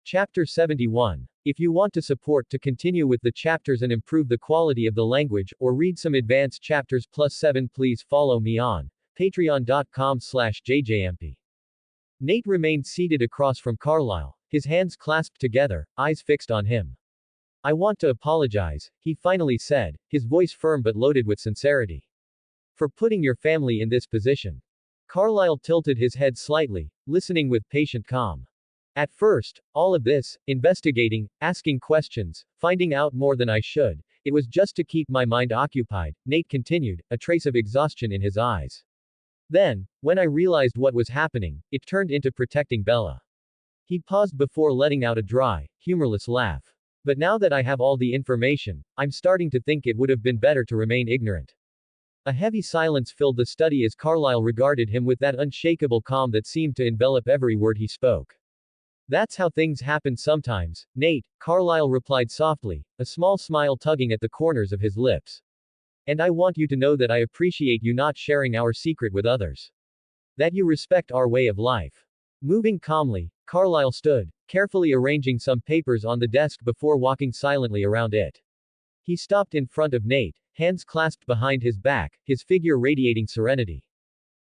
Chapter 71. If you want to support to continue with the chapters and improve the quality of the language, or read some advanced chapters +7, please follow me on patreon.com/jayjayempi. Nate remained seated across from Carlyle, his hands clasped together, eyes fixed on him. I want to apologize, he finally said, his voice firm but loaded with sincerity. For putting your family in this position. Carlyle tilted his head slightly, listening with patient calm. At first, all of this, investigating, asking questions, finding out more than I should, it was just to keep my mind occupied, Nate continued, a trace of exhaustion in his eyes. Then, when I realized what was happening, it turned into protecting Bella. He paused before letting out a dry, humorless laugh. But now that I have all the information, I'm starting to think it would have been better to remain ignorant. A heavy silence filled the study as Carlyle regarded him with that unshakable calm that seemed to envelop every word he spoke. That's how things happen sometimes, Nate, Carlyle replied softly, a small smile tugging at the corners of his lips. And I want you to know that I appreciate you not sharing our secret with others. That you respect our way of life. Moving calmly, Carlyle stood, carefully arranging some papers on the desk before walking silently around it. He stopped in front of Nate, hands clasped behind his back, his figure radiating serenity.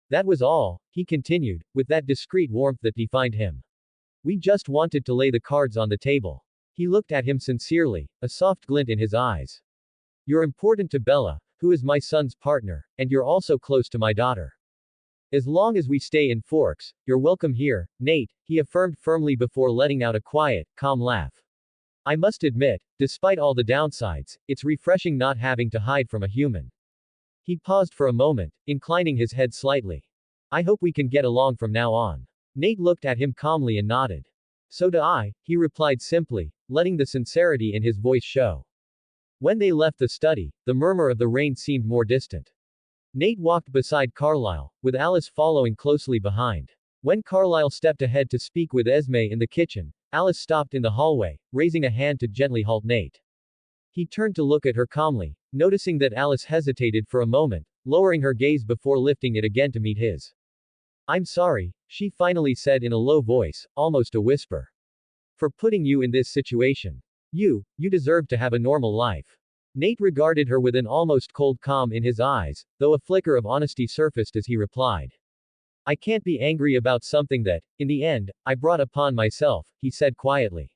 That was all, he continued, with that discreet warmth that defined him. We just wanted to lay the cards on the table. He looked at him sincerely, a soft glint in his eyes. You're important to Bella, who is my son's partner, and you're also close to my daughter. As long as we stay in Forks, you're welcome here, Nate, he affirmed firmly before letting out a quiet, calm laugh. I must admit, despite all the downsides, it's refreshing not having to hide from a human. He paused for a moment, inclining his head slightly. I hope we can get along from now on. Nate looked at him calmly and nodded. So do I, he replied simply, letting the sincerity in his voice show. When they left the study, the murmur of the rain seemed more distant. Nate walked beside Carlyle, with Alice following closely behind. When Carlyle stepped ahead to speak with Esme in the kitchen, Alice stopped in the hallway, raising a hand to gently halt Nate. He turned to look at her calmly, noticing that Alice hesitated for a moment, lowering her gaze before lifting it again to meet his. I'm sorry, she finally said in a low voice, almost a whisper. For putting you in this situation. You deserve to have a normal life. Nate regarded her with an almost cold calm in his eyes, though a flicker of honesty surfaced as he replied. I can't be angry about something that, in the end, I brought upon myself, he said quietly.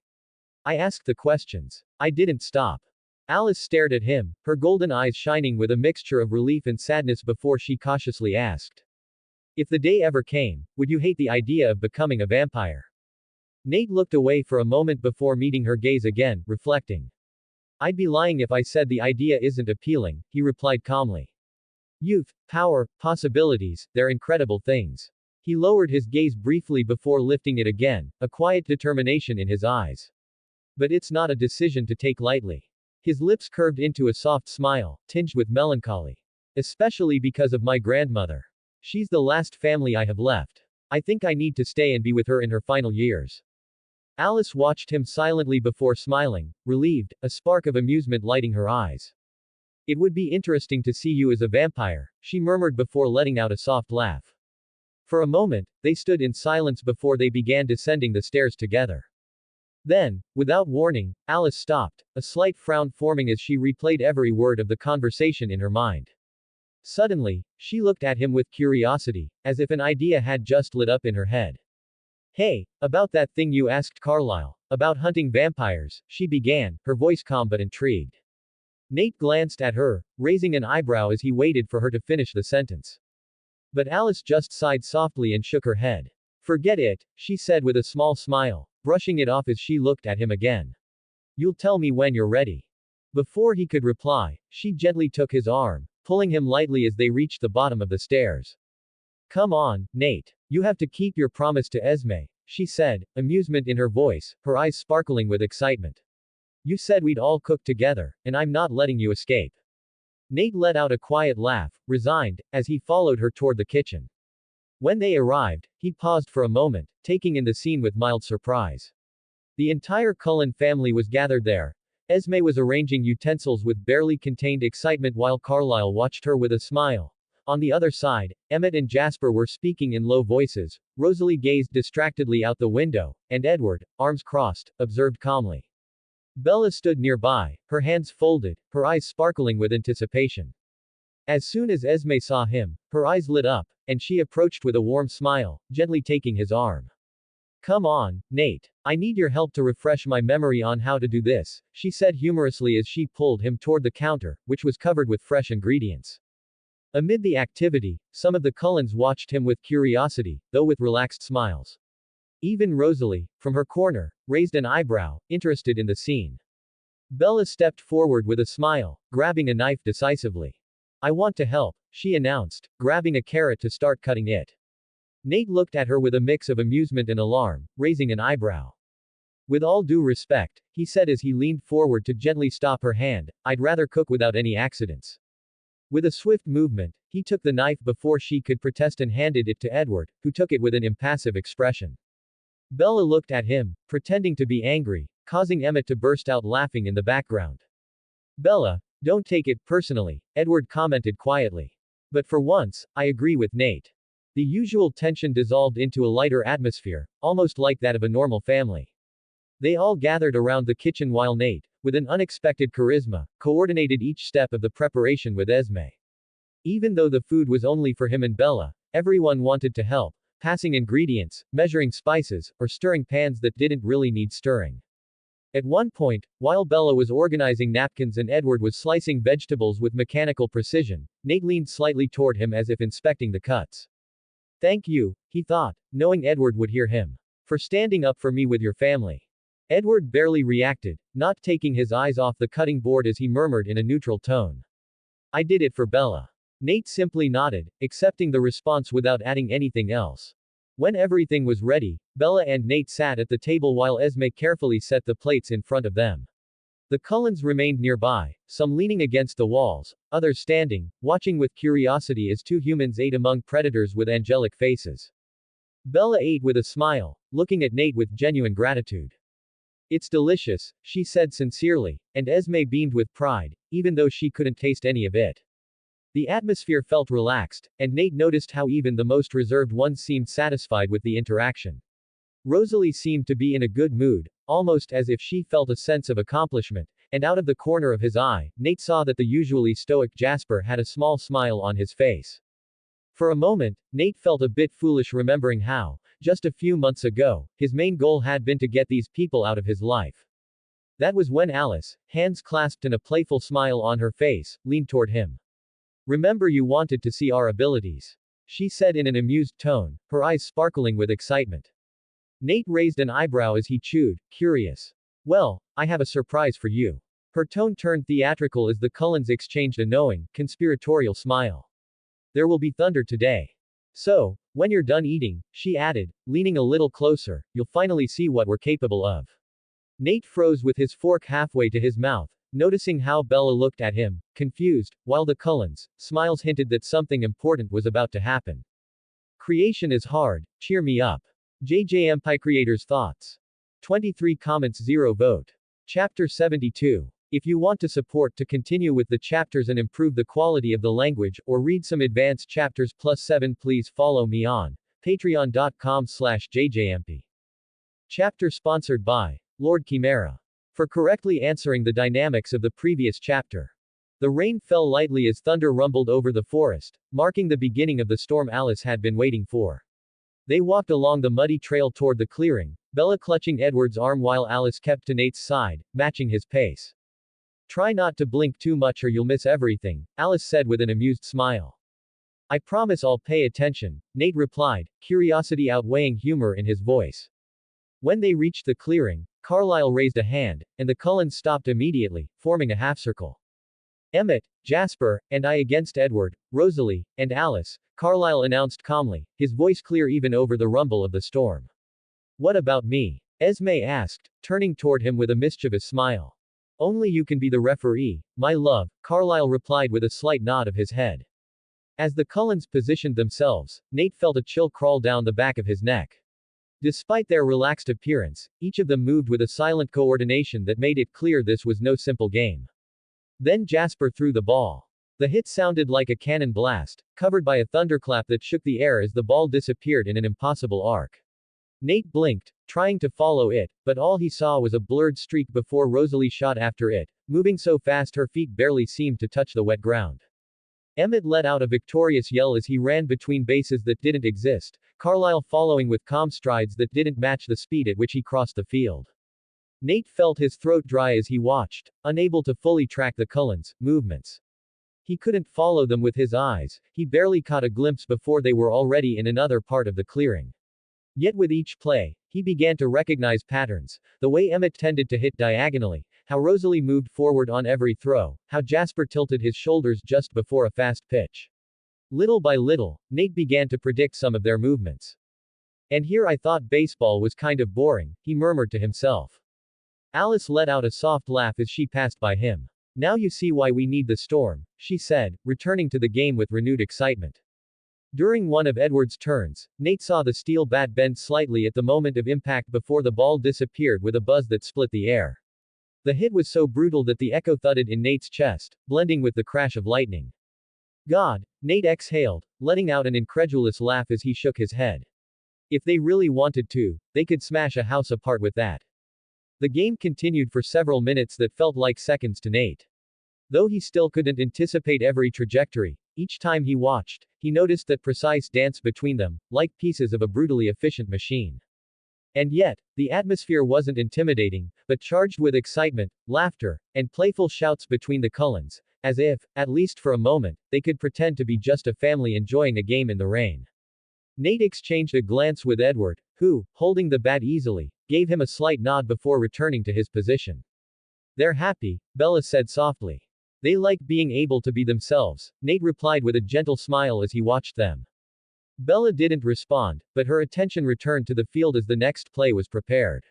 I asked the questions. I didn't stop. Alice stared at him, her golden eyes shining with a mixture of relief and sadness before she cautiously asked. If the day ever came, would you hate the idea of becoming a vampire? Nate looked away for a moment before meeting her gaze again, reflecting. I'd be lying if I said the idea isn't appealing, he replied calmly. Youth, power, possibilities, they're incredible things. He lowered his gaze briefly before lifting it again, a quiet determination in his eyes. But it's not a decision to take lightly. His lips curved into a soft smile, tinged with melancholy. Especially because of my grandmother. She's the last family I have left. I think I need to stay and be with her in her final years. Alice watched him silently before smiling, relieved, a spark of amusement lighting her eyes. It would be interesting to see you as a vampire, she murmured before letting out a soft laugh. For a moment, they stood in silence before they began descending the stairs together. Then, without warning, Alice stopped, a slight frown forming as she replayed every word of the conversation in her mind. Suddenly, she looked at him with curiosity, as if an idea had just lit up in her head. Hey, about that thing you asked Carlyle, about hunting vampires, she began, her voice calm but intrigued. Nate glanced at her, raising an eyebrow as he waited for her to finish the sentence. But Alice just sighed softly and shook her head. Forget it, she said with a small smile, brushing it off as she looked at him again. You'll tell me when you're ready. Before he could reply, she gently took his arm, pulling him lightly as they reached the bottom of the stairs. Come on, Nate. You have to keep your promise to Esme, she said, amusement in her voice, her eyes sparkling with excitement. You said we'd all cook together, and I'm not letting you escape. Nate let out a quiet laugh, resigned, as he followed her toward the kitchen. When they arrived, he paused for a moment, taking in the scene with mild surprise. The entire Cullen family was gathered there. Esme was arranging utensils with barely contained excitement while Carlyle watched her with a smile, On the other side, Emmett and Jasper were speaking in low voices. Rosalie gazed distractedly out the window, and Edward, arms crossed, observed calmly. Bella stood nearby, her hands folded, her eyes sparkling with anticipation. As soon as Esme saw him, her eyes lit up, and she approached with a warm smile, gently taking his arm. Come on, Nate. I need your help to refresh my memory on how to do this, she said humorously as she pulled him toward the counter, which was covered with fresh ingredients. Amid the activity, some of the Cullens watched him with curiosity, though with relaxed smiles. Even Rosalie, from her corner, raised an eyebrow, interested in the scene. Bella stepped forward with a smile, grabbing a knife decisively. I want to help, she announced, grabbing a carrot to start cutting it. Nate looked at her with a mix of amusement and alarm, raising an eyebrow. With all due respect, he said as he leaned forward to gently stop her hand, I'd rather cook without any accidents. With a swift movement, he took the knife before she could protest and handed it to Edward, who took it with an impassive expression. Bella looked at him, pretending to be angry, causing Emmett to burst out laughing in the background. Bella, don't take it personally, Edward commented quietly. But for once, I agree with Nate. The usual tension dissolved into a lighter atmosphere, almost like that of a normal family. They all gathered around the kitchen while Nate, with an unexpected charisma, coordinated each step of the preparation with Esme. Even though the food was only for him and Bella, everyone wanted to help, passing ingredients, measuring spices, or stirring pans that didn't really need stirring. At one point, while Bella was organizing napkins and Edward was slicing vegetables with mechanical precision, Nate leaned slightly toward him as if inspecting the cuts. Thank you, he thought, knowing Edward would hear him. For standing up for me with your family. Edward barely reacted, not taking his eyes off the cutting board as he murmured in a neutral tone. I did it for Bella. Nate simply nodded, accepting the response without adding anything else. When everything was ready, Bella and Nate sat at the table while Esme carefully set the plates in front of them. The Cullens remained nearby, some leaning against the walls, others standing, watching with curiosity as two humans ate among predators with angelic faces. Bella ate with a smile, looking at Nate with genuine gratitude. It's delicious, she said sincerely, and Esme beamed with pride, even though she couldn't taste any of it. The atmosphere felt relaxed, and Nate noticed how even the most reserved ones seemed satisfied with the interaction. Rosalie seemed to be in a good mood, almost as if she felt a sense of accomplishment, and out of the corner of his eye, Nate saw that the usually stoic Jasper had a small smile on his face. For a moment, Nate felt a bit foolish remembering how, just a few months ago, his main goal had been to get these people out of his life. That was when Alice, hands clasped and a playful smile on her face, leaned toward him. Remember you wanted to see our abilities. She said in an amused tone, her eyes sparkling with excitement. Nate raised an eyebrow as he chewed, curious. Well, I have a surprise for you. Her tone turned theatrical as the Cullens exchanged a knowing, conspiratorial smile. There will be thunder today. So, when you're done eating, she added, leaning a little closer, you'll finally see what we're capable of. Nate froze with his fork halfway to his mouth, noticing how Bella looked at him, confused, while the Cullens' smiles hinted that something important was about to happen. Creation is hard, cheer me up. Jayjayempi creators' thoughts. 23 comments 0 vote. Chapter 72. If you want to support to continue with the chapters and improve the quality of the language, or read some advanced chapters +7, please follow me on patreon.com/jjmp. Chapter sponsored by Lord Chimera. For correctly answering the dynamics of the previous chapter. The rain fell lightly as thunder rumbled over the forest, marking the beginning of the storm Alice had been waiting for. They walked along the muddy trail toward the clearing, Bella clutching Edward's arm while Alice kept to Nate's side, matching his pace. Try not to blink too much or you'll miss everything, Alice said with an amused smile. I promise I'll pay attention, Nate replied, curiosity outweighing humor in his voice. When they reached the clearing, Carlyle raised a hand, and the Cullens stopped immediately, forming a half-circle. Emmett, Jasper, and I against Edward, Rosalie, and Alice, Carlyle announced calmly, his voice clear even over the rumble of the storm. What about me? Esme asked, turning toward him with a mischievous smile. Only you can be the referee, my love, Carlyle replied with a slight nod of his head. As the Cullens positioned themselves, Nate felt a chill crawl down the back of his neck. Despite their relaxed appearance, each of them moved with a silent coordination that made it clear this was no simple game. Then Jasper threw the ball. The hit sounded like a cannon blast, covered by a thunderclap that shook the air as the ball disappeared in an impossible arc. Nate blinked, trying to follow it, but all he saw was a blurred streak before Rosalie shot after it, moving so fast her feet barely seemed to touch the wet ground. Emmett let out a victorious yell as he ran between bases that didn't exist, Carlisle following with calm strides that didn't match the speed at which he crossed the field. Nate felt his throat dry as he watched, unable to fully track the Cullens' movements. He couldn't follow them with his eyes, he barely caught a glimpse before they were already in another part of the clearing. Yet with each play, he began to recognize patterns, the way Emmett tended to hit diagonally, how Rosalie moved forward on every throw, how Jasper tilted his shoulders just before a fast pitch. Little by little, Nate began to predict some of their movements. And here I thought baseball was kind of boring, he murmured to himself. Alice let out a soft laugh as she passed by him. Now you see why we need the storm, she said, returning to the game with renewed excitement. During one of Edward's turns, Nate saw the steel bat bend slightly at the moment of impact before the ball disappeared with a buzz that split the air. The hit was so brutal that the echo thudded in Nate's chest, blending with the crash of lightning. God, Nate exhaled, letting out an incredulous laugh as he shook his head. If they really wanted to, they could smash a house apart with that. The game continued for several minutes that felt like seconds to Nate. Though he still couldn't anticipate every trajectory, each time he watched, he noticed that precise dance between them, like pieces of a brutally efficient machine. And yet, the atmosphere wasn't intimidating, but charged with excitement, laughter, and playful shouts between the Cullens, as if, at least for a moment, they could pretend to be just a family enjoying a game in the rain. Nate exchanged a glance with Edward, who, holding the bat easily, gave him a slight nod before returning to his position. They're happy, Bella said softly. They like being able to be themselves, Nate replied with a gentle smile as he watched them. Bella didn't respond, but her attention returned to the field as the next play was prepared.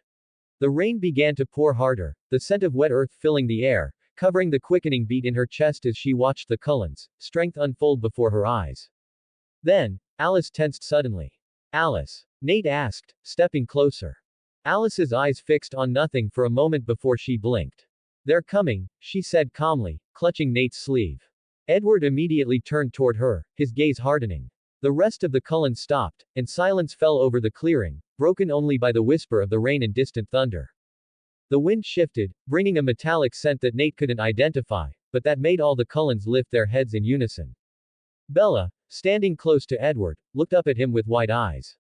The rain began to pour harder, the scent of wet earth filling the air, covering the quickening beat in her chest as she watched the Cullens' strength unfold before her eyes. Then, Alice tensed suddenly. Alice? Nate asked, stepping closer. Alice's eyes fixed on nothing for a moment before she blinked. They're coming, she said calmly, clutching Nate's sleeve. Edward immediately turned toward her, his gaze hardening. The rest of the Cullens stopped, and silence fell over the clearing, broken only by the whisper of the rain and distant thunder. The wind shifted, bringing a metallic scent that Nate couldn't identify, but that made all the Cullens lift their heads in unison. Bella, standing close to Edward, looked up at him with wide eyes.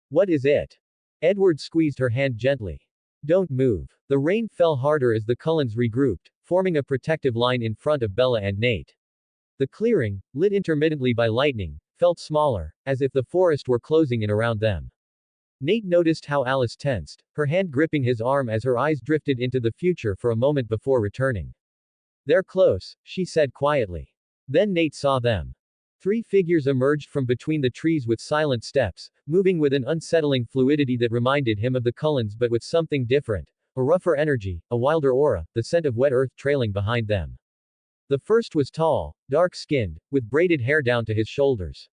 What is it? Edward squeezed her hand gently. Don't move. The rain fell harder as the Cullens regrouped, forming a protective line in front of Bella and Nate. The clearing, lit intermittently by lightning, felt smaller, as if the forest were closing in around them. Nate noticed how Alice tensed, her hand gripping his arm as her eyes drifted into the future for a moment before returning. They're close, she said quietly. Then Nate saw them. 3 figures emerged from between the trees with silent steps, moving with an unsettling fluidity that reminded him of the Cullens but with something different, a rougher energy, a wilder aura, the scent of wet earth trailing behind them. The first was tall, dark-skinned, with braided hair down to his shoulders.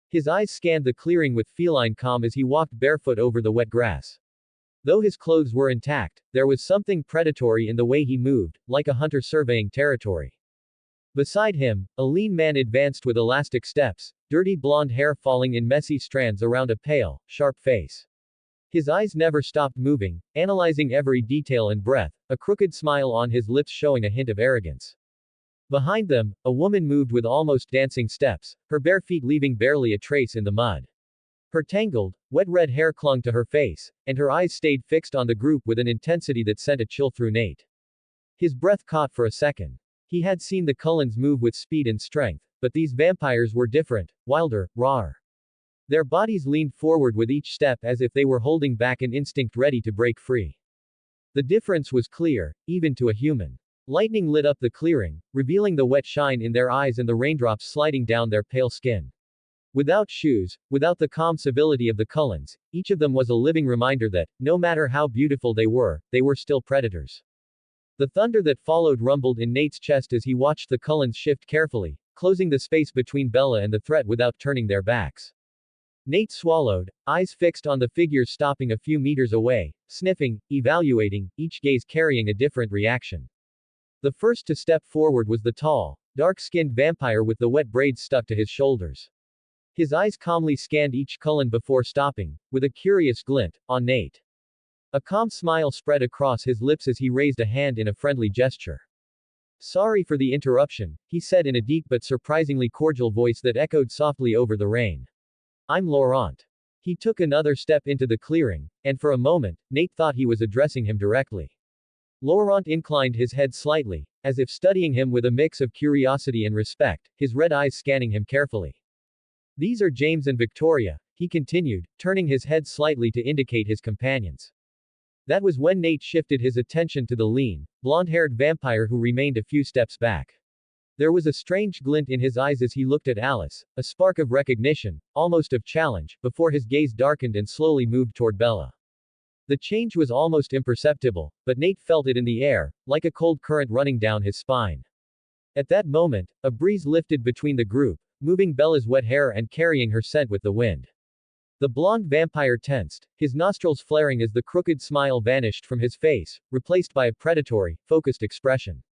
His eyes scanned the clearing with feline calm as he walked barefoot over the wet grass. Though his clothes were intact, there was something predatory in the way he moved, like a hunter surveying territory. Beside him, a lean man advanced with elastic steps, dirty blonde hair falling in messy strands around a pale, sharp face. His eyes never stopped moving, analyzing every detail and breath, a crooked smile on his lips showing a hint of arrogance. Behind them, a woman moved with almost dancing steps, her bare feet leaving barely a trace in the mud. Her tangled, wet red hair clung to her face, and her eyes stayed fixed on the group with an intensity that sent a chill through Nate. His breath caught for a second. He had seen the Cullens move with speed and strength, but these vampires were different, wilder, rawer. Their bodies leaned forward with each step as if they were holding back an instinct ready to break free. The difference was clear, even to a human. Lightning lit up the clearing, revealing the wet shine in their eyes and the raindrops sliding down their pale skin. Without shoes, without the calm civility of the Cullens, each of them was a living reminder that, no matter how beautiful they were still predators. The thunder that followed rumbled in Nate's chest as he watched the Cullens shift carefully, closing the space between Bella and the threat without turning their backs. Nate swallowed, eyes fixed on the figures stopping a few meters away, sniffing, evaluating, each gaze carrying a different reaction. The first to step forward was the tall, dark-skinned vampire with the wet braids stuck to his shoulders. His eyes calmly scanned each Cullen before stopping, with a curious glint, on Nate. A calm smile spread across his lips as he raised a hand in a friendly gesture. "Sorry for the interruption," he said in a deep but surprisingly cordial voice that echoed softly over the rain. "I'm Laurent." He took another step into the clearing, and for a moment, Nate thought he was addressing him directly. Laurent inclined his head slightly, as if studying him with a mix of curiosity and respect, his red eyes scanning him carefully. "These are James and Victoria," he continued, turning his head slightly to indicate his companions. That was when Nate shifted his attention to the lean, blonde-haired vampire who remained a few steps back. There was a strange glint in his eyes as he looked at Alice, a spark of recognition, almost of challenge, before his gaze darkened and slowly moved toward Bella. The change was almost imperceptible, but Nate felt it in the air, like a cold current running down his spine. At that moment, a breeze lifted between the group, moving Bella's wet hair and carrying her scent with the wind. The blonde vampire tensed, his nostrils flaring as the crooked smile vanished from his face, replaced by a predatory, focused expression.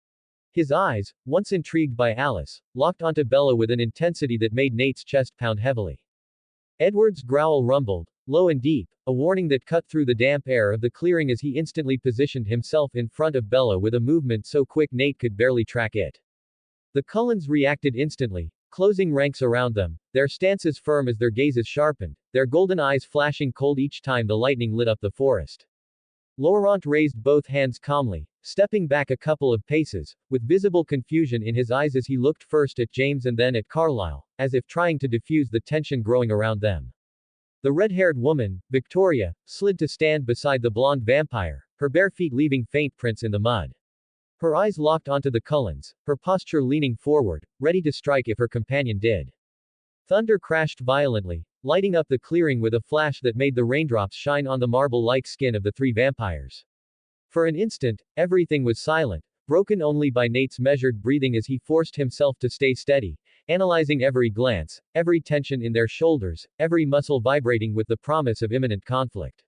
His eyes, once intrigued by Alice, locked onto Bella with an intensity that made Nate's chest pound heavily. Edward's growl rumbled, low and deep, a warning that cut through the damp air of the clearing as he instantly positioned himself in front of Bella with a movement so quick Nate could barely track it. The Cullens reacted instantly, closing ranks around them, their stances firm as their gazes sharpened, their golden eyes flashing cold each time the lightning lit up the forest. Laurent raised both hands calmly, stepping back a couple of paces, with visible confusion in his eyes as he looked first at James and then at Carlyle, as if trying to diffuse the tension growing around them. The red-haired woman, Victoria, slid to stand beside the blonde vampire, her bare feet leaving faint prints in the mud. Her eyes locked onto the Cullens, her posture leaning forward, ready to strike if her companion did. Thunder crashed violently, lighting up the clearing with a flash that made the raindrops shine on the marble-like skin of the three vampires. For an instant, everything was silent, broken only by Nate's measured breathing as he forced himself to stay steady, analyzing every glance, every tension in their shoulders, every muscle vibrating with the promise of imminent conflict.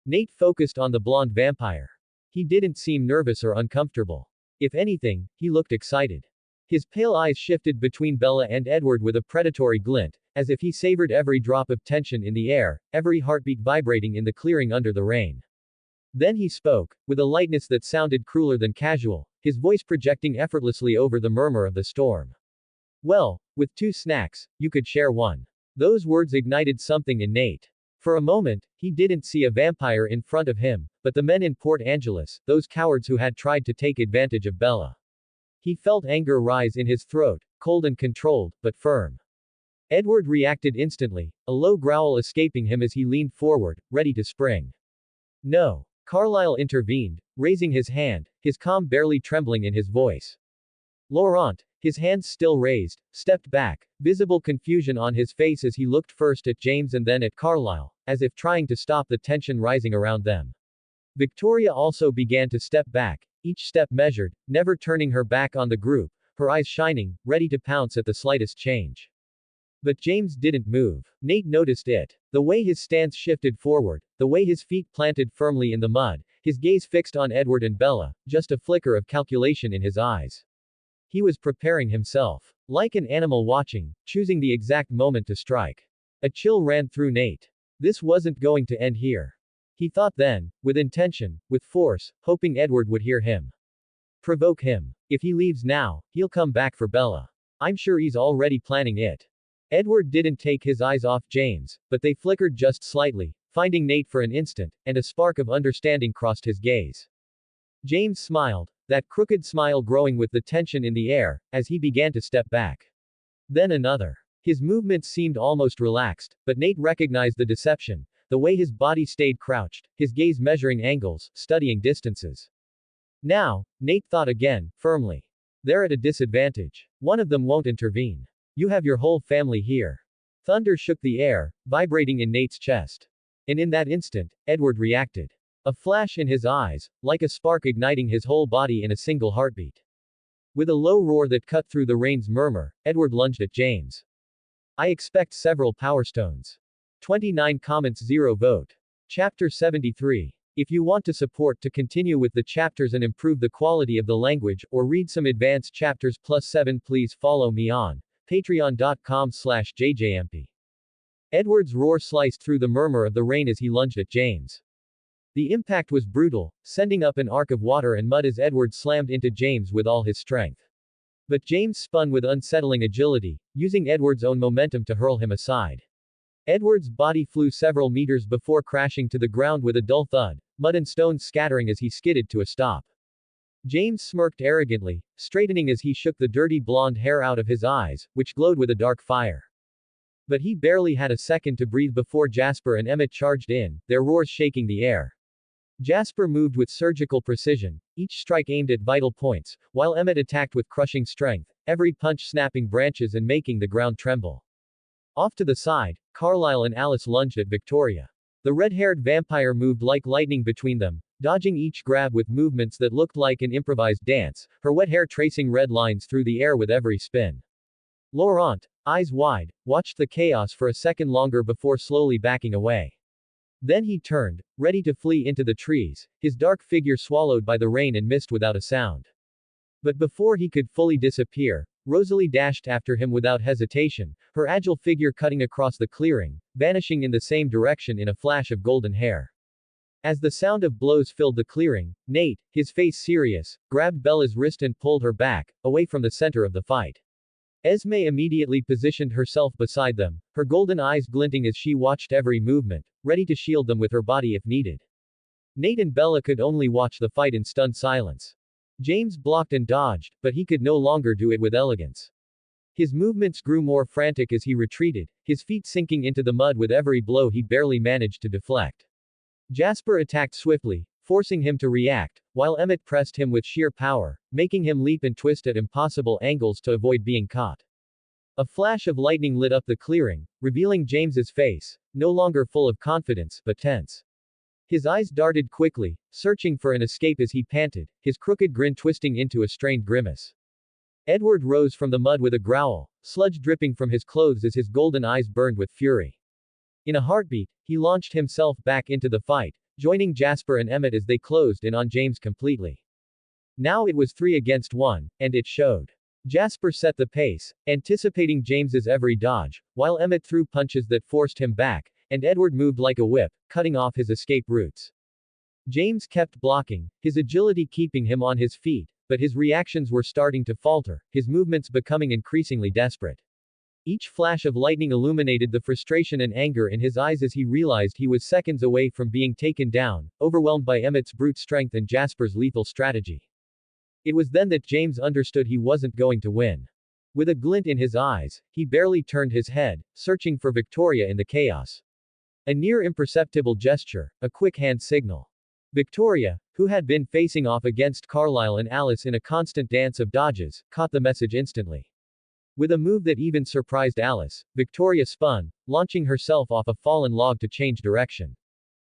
Nate focused on the blonde vampire. He didn't seem nervous or uncomfortable. If anything, he looked excited. His pale eyes shifted between Bella and Edward with a predatory glint, as if he savored every drop of tension in the air, every heartbeat vibrating in the clearing under the rain. Then he spoke, with a lightness that sounded crueler than casual, his voice projecting effortlessly over the murmur of the storm. "Well, with 2 snacks, you could share one." Those words ignited something in Nate. For a moment, he didn't see a vampire in front of him, but the men in Port Angeles, those cowards who had tried to take advantage of Bella. He felt anger rise in his throat, cold and controlled, but firm. Edward reacted instantly, a low growl escaping him as he leaned forward, ready to spring. "No." Carlyle intervened, raising his hand, his calm barely trembling in his voice. Laurent, his hands still raised, stepped back, visible confusion on his face as he looked first at James and then at Carlyle, as if trying to stop the tension rising around them. Victoria also began to step back, each step measured, never turning her back on the group, her eyes shining, ready to pounce at the slightest change. But James didn't move. Nate noticed it. The way his stance shifted forward, the way his feet planted firmly in the mud, his gaze fixed on Edward and Bella, just a flicker of calculation in his eyes. He was preparing himself. Like an animal watching, choosing the exact moment to strike. A chill ran through Nate. This wasn't going to end here. He thought then, with intention, with force, hoping Edward would hear him. Provoke him. If he leaves now, he'll come back for Bella. I'm sure he's already planning it. Edward didn't take his eyes off James, but they flickered just slightly, finding Nate for an instant, and a spark of understanding crossed his gaze. James smiled, that crooked smile growing with the tension in the air, as he began to step back. Then another. His movements seemed almost relaxed, but Nate recognized the deception, the way his body stayed crouched, his gaze measuring angles, studying distances. Now, Nate thought again, firmly. They're at a disadvantage. One of them won't intervene. You have your whole family here. Thunder shook the air, vibrating in Nate's chest. And in that instant, Edward reacted. A flash in his eyes, like a spark igniting his whole body in a single heartbeat. With a low roar that cut through the rain's murmur, Edward lunged at James. I expect several power stones. 29 comments 0 vote. Chapter 73. If you want to support to continue with the chapters and improve the quality of the language, or read some advanced chapters +7, please follow me on patreon.com/jayjayempi. Edward's roar sliced through the murmur of the rain as he lunged at James. The impact was brutal, sending up an arc of water and mud as Edward slammed into James with all his strength. But James spun with unsettling agility, using Edward's own momentum to hurl him aside. Edward's body flew several meters before crashing to the ground with a dull thud, mud and stones scattering as he skidded to a stop. James smirked arrogantly, straightening as he shook the dirty blonde hair out of his eyes, which glowed with a dark fire. But he barely had a second to breathe before Jasper and Emmett charged in, their roars shaking the air. Jasper moved with surgical precision, each strike aimed at vital points, while Emmett attacked with crushing strength, every punch snapping branches and making the ground tremble. Off to the side, Carlisle and Alice lunged at Victoria. The red-haired vampire moved like lightning between them, dodging each grab with movements that looked like an improvised dance, her wet hair tracing red lines through the air with every spin. Laurent, eyes wide, watched the chaos for a second longer before slowly backing away. Then he turned, ready to flee into the trees, his dark figure swallowed by the rain and mist without a sound. But before he could fully disappear, Rosalie dashed after him without hesitation, her agile figure cutting across the clearing, vanishing in the same direction in a flash of golden hair. As the sound of blows filled the clearing, Nate, his face serious, grabbed Bella's wrist and pulled her back, away from the center of the fight. Esme immediately positioned herself beside them, her golden eyes glinting as she watched every movement, ready to shield them with her body if needed. Nate and Bella could only watch the fight in stunned silence. James blocked and dodged, but he could no longer do it with elegance. His movements grew more frantic as he retreated, his feet sinking into the mud with every blow he barely managed to deflect. Jasper attacked swiftly, forcing him to react, while Emmett pressed him with sheer power, making him leap and twist at impossible angles to avoid being caught. A flash of lightning lit up the clearing, revealing James's face, no longer full of confidence, but tense. His eyes darted quickly, searching for an escape as he panted, his crooked grin twisting into a strained grimace. Edward rose from the mud with a growl, sludge dripping from his clothes as his golden eyes burned with fury. In a heartbeat, he launched himself back into the fight, joining Jasper and Emmett as they closed in on James completely. Now it was 3 against 1, and it showed. Jasper set the pace, anticipating James's every dodge, while Emmett threw punches that forced him back, and Edward moved like a whip, cutting off his escape routes. James kept blocking, his agility keeping him on his feet, but his reactions were starting to falter, his movements becoming increasingly desperate. Each flash of lightning illuminated the frustration and anger in his eyes as he realized he was seconds away from being taken down, overwhelmed by Emmett's brute strength and Jasper's lethal strategy. It was then that James understood he wasn't going to win. With a glint in his eyes, he barely turned his head, searching for Victoria in the chaos. A near imperceptible gesture, a quick hand signal. Victoria, who had been facing off against Carlisle and Alice in a constant dance of dodges, caught the message instantly. With a move that even surprised Alice, Victoria spun, launching herself off a fallen log to change direction.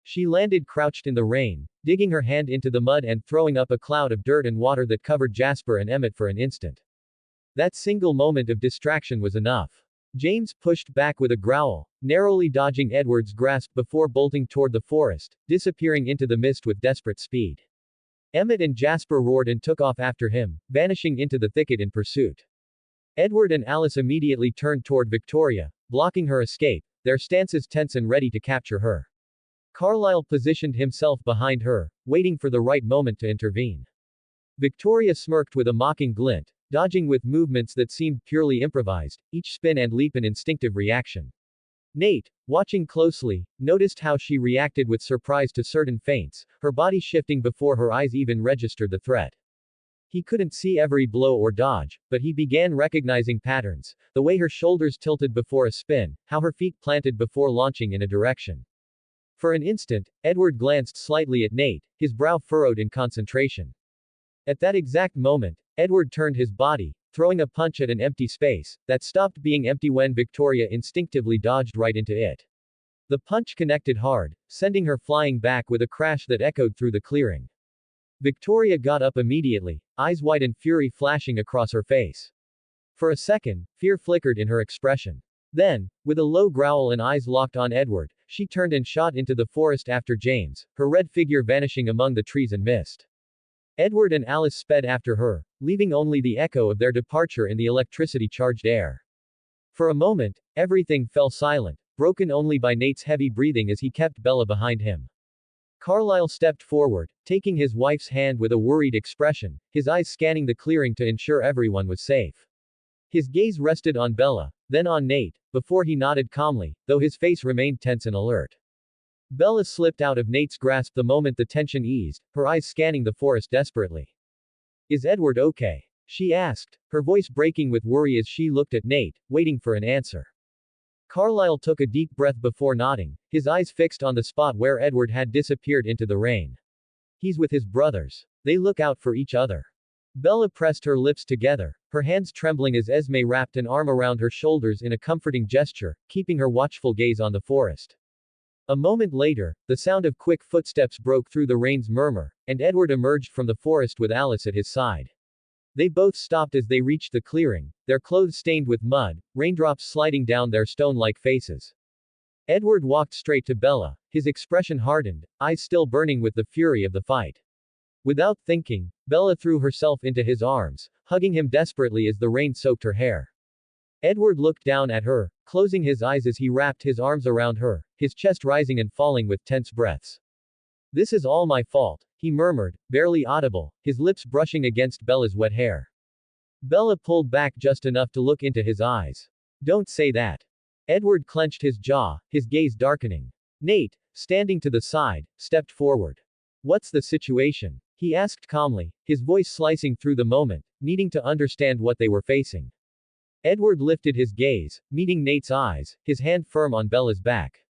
She landed crouched in the rain, digging her hand into the mud and throwing up a cloud of dirt and water that covered Jasper and Emmett for an instant. That single moment of distraction was enough. James pushed back with a growl, narrowly dodging Edward's grasp before bolting toward the forest, disappearing into the mist with desperate speed. Emmett and Jasper roared and took off after him, vanishing into the thicket in pursuit. Edward and Alice immediately turned toward Victoria, blocking her escape, their stances tense and ready to capture her. Carlisle positioned himself behind her, waiting for the right moment to intervene. Victoria smirked with a mocking glint, dodging with movements that seemed purely improvised, each spin and leap an instinctive reaction. Nate, watching closely, noticed how she reacted with surprise to certain feints, her body shifting before her eyes even registered the threat. He couldn't see every blow or dodge, but he began recognizing patterns, the way her shoulders tilted before a spin, how her feet planted before launching in a direction. For an instant, Edward glanced slightly at Nate, his brow furrowed in concentration. At that exact moment, Edward turned his body, throwing a punch at an empty space, that stopped being empty when Victoria instinctively dodged right into it. The punch connected hard, sending her flying back with a crash that echoed through the clearing. Victoria got up immediately, eyes wide and fury flashing across her face. For a second, fear flickered in her expression. Then, with a low growl and eyes locked on Edward, She turned and shot into the forest after James, her red figure vanishing among the trees and mist. Edward and Alice sped after her, leaving only the echo of their departure in the electricity-charged air. For a moment, everything fell silent, broken only by Nate's heavy breathing as he kept Bella behind him. Carlyle stepped forward, taking his wife's hand with a worried expression, his eyes scanning the clearing to ensure everyone was safe. His gaze rested on Bella, then on Nate, before he nodded calmly, though his face remained tense and alert. Bella slipped out of Nate's grasp the moment the tension eased, her eyes scanning the forest desperately. Is Edward okay? She asked, her voice breaking with worry as she looked at Nate, waiting for an answer. Carlyle took a deep breath before nodding, his eyes fixed on the spot where Edward had disappeared into the rain. He's with his brothers. They look out for each other. Bella pressed her lips together, her hands trembling as Esme wrapped an arm around her shoulders in a comforting gesture, keeping her watchful gaze on the forest. A moment later, the sound of quick footsteps broke through the rain's murmur, and Edward emerged from the forest with Alice at his side. They both stopped as they reached the clearing, their clothes stained with mud, raindrops sliding down their stone-like faces. Edward walked straight to Bella, his expression hardened, eyes still burning with the fury of the fight. Without thinking, Bella threw herself into his arms, hugging him desperately as the rain soaked her hair. Edward looked down at her, closing his eyes as he wrapped his arms around her, his chest rising and falling with tense breaths. This is all my fault, he murmured, barely audible, his lips brushing against Bella's wet hair. Bella pulled back just enough to look into his eyes. Don't say that. Edward clenched his jaw, his gaze darkening. Nate, standing to the side, stepped forward. What's the situation? He asked calmly, his voice slicing through the moment, needing to understand what they were facing. Edward lifted his gaze, meeting Nate's eyes, his hand firm on Bella's back.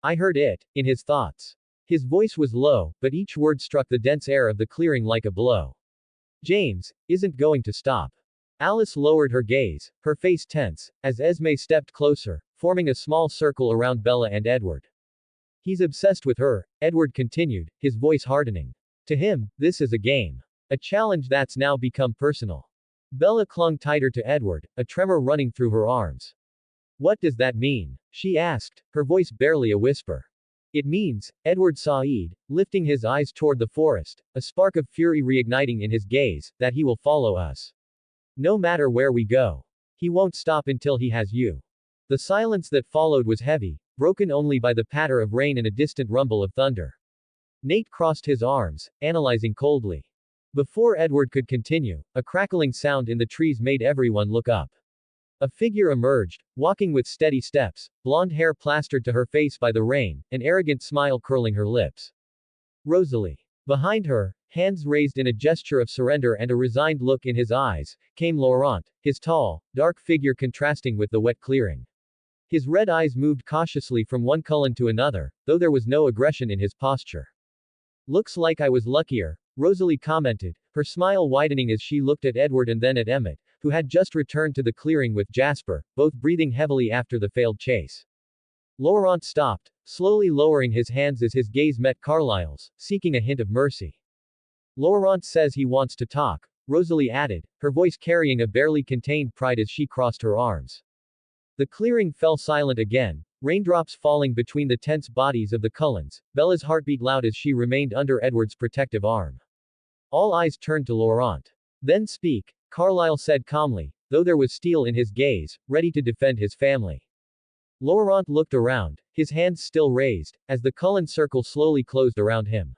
I heard it, in his thoughts. His voice was low, but each word struck the dense air of the clearing like a blow. James isn't going to stop. Alice lowered her gaze, her face tense, as Esme stepped closer, forming a small circle around Bella and Edward. He's obsessed with her, Edward continued, his voice hardening. To him, this is a game. A challenge that's now become personal. Bella clung tighter to Edward, a tremor running through her arms. What does that mean? She asked, her voice barely a whisper. It means, Edward sighed, lifting his eyes toward the forest, a spark of fury reigniting in his gaze, that he will follow us. No matter where we go. He won't stop until he has you. The silence that followed was heavy, broken only by the patter of rain and a distant rumble of thunder. Nate crossed his arms, analyzing coldly. Before Edward could continue, a crackling sound in the trees made everyone look up. A figure emerged, walking with steady steps, blonde hair plastered to her face by the rain, an arrogant smile curling her lips. Rosalie. Behind her, hands raised in a gesture of surrender and a resigned look in his eyes, came Laurent, his tall, dark figure contrasting with the wet clearing. His red eyes moved cautiously from one Cullen to another, though there was no aggression in his posture. Looks like I was luckier, Rosalie commented, her smile widening as she looked at Edward and then at Emmett, who had just returned to the clearing with Jasper, both breathing heavily after the failed chase. Laurent stopped, slowly lowering his hands as his gaze met Carlyle's, seeking a hint of mercy. Laurent says he wants to talk, Rosalie added, her voice carrying a barely contained pride as she crossed her arms. The clearing fell silent again, raindrops falling between the tense bodies of the Cullens, Bella's heartbeat loud as she remained under Edward's protective arm. All eyes turned to Laurent. Then speak, Carlyle said calmly, though there was steel in his gaze, ready to defend his family. Laurent looked around, his hands still raised, as the Cullen circle slowly closed around him.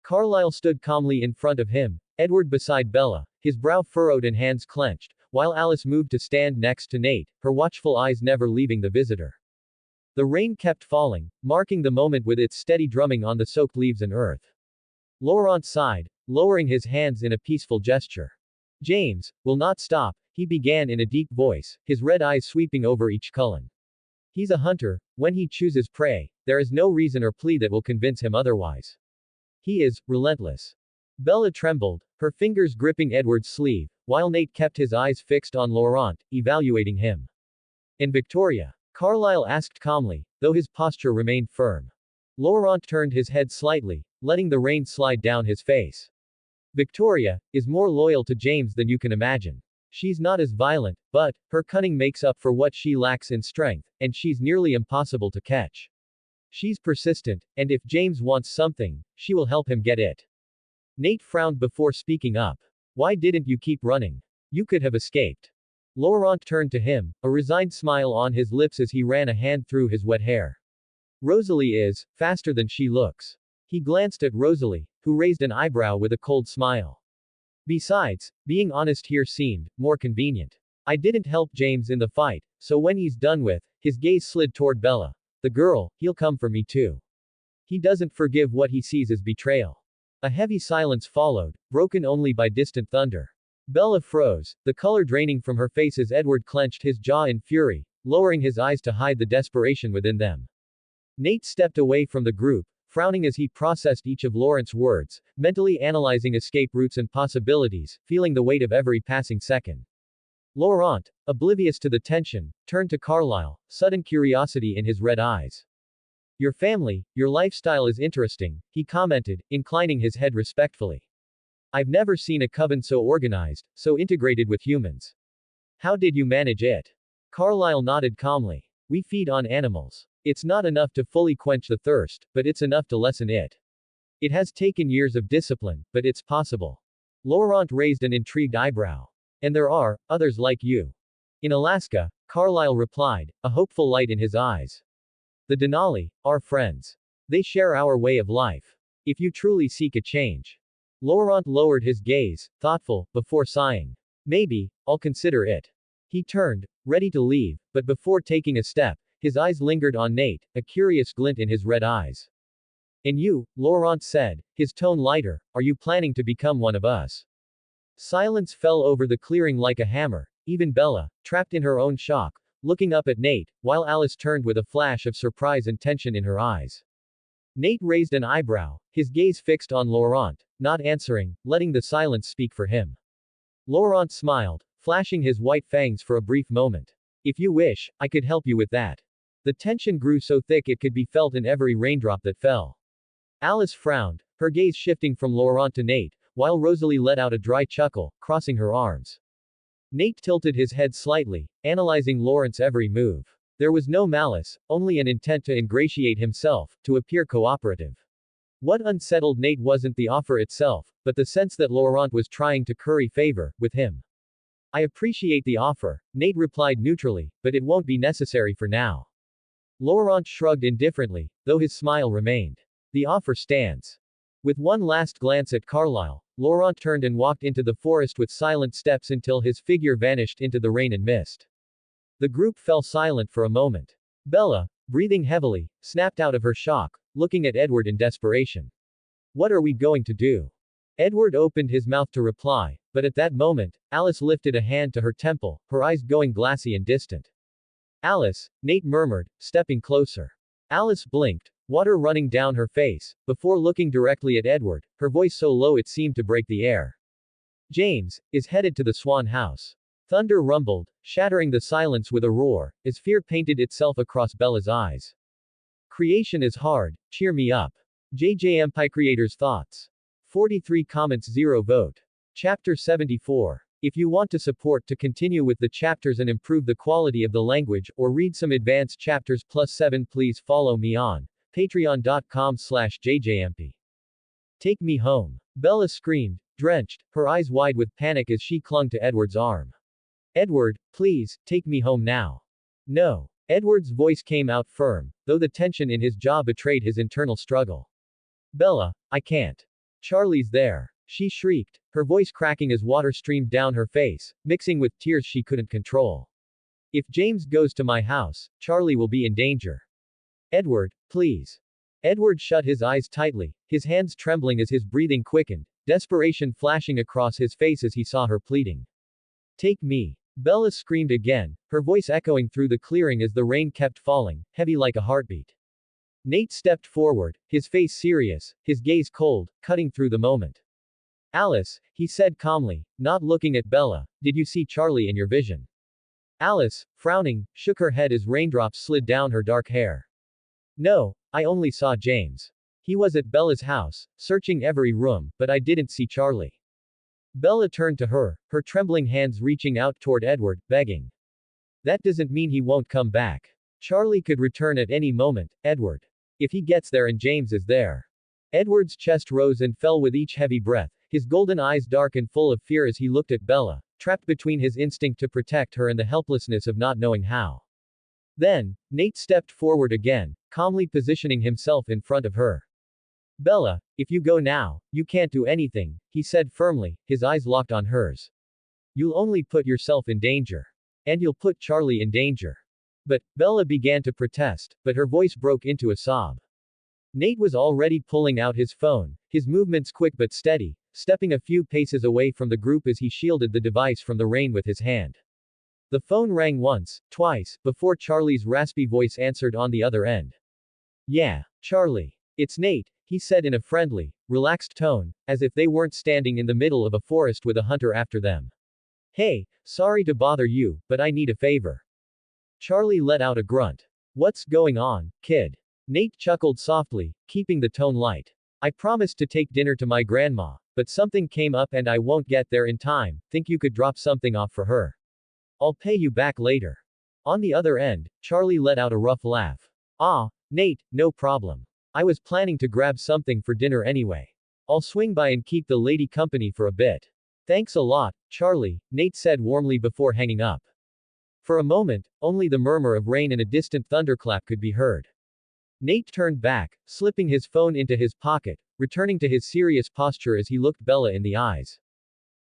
Carlyle stood calmly in front of him, Edward beside Bella, his brow furrowed and hands clenched, while Alice moved to stand next to Nate, her watchful eyes never leaving the visitor. The rain kept falling, marking the moment with its steady drumming on the soaked leaves and earth. Laurent sighed, lowering his hands in a peaceful gesture. James will not stop, he began in a deep voice, his red eyes sweeping over each Cullen. He's a hunter, when he chooses prey, there is no reason or plea that will convince him otherwise. He is relentless. Bella trembled, her fingers gripping Edward's sleeve, while Nate kept his eyes fixed on Laurent, evaluating him. And Victoria? Carlyle asked calmly, though his posture remained firm. Laurent turned his head slightly, letting the rain slide down his face. Victoria is more loyal to James than you can imagine. She's not as violent, but her cunning makes up for what she lacks in strength, and she's nearly impossible to catch. She's persistent, and if James wants something, she will help him get it. Nate frowned before speaking up. Why didn't you keep running? You could have escaped. Laurent turned to him, a resigned smile on his lips as he ran a hand through his wet hair. Rosalie is faster than she looks. He glanced at Rosalie, who raised an eyebrow with a cold smile. Besides, being honest here seemed more convenient. I didn't help James in the fight, so when he's done with, his gaze slid toward Bella. The girl, he'll come for me too. He doesn't forgive what he sees as betrayal. A heavy silence followed, broken only by distant thunder. Bella froze, the color draining from her face as Edward clenched his jaw in fury, lowering his eyes to hide the desperation within them. Nate stepped away from the group, frowning as he processed each of Laurent's words, mentally analyzing escape routes and possibilities, feeling the weight of every passing second. Laurent, oblivious to the tension, turned to Carlyle, sudden curiosity in his red eyes. Your family, your lifestyle is interesting, he commented, inclining his head respectfully. I've never seen a coven so organized, so integrated with humans. How did you manage it? Carlyle nodded calmly. We feed on animals. It's not enough to fully quench the thirst, but it's enough to lessen it. It has taken years of discipline, but it's possible. Laurent raised an intrigued eyebrow. And there are others like you. In Alaska, Carlyle replied, a hopeful light in his eyes. The Denali are friends. They share our way of life. If you truly seek a change. Laurent lowered his gaze, thoughtful, before sighing. Maybe, I'll consider it. He turned, ready to leave, but before taking a step, his eyes lingered on Nate, a curious glint in his red eyes. And you, Laurent said, his tone lighter, are you planning to become one of us? Silence fell over the clearing like a hammer, even Bella, trapped in her own shock, looking up at Nate, while Alice turned with a flash of surprise and tension in her eyes. Nate raised an eyebrow, his gaze fixed on Laurent, not answering, letting the silence speak for him. Laurent smiled, flashing his white fangs for a brief moment. If you wish, I could help you with that. The tension grew so thick it could be felt in every raindrop that fell. Alice frowned, her gaze shifting from Laurent to Nate, while Rosalie let out a dry chuckle, crossing her arms. Nate tilted his head slightly, analyzing Laurent's every move. There was no malice, only an intent to ingratiate himself, to appear cooperative. What unsettled Nate wasn't the offer itself, but the sense that Laurent was trying to curry favor with him. I appreciate the offer, Nate replied neutrally, but it won't be necessary for now. Laurent shrugged indifferently, though his smile remained. The offer stands. With one last glance at Carlyle, Laurent turned and walked into the forest with silent steps until his figure vanished into the rain and mist. The group fell silent for a moment. Bella, breathing heavily, snapped out of her shock, looking at Edward in desperation. What are we going to do? Edward opened his mouth to reply, but at that moment, Alice lifted a hand to her temple, her eyes going glassy and distant. Alice, Nate murmured, stepping closer. Alice blinked, water running down her face, before looking directly at Edward, her voice so low it seemed to break the air. James is headed to the Swan house. Thunder rumbled, shattering the silence with a roar, as fear painted itself across Bella's eyes. Creation is hard, cheer me up. Jayjayempi creators' thoughts. 43 comments 0 vote. Chapter 74. If you want to support to continue with the chapters and improve the quality of the language, or read some advanced chapters +7, please follow me on patreon.com/jjmp. Take me home. Bella screamed, drenched, her eyes wide with panic as she clung to Edward's arm. Edward, please, take me home now. No. Edward's voice came out firm, though the tension in his jaw betrayed his internal struggle. Bella, I can't. Charlie's there. She shrieked, her voice cracking as water streamed down her face, mixing with tears she couldn't control. If James goes to my house, Charlie will be in danger. Edward, please. Edward shut his eyes tightly, his hands trembling as his breathing quickened, desperation flashing across his face as he saw her pleading. Take me. Bella screamed again, her voice echoing through the clearing as the rain kept falling, heavy like a heartbeat. Nate stepped forward, his face serious, his gaze cold, cutting through the moment. Alice, he said calmly, not looking at Bella, did you see Charlie in your vision? Alice, frowning, shook her head as raindrops slid down her dark hair. No, I only saw James. He was at Bella's house, searching every room, but I didn't see Charlie. Bella turned to her, her trembling hands reaching out toward Edward, begging. That doesn't mean he won't come back. Charlie could return at any moment, Edward. If he gets there and James is there. Edward's chest rose and fell with each heavy breath, his golden eyes dark and full of fear as he looked at Bella, trapped between his instinct to protect her and the helplessness of not knowing how. Then, Nate stepped forward again, calmly positioning himself in front of her. Bella, if you go now, you can't do anything, he said firmly, his eyes locked on hers. You'll only put yourself in danger. And you'll put Charlie in danger. But, Bella began to protest, but her voice broke into a sob. Nate was already pulling out his phone, his movements quick but steady, stepping a few paces away from the group as he shielded the device from the rain with his hand. The phone rang once, twice, before Charlie's raspy voice answered on the other end. Yeah, Charlie. It's Nate, he said in a friendly, relaxed tone, as if they weren't standing in the middle of a forest with a hunter after them. Hey, sorry to bother you, but I need a favor. Charlie let out a grunt. What's going on, kid? Nate chuckled softly, keeping the tone light. I promised to take dinner to my grandma, but something came up and I won't get there in time. Think you could drop something off for her? I'll pay you back later. On the other end, Charlie let out a rough laugh. Ah, Nate, no problem. I was planning to grab something for dinner anyway. I'll swing by and keep the lady company for a bit. Thanks a lot, Charlie, Nate said warmly before hanging up. For a moment, only the murmur of rain and a distant thunderclap could be heard. Nate turned back, slipping his phone into his pocket, returning to his serious posture as he looked Bella in the eyes.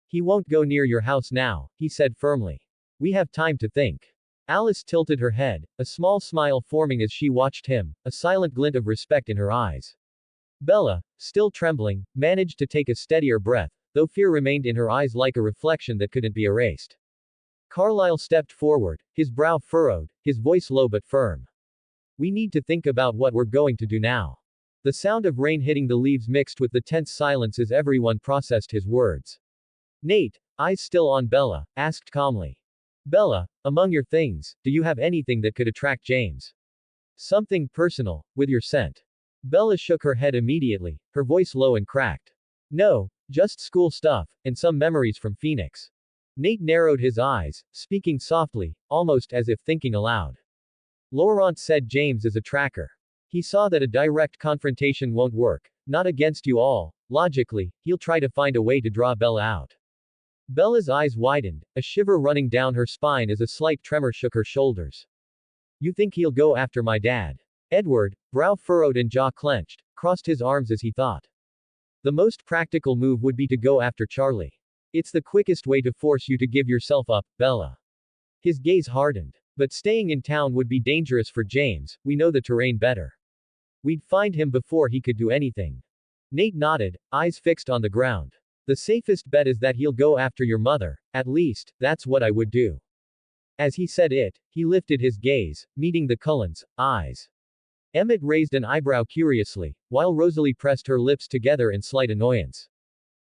He won't go near your house now, he said firmly. We have time to think. Alice tilted her head, a small smile forming as she watched him, a silent glint of respect in her eyes. Bella, still trembling, managed to take a steadier breath, though fear remained in her eyes like a reflection that couldn't be erased. Carlyle stepped forward, his brow furrowed, his voice low but firm. We need to think about what we're going to do now. The sound of rain hitting the leaves mixed with the tense silence as everyone processed his words. Nate, eyes still on Bella, asked calmly. Bella, among your things, do you have anything that could attract James? Something personal, with your scent. Bella shook her head immediately, her voice low and cracked. No, just school stuff, and some memories from Phoenix. Nate narrowed his eyes, speaking softly, almost as if thinking aloud. Laurent said James is a tracker. He saw that a direct confrontation won't work, not against you all. Logically, he'll try to find a way to draw Bella out. Bella's eyes widened, a shiver running down her spine as a slight tremor shook her shoulders. You think he'll go after my dad? Edward, brow furrowed and jaw clenched, crossed his arms as he thought. The most practical move would be to go after Charlie. It's the quickest way to force you to give yourself up, Bella. His gaze hardened. But staying in town would be dangerous for James, we know the terrain better. We'd find him before he could do anything. Nate nodded, eyes fixed on the ground. The safest bet is that he'll go after your mother, at least, that's what I would do. As he said it, he lifted his gaze, meeting the Cullens' eyes. Emmett raised an eyebrow curiously, while Rosalie pressed her lips together in slight annoyance.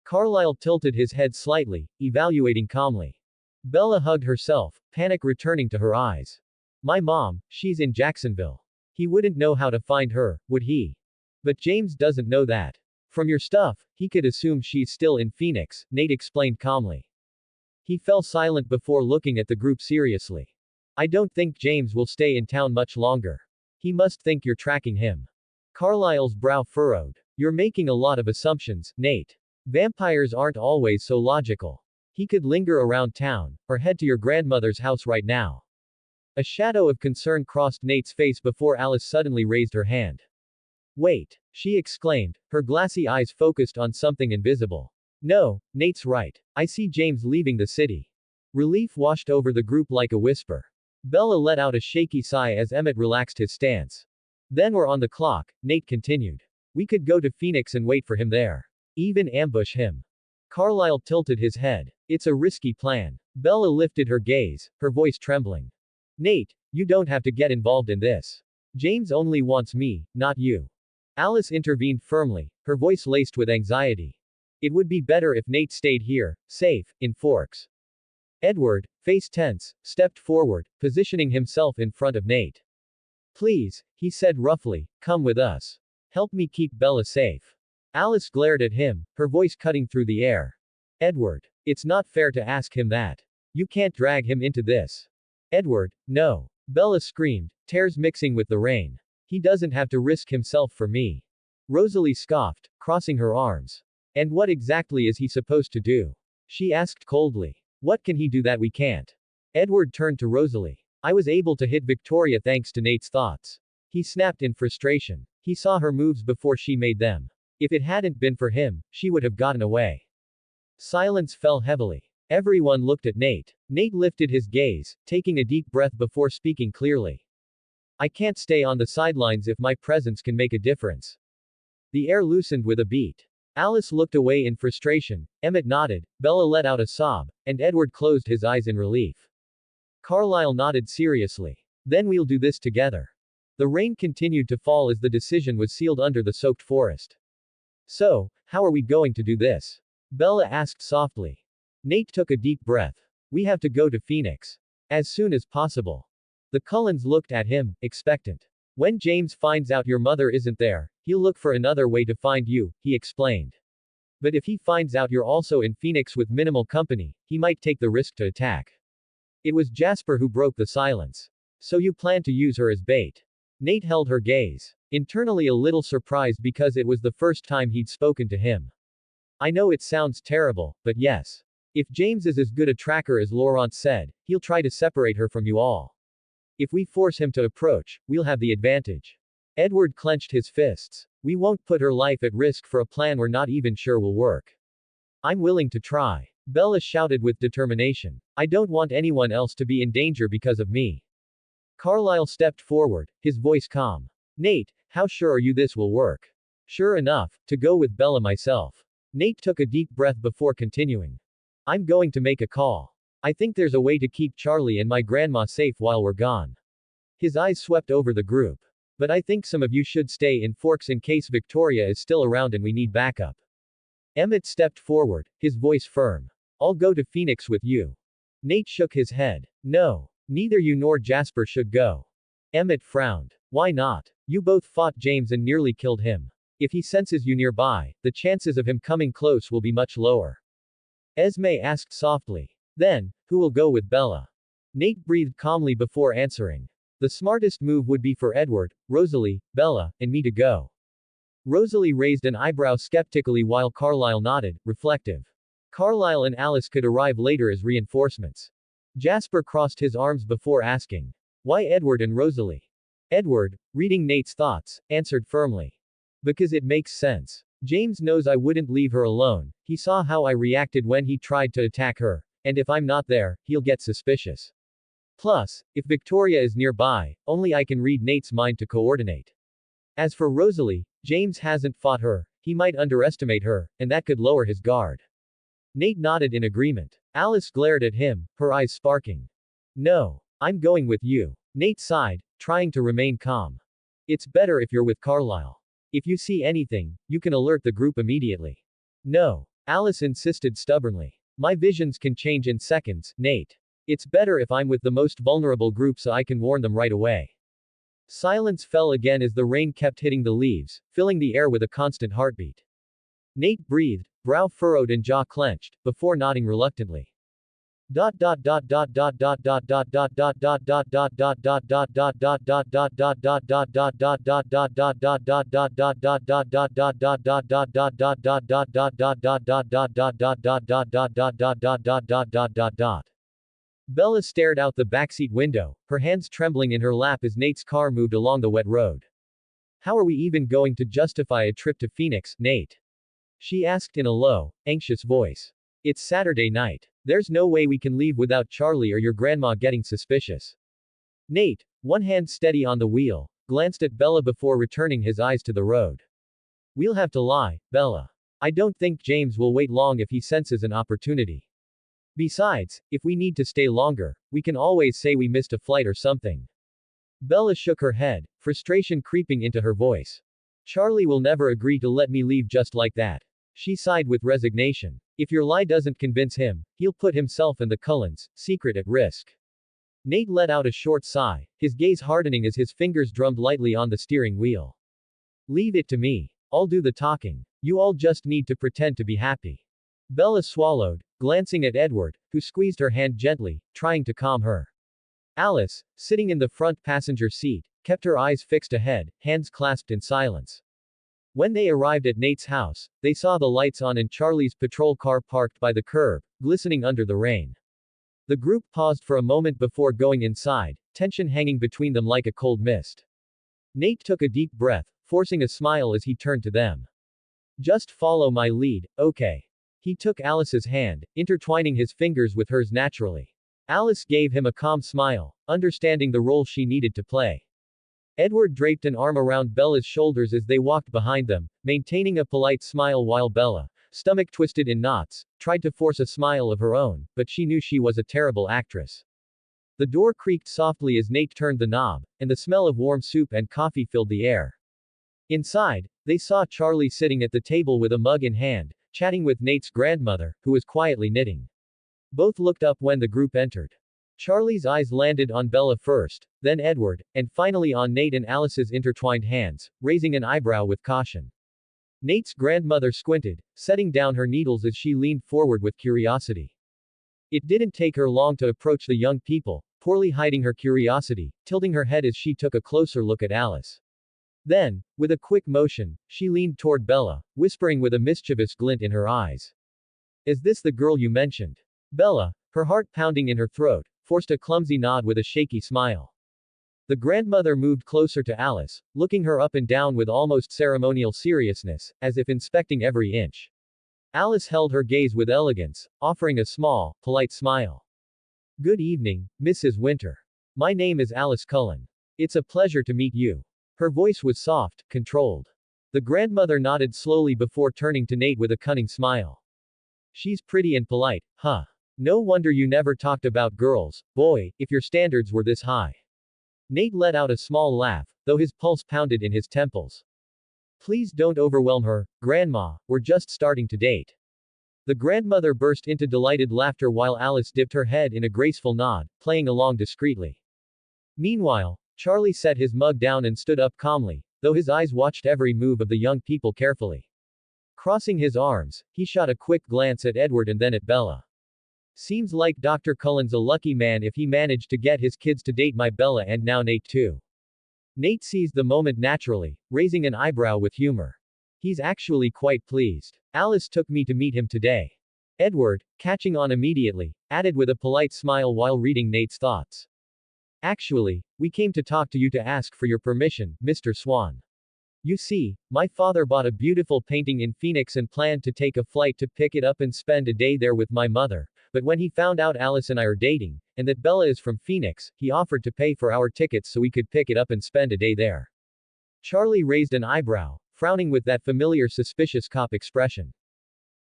Carlyle tilted his head slightly, evaluating calmly. Bella hugged herself, panic returning to her eyes. My mom, she's in Jacksonville. He wouldn't know how to find her, would he? But James doesn't know that. From your stuff, he could assume she's still in Phoenix, Nate explained calmly. He fell silent before looking at the group seriously. I don't think James will stay in town much longer. He must think you're tracking him. Carlyle's brow furrowed. You're making a lot of assumptions, Nate. Vampires aren't always so logical. He could linger around town, or head to your grandmother's house right now. A shadow of concern crossed Nate's face before Alice suddenly raised her hand. Wait, she exclaimed, her glassy eyes focused on something invisible. No, Nate's right. I see James leaving the city. Relief washed over the group like a whisper. Bella let out a shaky sigh as Emmett relaxed his stance. Then we're on the clock, Nate continued. We could go to Phoenix and wait for him there. Even ambush him. Carlyle tilted his head. It's a risky plan. Bella lifted her gaze, her voice trembling. Nate, you don't have to get involved in this. James only wants me, not you. Alice intervened firmly, her voice laced with anxiety. It would be better if Nate stayed here, safe, in Forks. Edward, face tense, stepped forward, positioning himself in front of Nate. Please, he said roughly, come with us. Help me keep Bella safe. Alice glared at him, her voice cutting through the air. Edward, it's not fair to ask him that. You can't drag him into this. Edward, no. Bella screamed, tears mixing with the rain. He doesn't have to risk himself for me. Rosalie scoffed, crossing her arms. And what exactly is he supposed to do? She asked coldly. What can he do that we can't? Edward turned to Rosalie. I was able to hit Victoria thanks to Nate's thoughts. He snapped in frustration. He saw her moves before she made them. If it hadn't been for him, she would have gotten away. Silence fell heavily. Everyone looked at Nate. Nate lifted his gaze, taking a deep breath before speaking clearly. I can't stay on the sidelines if my presence can make a difference. The air loosened with a beat. Alice looked away in frustration, Emmett nodded, Bella let out a sob, and Edward closed his eyes in relief. Carlyle nodded seriously. Then we'll do this together. The rain continued to fall as the decision was sealed under the soaked forest. So, how are we going to do this? Bella asked softly. Nate took a deep breath. We have to go to Phoenix. As soon as possible. The Cullens looked at him, expectant. When James finds out your mother isn't there, he'll look for another way to find you, he explained. But if he finds out you're also in Phoenix with minimal company, he might take the risk to attack. It was Jasper who broke the silence. So you plan to use her as bait? Nate held her gaze. Internally a little surprised because it was the first time he'd spoken to him. I know it sounds terrible, but yes. If James is as good a tracker as Laurent said, he'll try to separate her from you all. If we force him to approach, we'll have the advantage. Edward clenched his fists. We won't put her life at risk for a plan we're not even sure will work. I'm willing to try. Bella shouted with determination. I don't want anyone else to be in danger because of me. Carlyle stepped forward, his voice calm. Nate, how sure are you this will work? Sure enough, to go with Bella myself. Nate took a deep breath before continuing. I'm going to make a call. I think there's a way to keep Charlie and my grandma safe while we're gone. His eyes swept over the group. But I think some of you should stay in Forks in case Victoria is still around and we need backup. Emmett stepped forward, his voice firm. I'll go to Phoenix with you. Nate shook his head. No. Neither you nor Jasper should go. Emmett frowned. Why not? You both fought James and nearly killed him. If he senses you nearby, the chances of him coming close will be much lower. Esme asked softly. Then, who will go with Bella? Nate breathed calmly before answering. The smartest move would be for Edward, Rosalie, Bella, and me to go. Rosalie raised an eyebrow skeptically while Carlyle nodded, reflective. Carlyle and Alice could arrive later as reinforcements. Jasper crossed his arms before asking. Why Edward and Rosalie? Edward, reading Nate's thoughts, answered firmly. Because it makes sense. James knows I wouldn't leave her alone, he saw how I reacted when he tried to attack her, and if I'm not there, he'll get suspicious. Plus, if Victoria is nearby, only I can read Nate's mind to coordinate. As for Rosalie, James hasn't fought her, he might underestimate her, and that could lower his guard. Nate nodded in agreement. Alice glared at him, her eyes sparking. No. I'm going with you. Nate sighed, trying to remain calm. It's better if you're with Carlyle. If you see anything, you can alert the group immediately. No. Alice insisted stubbornly. My visions can change in seconds, Nate. It's better if I'm with the most vulnerable group so I can warn them right away. Silence fell again as the rain kept hitting the leaves, filling the air with a constant heartbeat. Nate breathed, brow furrowed and jaw clenched, before nodding reluctantly. Bella stared out the backseat window, her hands trembling in her lap as Nate's car moved along the wet road. How are we even going to justify a trip to Phoenix, Nate? She asked in a low, anxious voice. It's Saturday night. There's no way we can leave without Charlie or your grandma getting suspicious. Nate, one hand steady on the wheel, glanced at Bella before returning his eyes to the road. We'll have to lie, Bella. I don't think James will wait long if he senses an opportunity. Besides, if we need to stay longer, we can always say we missed a flight or something. Bella shook her head, frustration creeping into her voice. Charlie will never agree to let me leave just like that. She sighed with resignation. If your lie doesn't convince him, he'll put himself and the Cullens' secret at risk. Nate let out a short sigh, his gaze hardening as his fingers drummed lightly on the steering wheel. Leave it to me. I'll do the talking. You all just need to pretend to be happy. Bella swallowed, glancing at Edward, who squeezed her hand gently, trying to calm her. Alice, sitting in the front passenger seat, kept her eyes fixed ahead, hands clasped in silence. When they arrived at Nate's house, they saw the lights on and Charlie's patrol car parked by the curb, glistening under the rain. The group paused for a moment before going inside, tension hanging between them like a cold mist. Nate took a deep breath, forcing a smile as he turned to them. Just follow my lead, okay? He took Alice's hand, intertwining his fingers with hers naturally. Alice gave him a calm smile, understanding the role she needed to play. Edward draped an arm around Bella's shoulders as they walked behind them, maintaining a polite smile while Bella, stomach twisted in knots, tried to force a smile of her own, but she knew she was a terrible actress. The door creaked softly as Nate turned the knob, and the smell of warm soup and coffee filled the air. Inside, they saw Charlie sitting at the table with a mug in hand, chatting with Nate's grandmother, who was quietly knitting. Both looked up when the group entered. Charlie's eyes landed on Bella first, then Edward, and finally on Nate and Alice's intertwined hands, raising an eyebrow with caution. Nate's grandmother squinted, setting down her needles as she leaned forward with curiosity. It didn't take her long to approach the young people, poorly hiding her curiosity, tilting her head as she took a closer look at Alice. Then, with a quick motion, she leaned toward Bella, whispering with a mischievous glint in her eyes. Is this the girl you mentioned? Bella, her heart pounding in her throat, forced a clumsy nod with a shaky smile. The grandmother moved closer to Alice, looking her up and down with almost ceremonial seriousness, as if inspecting every inch. Alice held her gaze with elegance, offering a small, polite smile. Good evening, Mrs. Winter. My name is Alice Cullen. It's a pleasure to meet you. Her voice was soft, controlled. The grandmother nodded slowly before turning to Nate with a cunning smile. She's pretty and polite, huh? No wonder you never talked about girls, boy, if your standards were this high. Nate let out a small laugh, though his pulse pounded in his temples. Please don't overwhelm her, Grandma, we're just starting to date. The grandmother burst into delighted laughter while Alice dipped her head in a graceful nod, playing along discreetly. Meanwhile, Charlie set his mug down and stood up calmly, though his eyes watched every move of the young people carefully. Crossing his arms, he shot a quick glance at Edward and then at Bella. Seems like Dr. Cullen's a lucky man if he managed to get his kids to date my Bella and now Nate too. Nate seized the moment naturally, raising an eyebrow with humor. He's actually quite pleased. Alice took me to meet him today. Edward, catching on immediately, added with a polite smile while reading Nate's thoughts. Actually, we came to talk to you to ask for your permission, Mr. Swan. You see, my father bought a beautiful painting in Phoenix and planned to take a flight to pick it up and spend a day there with my mother, but when he found out Alice and I are dating, and that Bella is from Phoenix, he offered to pay for our tickets so we could pick it up and spend a day there. Charlie raised an eyebrow, frowning with that familiar suspicious cop expression.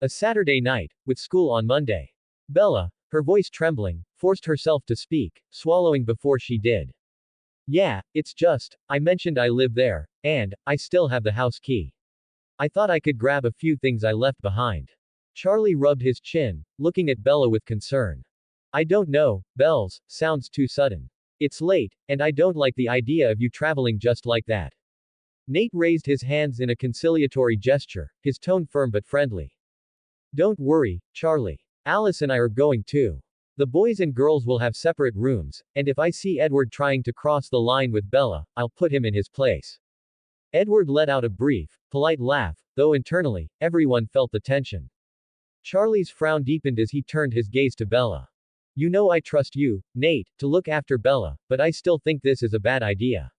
A Saturday night, with school on Monday. Bella, her voice trembling, forced herself to speak, swallowing before she did. Yeah, it's just, I mentioned I live there, and, I still have the house key. I thought I could grab a few things I left behind. Charlie rubbed his chin, looking at Bella with concern. I don't know, Bells, sounds too sudden. It's late, and I don't like the idea of you traveling just like that. Nate raised his hands in a conciliatory gesture, his tone firm but friendly. Don't worry, Charlie. Alice and I are going too. The boys and girls will have separate rooms, and if I see Edward trying to cross the line with Bella, I'll put him in his place. Edward let out a brief, polite laugh, though internally, everyone felt the tension. Charlie's frown deepened as he turned his gaze to Bella. You know I trust you, Nate, to look after Bella, but I still think this is a bad idea.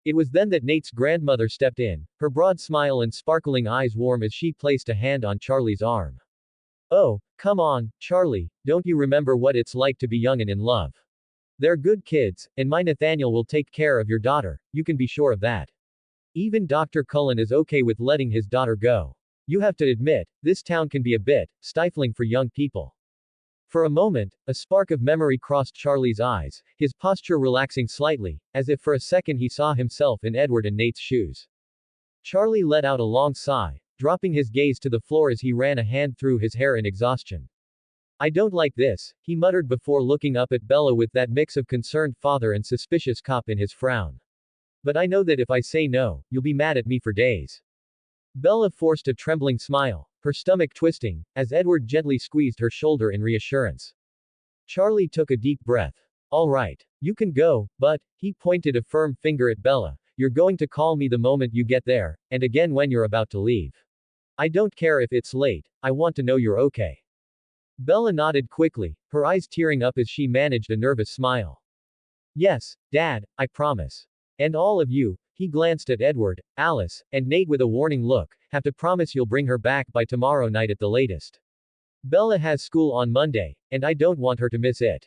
It was then that Nate's grandmother stepped in, her broad smile and sparkling eyes warm as she placed a hand on Charlie's arm. Oh, come on, Charlie, don't you remember what it's like to be young and in love? They're good kids, and my Nathaniel will take care of your daughter, you can be sure of that. Even Dr. Cullen is okay with letting his daughter go. You have to admit, this town can be a bit stifling for young people. For a moment, a spark of memory crossed Charlie's eyes, his posture relaxing slightly, as if for a second he saw himself in Edward and Nate's shoes. Charlie let out a long sigh, dropping his gaze to the floor as he ran a hand through his hair in exhaustion. I don't like this, he muttered before looking up at Bella with that mix of concerned father and suspicious cop in his frown. But I know that if I say no, you'll be mad at me for days. Bella forced a trembling smile, her stomach twisting, as Edward gently squeezed her shoulder in reassurance. Charlie took a deep breath. All right, You can go, but, he pointed a firm finger at Bella, you're going to call me the moment you get there, and again when you're about to leave. I don't care if it's late, I want to know you're okay. Bella nodded quickly, her eyes tearing up as she managed a nervous smile. Yes, Dad, I promise. And all of you, he glanced at Edward, Alice, and Nate with a warning look, have to promise you'll bring her back by tomorrow night at the latest. Bella has school on Monday, and I don't want her to miss it.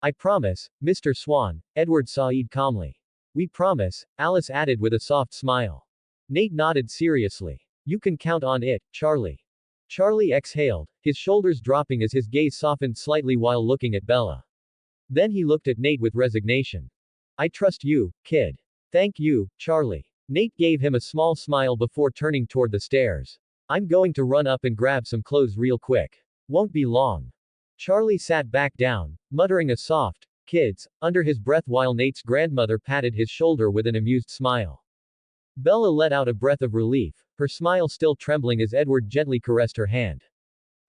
I promise, Mr. Swan, Edward said calmly. We promise, Alice added with a soft smile. Nate nodded seriously. You can count on it, Charlie. Charlie exhaled, his shoulders dropping as his gaze softened slightly while looking at Bella. Then he looked at Nate with resignation. I trust you, kid. Thank you, Charlie. Nate gave him a small smile before turning toward the stairs. I'm going to run up and grab some clothes real quick. Won't be long. Charlie sat back down, muttering a soft, kids, under his breath while Nate's grandmother patted his shoulder with an amused smile. Bella let out a breath of relief, her smile still trembling as Edward gently caressed her hand.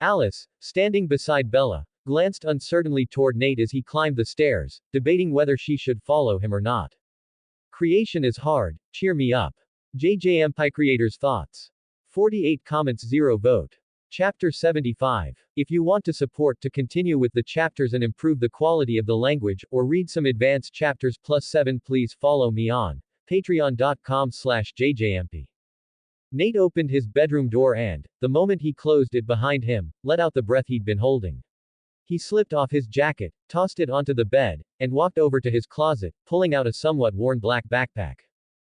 Alice, standing beside Bella, glanced uncertainly toward Nate as he climbed the stairs, debating whether she should follow him or not. Creation is hard, cheer me up. Jayjayempi creators thoughts. 48 comments 0 vote. Chapter 75. If you want to support to continue with the chapters and improve the quality of the language, or read some advanced chapters +7, please follow me on patreon.com/jjmp. Nate opened his bedroom door and, the moment he closed it behind him, let out the breath he'd been holding. He slipped off his jacket, tossed it onto the bed, and walked over to his closet, pulling out a somewhat worn black backpack.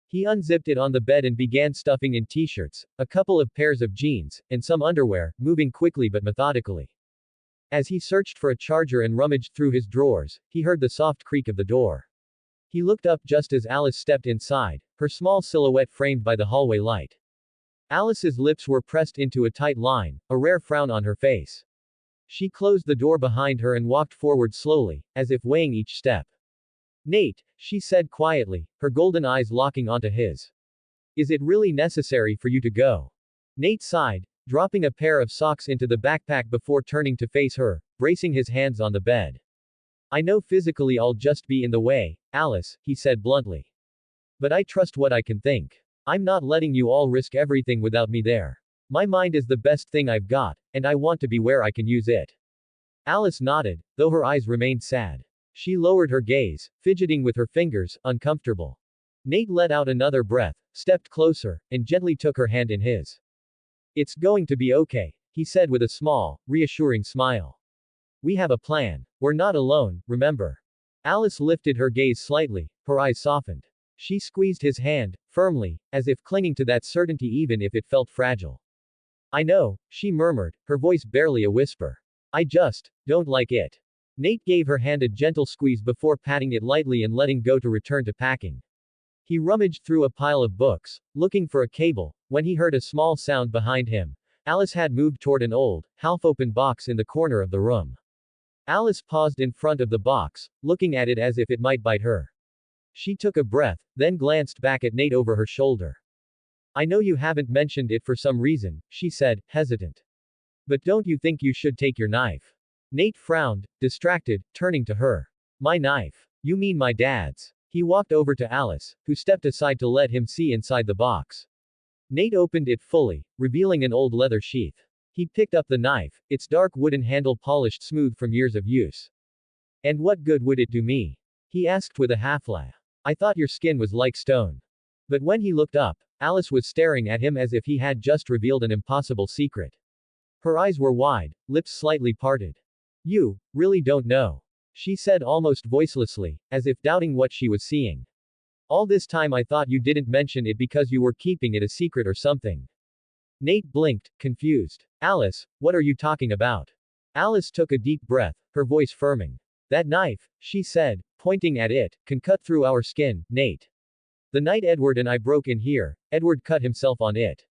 He unzipped it on the bed and began stuffing in t-shirts, a couple of pairs of jeans, and some underwear, moving quickly but methodically. As he searched for a charger and rummaged through his drawers, he heard the soft creak of the door. He looked up just as Alice stepped inside, her small silhouette framed by the hallway light. Alice's lips were pressed into a tight line, a rare frown on her face. She closed the door behind her and walked forward slowly, as if weighing each step. Nate, she said quietly, her golden eyes locking onto his. Is it really necessary for you to go? Nate sighed, dropping a pair of socks into the backpack before turning to face her, bracing his hands on the bed. I know physically I'll just be in the way, Alice, he said bluntly. But I trust what I can think. I'm not letting you all risk everything without me there. My mind is the best thing I've got, and I want to be where I can use it. Alice nodded, though her eyes remained sad. She lowered her gaze, fidgeting with her fingers, uncomfortable. Nate let out another breath, stepped closer, and gently took her hand in his. It's going to be okay, he said with a small, reassuring smile. We have a plan. We're not alone, remember. Alice lifted her gaze slightly, her eyes softened. She squeezed his hand, firmly, as if clinging to that certainty even if it felt fragile. I know, she murmured, her voice barely a whisper. I just don't like it. Nate gave her hand a gentle squeeze before patting it lightly and letting go to return to packing. He rummaged through a pile of books, looking for a cable, when he heard a small sound behind him. Alice had moved toward an old, half-open box in the corner of the room. Alice paused in front of the box, looking at it as if it might bite her. She took a breath, then glanced back at Nate over her shoulder. I know you haven't mentioned it for some reason, she said, hesitant. But don't you think you should take your knife? Nate frowned, distracted, turning to her. My knife. You mean my dad's? He walked over to Alice, who stepped aside to let him see inside the box. Nate opened it fully, revealing an old leather sheath. He picked up the knife, its dark wooden handle polished smooth from years of use. And what good would it do me? He asked with a half laugh. I thought your skin was like stone. But when he looked up, Alice was staring at him as if he had just revealed an impossible secret. Her eyes were wide, lips slightly parted. You really don't know. She said almost voicelessly, as if doubting what she was seeing. All this time I thought you didn't mention it because you were keeping it a secret or something. Nate blinked, confused. Alice, what are you talking about? Alice took a deep breath, her voice firming. That knife, she said, pointing at it, can cut through our skin, Nate. The night Edward and I broke in here, Edward cut himself on it.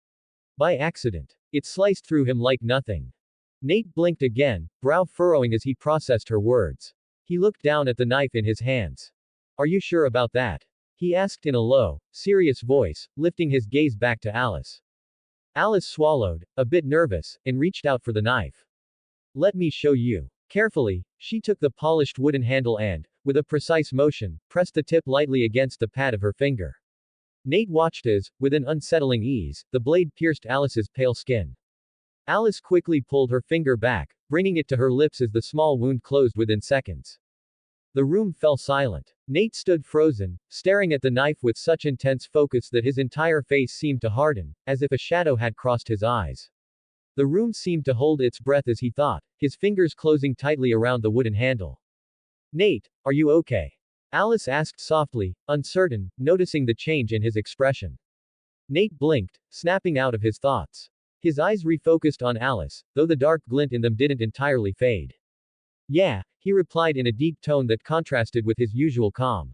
By accident. It sliced through him like nothing. Nate blinked again, brow furrowing as he processed her words. He looked down at the knife in his hands. Are you sure about that? He asked in a low, serious voice, lifting his gaze back to Alice. Alice swallowed, a bit nervous, and reached out for the knife. Let me show you. Carefully, she took the polished wooden handle and, with a precise motion, pressed the tip lightly against the pad of her finger. Nate watched as, with an unsettling ease, the blade pierced Alice's pale skin. Alice quickly pulled her finger back, bringing it to her lips as the small wound closed within seconds. The room fell silent. Nate stood frozen, staring at the knife with such intense focus that his entire face seemed to harden, as if a shadow had crossed his eyes. The room seemed to hold its breath as he thought, his fingers closing tightly around the wooden handle. Nate, are you okay? Alice asked softly, uncertain, noticing the change in his expression. Nate blinked, snapping out of his thoughts. His eyes refocused on Alice, though the dark glint in them didn't entirely fade. Yeah, he replied in a deep tone that contrasted with his usual calm.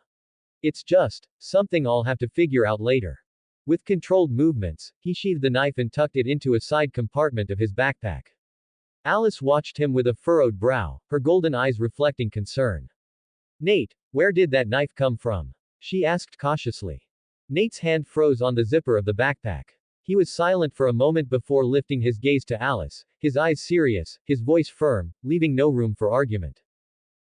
It's just something I'll have to figure out later. With controlled movements, he sheathed the knife and tucked it into a side compartment of his backpack. Alice watched him with a furrowed brow, her golden eyes reflecting concern. Nate, where did that knife come from? She asked cautiously. Nate's hand froze on the zipper of the backpack. He was silent for a moment before lifting his gaze to Alice, his eyes serious, his voice firm, leaving no room for argument.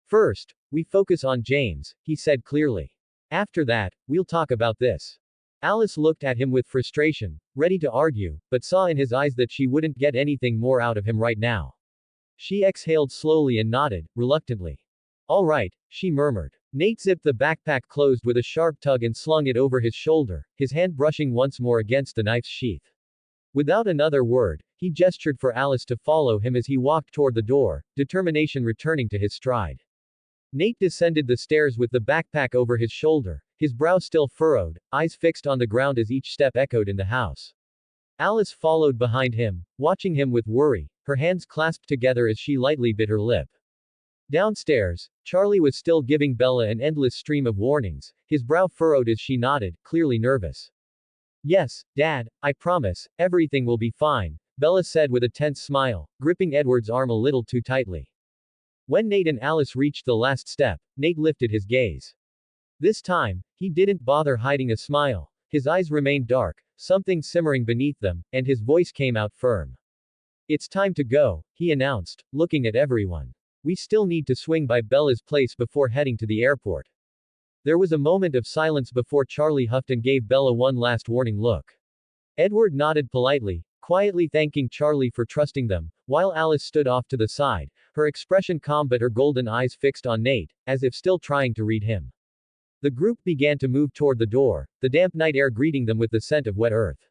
First, we focus on James, he said clearly. After that, we'll talk about this. Alice looked at him with frustration, ready to argue, but saw in his eyes that she wouldn't get anything more out of him right now. She exhaled slowly and nodded, reluctantly. All right, she murmured. Nate zipped the backpack closed with a sharp tug and slung it over his shoulder, his hand brushing once more against the knife's sheath. Without another word, he gestured for Alice to follow him as he walked toward the door, determination returning to his stride. Nate descended the stairs with the backpack over his shoulder, his brow still furrowed, eyes fixed on the ground as each step echoed in the house. Alice followed behind him, watching him with worry, her hands clasped together as she lightly bit her lip. Downstairs, Charlie was still giving Bella an endless stream of warnings, his brow furrowed as she nodded, clearly nervous. Yes, Dad, I promise, everything will be fine, Bella said with a tense smile, gripping Edward's arm a little too tightly. When Nate and Alice reached the last step, Nate lifted his gaze. This time, he didn't bother hiding a smile. His eyes remained dark, something simmering beneath them, and his voice came out firm. It's time to go, he announced, looking at everyone. We still need to swing by Bella's place before heading to the airport. There was a moment of silence before Charlie huffed and gave Bella one last warning look. Edward nodded politely, quietly thanking Charlie for trusting them, while Alice stood off to the side, her expression calm but her golden eyes fixed on Nate, as if still trying to read him. The group began to move toward the door, the damp night air greeting them with the scent of wet earth.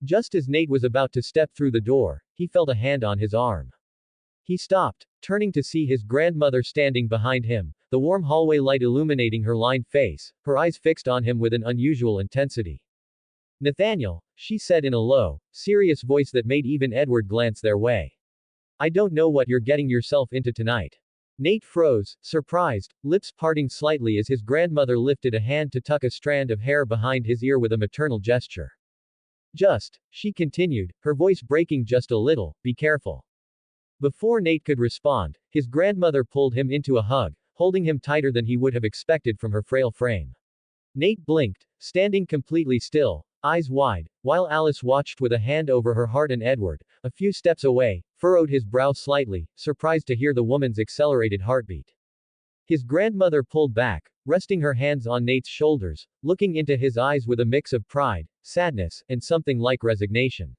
Just as Nate was about to step through the door, he felt a hand on his arm. He stopped, turning to see his grandmother standing behind him, the warm hallway light illuminating her lined face, her eyes fixed on him with an unusual intensity. Nathaniel, she said in a low, serious voice that made even Edward glance their way. I don't know what you're getting yourself into tonight. Nate froze, surprised, lips parting slightly as his grandmother lifted a hand to tuck a strand of hair behind his ear with a maternal gesture. She continued, her voice breaking just a little, be careful. Before Nate could respond, his grandmother pulled him into a hug, holding him tighter than he would have expected from her frail frame. Nate blinked, standing completely still, eyes wide, while Alice watched with a hand over her heart and Edward, a few steps away, furrowed his brow slightly, surprised to hear the woman's accelerated heartbeat. His grandmother pulled back, resting her hands on Nate's shoulders, looking into his eyes with a mix of pride, sadness, and something like resignation.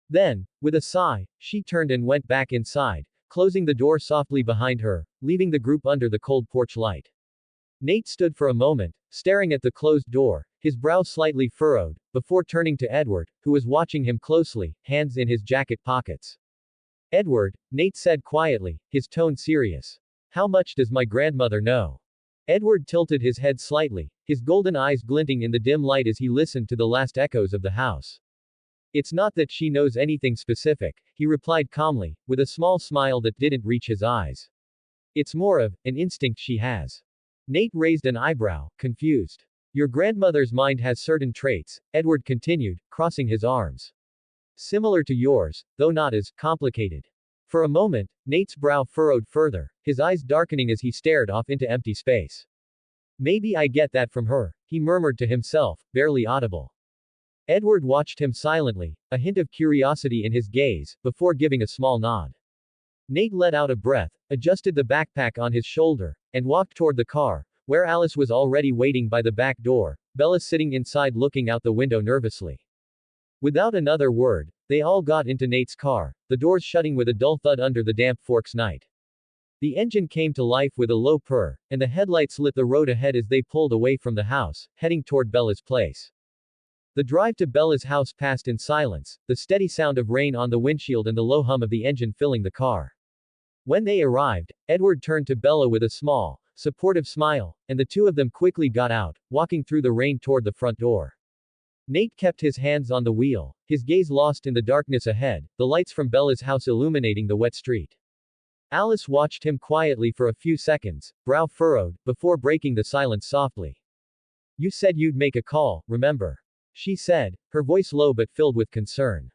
Then, with a sigh, she turned and went back inside, closing the door softly behind her, leaving the group under the cold porch light. Nate stood for a moment, staring at the closed door, his brow slightly furrowed, before turning to Edward, who was watching him closely, hands in his jacket pockets. Edward, Nate said quietly, his tone serious. How much does my grandmother know? Edward tilted his head slightly, his golden eyes glinting in the dim light as he listened to the last echoes of the house. It's not that she knows anything specific, he replied calmly, with a small smile that didn't reach his eyes. It's more of an instinct she has. Nate raised an eyebrow, confused. Your grandmother's mind has certain traits, Edward continued, crossing his arms. Similar to yours, though not as complicated. For a moment, Nate's brow furrowed further, his eyes darkening as he stared off into empty space. Maybe I get that from her, he murmured to himself, barely audible. Edward watched him silently, a hint of curiosity in his gaze, before giving a small nod. Nate let out a breath, adjusted the backpack on his shoulder, and walked toward the car, where Alice was already waiting by the back door, Bella sitting inside looking out the window nervously. Without another word, they all got into Nate's car, the doors shutting with a dull thud under the damp Forks night. The engine came to life with a low purr, and the headlights lit the road ahead as they pulled away from the house, heading toward Bella's place. The drive to Bella's house passed in silence, the steady sound of rain on the windshield and the low hum of the engine filling the car. When they arrived, Edward turned to Bella with a small, supportive smile, and the two of them quickly got out, walking through the rain toward the front door. Nate kept his hands on the wheel, his gaze lost in the darkness ahead, the lights from Bella's house illuminating the wet street. Alice watched him quietly for a few seconds, brow furrowed, before breaking the silence softly. "You said you'd make a call, remember?" she said, her voice low but filled with concern.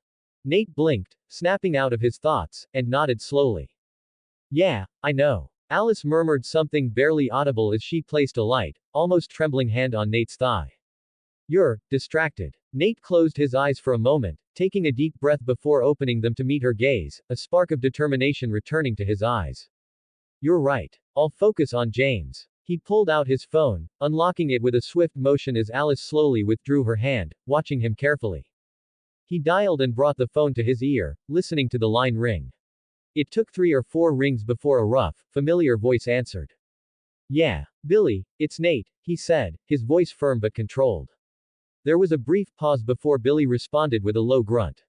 Nate blinked, snapping out of his thoughts, and nodded slowly. "Yeah, I know." Alice murmured something barely audible as she placed a light, almost trembling hand on Nate's thigh. "You're distracted." Nate closed his eyes for a moment, taking a deep breath before opening them to meet her gaze, a spark of determination returning to his eyes. "You're right. I'll focus on James." He pulled out his phone, unlocking it with a swift motion as Alice slowly withdrew her hand, watching him carefully. He dialed and brought the phone to his ear, listening to the line ring. It took 3 or 4 rings before a rough, familiar voice answered. "Yeah, Billy, it's Nate," he said, his voice firm but controlled. There was a brief pause before Billy responded with a low grunt.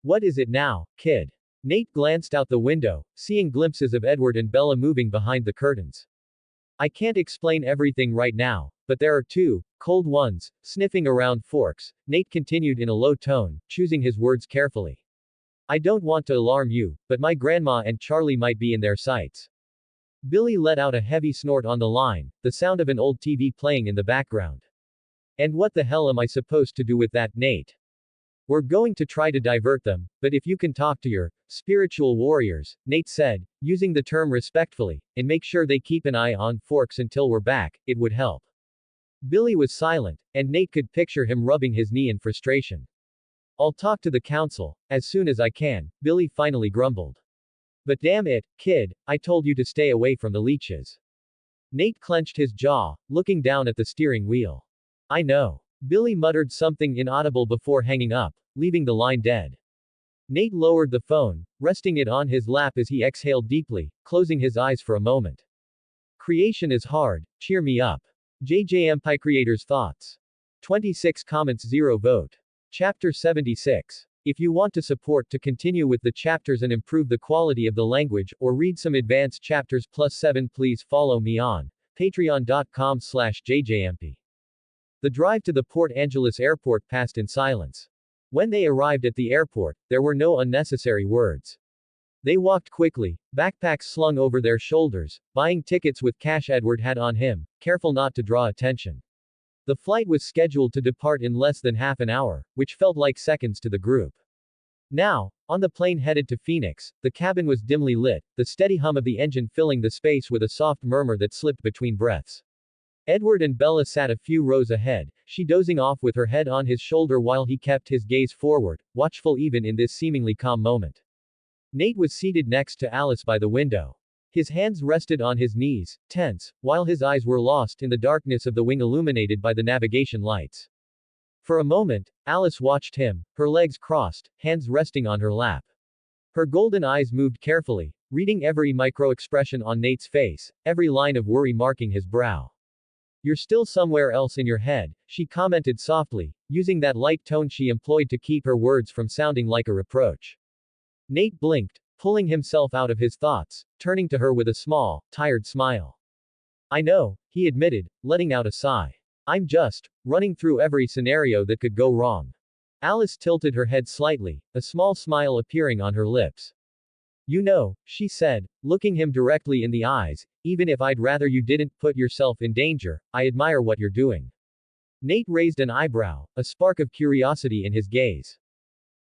"What is it now, kid?" Nate glanced out the window, seeing glimpses of Edward and Bella moving behind the curtains. "I can't explain everything right now, but there are 2 cold ones sniffing around Forks," Nate continued in a low tone, choosing his words carefully. "I don't want to alarm you, but my grandma and Charlie might be in their sights." Billy let out a heavy snort on the line, the sound of an old TV playing in the background. "And what the hell am I supposed to do with that, Nate? We're going to try to divert them, but if you can talk to your spiritual warriors," Nate said, using the term respectfully, "and make sure they keep an eye on Forks until we're back, it would help." Billy was silent, and Nate could picture him rubbing his knee in frustration. "I'll talk to the council, as soon as I can," Billy finally grumbled. "But damn it, kid, I told you to stay away from the leeches." Nate clenched his jaw, looking down at the steering wheel. "I know." Billy muttered something inaudible before hanging up, leaving the line dead. Nate lowered the phone, resting it on his lap as he exhaled deeply, closing his eyes for a moment. "Creation is hard, cheer me up." Jayjayempi creators' thoughts. 26 comments 0 vote. Chapter 76. If you want to support to continue with the chapters and improve the quality of the language, or read some advanced chapters +7, please follow me on patreon.com/jjmp. The drive to the Port Angeles airport passed in silence. When they arrived at the airport, there were no unnecessary words. They walked quickly, backpacks slung over their shoulders, buying tickets with cash Edward had on him, careful not to draw attention. The flight was scheduled to depart in less than half an hour, which felt like seconds to the group. Now, on the plane headed to Phoenix, the cabin was dimly lit, the steady hum of the engine filling the space with a soft murmur that slipped between breaths. Edward and Bella sat a few rows ahead, she dozing off with her head on his shoulder while he kept his gaze forward, watchful even in this seemingly calm moment. Nate was seated next to Alice by the window. His hands rested on his knees, tense, while his eyes were lost in the darkness of the wing illuminated by the navigation lights. For a moment, Alice watched him, her legs crossed, hands resting on her lap. Her golden eyes moved carefully, reading every micro-expression on Nate's face, every line of worry marking his brow. "You're still somewhere else in your head," she commented softly, using that light tone she employed to keep her words from sounding like a reproach. Nate blinked, pulling himself out of his thoughts, turning to her with a small, tired smile. "I know," he admitted, letting out a sigh. "I'm just running through every scenario that could go wrong." Alice tilted her head slightly, a small smile appearing on her lips. "You know," she said, looking him directly in the eyes, "even if I'd rather you didn't put yourself in danger, I admire what you're doing." Nate raised an eyebrow, a spark of curiosity in his gaze.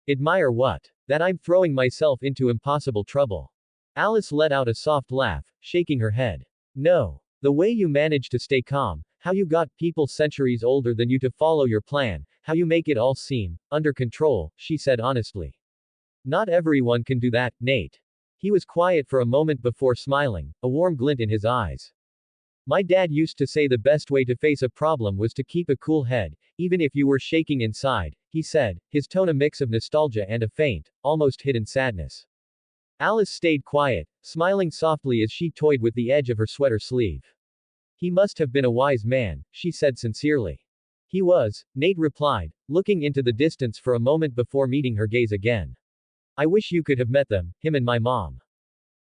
"Admire what?" "That I'm throwing myself into impossible trouble." Alice let out a soft laugh, shaking her head. "No. The way you manage to stay calm, how you got people centuries older than you to follow your plan, how you make it all seem under control," she said honestly. "Not everyone can do that, Nate." He was quiet for a moment before smiling, a warm glint in his eyes. My dad used to say the best way to face a problem was to keep a cool head, even if you were shaking inside, he said, his tone a mix of nostalgia and a faint, almost hidden sadness. Alice stayed quiet, smiling softly as she toyed with the edge of her sweater sleeve. He must have been a wise man, she said sincerely. He was, Nate replied, looking into the distance for a moment before meeting her gaze again. I wish you could have met them, him and my mom.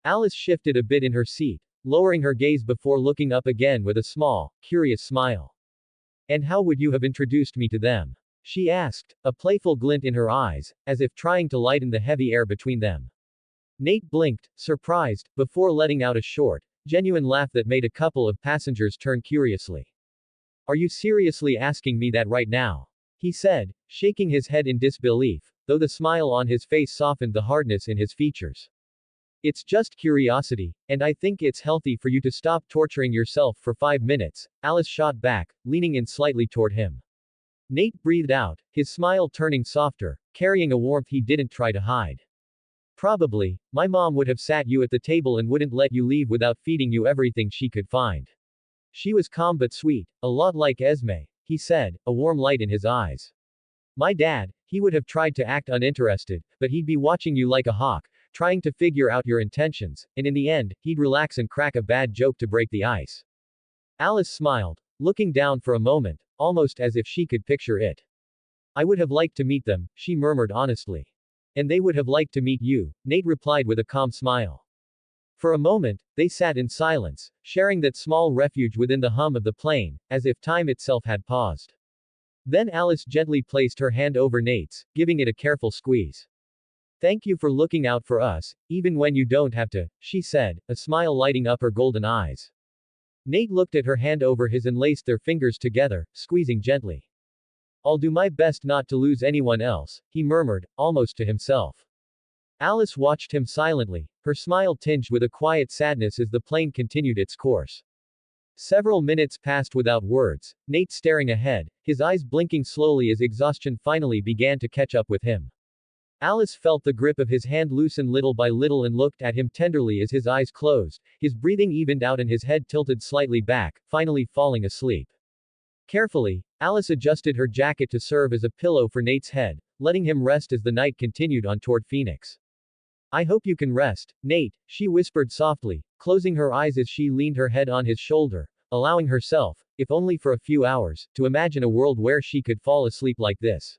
Alice shifted a bit in her seat, lowering her gaze before looking up again with a small, curious smile. And how would you have introduced me to them? She asked, a playful glint in her eyes, as if trying to lighten the heavy air between them. Nate blinked, surprised, before letting out a short, genuine laugh that made a couple of passengers turn curiously. Are you seriously asking me that right now? He said, shaking his head in disbelief, though the smile on his face softened the hardness in his features. It's just curiosity, and I think it's healthy for you to stop torturing yourself for 5 minutes, Alice shot back, leaning in slightly toward him. Nate breathed out, his smile turning softer, carrying a warmth he didn't try to hide. Probably, my mom would have sat you at the table and wouldn't let you leave without feeding you everything she could find. She was calm but sweet, a lot like Esme, he said, a warm light in his eyes. My dad, he would have tried to act uninterested, but he'd be watching you like a hawk, trying to figure out your intentions, and in the end, he'd relax and crack a bad joke to break the ice. Alice smiled, looking down for a moment, almost as if she could picture it. I would have liked to meet them, she murmured honestly. And they would have liked to meet you, Nate replied with a calm smile. For a moment, they sat in silence, sharing that small refuge within the hum of the plane, as if time itself had paused. Then Alice gently placed her hand over Nate's, giving it a careful squeeze. Thank you for looking out for us, even when you don't have to, she said, a smile lighting up her golden eyes. Nate looked at her hand over his and laced their fingers together, squeezing gently. I'll do my best not to lose anyone else, he murmured, almost to himself. Alice watched him silently, her smile tinged with a quiet sadness as the plane continued its course. Several minutes passed without words, Nate staring ahead, his eyes blinking slowly as exhaustion finally began to catch up with him. Alice felt the grip of his hand loosen little by little and looked at him tenderly as his eyes closed, his breathing evened out and his head tilted slightly back, finally falling asleep. Carefully, Alice adjusted her jacket to serve as a pillow for Nate's head, letting him rest as the night continued on toward Phoenix. I hope you can rest, Nate, she whispered softly, closing her eyes as she leaned her head on his shoulder, allowing herself, if only for a few hours, to imagine a world where she could fall asleep like this.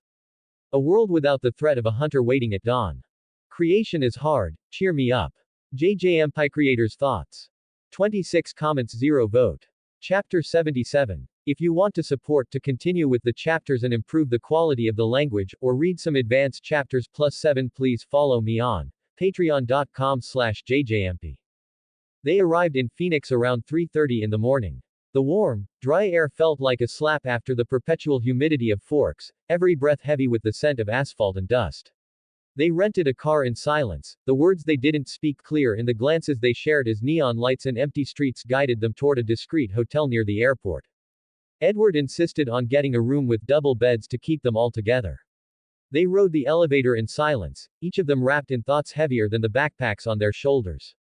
A world without the threat of a hunter waiting at dawn. Creation is hard, cheer me up. Jayjayempi creators' thoughts. 26 comments 0 vote. Chapter 77. If you want to support to continue with the chapters and improve the quality of the language, or read some advanced chapters +7, please follow me on patreon.com/jjmp. They arrived in Phoenix around 3:30 in the morning. The warm, dry air felt like a slap after the perpetual humidity of Forks, every breath heavy with the scent of asphalt and dust. They rented a car in silence, the words they didn't speak clear in the glances they shared as neon lights and empty streets guided them toward a discreet hotel near the airport. Edward insisted on getting a room with double beds to keep them all together. They rode the elevator in silence, each of them wrapped in thoughts heavier than the backpacks on their shoulders.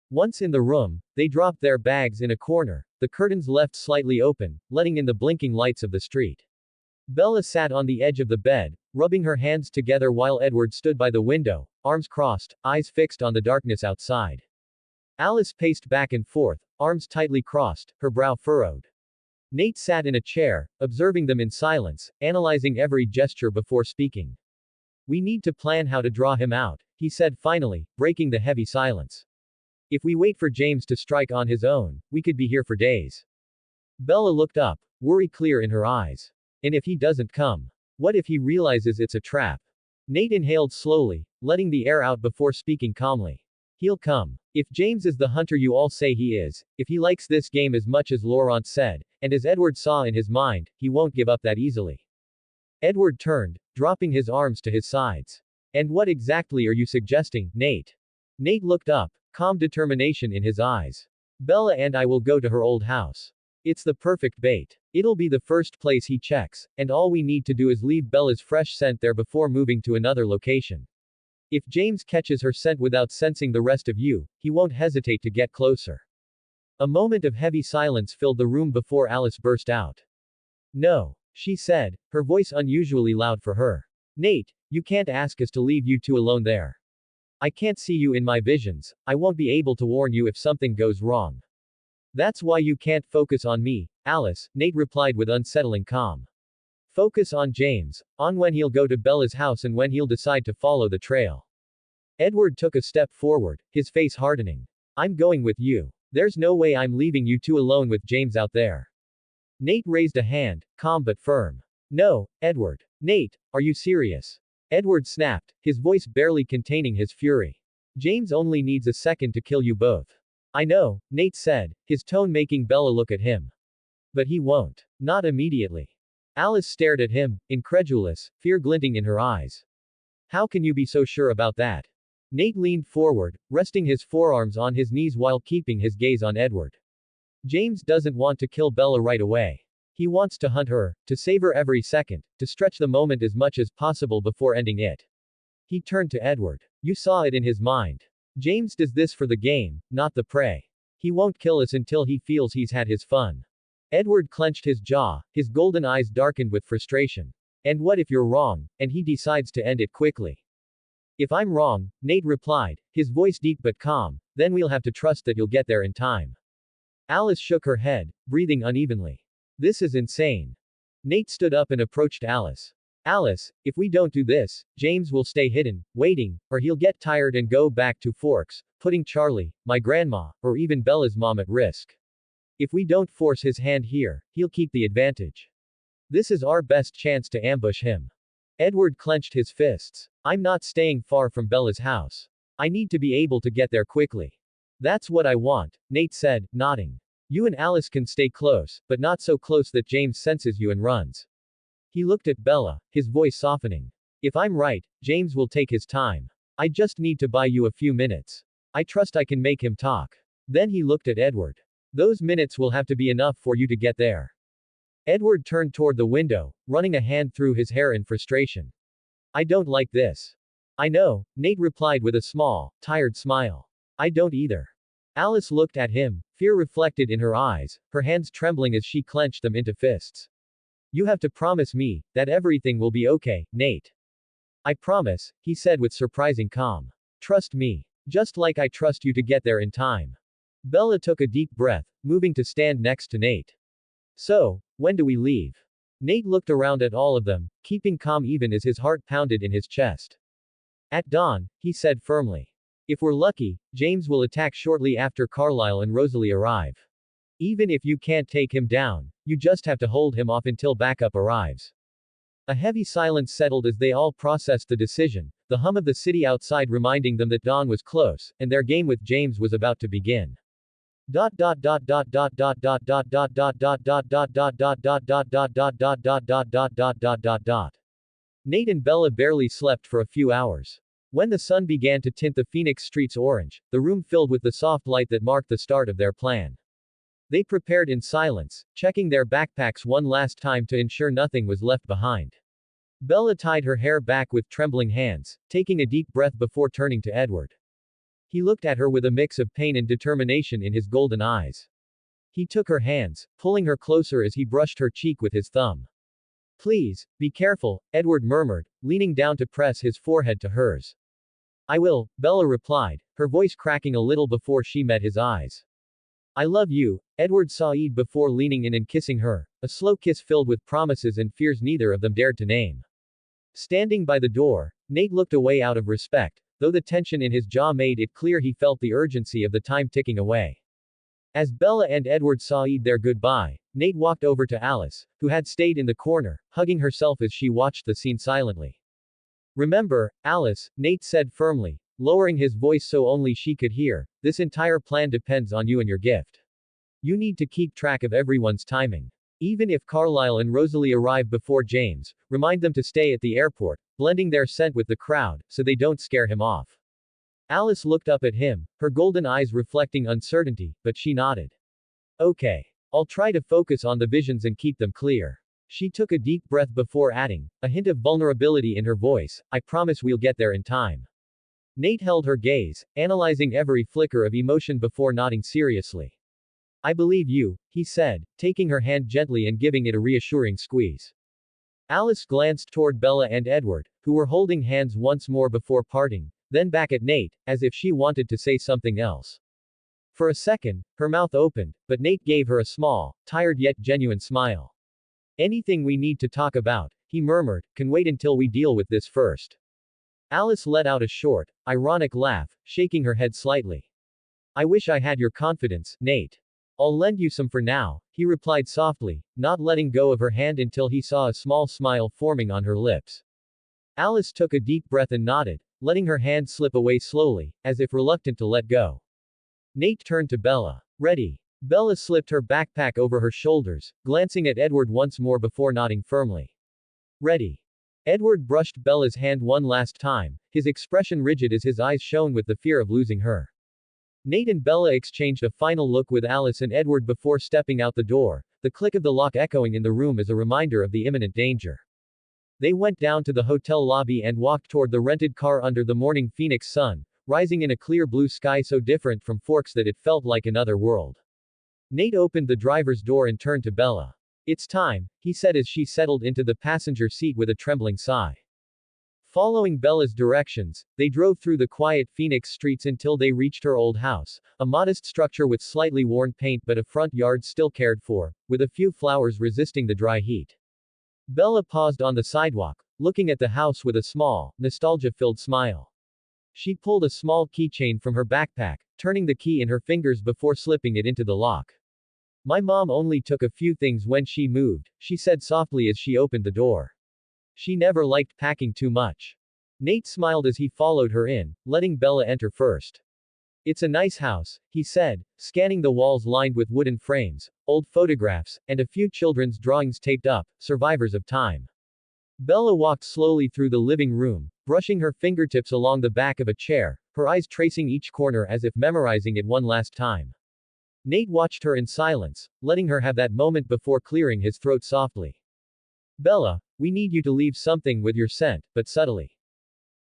Once in the room, they dropped their bags in a corner, the curtains left slightly open, letting in the blinking lights of the street. Bella sat on the edge of the bed, rubbing her hands together while Edward stood by the window, arms crossed, eyes fixed on the darkness outside. Alice paced back and forth, arms tightly crossed, her brow furrowed. Nate sat in a chair, observing them in silence, analyzing every gesture before speaking. We need to plan how to draw him out, he said finally, breaking the heavy silence. If we wait for James to strike on his own, we could be here for days. Bella looked up, worry clear in her eyes. And if he doesn't come? What if he realizes it's a trap? Nate inhaled slowly, letting the air out before speaking calmly. He'll come. If James is the hunter you all say he is, if he likes this game as much as Laurent said, and as Edward saw in his mind, he won't give up that easily. Edward turned, dropping his arms to his sides. And what exactly are you suggesting, Nate? Nate looked up, calm determination in his eyes. Bella and I will go to her old house. It's the perfect bait. It'll be the first place he checks, and all we need to do is leave Bella's fresh scent there before moving to another location. If James catches her scent without sensing the rest of you, he won't hesitate to get closer. A moment of heavy silence filled the room before Alice burst out. No, she said, her voice unusually loud for her. Nate, you can't ask us to leave you two alone there. I can't see you in my visions, I won't be able to warn you if something goes wrong. That's why you can't focus on me, Alice, Nate replied with unsettling calm. Focus on James, on when he'll go to Bella's house and when he'll decide to follow the trail. Edward took a step forward, his face hardening. I'm going with you. There's no way I'm leaving you two alone with James out there. Nate raised a hand, calm but firm. No, Edward. Nate, are you serious? Edward snapped, his voice barely containing his fury. James only needs a second to kill you both. I know, Nate said, his tone making Bella look at him. But he won't. Not immediately. Alice stared at him, incredulous, fear glinting in her eyes. How can you be so sure about that? Nate leaned forward, resting his forearms on his knees while keeping his gaze on Edward. James doesn't want to kill Bella right away. He wants to hunt her, to save her every second, to stretch the moment as much as possible before ending it. He turned to Edward. You saw it in his mind. James does this for the game, not the prey. He won't kill us until he feels he's had his fun. Edward clenched his jaw, his golden eyes darkened with frustration. And what if you're wrong, and he decides to end it quickly? If I'm wrong, Nate replied, his voice deep but calm, then we'll have to trust that you'll get there in time. Alice shook her head, breathing unevenly. This is insane. Nate stood up and approached Alice. Alice, if we don't do this, James will stay hidden, waiting, or he'll get tired and go back to Forks, putting Charlie, my grandma, or even Bella's mom at risk. If we don't force his hand here, he'll keep the advantage. This is our best chance to ambush him. Edward clenched his fists. I'm not staying far from Bella's house. I need to be able to get there quickly. That's what I want, Nate said, nodding. You and Alice can stay close, but not so close that James senses you and runs. He looked at Bella, his voice softening. If I'm right, James will take his time. I just need to buy you a few minutes. I trust I can make him talk. Then he looked at Edward. Those minutes will have to be enough for you to get there. Edward turned toward the window, running a hand through his hair in frustration. I don't like this. I know, Nate replied with a small, tired smile. I don't either. Alice looked at him, fear reflected in her eyes, her hands trembling as she clenched them into fists. You have to promise me that everything will be okay, Nate. I promise, he said with surprising calm. Trust me. Just like I trust you to get there in time. Bella took a deep breath, moving to stand next to Nate. So, when do we leave? Nate looked around at all of them, keeping calm even as his heart pounded in his chest. At dawn, he said firmly. If we're lucky, James will attack shortly after Carlisle and Rosalie arrive. Even if you can't take him down, you just have to hold him off until backup arrives. A heavy silence settled as they all processed the decision, the hum of the city outside reminding them that dawn was close, and their game with James was about to begin. Nate and Bella barely slept for a few hours. When the sun began to tint the Phoenix streets orange, the room filled with the soft light that marked the start of their plan. They prepared in silence, checking their backpacks one last time to ensure nothing was left behind. Bella tied her hair back with trembling hands, taking a deep breath before turning to Edward. He looked at her with a mix of pain and determination in his golden eyes. He took her hands, pulling her closer as he brushed her cheek with his thumb. Please, be careful, Edward murmured, leaning down to press his forehead to hers. I will, Bella replied, her voice cracking a little before she met his eyes. I love you, Edward sighed before leaning in and kissing her, a slow kiss filled with promises and fears neither of them dared to name. Standing by the door, Nate looked away out of respect, though the tension in his jaw made it clear he felt the urgency of the time ticking away. As Bella and Edward sighed their goodbye, Nate walked over to Alice, who had stayed in the corner, hugging herself as she watched the scene silently. Remember, Alice, Nate said firmly, lowering his voice so only she could hear, this entire plan depends on you and your gift. You need to keep track of everyone's timing. Even if Carlisle and Rosalie arrive before James, remind them to stay at the airport, blending their scent with the crowd, so they don't scare him off. Alice looked up at him, her golden eyes reflecting uncertainty, but she nodded. Okay. I'll try to focus on the visions and keep them clear. She took a deep breath before adding, a hint of vulnerability in her voice, I promise we'll get there in time. Nate held her gaze, analyzing every flicker of emotion before nodding seriously. I believe you, he said, taking her hand gently and giving it a reassuring squeeze. Alice glanced toward Bella and Edward, who were holding hands once more before parting, then back at Nate, as if she wanted to say something else. For a second, her mouth opened, but Nate gave her a small, tired yet genuine smile. Anything we need to talk about, he murmured, can wait until we deal with this first. Alice let out a short, ironic laugh, shaking her head slightly. I wish I had your confidence, Nate. I'll lend you some for now, he replied softly, not letting go of her hand until he saw a small smile forming on her lips. Alice took a deep breath and nodded, letting her hand slip away slowly, as if reluctant to let go. Nate turned to Bella. Ready. Bella slipped her backpack over her shoulders, glancing at Edward once more before nodding firmly. Ready. Edward brushed Bella's hand one last time, his expression rigid as his eyes shone with the fear of losing her. Nate and Bella exchanged a final look with Alice and Edward before stepping out the door, the click of the lock echoing in the room as a reminder of the imminent danger. They went down to the hotel lobby and walked toward the rented car under the morning Phoenix sun, rising in a clear blue sky so different from Forks that it felt like another world. Nate opened the driver's door and turned to Bella. It's time, he said as she settled into the passenger seat with a trembling sigh. Following Bella's directions, they drove through the quiet Phoenix streets until they reached her old house, a modest structure with slightly worn paint but a front yard still cared for, with a few flowers resisting the dry heat. Bella paused on the sidewalk, looking at the house with a small, nostalgia-filled smile. She pulled a small keychain from her backpack, turning the key in her fingers before slipping it into the lock. My mom only took a few things when she moved, she said softly as she opened the door. She never liked packing too much. Nate smiled as he followed her in, letting Bella enter first. It's a nice house, he said, scanning the walls lined with wooden frames, old photographs, and a few children's drawings taped up, survivors of time. Bella walked slowly through the living room, brushing her fingertips along the back of a chair, her eyes tracing each corner as if memorizing it one last time. Nate watched her in silence, letting her have that moment before clearing his throat softly. Bella, we need you to leave something with your scent, but subtly.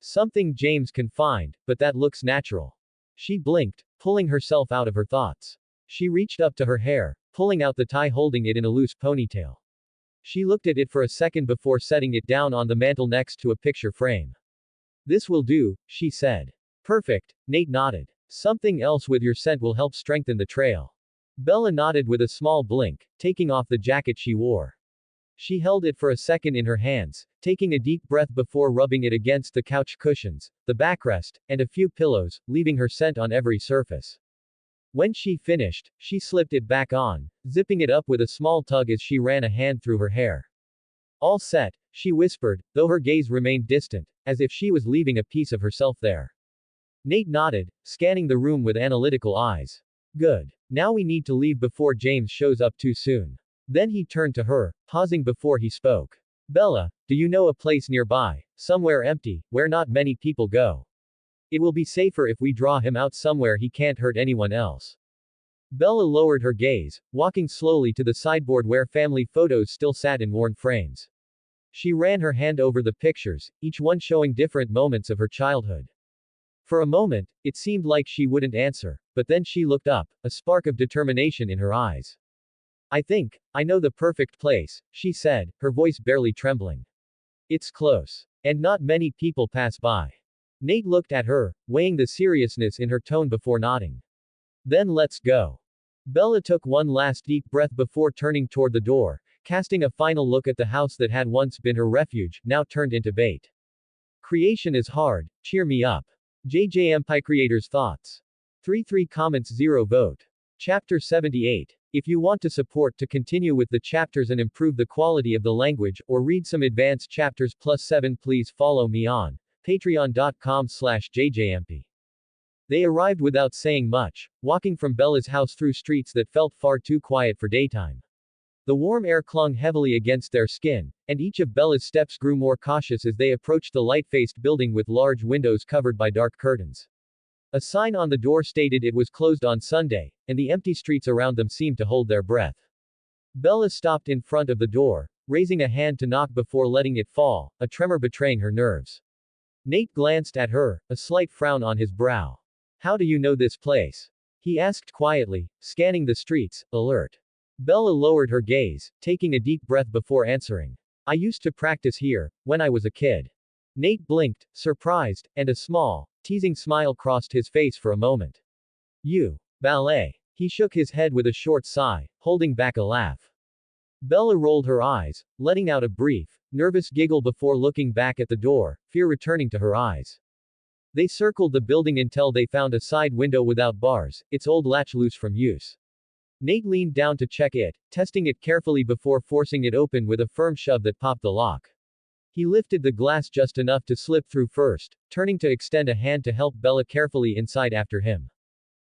Something James can find, but that looks natural. She blinked, pulling herself out of her thoughts. She reached up to her hair, pulling out the tie holding it in a loose ponytail. She looked at it for a second before setting it down on the mantel next to a picture frame. This will do, she said. Perfect, Nate nodded. Something else with your scent will help strengthen the trail. Bella nodded with a small blink, taking off the jacket she wore. She held it for a second in her hands, taking a deep breath before rubbing it against the couch cushions, the backrest, and a few pillows, leaving her scent on every surface. When she finished, she slipped it back on, zipping it up with a small tug as she ran a hand through her hair. All set, she whispered, though her gaze remained distant, as if she was leaving a piece of herself there. Nate nodded, scanning the room with analytical eyes. Good. Now we need to leave before James shows up too soon. Then he turned to her, pausing before he spoke. Bella, do you know a place nearby, somewhere empty, where not many people go? It will be safer if we draw him out somewhere he can't hurt anyone else. Bella lowered her gaze, walking slowly to the sideboard where family photos still sat in worn frames. She ran her hand over the pictures, each one showing different moments of her childhood. For a moment, it seemed like she wouldn't answer, but then she looked up, a spark of determination in her eyes. I know the perfect place, she said, her voice barely trembling. It's close. And not many people pass by. Nate looked at her, weighing the seriousness in her tone before nodding. Then let's go. Bella took one last deep breath before turning toward the door, casting a final look at the house that had once been her refuge, now turned into bait. Creation is hard, cheer me up. Jayjayempi Creators Thoughts. 3 comments 0 vote. Chapter 78. If you want to support to continue with the chapters and improve the quality of the language, or read some advanced chapters +7, please follow me on patreon.com/jjmp. They arrived without saying much, walking from Bella's house through streets that felt far too quiet for daytime. The warm air clung heavily against their skin, and each of Bella's steps grew more cautious as they approached the light-faced building with large windows covered by dark curtains. A sign on the door stated it was closed on Sunday, and the empty streets around them seemed to hold their breath. Bella stopped in front of the door, raising a hand to knock before letting it fall, a tremor betraying her nerves. Nate glanced at her, a slight frown on his brow. How do you know this place? He asked quietly, scanning the streets, alert. Bella lowered her gaze, taking a deep breath before answering. I used to practice here, when I was a kid. Nate blinked, surprised, and a small, teasing smile crossed his face for a moment. You. Ballet. He shook his head with a short sigh, holding back a laugh. Bella rolled her eyes, letting out a brief, nervous giggle before looking back at the door, fear returning to her eyes. They circled the building until they found a side window without bars, its old latch loose from use. Nate leaned down to check it, testing it carefully before forcing it open with a firm shove that popped the lock. He lifted the glass just enough to slip through first, turning to extend a hand to help Bella carefully inside after him.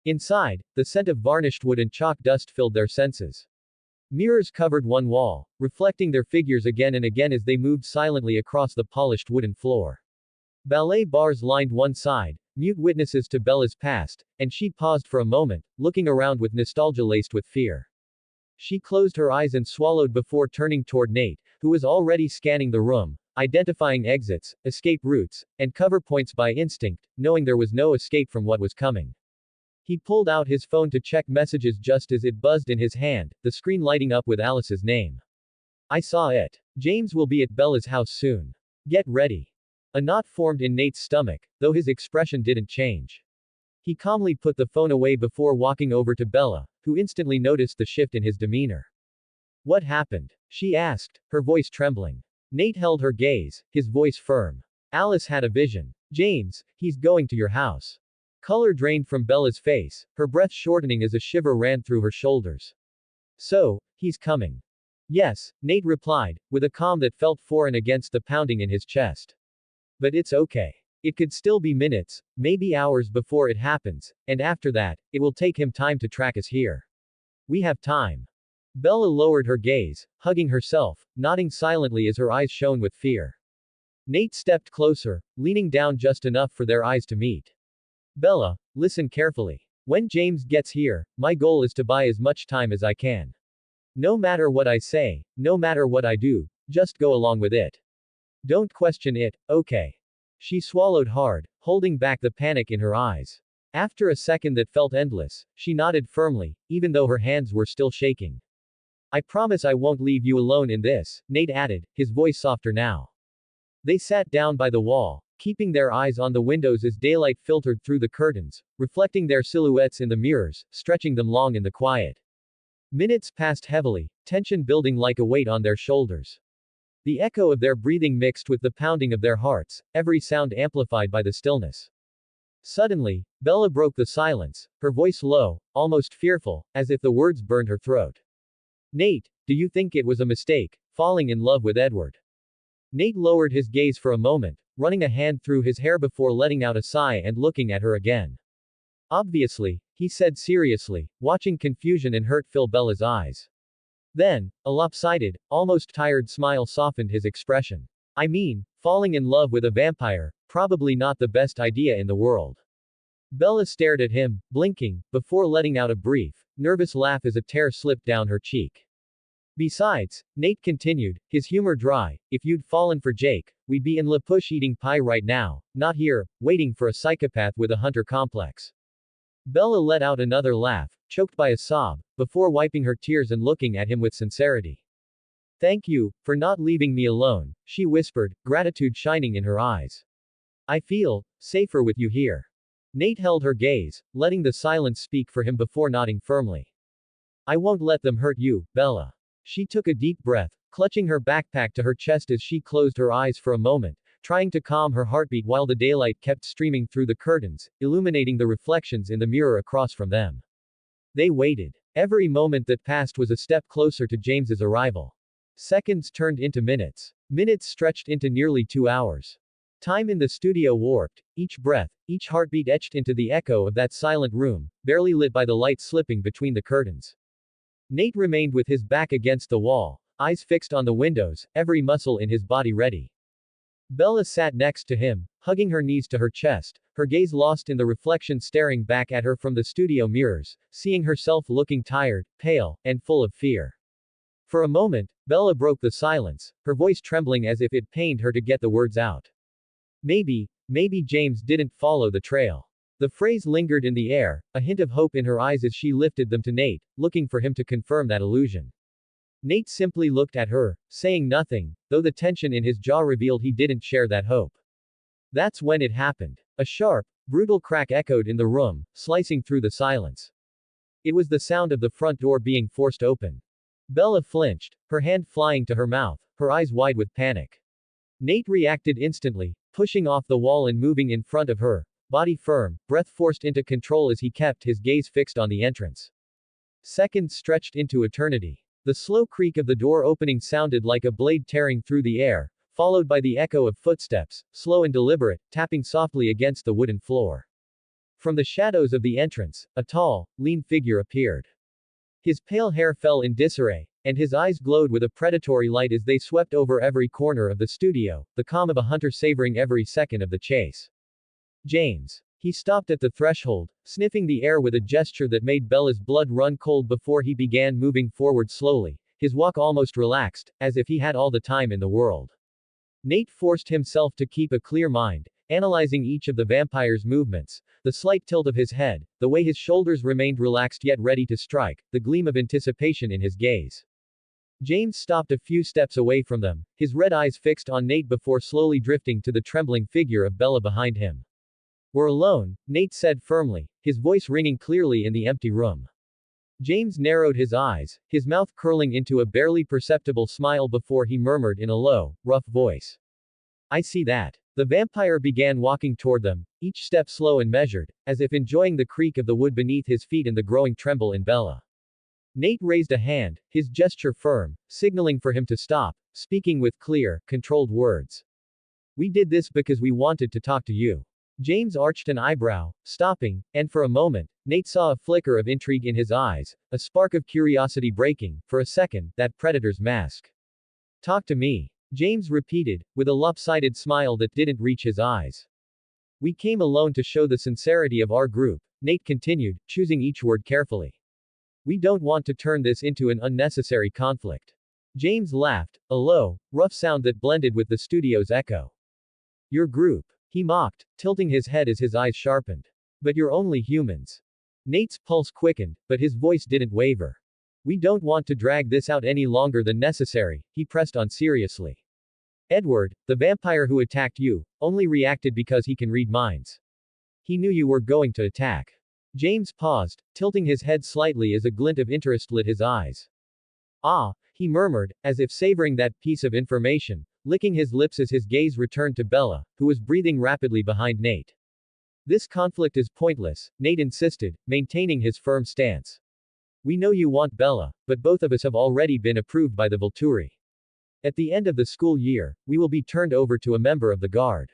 Inside, the scent of varnished wood and chalk dust filled their senses. Mirrors covered one wall, reflecting their figures again and again as they moved silently across the polished wooden floor. Ballet bars lined one side, mute witnesses to Bella's past, and she paused for a moment, looking around with nostalgia laced with fear. She closed her eyes and swallowed before turning toward Nate, who was already scanning the room, identifying exits, escape routes, and cover points by instinct, knowing there was no escape from what was coming. He pulled out his phone to check messages just as it buzzed in his hand, the screen lighting up with Alice's name. I saw it. James will be at Bella's house soon. Get ready. A knot formed in Nate's stomach, though his expression didn't change. He calmly put the phone away before walking over to Bella, who instantly noticed the shift in his demeanor. What happened? She asked, her voice trembling. Nate held her gaze, his voice firm. Alice had a vision. James, he's going to your house. Color drained from Bella's face, her breath shortening as a shiver ran through her shoulders. So, he's coming. Yes, Nate replied, with a calm that felt foreign against the pounding in his chest. But it's okay. It could still be minutes, maybe hours before it happens, and after that, it will take him time to track us here. We have time. Bella lowered her gaze, hugging herself, nodding silently as her eyes shone with fear. Nate stepped closer, leaning down just enough for their eyes to meet. Bella, listen carefully. When James gets here, my goal is to buy as much time as I can. No matter what I say, no matter what I do, just go along with it. Don't question it, okay? She swallowed hard, holding back the panic in her eyes. After a second that felt endless, she nodded firmly, even though her hands were still shaking. I promise I won't leave you alone in this, Nate added, his voice softer now. They sat down by the wall, keeping their eyes on the windows as daylight filtered through the curtains, reflecting their silhouettes in the mirrors, stretching them long in the quiet. Minutes passed heavily, tension building like a weight on their shoulders. The echo of their breathing mixed with the pounding of their hearts, every sound amplified by the stillness. Suddenly, Bella broke the silence, her voice low, almost fearful, as if the words burned her throat. Nate, do you think it was a mistake, falling in love with Edward? Nate lowered his gaze for a moment, running a hand through his hair before letting out a sigh and looking at her again. Obviously, he said seriously, watching confusion and hurt fill Bella's eyes. Then, a lopsided, almost tired smile softened his expression. I mean, falling in love with a vampire, probably not the best idea in the world. Bella stared at him, blinking, before letting out a brief, nervous laugh as a tear slipped down her cheek. Besides, Nate continued, his humor dry, if you'd fallen for Jake, we'd be in La Push eating pie right now, not here, waiting for a psychopath with a hunter complex. Bella let out another laugh, choked by a sob, before wiping her tears and looking at him with sincerity. Thank you, for not leaving me alone, she whispered, gratitude shining in her eyes. I feel safer with you here. Nate held her gaze, letting the silence speak for him before nodding firmly. I won't let them hurt you, Bella. She took a deep breath, clutching her backpack to her chest as she closed her eyes for a moment, trying to calm her heartbeat while the daylight kept streaming through the curtains, illuminating the reflections in the mirror across from them. They waited. Every moment that passed was a step closer to James's arrival. Seconds turned into minutes. Minutes stretched into nearly 2 hours. Time in the studio warped, each breath, each heartbeat etched into the echo of that silent room, barely lit by the light slipping between the curtains. Nate remained with his back against the wall, eyes fixed on the windows, every muscle in his body ready. Bella sat next to him, hugging her knees to her chest, her gaze lost in the reflection staring back at her from the studio mirrors, seeing herself looking tired, pale, and full of fear. For a moment, Bella broke the silence, her voice trembling as if it pained her to get the words out. Maybe, Maybe James didn't follow the trail. The phrase lingered in the air, a hint of hope in her eyes as she lifted them to Nate, looking for him to confirm that illusion. Nate simply looked at her, saying nothing, though the tension in his jaw revealed he didn't share that hope. That's when it happened. A sharp, brutal crack echoed in the room, slicing through the silence. It was the sound of the front door being forced open. Bella flinched, her hand flying to her mouth, her eyes wide with panic. Nate reacted instantly, pushing off the wall and moving in front of her, body firm, breath forced into control as he kept his gaze fixed on the entrance. Seconds stretched into eternity. The slow creak of the door opening sounded like a blade tearing through the air, followed by the echo of footsteps, slow and deliberate, tapping softly against the wooden floor. From the shadows of the entrance, a tall, lean figure appeared. His pale hair fell in disarray, and his eyes glowed with a predatory light as they swept over every corner of the studio, the calm of a hunter savoring every second of the chase. James. He stopped at the threshold, sniffing the air with a gesture that made Bella's blood run cold before he began moving forward slowly, his walk almost relaxed, as if he had all the time in the world. Nate forced himself to keep a clear mind, analyzing each of the vampire's movements, the slight tilt of his head, the way his shoulders remained relaxed yet ready to strike, the gleam of anticipation in his gaze. James stopped a few steps away from them, his red eyes fixed on Nate before slowly drifting to the trembling figure of Bella behind him. "We're alone," Nate said firmly, his voice ringing clearly in the empty room. James narrowed his eyes, his mouth curling into a barely perceptible smile before he murmured in a low, rough voice. "I see that." The vampire began walking toward them, each step slow and measured, as if enjoying the creak of the wood beneath his feet and the growing tremble in Bella. Nate raised a hand, his gesture firm, signaling for him to stop, speaking with clear, controlled words. "We did this because we wanted to talk to you." James arched an eyebrow, stopping, and for a moment, Nate saw a flicker of intrigue in his eyes, a spark of curiosity breaking, for a second, that predator's mask. "Talk to me," James repeated, with a lopsided smile that didn't reach his eyes. "We came alone to show the sincerity of our group," Nate continued, choosing each word carefully. "We don't want to turn this into an unnecessary conflict." James laughed, a low, rough sound that blended with the studio's echo. "Your group," he mocked, tilting his head as his eyes sharpened. "But you're only humans." Nate's pulse quickened, but his voice didn't waver. "We don't want to drag this out any longer than necessary," he pressed on seriously. "Edward, the vampire who attacked you, only reacted because he can read minds. He knew you were going to attack." James paused, tilting his head slightly as a glint of interest lit his eyes. "Ah," he murmured, as if savoring that piece of information, licking his lips as his gaze returned to Bella, who was breathing rapidly behind Nate. "This conflict is pointless," Nate insisted, maintaining his firm stance. "We know you want Bella, but both of us have already been approved by the Volturi. At the end of the school year, we will be turned over to a member of the guard.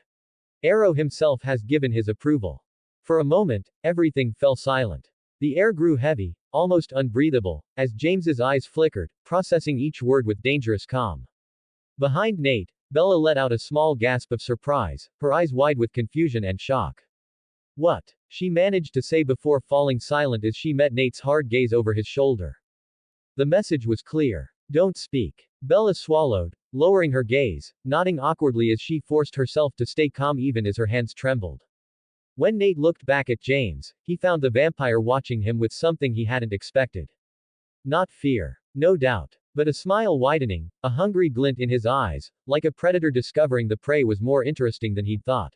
Arrow himself has given his approval." For a moment, everything fell silent. The air grew heavy, almost unbreathable, as James's eyes flickered, processing each word with dangerous calm. Behind Nate, Bella let out a small gasp of surprise, her eyes wide with confusion and shock. "What?" she managed to say before falling silent as she met Nate's hard gaze over his shoulder. The message was clear. "Don't speak." Bella swallowed, lowering her gaze, nodding awkwardly as she forced herself to stay calm even as her hands trembled. When Nate looked back at James, he found the vampire watching him with something he hadn't expected. Not fear. No doubt. But a smile widening, a hungry glint in his eyes, like a predator discovering the prey was more interesting than he'd thought.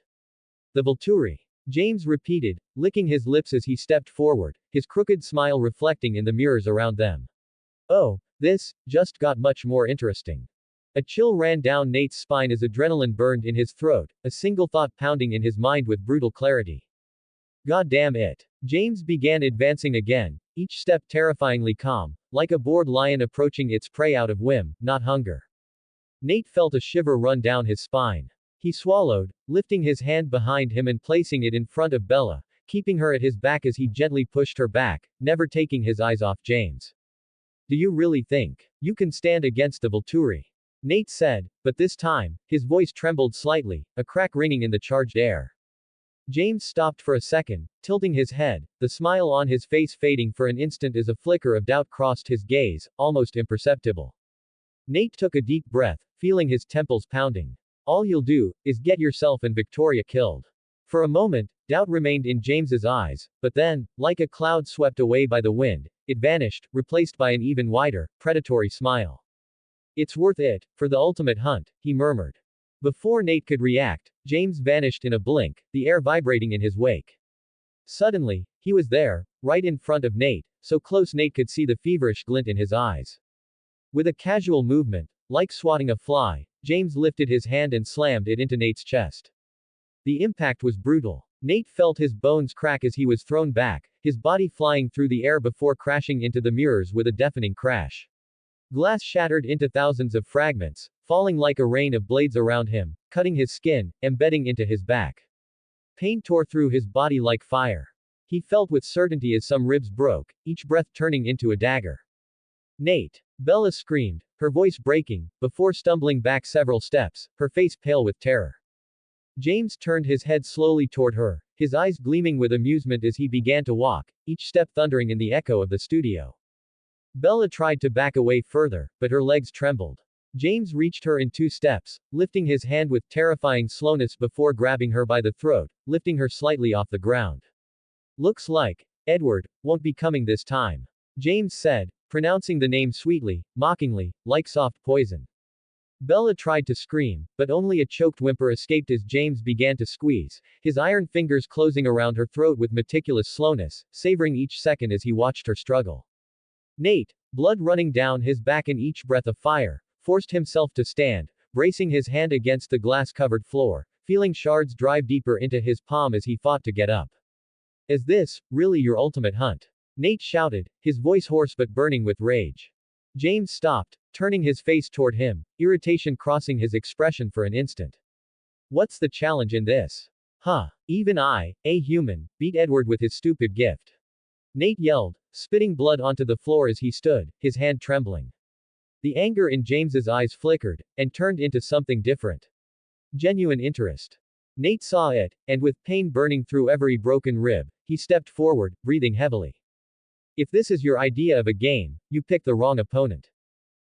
"The Volturi," James repeated, licking his lips as he stepped forward, his crooked smile reflecting in the mirrors around them. "Oh, this just got much more interesting." A chill ran down Nate's spine as adrenaline burned in his throat, a single thought pounding in his mind with brutal clarity. "God damn it." James began advancing again, each step terrifyingly calm, like a bored lion approaching its prey out of whim, not hunger. Nate felt a shiver run down his spine. He swallowed, lifting his hand behind him and placing it in front of Bella, keeping her at his back as he gently pushed her back, never taking his eyes off James. "Do you really think you can stand against the Volturi?" Nate said, but this time, his voice trembled slightly, a crack ringing in the charged air. James stopped for a second, tilting his head, the smile on his face fading for an instant as a flicker of doubt crossed his gaze, almost imperceptible. Nate took a deep breath, feeling his temples pounding. All you'll do, is get yourself and Victoria killed. For a moment, doubt remained in James's eyes, but then, like a cloud swept away by the wind, it vanished, replaced by an even wider, predatory smile. It's worth it, for the ultimate hunt, he murmured. Before Nate could react, James vanished in a blink, the air vibrating in his wake. Suddenly, he was there, right in front of Nate, so close Nate could see the feverish glint in his eyes. With a casual movement, like swatting a fly, James lifted his hand and slammed it into Nate's chest. The impact was brutal. Nate felt his bones crack as he was thrown back, his body flying through the air before crashing into the mirrors with a deafening crash. Glass shattered into thousands of fragments, falling like a rain of blades around him, cutting his skin, embedding into his back. Pain tore through his body like fire. He felt with certainty as some ribs broke, each breath turning into a dagger. Nate! Bella screamed, her voice breaking, before stumbling back several steps, her face pale with terror. James turned his head slowly toward her, his eyes gleaming with amusement as he began to walk, each step thundering in the echo of the studio. Bella tried to back away further, but her legs trembled. James reached her in 2 steps, lifting his hand with terrifying slowness before grabbing her by the throat, lifting her slightly off the ground. Looks like Edward won't be coming this time, James said, pronouncing the name sweetly, mockingly, like soft poison. Bella tried to scream, but only a choked whimper escaped as James began to squeeze, his iron fingers closing around her throat with meticulous slowness, savoring each second as he watched her struggle. Nate, blood running down his back in each breath of fire, forced himself to stand, bracing his hand against the glass-covered floor, feeling shards drive deeper into his palm as he fought to get up. Is this really your ultimate hunt? Nate shouted, his voice hoarse but burning with rage. James stopped, turning his face toward him, irritation crossing his expression for an instant. What's the challenge in this? Huh, even I, a human, beat Edward with his stupid gift. Nate yelled, spitting blood onto the floor as he stood, his hand trembling. The anger in James's eyes flickered, and turned into something different. Genuine interest. Nate saw it, and with pain burning through every broken rib, he stepped forward, breathing heavily. If this is your idea of a game, you picked the wrong opponent.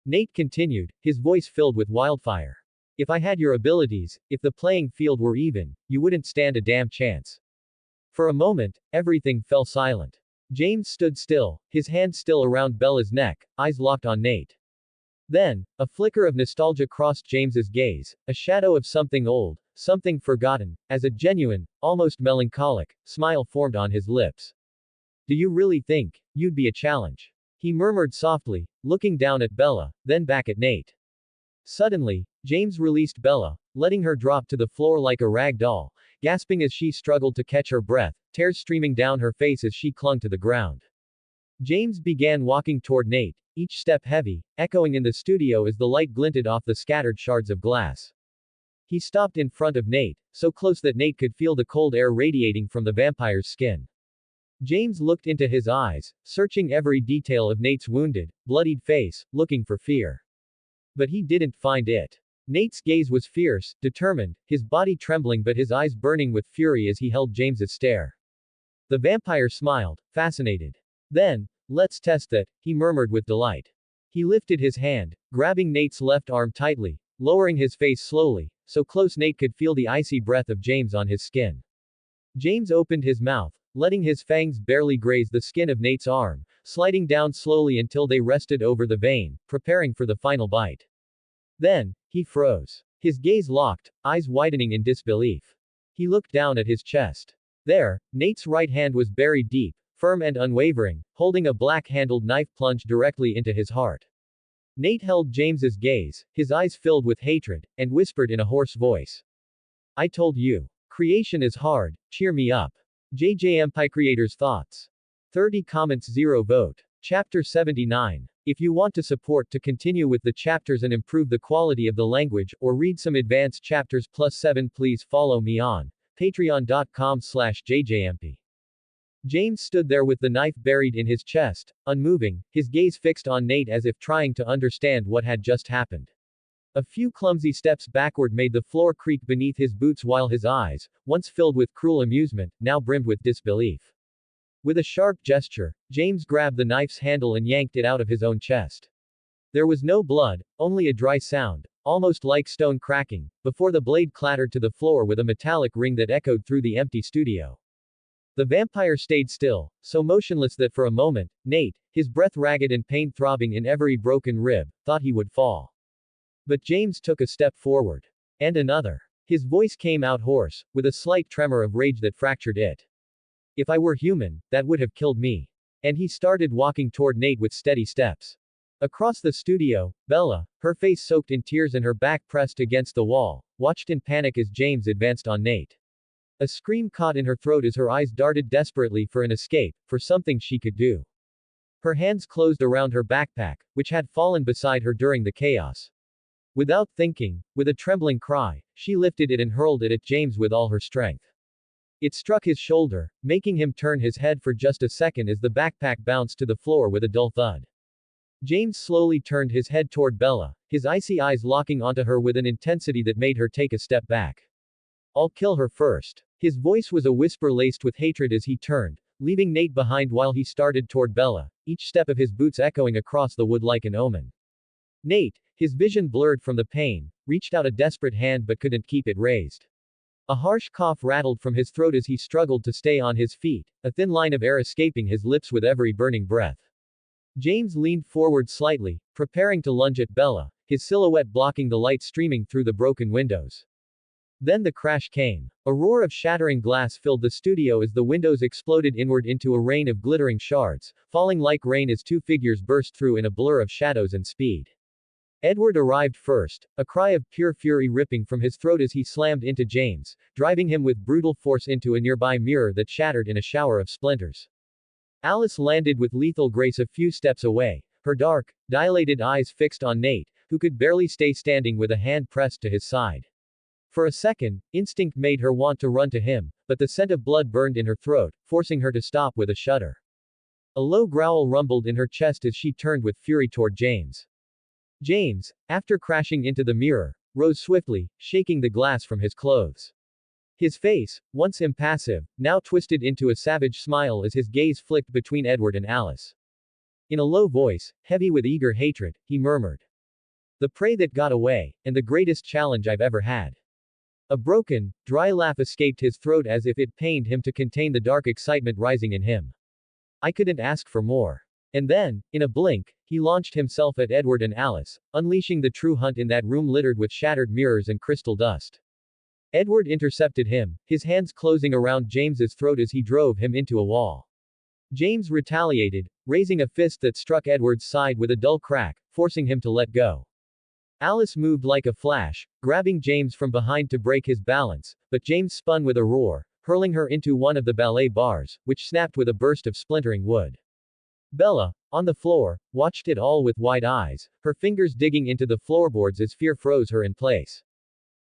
Nate continued, his voice filled with wildfire. If I had your abilities, if the playing field were even, you wouldn't stand a damn chance. For a moment, everything fell silent. James stood still, his hand still around Bella's neck, eyes locked on Nate. Then, a flicker of nostalgia crossed James's gaze, a shadow of something old, something forgotten, as a genuine, almost melancholic, smile formed on his lips. Do you really think you'd be a challenge? He murmured softly, looking down at Bella, then back at Nate. Suddenly, James released Bella, letting her drop to the floor like a rag doll, gasping as she struggled to catch her breath, tears streaming down her face as she clung to the ground. James began walking toward Nate, each step heavy, echoing in the studio as the light glinted off the scattered shards of glass. He stopped in front of Nate, so close that Nate could feel the cold air radiating from the vampire's skin. James looked into his eyes, searching every detail of Nate's wounded, bloodied face, looking for fear. But he didn't find it. Nate's gaze was fierce, determined, his body trembling but his eyes burning with fury as he held James's stare. The vampire smiled, fascinated. Then, let's test that, he murmured with delight. He lifted his hand, grabbing Nate's left arm tightly, lowering his face slowly, so close Nate could feel the icy breath of James on his skin. James opened his mouth, letting his fangs barely graze the skin of Nate's arm, sliding down slowly until they rested over the vein, preparing for the final bite. Then, he froze. His gaze locked, eyes widening in disbelief. He looked down at his chest. There, Nate's right hand was buried deep, firm and unwavering, holding a black-handled knife plunged directly into his heart. Nate held James's gaze, his eyes filled with hatred, and whispered in a hoarse voice. I told you. Creation is hard, cheer me up. Jayjayempi creators' thoughts. 30 comments 0 vote. Chapter 79. If you want to support to continue with the chapters and improve the quality of the language, or read some advanced chapters +7, please follow me on patreon.com/jjmp. James stood there with the knife buried in his chest, unmoving, his gaze fixed on Nate as if trying to understand what had just happened. A few clumsy steps backward made the floor creak beneath his boots while his eyes, once filled with cruel amusement, now brimmed with disbelief. With a sharp gesture, James grabbed the knife's handle and yanked it out of his own chest. There was no blood, only a dry sound, almost like stone cracking, before the blade clattered to the floor with a metallic ring that echoed through the empty studio. The vampire stayed still, so motionless that for a moment, Nate, his breath ragged and pain throbbing in every broken rib, thought he would fall. But James took a step forward. And another. His voice came out hoarse, with a slight tremor of rage that fractured it. If I were human, that would have killed me. And he started walking toward Nate with steady steps. Across the studio, Bella, her face soaked in tears and her back pressed against the wall, watched in panic as James advanced on Nate. A scream caught in her throat as her eyes darted desperately for an escape, for something she could do. Her hands closed around her backpack, which had fallen beside her during the chaos. Without thinking, with a trembling cry, she lifted it and hurled it at James with all her strength. It struck his shoulder, making him turn his head for just a second as the backpack bounced to the floor with a dull thud. James slowly turned his head toward Bella, his icy eyes locking onto her with an intensity that made her take a step back. I'll kill her first. His voice was a whisper laced with hatred as he turned, leaving Nate behind while he started toward Bella, each step of his boots echoing across the wood like an omen. Nate, his vision blurred from the pain, reached out a desperate hand but couldn't keep it raised. A harsh cough rattled from his throat as he struggled to stay on his feet, a thin line of air escaping his lips with every burning breath. James leaned forward slightly, preparing to lunge at Bella, his silhouette blocking the light streaming through the broken windows. Then the crash came. A roar of shattering glass filled the studio as the windows exploded inward into a rain of glittering shards, falling like rain as two figures burst through in a blur of shadows and speed. Edward arrived first, a cry of pure fury ripping from his throat as he slammed into James, driving him with brutal force into a nearby mirror that shattered in a shower of splinters. Alice landed with lethal grace a few steps away, her dark, dilated eyes fixed on Nate, who could barely stay standing with a hand pressed to his side. For a second, instinct made her want to run to him, but the scent of blood burned in her throat, forcing her to stop with a shudder. A low growl rumbled in her chest as she turned with fury toward James. James, after crashing into the mirror, rose swiftly, shaking the glass from his clothes. His face, once impassive, now twisted into a savage smile as his gaze flicked between Edward and Alice. In a low voice, heavy with eager hatred, he murmured. The prey that got away, and the greatest challenge I've ever had. A broken, dry laugh escaped his throat as if it pained him to contain the dark excitement rising in him. I couldn't ask for more. And then, in a blink, he launched himself at Edward and Alice, unleashing the true hunt in that room littered with shattered mirrors and crystal dust. Edward intercepted him, his hands closing around James's throat as he drove him into a wall. James retaliated, raising a fist that struck Edward's side with a dull crack, forcing him to let go. Alice moved like a flash, grabbing James from behind to break his balance, but James spun with a roar, hurling her into one of the ballet bars, which snapped with a burst of splintering wood. Bella, on the floor, watched it all with wide eyes, her fingers digging into the floorboards as fear froze her in place.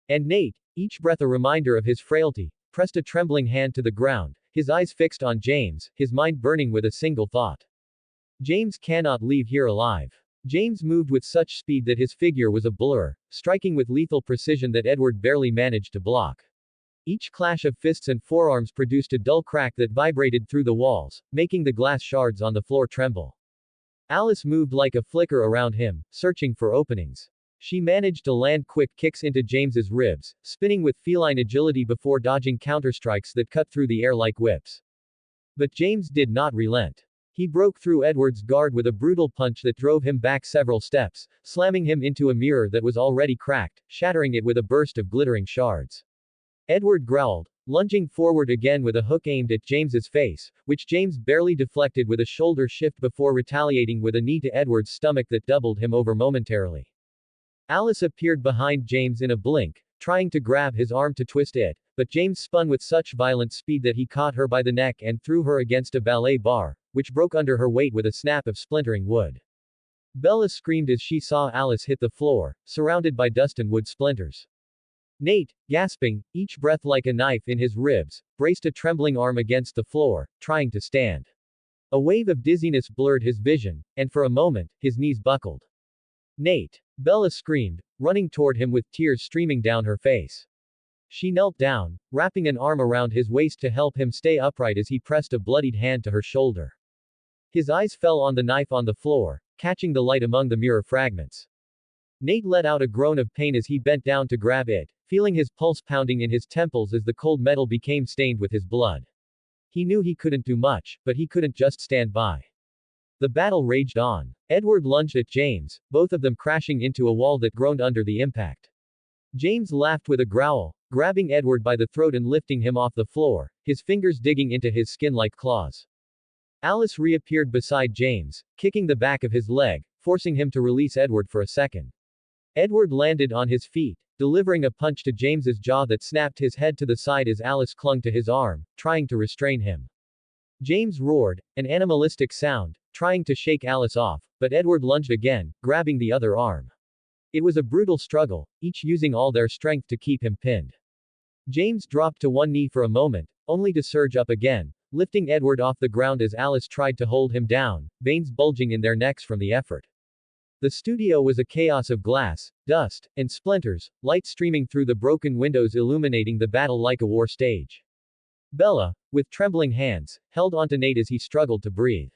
And Nate, each breath a reminder of his frailty, pressed a trembling hand to the ground, his eyes fixed on James, his mind burning with a single thought. James cannot leave here alive. James moved with such speed that his figure was a blur, striking with lethal precision that Edward barely managed to block. Each clash of fists and forearms produced a dull crack that vibrated through the walls, making the glass shards on the floor tremble. Alice moved like a flicker around him, searching for openings. She managed to land quick kicks into James's ribs, spinning with feline agility before dodging counterstrikes that cut through the air like whips. But James did not relent. He broke through Edward's guard with a brutal punch that drove him back several steps, slamming him into a mirror that was already cracked, shattering it with a burst of glittering shards. Edward growled, lunging forward again with a hook aimed at James's face, which James barely deflected with a shoulder shift before retaliating with a knee to Edward's stomach that doubled him over momentarily. Alice appeared behind James in a blink, trying to grab his arm to twist it, but James spun with such violent speed that he caught her by the neck and threw her against a ballet bar, which broke under her weight with a snap of splintering wood. Bella screamed as she saw Alice hit the floor, surrounded by dust and wood splinters. Nate, gasping, each breath like a knife in his ribs, braced a trembling arm against the floor, trying to stand. A wave of dizziness blurred his vision, and for a moment, his knees buckled. Nate! Bella screamed, running toward him with tears streaming down her face. She knelt down, wrapping an arm around his waist to help him stay upright as he pressed a bloodied hand to her shoulder. His eyes fell on the knife on the floor, catching the light among the mirror fragments. Nate let out a groan of pain as he bent down to grab it, feeling his pulse pounding in his temples as the cold metal became stained with his blood. He knew he couldn't do much, but he couldn't just stand by. The battle raged on. Edward lunged at James, both of them crashing into a wall that groaned under the impact. James laughed with a growl, grabbing Edward by the throat and lifting him off the floor, his fingers digging into his skin like claws. Alice reappeared beside James, kicking the back of his leg, forcing him to release Edward for a second. Edward landed on his feet, delivering a punch to James's jaw that snapped his head to the side as Alice clung to his arm, trying to restrain him. James roared, an animalistic sound, trying to shake Alice off, but Edward lunged again, grabbing the other arm. It was a brutal struggle, each using all their strength to keep him pinned. James dropped to one knee for a moment, only to surge up again, lifting Edward off the ground as Alice tried to hold him down, veins bulging in their necks from the effort. The studio was a chaos of glass, dust, and splinters, light streaming through the broken windows illuminating the battle like a war stage. Bella, with trembling hands, held onto Nate as he struggled to breathe.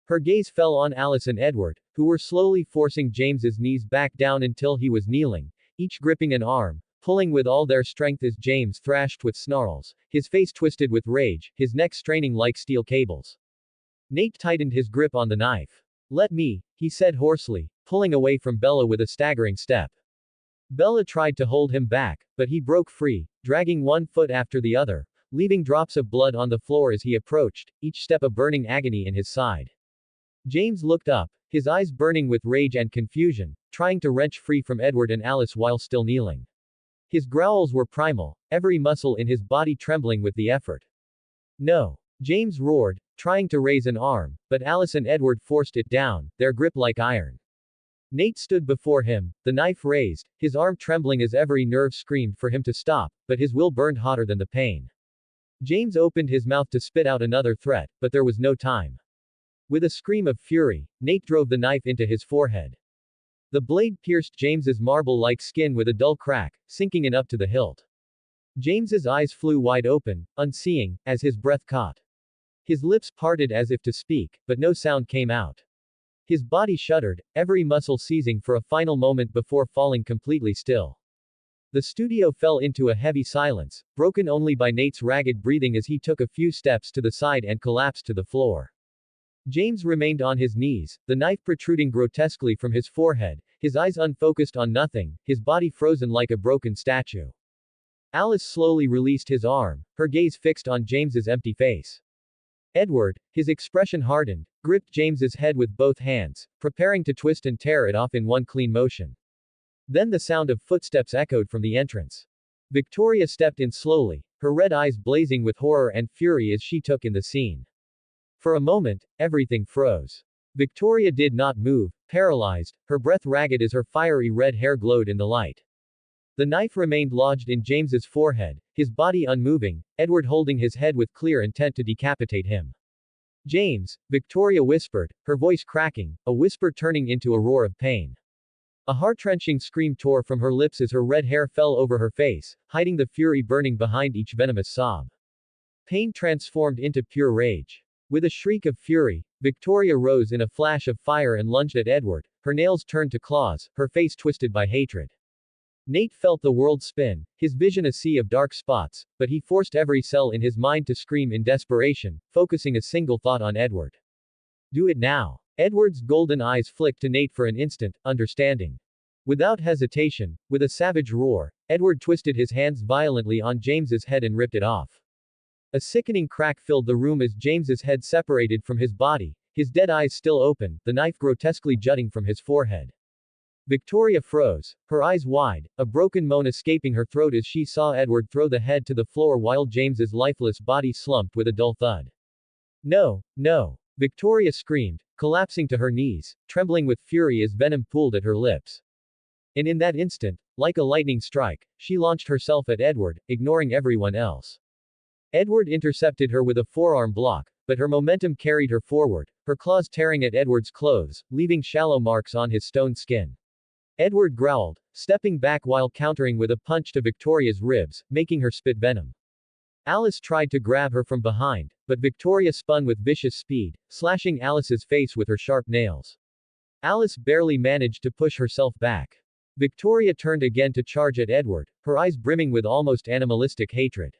Her gaze fell on Alice and Edward, who were slowly forcing James's knees back down until he was kneeling, each gripping an arm, pulling with all their strength as James thrashed with snarls, his face twisted with rage, his neck straining like steel cables. Nate tightened his grip on the knife. "Let me," he said hoarsely, pulling away from Bella with a staggering step. Bella tried to hold him back, but he broke free, dragging one foot after the other, leaving drops of blood on the floor as he approached, each step a burning agony in his side. James looked up, his eyes burning with rage and confusion, trying to wrench free from Edward and Alice while still kneeling. His growls were primal, every muscle in his body trembling with the effort. "No!" James roared, trying to raise an arm, but Alice and Edward forced it down, their grip like iron. Nate stood before him, the knife raised, his arm trembling as every nerve screamed for him to stop, but his will burned hotter than the pain. James opened his mouth to spit out another threat, but there was no time. With a scream of fury, Nate drove the knife into his forehead. The blade pierced James's marble-like skin with a dull crack, sinking in up to the hilt. James's eyes flew wide open, unseeing, as his breath caught. His lips parted as if to speak, but no sound came out. His body shuddered, every muscle seizing for a final moment before falling completely still. The studio fell into a heavy silence, broken only by Nate's ragged breathing as he took a few steps to the side and collapsed to the floor. James remained on his knees, the knife protruding grotesquely from his forehead, his eyes unfocused on nothing, his body frozen like a broken statue. Alice slowly released his arm, her gaze fixed on James's empty face. Edward, his expression hardened, gripped James's head with both hands, preparing to twist and tear it off in one clean motion. Then the sound of footsteps echoed from the entrance. Victoria stepped in slowly, her red eyes blazing with horror and fury as she took in the scene. For a moment, everything froze. Victoria did not move, paralyzed, her breath ragged as her fiery red hair glowed in the light. The knife remained lodged in James's forehead, his body unmoving, Edward holding his head with clear intent to decapitate him. "James," Victoria whispered, her voice cracking, a whisper turning into a roar of pain. A heart-wrenching scream tore from her lips as her red hair fell over her face, hiding the fury burning behind each venomous sob. Pain transformed into pure rage. With a shriek of fury, Victoria rose in a flash of fire and lunged at Edward, her nails turned to claws, her face twisted by hatred. Nate felt the world spin, his vision a sea of dark spots, but he forced every cell in his mind to scream in desperation, focusing a single thought on Edward. "Do it now." Edward's golden eyes flicked to Nate for an instant, understanding. Without hesitation, with a savage roar, Edward twisted his hands violently on James's head and ripped it off. A sickening crack filled the room as James's head separated from his body, his dead eyes still open, the knife grotesquely jutting from his forehead. Victoria froze, her eyes wide, a broken moan escaping her throat as she saw Edward throw the head to the floor while James's lifeless body slumped with a dull thud. "No, no!" Victoria screamed, collapsing to her knees, trembling with fury as venom pooled at her lips. And in that instant, like a lightning strike, she launched herself at Edward, ignoring everyone else. Edward intercepted her with a forearm block, but her momentum carried her forward, her claws tearing at Edward's clothes, leaving shallow marks on his stone skin. Edward growled, stepping back while countering with a punch to Victoria's ribs, making her spit venom. Alice tried to grab her from behind, but Victoria spun with vicious speed, slashing Alice's face with her sharp nails. Alice barely managed to push herself back. Victoria turned again to charge at Edward, her eyes brimming with almost animalistic hatred.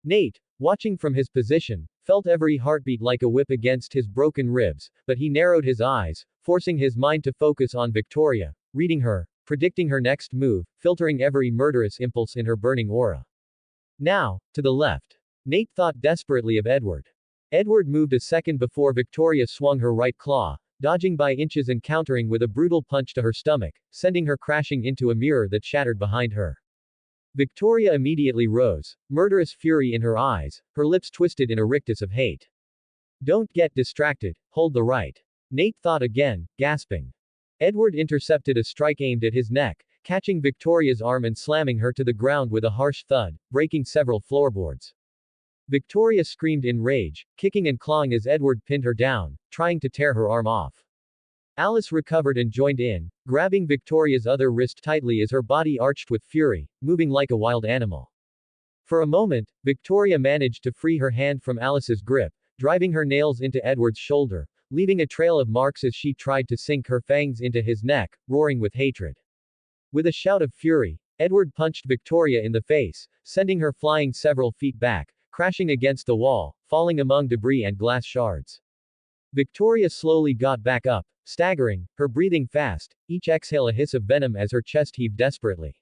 Nate, watching from his position, felt every heartbeat like a whip against his broken ribs, but he narrowed his eyes, forcing his mind to focus on Victoria, reading her, predicting her next move, filtering every murderous impulse in her burning aura. Now, to the left. Nate thought desperately of Edward. Edward moved a second before Victoria swung her right claw, dodging by inches and countering with a brutal punch to her stomach, sending her crashing into a mirror that shattered behind her. Victoria immediately rose, murderous fury in her eyes, her lips twisted in a rictus of hate. Don't get distracted, hold the right. Nate thought again, gasping. Edward intercepted a strike aimed at his neck, catching Victoria's arm and slamming her to the ground with a harsh thud, breaking several floorboards. Victoria screamed in rage, kicking and clawing as Edward pinned her down, trying to tear her arm off. Alice recovered and joined in, grabbing Victoria's other wrist tightly as her body arched with fury, moving like a wild animal. For a moment, Victoria managed to free her hand from Alice's grip, driving her nails into Edward's shoulder, leaving a trail of marks as she tried to sink her fangs into his neck, roaring with hatred. With a shout of fury, Edward punched Victoria in the face, sending her flying several feet back, crashing against the wall, falling among debris and glass shards. Victoria slowly got back up, staggering, her breathing fast, each exhale a hiss of venom as her chest heaved desperately.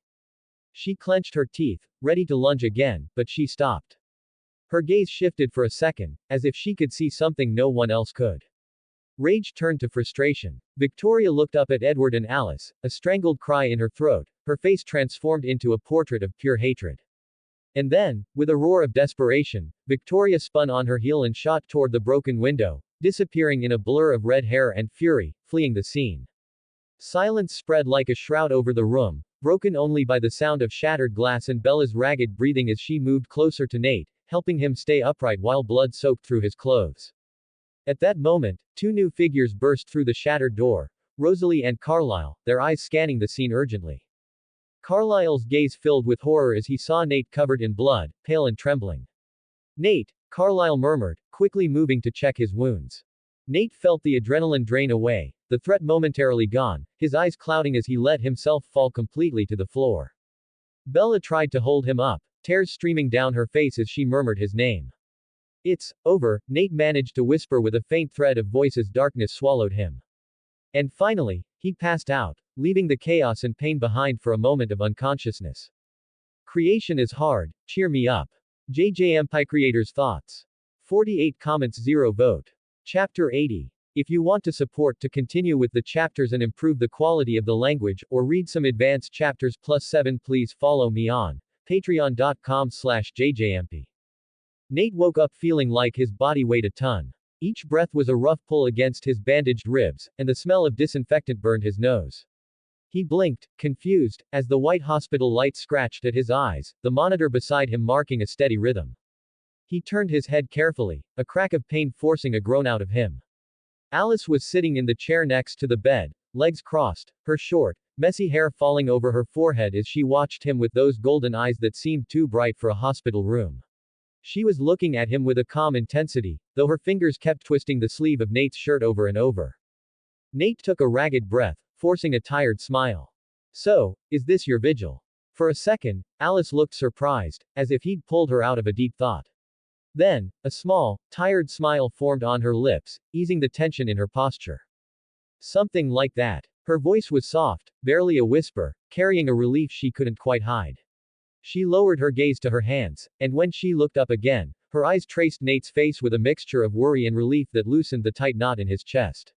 She clenched her teeth, ready to lunge again, but she stopped. Her gaze shifted for a second, as if she could see something no one else could. Rage turned to frustration. Victoria looked up at Edward and Alice, a strangled cry in her throat, her face transformed into a portrait of pure hatred. And then, with a roar of desperation, Victoria spun on her heel and shot toward the broken window, disappearing in a blur of red hair and fury, fleeing the scene. Silence spread like a shroud over the room, broken only by the sound of shattered glass and Bella's ragged breathing as she moved closer to Nate, helping him stay upright while blood soaked through his clothes. At that moment, two new figures burst through the shattered door, Rosalie and Carlyle, their eyes scanning the scene urgently. Carlyle's gaze filled with horror as he saw Nate covered in blood, pale and trembling. Nate, Carlyle murmured, quickly moving to check his wounds. Nate felt the adrenaline drain away, the threat momentarily gone, his eyes clouding as he let himself fall completely to the floor. Bella tried to hold him up, tears streaming down her face as she murmured his name. It's over, Nate managed to whisper with a faint thread of voice as darkness swallowed him. And finally, he passed out, leaving the chaos and pain behind for a moment of unconsciousness. Creation is hard, cheer me up. Jayjayempi creators' thoughts. 48 comments 0 vote. Chapter 80. If you want to support to continue with the chapters and improve the quality of the language, or read some advanced chapters +7, please follow me on patreon.com/jjmp. Nate woke up feeling like his body weighed a ton. Each breath was a rough pull against his bandaged ribs, and the smell of disinfectant burned his nose. He blinked, confused, as the white hospital light scratched at his eyes, the monitor beside him marking a steady rhythm. He turned his head carefully, a crack of pain forcing a groan out of him. Alice was sitting in the chair next to the bed, legs crossed, her short, messy hair falling over her forehead as she watched him with those golden eyes that seemed too bright for a hospital room. She was looking at him with a calm intensity, though her fingers kept twisting the sleeve of Nate's shirt over and over. Nate took a ragged breath, forcing a tired smile. So, is this your vigil? For a second, Alice looked surprised, as if he'd pulled her out of a deep thought. Then, a small, tired smile formed on her lips, easing the tension in her posture. Something like that. Her voice was soft, barely a whisper, carrying a relief she couldn't quite hide. She lowered her gaze to her hands, and when she looked up again, her eyes traced Nate's face with a mixture of worry and relief that loosened the tight knot in his chest.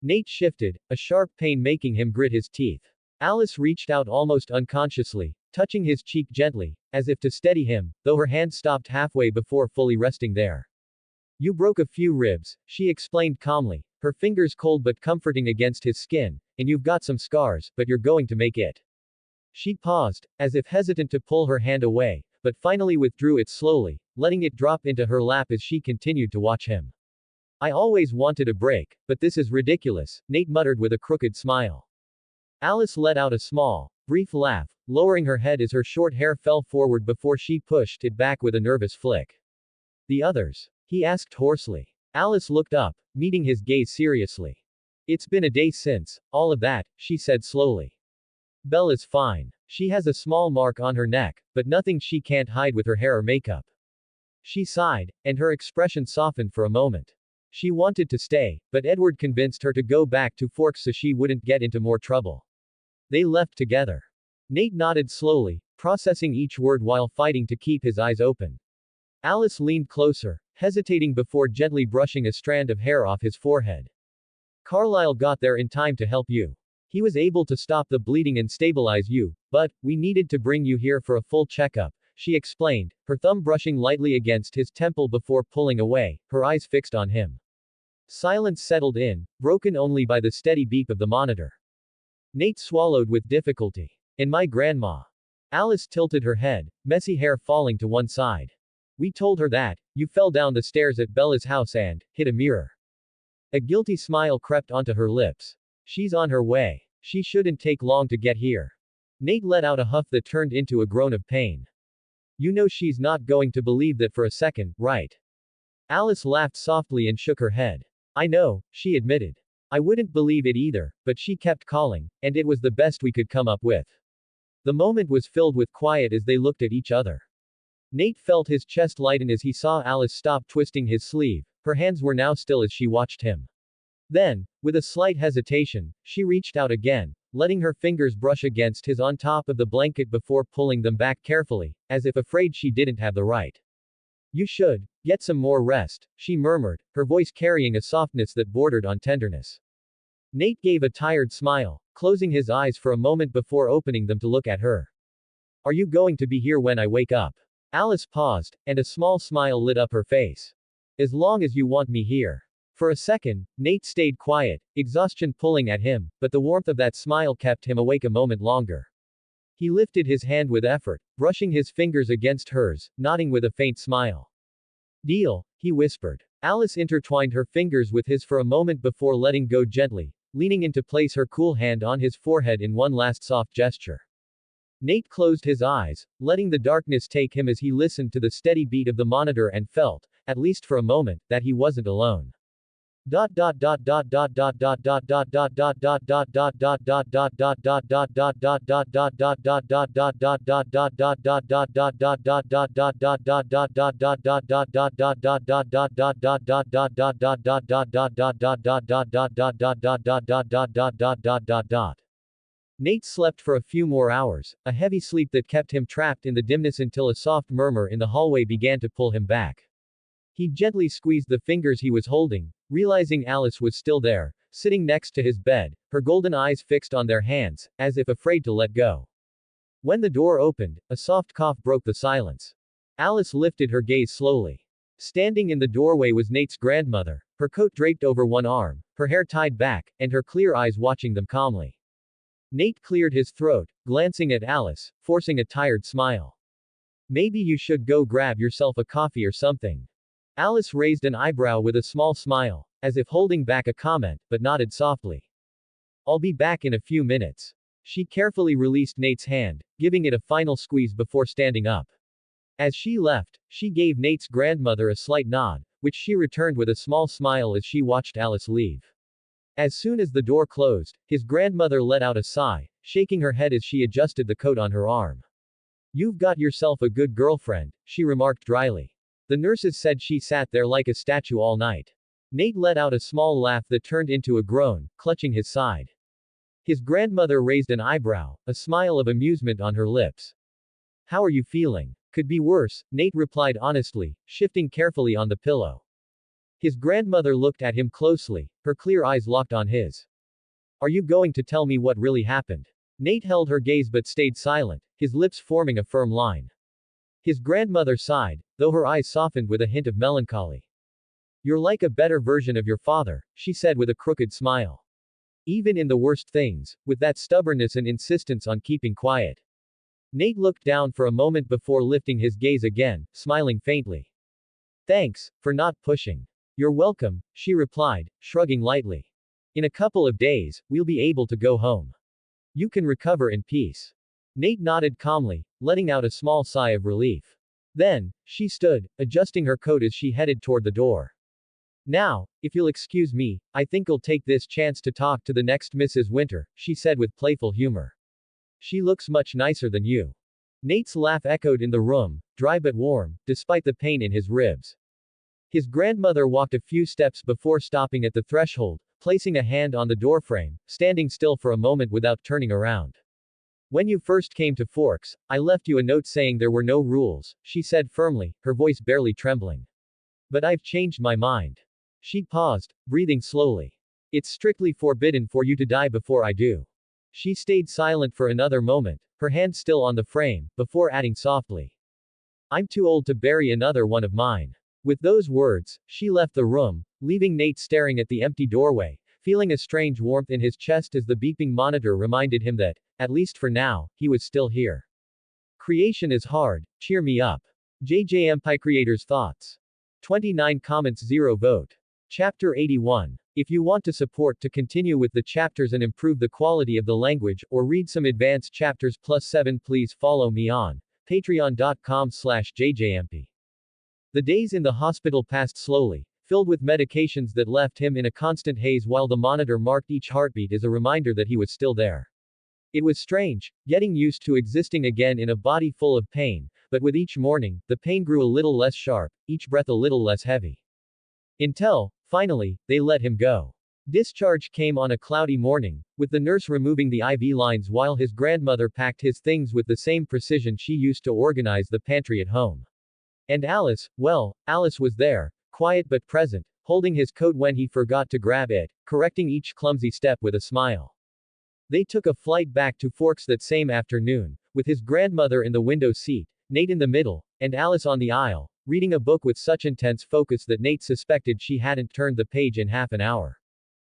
Nate shifted, a sharp pain making him grit his teeth. Alice reached out almost unconsciously, touching his cheek gently, as if to steady him, though her hand stopped halfway before fully resting there. You broke a few ribs, she explained calmly, her fingers cold but comforting against his skin, and you've got some scars, but you're going to make it. She paused, as if hesitant to pull her hand away, but finally withdrew it slowly, letting it drop into her lap as she continued to watch him. I always wanted a break, but this is ridiculous, Nate muttered with a crooked smile. Alice let out a small, brief laugh, lowering her head as her short hair fell forward before she pushed it back with a nervous flick. The others? He asked hoarsely. Alice looked up, meeting his gaze seriously. It's been a day since all of that, she said slowly. Bella's fine. She has a small mark on her neck, but nothing she can't hide with her hair or makeup. She sighed, and her expression softened for a moment. She wanted to stay, but Edward convinced her to go back to Forks so she wouldn't get into more trouble. They left together. Nate nodded slowly, processing each word while fighting to keep his eyes open. Alice leaned closer, hesitating before gently brushing a strand of hair off his forehead. Carlisle got there in time to help you. He was able to stop the bleeding and stabilize you, but we needed to bring you here for a full checkup, she explained, her thumb brushing lightly against his temple before pulling away, her eyes fixed on him. Silence settled in, broken only by the steady beep of the monitor. Nate swallowed with difficulty. And my grandma. Alice tilted her head, messy hair falling to one side. We told her that, you fell down the stairs at Bella's house and hit a mirror. A guilty smile crept onto her lips. She's on her way. She shouldn't take long to get here. Nate let out a huff that turned into a groan of pain. You know she's not going to believe that for a second, right? Alice laughed softly and shook her head. I know, she admitted. I wouldn't believe it either, but she kept calling, and it was the best we could come up with. The moment was filled with quiet as they looked at each other. Nate felt his chest lighten as he saw Alice stop twisting his sleeve. Her hands were now still as she watched him. Then, with a slight hesitation, she reached out again, letting her fingers brush against his on top of the blanket before pulling them back carefully, as if afraid she didn't have the right. You should get some more rest, she murmured, her voice carrying a softness that bordered on tenderness. Nate gave a tired smile, closing his eyes for a moment before opening them to look at her. Are you going to be here when I wake up? Alice paused, and a small smile lit up her face. As long as you want me here. For a second, Nate stayed quiet, exhaustion pulling at him, but the warmth of that smile kept him awake a moment longer. He lifted his hand with effort, brushing his fingers against hers, nodding with a faint smile. Deal, he whispered. Alice intertwined her fingers with his for a moment before letting go gently, leaning into place her cool hand on his forehead in one last soft gesture. Nate closed his eyes, letting the darkness take him as he listened to the steady beat of the monitor and felt, at least for a moment, that he wasn't alone. Nate slept for a few more hours, a heavy sleep that kept him trapped in the dimness until a soft murmur in the hallway began to pull him back. He gently squeezed the fingers he was holding, realizing Alice was still there, sitting next to his bed, her golden eyes fixed on their hands, as if afraid to let go. When the door opened, a soft cough broke the silence. Alice lifted her gaze slowly. Standing in the doorway was Nate's grandmother, her coat draped over one arm, her hair tied back, and her clear eyes watching them calmly. Nate cleared his throat, glancing at Alice, forcing a tired smile. Maybe you should go grab yourself a coffee or something. Alice raised an eyebrow with a small smile, as if holding back a comment, but nodded softly. I'll be back in a few minutes. She carefully released Nate's hand, giving it a final squeeze before standing up. As she left, she gave Nate's grandmother a slight nod, which she returned with a small smile as she watched Alice leave. As soon as the door closed, his grandmother let out a sigh, shaking her head as she adjusted the coat on her arm. You've got yourself a good girlfriend, she remarked dryly. The nurses said she sat there like a statue all night. Nate let out a small laugh that turned into a groan, clutching his side. His grandmother raised an eyebrow, a smile of amusement on her lips. How are you feeling? Could be worse, Nate replied honestly, shifting carefully on the pillow. His grandmother looked at him closely, her clear eyes locked on his. Are you going to tell me what really happened? Nate held her gaze but stayed silent, his lips forming a firm line. His grandmother sighed, though her eyes softened with a hint of melancholy. You're like a better version of your father, she said with a crooked smile. Even in the worst things, with that stubbornness and insistence on keeping quiet. Nate looked down for a moment before lifting his gaze again, smiling faintly. Thanks, for not pushing. You're welcome, she replied, shrugging lightly. In a couple of days, we'll be able to go home. You can recover in peace. Nate nodded calmly, letting out a small sigh of relief. Then, she stood, adjusting her coat as she headed toward the door. Now, if you'll excuse me, I think I'll take this chance to talk to the next Mrs. Winter, she said with playful humor. She looks much nicer than you. Nate's laugh echoed in the room, dry but warm, despite the pain in his ribs. His grandmother walked a few steps before stopping at the threshold, placing a hand on the doorframe, standing still for a moment without turning around. When you first came to Forks, I left you a note saying there were no rules, she said firmly, her voice barely trembling. But I've changed my mind. She paused, breathing slowly. It's strictly forbidden for you to die before I do. She stayed silent for another moment, her hand still on the frame, before adding softly. I'm too old to bury another one of mine. With those words, she left the room, leaving Nate staring at the empty doorway, feeling a strange warmth in his chest as the beeping monitor reminded him that, at least for now, he was still here. Creation is hard, cheer me up. Jayjayempi creators' thoughts. 29 comments 0 vote. Chapter 81. If you want to support to continue with the chapters and improve the quality of the language, or read some advanced chapters +7, please follow me on patreon.com/jjmp. The days in the hospital passed slowly, filled with medications that left him in a constant haze while the monitor marked each heartbeat as a reminder that he was still there. It was strange, getting used to existing again in a body full of pain, but with each morning, the pain grew a little less sharp, each breath a little less heavy. Until, finally, they let him go. Discharge came on a cloudy morning, with the nurse removing the IV lines while his grandmother packed his things with the same precision she used to organize the pantry at home. And Alice, well, Alice was there, quiet but present, holding his coat when he forgot to grab it, correcting each clumsy step with a smile. They took a flight back to Forks that same afternoon, with his grandmother in the window seat, Nate in the middle, and Alice on the aisle, reading a book with such intense focus that Nate suspected she hadn't turned the page in half an hour.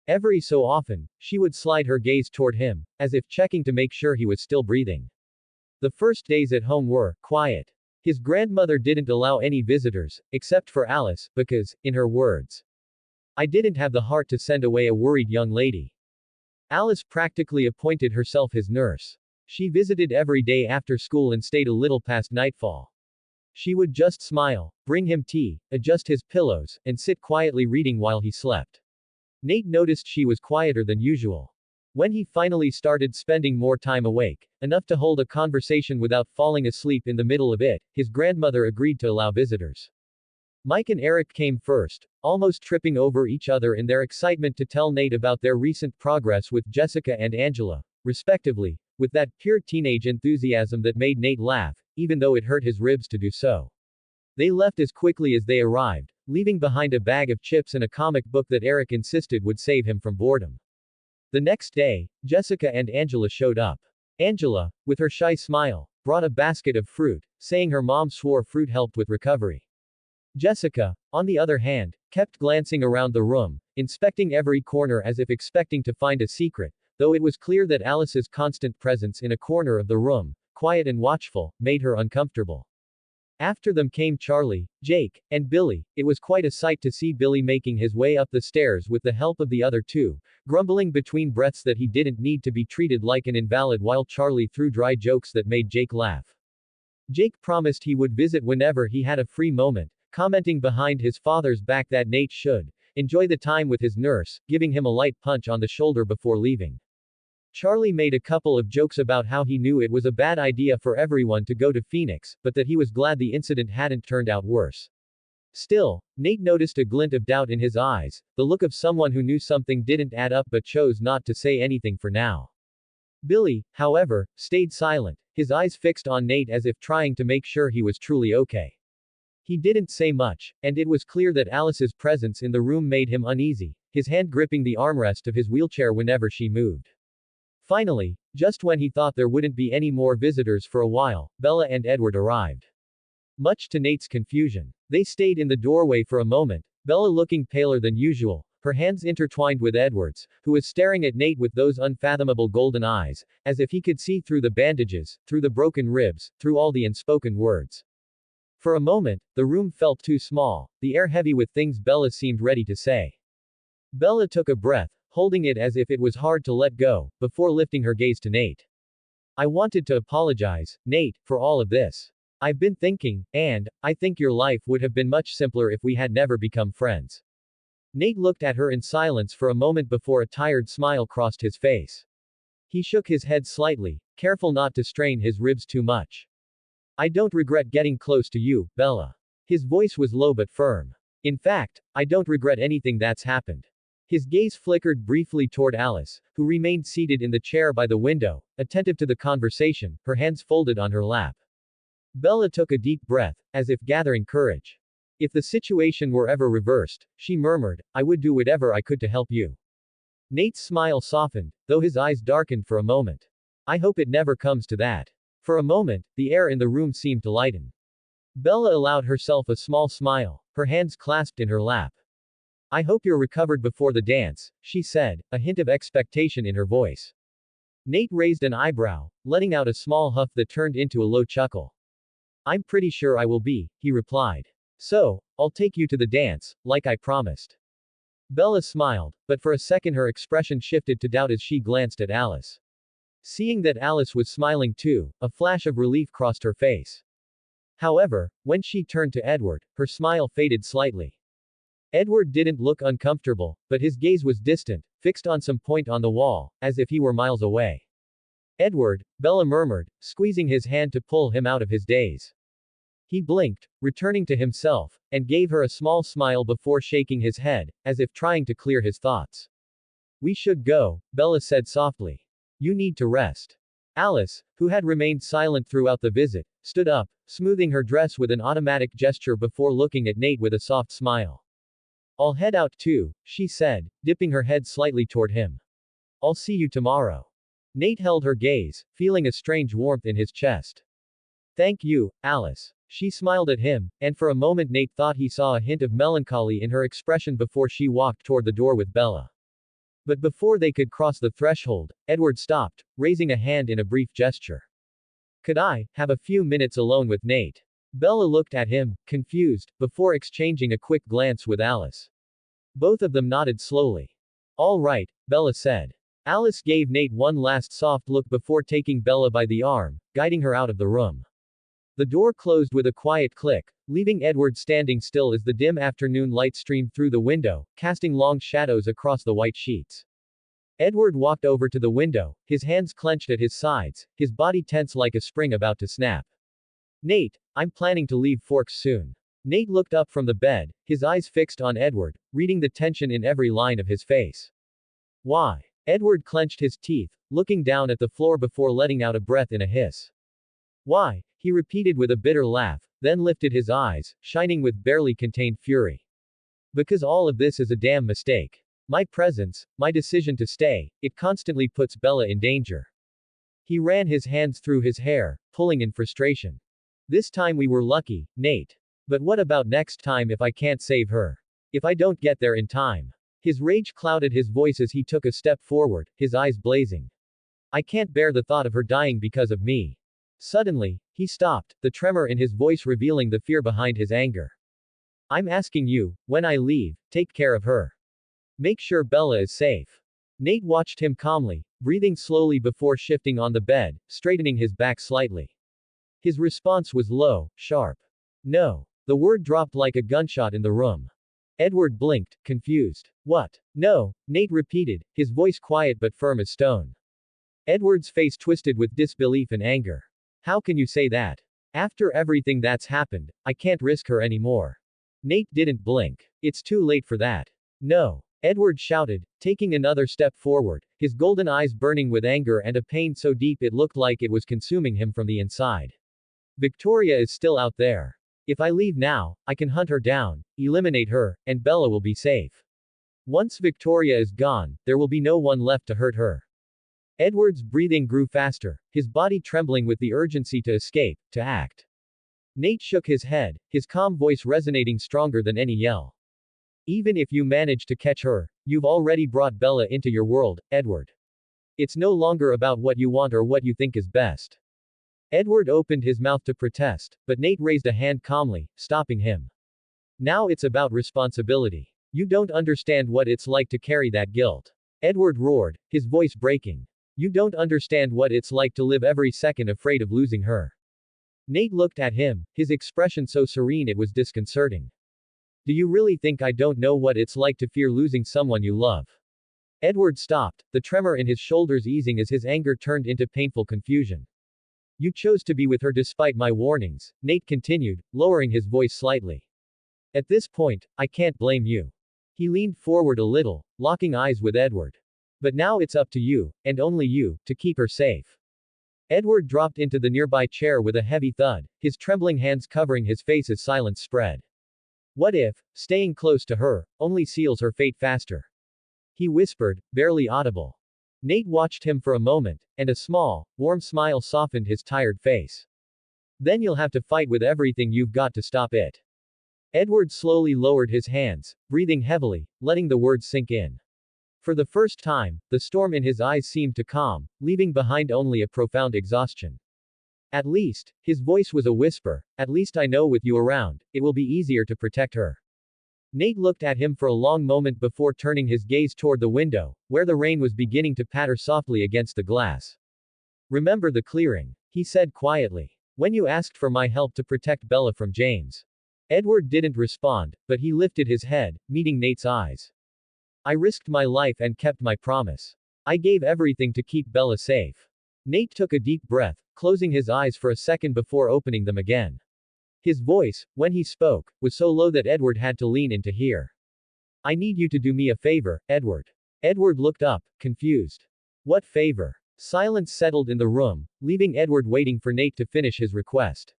Every so often, she would slide her gaze toward him, as if checking to make sure he was still breathing. The first days at home were quiet. His grandmother didn't allow any visitors, except for Alice, because, in her words, I didn't have the heart to send away a worried young lady. Alice practically appointed herself his nurse. She visited every day after school and stayed a little past nightfall. She would just smile, bring him tea, adjust his pillows, and sit quietly reading while he slept. Nate noticed she was quieter than usual. When he finally started spending more time awake, enough to hold a conversation without falling asleep in the middle of it, his grandmother agreed to allow visitors. Mike and Eric came first, almost tripping over each other in their excitement to tell Nate about their recent progress with Jessica and Angela, respectively, with that pure teenage enthusiasm that made Nate laugh, even though it hurt his ribs to do so. They left as quickly as they arrived, leaving behind a bag of chips and a comic book that Eric insisted would save him from boredom. The next day, Jessica and Angela showed up. Angela, with her shy smile, brought a basket of fruit, saying her mom swore fruit helped with recovery. Jessica, on the other hand, kept glancing around the room, inspecting every corner as if expecting to find a secret, though it was clear that Alice's constant presence in a corner of the room, quiet and watchful, made her uncomfortable. After them came Charlie, Jake, and Billy. It was quite a sight to see Billy making his way up the stairs with the help of the other two, grumbling between breaths that he didn't need to be treated like an invalid while Charlie threw dry jokes that made Jake laugh. Jake promised he would visit whenever he had a free moment, commenting behind his father's back that Nate should enjoy the time with his nurse, giving him a light punch on the shoulder before leaving. Charlie made a couple of jokes about how he knew it was a bad idea for everyone to go to Phoenix, but that he was glad the incident hadn't turned out worse. Still, Nate noticed a glint of doubt in his eyes, the look of someone who knew something didn't add up but chose not to say anything for now. Billy, however, stayed silent, his eyes fixed on Nate as if trying to make sure he was truly okay. He didn't say much, and it was clear that Alice's presence in the room made him uneasy, his hand gripping the armrest of his wheelchair whenever she moved. Finally, just when he thought there wouldn't be any more visitors for a while, Bella and Edward arrived. Much to Nate's confusion, they stayed in the doorway for a moment, Bella looking paler than usual, her hands intertwined with Edward's, who was staring at Nate with those unfathomable golden eyes, as if he could see through the bandages, through the broken ribs, through all the unspoken words. For a moment, the room felt too small, the air heavy with things Bella seemed ready to say. Bella took a breath, holding it as if it was hard to let go, before lifting her gaze to Nate. I wanted to apologize, Nate, for all of this. I've been thinking, and I think your life would have been much simpler if we had never become friends. Nate looked at her in silence for a moment before a tired smile crossed his face. He shook his head slightly, careful not to strain his ribs too much. I don't regret getting close to you, Bella. His voice was low but firm. In fact, I don't regret anything that's happened. His gaze flickered briefly toward Alice, who remained seated in the chair by the window, attentive to the conversation, her hands folded on her lap. Bella took a deep breath, as if gathering courage. If the situation were ever reversed, she murmured, I would do whatever I could to help you. Nate's smile softened, though his eyes darkened for a moment. I hope it never comes to that. For a moment, the air in the room seemed to lighten. Bella allowed herself a small smile, her hands clasped in her lap. I hope you're recovered before the dance, she said, a hint of expectation in her voice. Nate raised an eyebrow, letting out a small huff that turned into a low chuckle. I'm pretty sure I will be, he replied. So, I'll take you to the dance, like I promised. Bella smiled, but for a second her expression shifted to doubt as she glanced at Alice. Seeing that Alice was smiling too, a flash of relief crossed her face. However, when she turned to Edward, her smile faded slightly. Edward didn't look uncomfortable, but his gaze was distant, fixed on some point on the wall, as if he were miles away. Edward, Bella murmured, squeezing his hand to pull him out of his daze. He blinked, returning to himself, and gave her a small smile before shaking his head, as if trying to clear his thoughts. We should go, Bella said softly. You need to rest. Alice, who had remained silent throughout the visit, stood up, smoothing her dress with an automatic gesture before looking at Nate with a soft smile. I'll head out too, she said, dipping her head slightly toward him. I'll see you tomorrow. Nate held her gaze, feeling a strange warmth in his chest. Thank you, Alice. She smiled at him, and for a moment Nate thought he saw a hint of melancholy in her expression before she walked toward the door with Bella. But before they could cross the threshold, Edward stopped, raising a hand in a brief gesture. Could I have a few minutes alone with Nate? Bella looked at him, confused, before exchanging a quick glance with Alice. Both of them nodded slowly. All right, Bella said. Alice gave Nate one last soft look before taking Bella by the arm, guiding her out of the room. The door closed with a quiet click, leaving Edward standing still as the dim afternoon light streamed through the window, casting long shadows across the white sheets. Edward walked over to the window, his hands clenched at his sides, his body tense like a spring about to snap. Nate, I'm planning to leave Forks soon. Nate looked up from the bed, his eyes fixed on Edward, reading the tension in every line of his face. Why? Edward clenched his teeth, looking down at the floor before letting out a breath in a hiss. Why? He repeated with a bitter laugh, then lifted his eyes, shining with barely contained fury. Because all of this is a damn mistake. My presence, my decision to stay, it constantly puts Bella in danger. He ran his hands through his hair, pulling in frustration. This time we were lucky, Nate. But what about next time if I can't save her? If I don't get there in time? His rage clouded his voice as he took a step forward, his eyes blazing. I can't bear the thought of her dying because of me. Suddenly, he stopped, the tremor in his voice revealing the fear behind his anger. I'm asking you, when I leave, take care of her. Make sure Bella is safe. Nate watched him calmly, breathing slowly before shifting on the bed, straightening his back slightly. His response was low, sharp. No. The word dropped like a gunshot in the room. Edward blinked, confused. What? No, Nate repeated, his voice quiet but firm as stone. Edward's face twisted with disbelief and anger. How can you say that? After everything that's happened, I can't risk her anymore. Nate didn't blink. It's too late for that. No. Edward shouted, taking another step forward, his golden eyes burning with anger and a pain so deep it looked like it was consuming him from the inside. Victoria is still out there. If I leave now, I can hunt her down, eliminate her, and Bella will be safe. Once Victoria is gone, there will be no one left to hurt her. Edward's breathing grew faster, his body trembling with the urgency to escape, to act. Nate shook his head, his calm voice resonating stronger than any yell. Even if you manage to catch her, you've already brought Bella into your world, Edward. It's no longer about what you want or what you think is best. Edward opened his mouth to protest, but Nate raised a hand calmly, stopping him. Now it's about responsibility. You don't understand what it's like to carry that guilt. Edward roared, his voice breaking. You don't understand what it's like to live every second afraid of losing her. Nate looked at him, his expression so serene it was disconcerting. Do you really think I don't know what it's like to fear losing someone you love? Edward stopped, the tremor in his shoulders easing as his anger turned into painful confusion. You chose to be with her despite my warnings, Nate continued, lowering his voice slightly. At this point, I can't blame you. He leaned forward a little, locking eyes with Edward. But now it's up to you, and only you, to keep her safe. Edward dropped into the nearby chair with a heavy thud, his trembling hands covering his face as silence spread. What if, staying close to her, only seals her fate faster? He whispered, barely audible. Nate watched him for a moment, and a small, warm smile softened his tired face. Then you'll have to fight with everything you've got to stop it. Edward slowly lowered his hands, breathing heavily, letting the words sink in. For the first time, the storm in his eyes seemed to calm, leaving behind only a profound exhaustion. At least, his voice was a whisper, at least I know with you around, it will be easier to protect her. Nate looked at him for a long moment before turning his gaze toward the window, where the rain was beginning to patter softly against the glass. Remember the clearing, he said quietly. When you asked for my help to protect Bella from James. Edward didn't respond, but he lifted his head, meeting Nate's eyes. I risked my life and kept my promise. I gave everything to keep Bella safe. Nate took a deep breath, closing his eyes for a second before opening them again. His voice, when he spoke, was so low that Edward had to lean in to hear. I need you to do me a favor, Edward. Edward looked up, confused. What favor? Silence settled in the room, leaving Edward waiting for Nate to finish his request.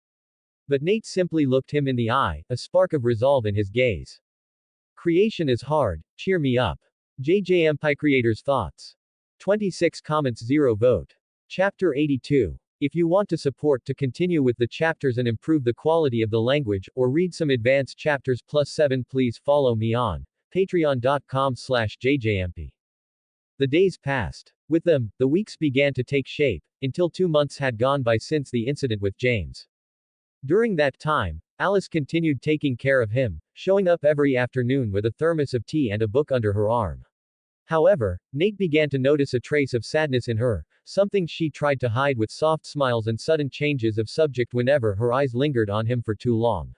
But Nate simply looked him in the eye, a spark of resolve in his gaze. Creation is hard, cheer me up. Jayjayempi Creators Thoughts. 26 comments 0 vote. Chapter 82. If you want to support to continue with the chapters and improve the quality of the language, or read some advanced chapters +7, please follow me on patreon.com/jjmp. The days passed. With them, the weeks began to take shape, until 2 months had gone by since the incident with James. During that time, Alice continued taking care of him, showing up every afternoon with a thermos of tea and a book under her arm. However, Nate began to notice a trace of sadness in her, something she tried to hide with soft smiles and sudden changes of subject whenever her eyes lingered on him for too long.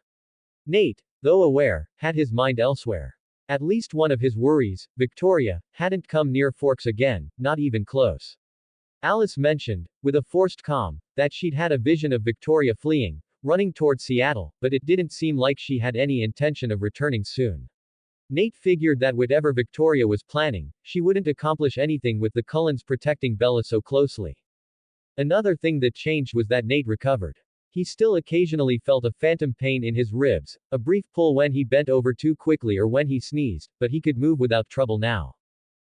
Nate, though aware, had his mind elsewhere. At least one of his worries, Victoria, hadn't come near Forks again, not even close. Alice mentioned, with a forced calm, that she'd had a vision of Victoria fleeing, running toward Seattle, but it didn't seem like she had any intention of returning soon. Nate figured that whatever Victoria was planning, she wouldn't accomplish anything with the Cullens protecting Bella so closely. Another thing that changed was that Nate recovered. He still occasionally felt a phantom pain in his ribs, a brief pull when he bent over too quickly or when he sneezed, but he could move without trouble now.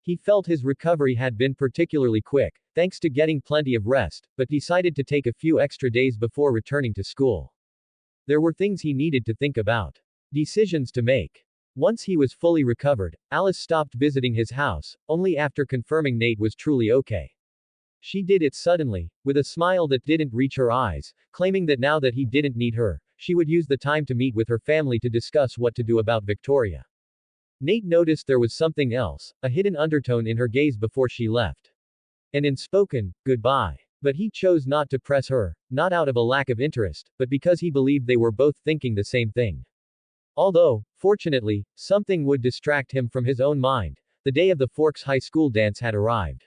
He felt his recovery had been particularly quick, thanks to getting plenty of rest, but decided to take a few extra days before returning to school. There were things he needed to think about. Decisions to make. Once he was fully recovered, Alice stopped visiting his house, only after confirming Nate was truly okay. She did it suddenly, with a smile that didn't reach her eyes, claiming that now that he didn't need her, she would use the time to meet with her family to discuss what to do about Victoria. Nate noticed there was something else, a hidden undertone in her gaze before she left. An unspoken goodbye. But he chose not to press her, not out of a lack of interest, but because he believed they were both thinking the same thing. Although, fortunately, something would distract him from his own mind, the day of the Forks High School dance had arrived.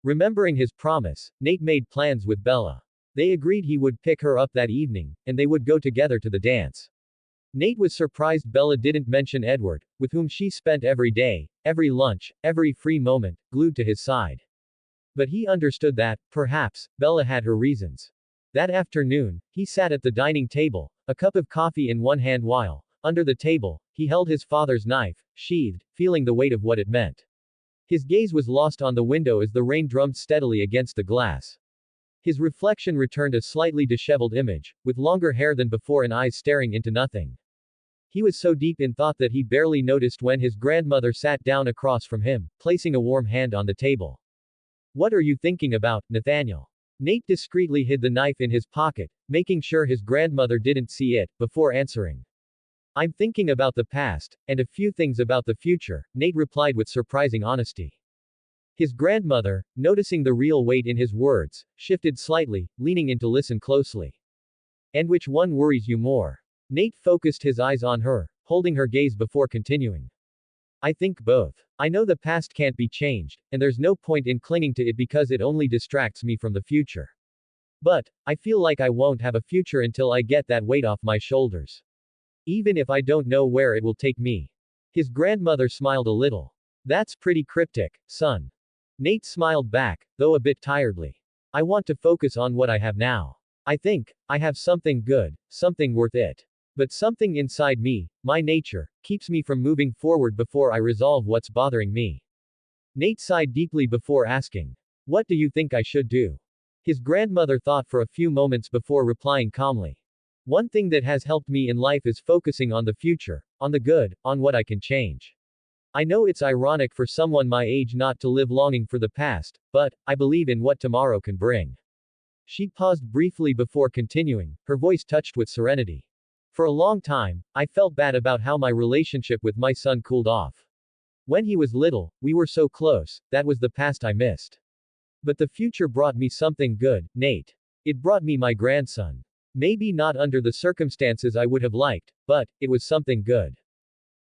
Remembering his promise, Nate made plans with Bella. They agreed he would pick her up that evening, and they would go together to the dance. Nate was surprised Bella didn't mention Edward, with whom she spent every day, every lunch, every free moment, glued to his side. But he understood that, perhaps, Bella had her reasons. That afternoon, he sat at the dining table, a cup of coffee in one hand while, under the table, he held his father's knife, sheathed, feeling the weight of what it meant. His gaze was lost on the window as the rain drummed steadily against the glass. His reflection returned a slightly disheveled image, with longer hair than before and eyes staring into nothing. He was so deep in thought that he barely noticed when his grandmother sat down across from him, placing a warm hand on the table. What are you thinking about, Nathaniel? Nate discreetly hid the knife in his pocket, making sure his grandmother didn't see it, before answering. I'm thinking about the past, and a few things about the future, Nate replied with surprising honesty. His grandmother, noticing the real weight in his words, shifted slightly, leaning in to listen closely. And which one worries you more? Nate focused his eyes on her, holding her gaze before continuing. I think both. I know the past can't be changed, and there's no point in clinging to it because it only distracts me from the future. But, I feel like I won't have a future until I get that weight off my shoulders. Even if I don't know where it will take me. His grandmother smiled a little. That's pretty cryptic, son. Nate smiled back, though a bit tiredly. I want to focus on what I have now. I think, I have something good, something worth it. But something inside me, my nature, keeps me from moving forward before I resolve what's bothering me. Nate sighed deeply before asking, "What do you think I should do?" His grandmother thought for a few moments before replying calmly. "One thing that has helped me in life is focusing on the future, on the good, on what I can change. I know it's ironic for someone my age not to live longing for the past, but, I believe in what tomorrow can bring." She paused briefly before continuing, her voice touched with serenity. "For a long time, I felt bad about how my relationship with my son cooled off. When he was little, we were so close, that was the past I missed. But the future brought me something good, Nate. It brought me my grandson. Maybe not under the circumstances I would have liked, but, it was something good."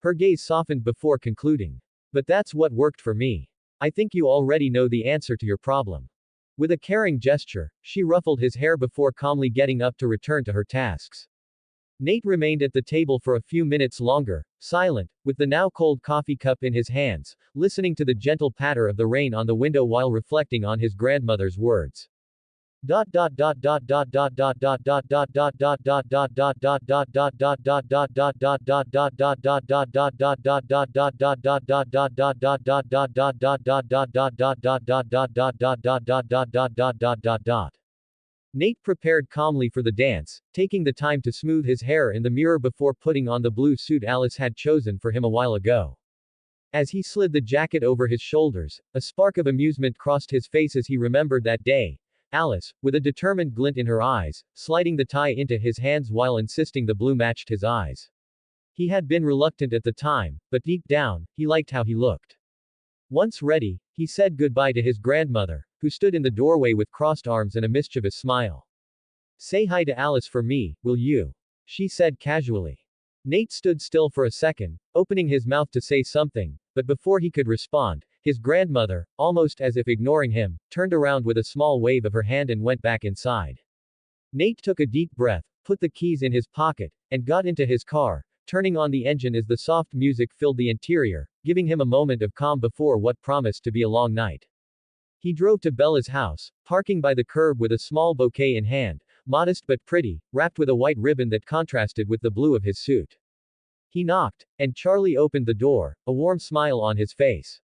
Her gaze softened before concluding. "But that's what worked for me. I think you already know the answer to your problem." With a caring gesture, she ruffled his hair before calmly getting up to return to her tasks. Nate remained at the table for a few minutes longer, silent, with the now cold coffee cup in his hands, listening to the gentle patter of the rain on the window while reflecting on his grandmother's words. Nate prepared calmly for the dance, taking the time to smooth his hair in the mirror before putting on the blue suit Alice had chosen for him a while ago. As he slid the jacket over his shoulders, a spark of amusement crossed his face as he remembered that day. Alice, with a determined glint in her eyes, sliding the tie into his hands while insisting the blue matched his eyes. He had been reluctant at the time, but deep down, he liked how he looked. Once ready, he said goodbye to his grandmother, who stood in the doorway with crossed arms and a mischievous smile. "Say hi to Alice for me, will you?" she said casually. Nate stood still for a second, opening his mouth to say something, but before he could respond, his grandmother, almost as if ignoring him, turned around with a small wave of her hand and went back inside. Nate took a deep breath, put the keys in his pocket, and got into his car, turning on the engine as the soft music filled the interior, giving him a moment of calm before what promised to be a long night. He drove to Bella's house, parking by the curb with a small bouquet in hand, modest but pretty, wrapped with a white ribbon that contrasted with the blue of his suit. He knocked, and Charlie opened the door, a warm smile on his face.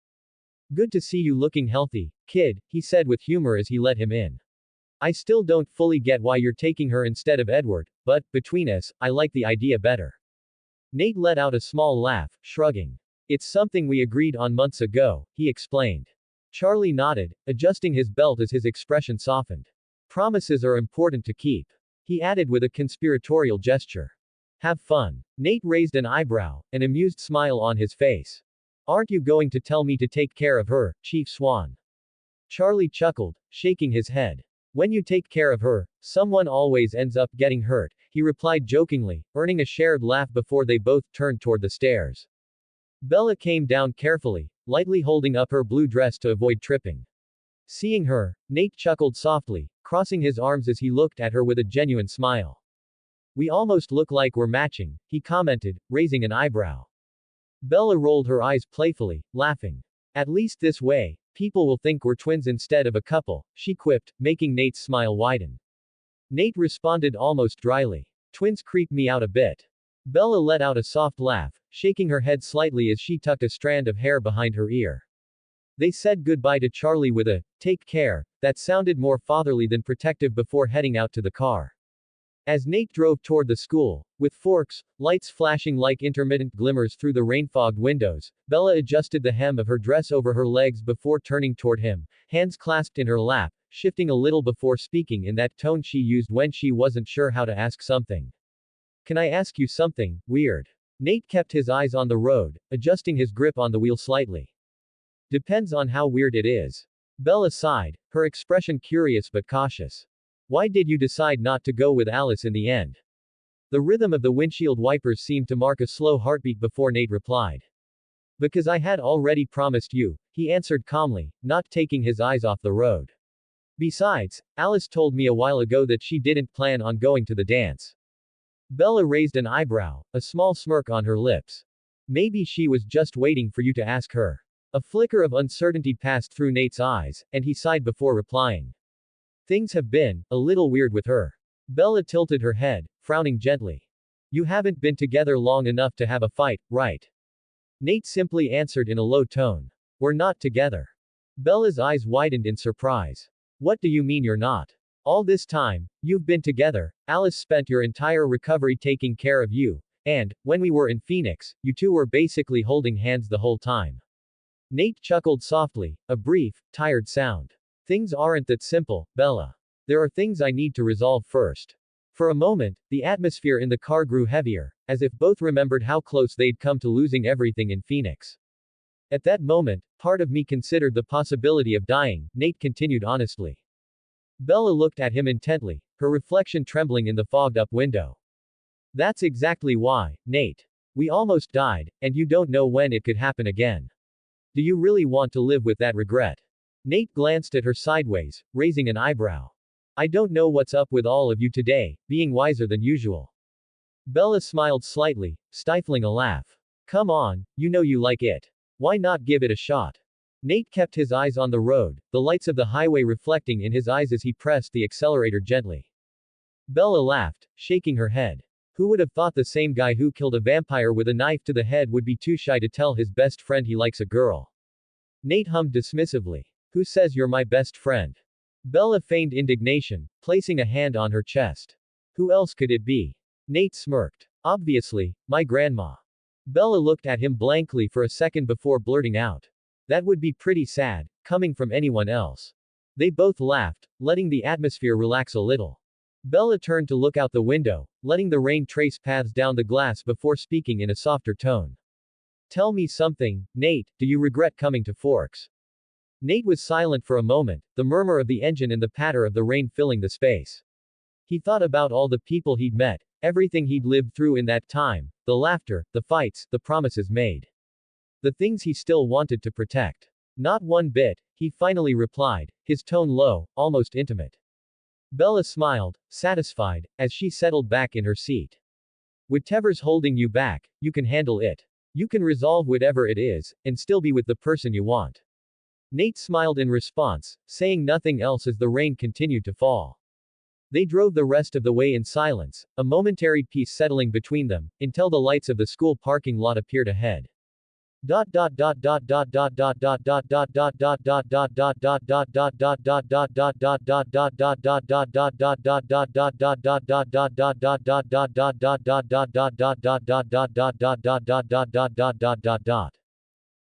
"Good to see you looking healthy, kid," he said with humor as he let him in. "I still don't fully get why you're taking her instead of Edward, but, between us, I like the idea better." Nate let out a small laugh, shrugging. "It's something we agreed on months ago," he explained. Charlie nodded, adjusting his belt as his expression softened. "Promises are important to keep," he added with a conspiratorial gesture. "Have fun." Nate raised an eyebrow, an amused smile on his face. "Aren't you going to tell me to take care of her, Chief Swan?" Charlie chuckled, shaking his head. "When you take care of her, someone always ends up getting hurt," he replied jokingly, earning a shared laugh before they both turned toward the stairs. Bella came down carefully, lightly holding up her blue dress to avoid tripping. Seeing her, Nate chuckled softly, crossing his arms as he looked at her with a genuine smile. "We almost look like we're matching," he commented, raising an eyebrow. Bella rolled her eyes playfully, laughing. "At least this way, people will think we're twins instead of a couple," she quipped, making Nate's smile widen. Nate responded almost dryly. "Twins creep me out a bit." Bella let out a soft laugh, shaking her head slightly as she tucked a strand of hair behind her ear. They said goodbye to Charlie with a, "Take care," that sounded more fatherly than protective before heading out to the car. As Nate drove toward the school, with forks, lights flashing like intermittent glimmers through the rain-fogged windows, Bella adjusted the hem of her dress over her legs before turning toward him, hands clasped in her lap, shifting a little before speaking in that tone she used when she wasn't sure how to ask something. "Can I ask you something weird?" Nate kept his eyes on the road, adjusting his grip on the wheel slightly. "Depends on how weird it is." Bella sighed, her expression curious but cautious. "Why did you decide not to go with Alice in the end?" The rhythm of the windshield wipers seemed to mark a slow heartbeat before Nate replied. Because I had already promised you, he answered calmly, not taking his eyes off the road. Besides, Alice told me a while ago that she didn't plan on going to the dance. Bella raised an eyebrow, a small smirk on her lips. Maybe she was just waiting for you to ask her. A flicker of uncertainty passed through Nate's eyes, and he sighed before replying. Things have been a little weird with her. Bella tilted her head, frowning gently. You haven't been together long enough to have a fight, right? Nate simply answered in a low tone. We're not together. Bella's eyes widened in surprise. What do you mean you're not? All this time, you've been together, Alice spent your entire recovery taking care of you, and, when we were in Phoenix, you two were basically holding hands the whole time. Nate chuckled softly, a brief, tired sound. Things aren't that simple, Bella. There are things I need to resolve first. For a moment, the atmosphere in the car grew heavier, as if both remembered how close they'd come to losing everything in Phoenix. At that moment, part of me considered the possibility of dying, Nate continued honestly. Bella looked at him intently, her reflection trembling in the fogged-up window. That's exactly why, Nate. We almost died, and you don't know when it could happen again. Do you really want to live with that regret? Nate glanced at her sideways, raising an eyebrow. I don't know what's up with all of you today, being wiser than usual. Bella smiled slightly, stifling a laugh. Come on, you know you like it. Why not give it a shot? Nate kept his eyes on the road, the lights of the highway reflecting in his eyes as he pressed the accelerator gently. Bella laughed, shaking her head. Who would have thought the same guy who killed a vampire with a knife to the head would be too shy to tell his best friend he likes a girl? Nate hummed dismissively. Who says you're my best friend? Bella feigned indignation, placing a hand on her chest. Who else could it be? Nate smirked. Obviously, my grandma. Bella looked at him blankly for a second before blurting out. That would be pretty sad, coming from anyone else. They both laughed, letting the atmosphere relax a little. Bella turned to look out the window, letting the rain trace paths down the glass before speaking in a softer tone. Tell me something, Nate, do you regret coming to Forks? Nate was silent for a moment, the murmur of the engine and the patter of the rain filling the space. He thought about all the people he'd met, everything he'd lived through in that time, the laughter, the fights, the promises made. The things he still wanted to protect. Not one bit, he finally replied, his tone low, almost intimate. Bella smiled, satisfied, as she settled back in her seat. Whatever's holding you back, you can handle it. You can resolve whatever it is, and still be with the person you want. Nate smiled in response, saying nothing else as the rain continued to fall. They drove the rest of the way in silence, a momentary peace settling between them, until the lights of the school parking lot appeared ahead.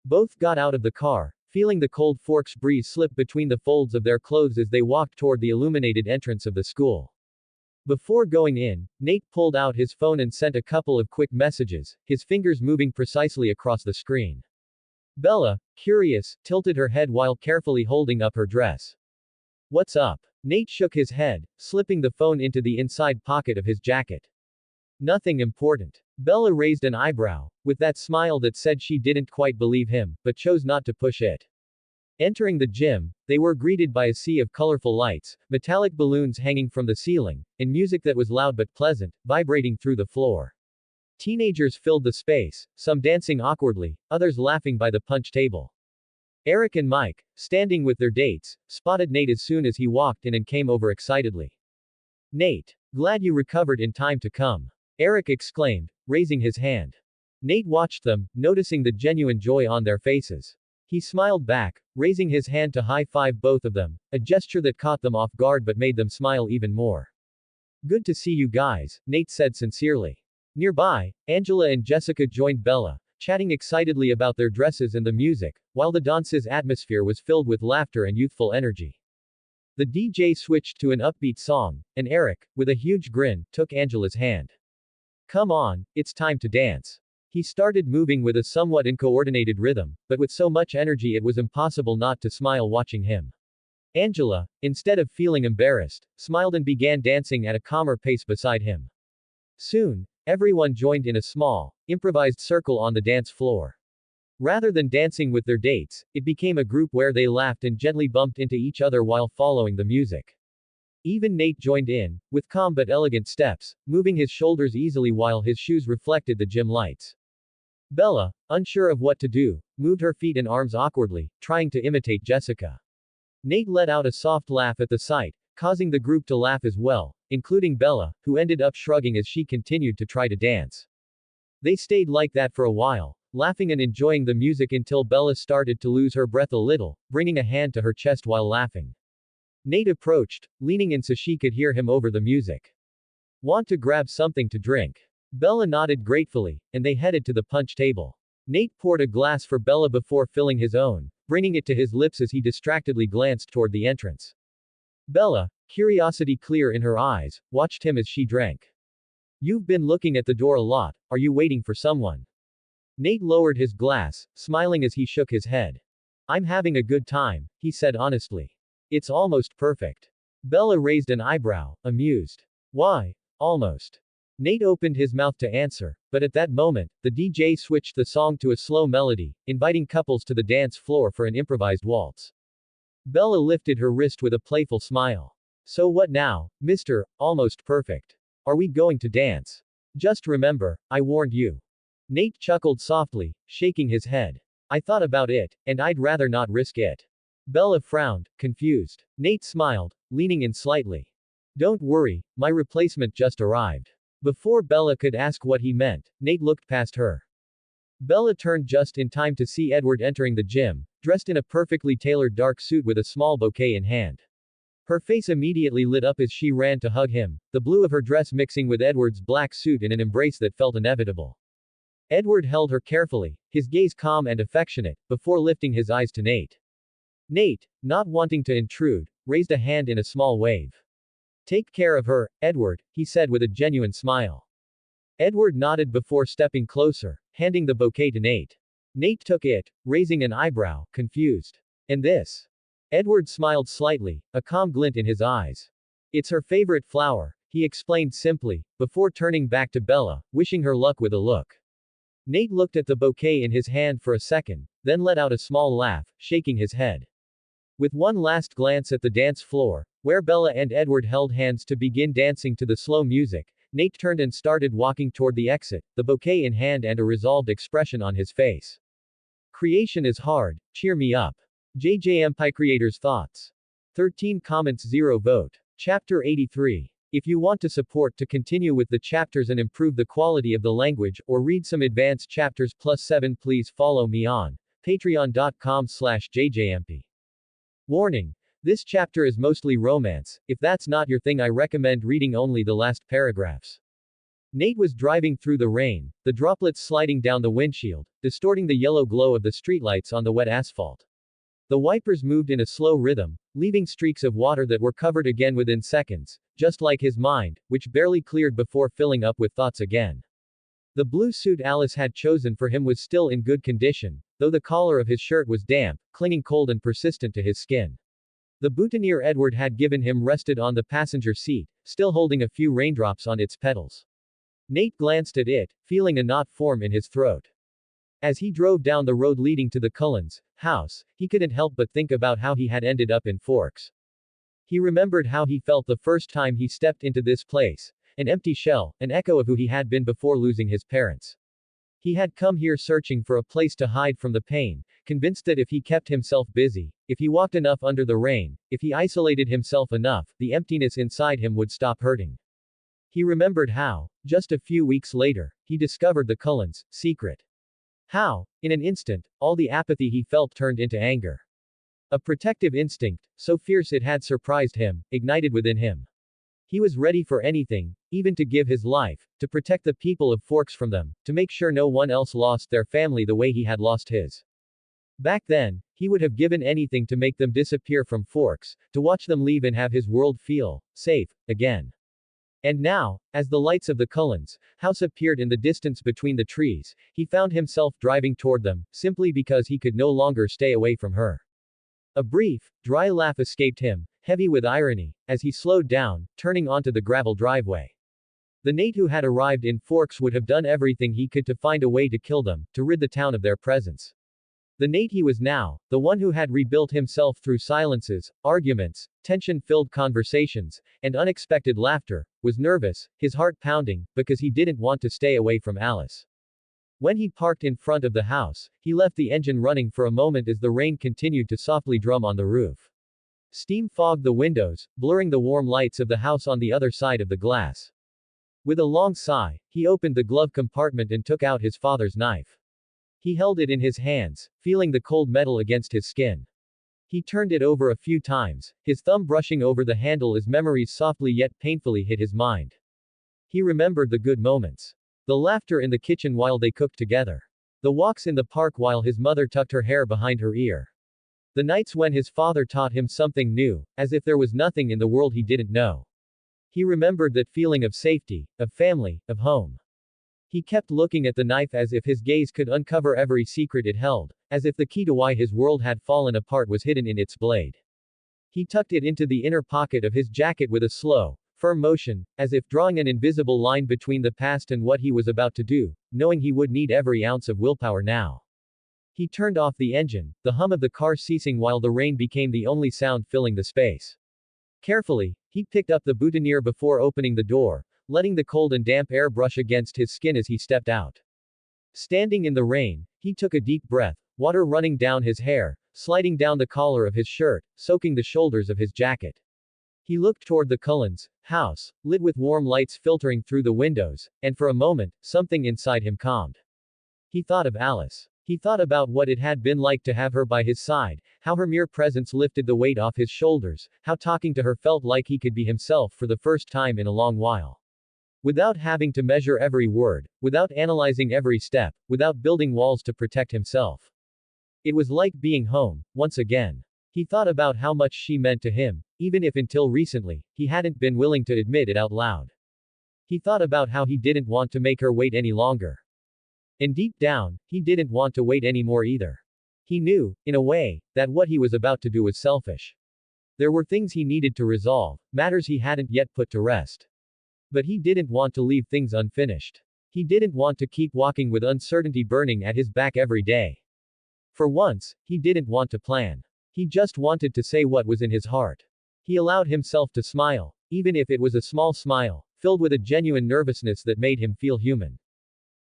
Both got out of the car, feeling the cold Forks breeze slip between the folds of their clothes as they walked toward the illuminated entrance of the school. Before going in, Nate pulled out his phone and sent a couple of quick messages, his fingers moving precisely across the screen. Bella, curious, tilted her head while carefully holding up her dress. What's up? Nate shook his head, slipping the phone into the inside pocket of his jacket. Nothing important. Bella raised an eyebrow, with that smile that said she didn't quite believe him, but chose not to push it. Entering the gym, they were greeted by a sea of colorful lights, metallic balloons hanging from the ceiling, and music that was loud but pleasant, vibrating through the floor. Teenagers filled the space, some dancing awkwardly, others laughing by the punch table. Eric and Mike, standing with their dates, spotted Nate as soon as he walked in and came over excitedly. Nate, glad you recovered in time to come. Eric exclaimed, raising his hand. Nate watched them, noticing the genuine joy on their faces. He smiled back, raising his hand to high-five both of them, a gesture that caught them off guard but made them smile even more. Good to see you guys, Nate said sincerely. Nearby, Angela and Jessica joined Bella, chatting excitedly about their dresses and the music, while the dance's atmosphere was filled with laughter and youthful energy. The DJ switched to an upbeat song, and Eric, with a huge grin, took Angela's hand. Come on, it's time to dance. He started moving with a somewhat uncoordinated rhythm, but with so much energy it was impossible not to smile watching him. Angela, instead of feeling embarrassed, smiled and began dancing at a calmer pace beside him. Soon, everyone joined in a small, improvised circle on the dance floor. Rather than dancing with their dates, it became a group where they laughed and gently bumped into each other while following the music. Even Nate joined in, with calm but elegant steps, moving his shoulders easily while his shoes reflected the gym lights. Bella, unsure of what to do, moved her feet and arms awkwardly, trying to imitate Jessica. Nate let out a soft laugh at the sight, causing the group to laugh as well, including Bella, who ended up shrugging as she continued to try to dance. They stayed like that for a while, laughing and enjoying the music until Bella started to lose her breath a little, bringing a hand to her chest while laughing. Nate approached, leaning in so she could hear him over the music. Want to grab something to drink? Bella nodded gratefully, and they headed to the punch table. Nate poured a glass for Bella before filling his own, bringing it to his lips as he distractedly glanced toward the entrance. Bella, curiosity clear in her eyes, watched him as she drank. You've been looking at the door a lot, are you waiting for someone? Nate lowered his glass, smiling as he shook his head. I'm having a good time, he said honestly. It's almost perfect. Bella raised an eyebrow, amused. Why, almost? Nate opened his mouth to answer, but at that moment, the DJ switched the song to a slow melody, inviting couples to the dance floor for an improvised waltz. Bella lifted her wrist with a playful smile. So what now, Mr. Almost Perfect? Are we going to dance? Just remember, I warned you. Nate chuckled softly, shaking his head. I thought about it, and I'd rather not risk it. Bella frowned, confused. Nate smiled, leaning in slightly. Don't worry, my replacement just arrived. Before Bella could ask what he meant, Nate looked past her. Bella turned just in time to see Edward entering the gym, dressed in a perfectly tailored dark suit with a small bouquet in hand. Her face immediately lit up as she ran to hug him, the blue of her dress mixing with Edward's black suit in an embrace that felt inevitable. Edward held her carefully, his gaze calm and affectionate, before lifting his eyes to Nate. Nate, not wanting to intrude, raised a hand in a small wave. Take care of her, Edward, he said with a genuine smile. Edward nodded before stepping closer, handing the bouquet to Nate. Nate took it, raising an eyebrow, confused. And this? Edward smiled slightly, a calm glint in his eyes. It's her favorite flower, he explained simply, before turning back to Bella, wishing her luck with a look. Nate looked at the bouquet in his hand for a second, then let out a small laugh, shaking his head. With one last glance at the dance floor, where Bella and Edward held hands to begin dancing to the slow music, Nate turned and started walking toward the exit, the bouquet in hand and a resolved expression on his face. Creation is hard, cheer me up. Jayjayempi creators' thoughts. 13 comments 0 vote. Chapter 83. If you want to support to continue with the chapters and improve the quality of the language, or read some advanced chapters +7, please follow me on patreon.com/jjmp. Warning. This chapter is mostly romance. If that's not your thing, I recommend reading only the last paragraphs. Nate was driving through the rain, the droplets sliding down the windshield, distorting the yellow glow of the streetlights on the wet asphalt. The wipers moved in a slow rhythm, leaving streaks of water that were covered again within seconds, just like his mind, which barely cleared before filling up with thoughts again. The blue suit Alice had chosen for him was still in good condition, though the collar of his shirt was damp, clinging cold and persistent to his skin. The boutonniere Edward had given him rested on the passenger seat, still holding a few raindrops on its petals. Nate glanced at it, feeling a knot form in his throat. As he drove down the road leading to the Cullens' house, he couldn't help but think about how he had ended up in Forks. He remembered how he felt the first time he stepped into this place, an empty shell, an echo of who he had been before losing his parents. He had come here searching for a place to hide from the pain, convinced that if he kept himself busy, if he walked enough under the rain, if he isolated himself enough, the emptiness inside him would stop hurting. He remembered how, just a few weeks later, he discovered the Cullens' secret. How, in an instant, all the apathy he felt turned into anger. A protective instinct, so fierce it had surprised him, ignited within him. He was ready for anything, even to give his life, to protect the people of Forks from them, to make sure no one else lost their family the way he had lost his. Back then, he would have given anything to make them disappear from Forks, to watch them leave and have his world feel safe again. And now, as the lights of the Cullens' house appeared in the distance between the trees, he found himself driving toward them, simply because he could no longer stay away from her. A brief, dry laugh escaped him, heavy with irony, as he slowed down, turning onto the gravel driveway. The Nate who had arrived in Forks would have done everything he could to find a way to kill them, to rid the town of their presence. The Nate he was now, the one who had rebuilt himself through silences, arguments, tension-filled conversations, and unexpected laughter, was nervous, his heart pounding, because he didn't want to stay away from Alice. When he parked in front of the house, he left the engine running for a moment as the rain continued to softly drum on the roof. Steam fogged the windows, blurring the warm lights of the house on the other side of the glass. With a long sigh, he opened the glove compartment and took out his father's knife. He held it in his hands, feeling the cold metal against his skin. He turned it over a few times, his thumb brushing over the handle as memories softly yet painfully hit his mind. He remembered the good moments. The laughter in the kitchen while they cooked together. The walks in the park while his mother tucked her hair behind her ear. The nights when his father taught him something new, as if there was nothing in the world he didn't know. He remembered that feeling of safety, of family, of home. He kept looking at the knife as if his gaze could uncover every secret it held, as if the key to why his world had fallen apart was hidden in its blade. He tucked it into the inner pocket of his jacket with a slow, firm motion, as if drawing an invisible line between the past and what he was about to do, knowing he would need every ounce of willpower now. He turned off the engine, the hum of the car ceasing while the rain became the only sound filling the space. Carefully, he picked up the boutonniere before opening the door, letting the cold and damp air brush against his skin as he stepped out. Standing in the rain, he took a deep breath, water running down his hair, sliding down the collar of his shirt, soaking the shoulders of his jacket. He looked toward the Cullens' house, lit with warm lights filtering through the windows, and for a moment, something inside him calmed. He thought of Alice. He thought about what it had been like to have her by his side, how her mere presence lifted the weight off his shoulders, how talking to her felt like he could be himself for the first time in a long while. Without having to measure every word, without analyzing every step, without building walls to protect himself. It was like being home, once again. He thought about how much she meant to him, even if until recently, he hadn't been willing to admit it out loud. He thought about how he didn't want to make her wait any longer. And deep down, he didn't want to wait anymore either. He knew, in a way, that what he was about to do was selfish. There were things he needed to resolve, matters he hadn't yet put to rest. But he didn't want to leave things unfinished. He didn't want to keep walking with uncertainty burning at his back every day. For once, he didn't want to plan. He just wanted to say what was in his heart. He allowed himself to smile, even if it was a small smile, filled with a genuine nervousness that made him feel human.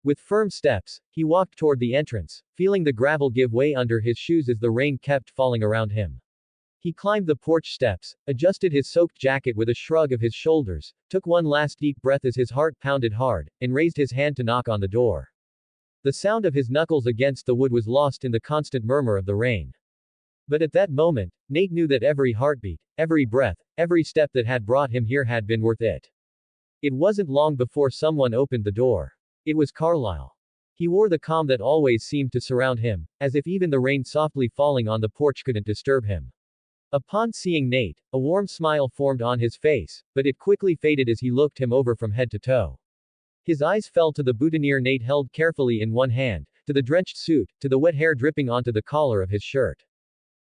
With firm steps, he walked toward the entrance, feeling the gravel give way under his shoes as the rain kept falling around him. He climbed the porch steps, adjusted his soaked jacket with a shrug of his shoulders, took one last deep breath as his heart pounded hard, and raised his hand to knock on the door. The sound of his knuckles against the wood was lost in the constant murmur of the rain. But at that moment, Nate knew that every heartbeat, every breath, every step that had brought him here had been worth it. It wasn't long before someone opened the door. It was Carlyle. He wore the calm that always seemed to surround him, as if even the rain softly falling on the porch couldn't disturb him. Upon seeing Nate, a warm smile formed on his face, but it quickly faded as he looked him over from head to toe. His eyes fell to the boutonniere Nate held carefully in one hand, to the drenched suit, to the wet hair dripping onto the collar of his shirt.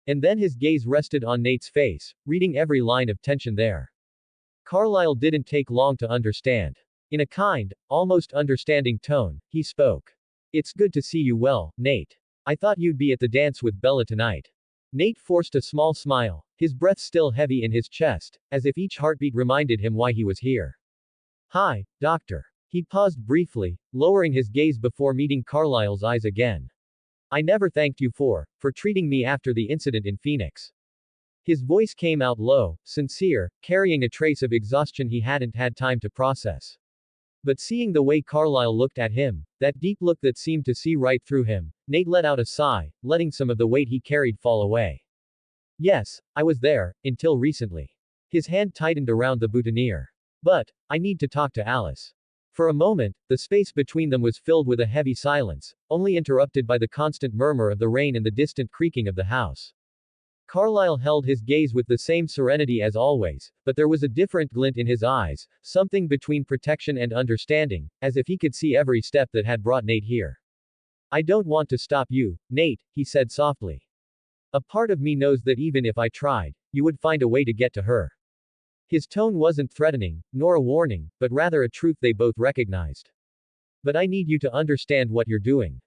And then his gaze rested on Nate's face, reading every line of tension there. Carlyle didn't take long to understand. In a kind, almost understanding tone, he spoke. "It's good to see you well, Nate. I thought you'd be at the dance with Bella tonight." Nate forced a small smile, his breath still heavy in his chest, as if each heartbeat reminded him why he was here. "Hi, Doctor." He paused briefly, lowering his gaze before meeting Carlyle's eyes again. "I never thanked you for treating me after the incident in Phoenix." His voice came out low, sincere, carrying a trace of exhaustion he hadn't had time to process. But seeing the way Carlyle looked at him, that deep look that seemed to see right through him, Nate let out a sigh, letting some of the weight he carried fall away. "Yes, I was there, until recently." His hand tightened around the boutonniere. "But, I need to talk to Alice." For a moment, the space between them was filled with a heavy silence, only interrupted by the constant murmur of the rain and the distant creaking of the house. Carlyle held his gaze with the same serenity as always, but there was a different glint in his eyes, something between protection and understanding, as if he could see every step that had brought Nate here. "I don't want to stop you, Nate," he said softly. "A part of me knows that even if I tried, you would find a way to get to her." His tone wasn't threatening, nor a warning, but rather a truth they both recognized. "But I need you to understand what you're doing.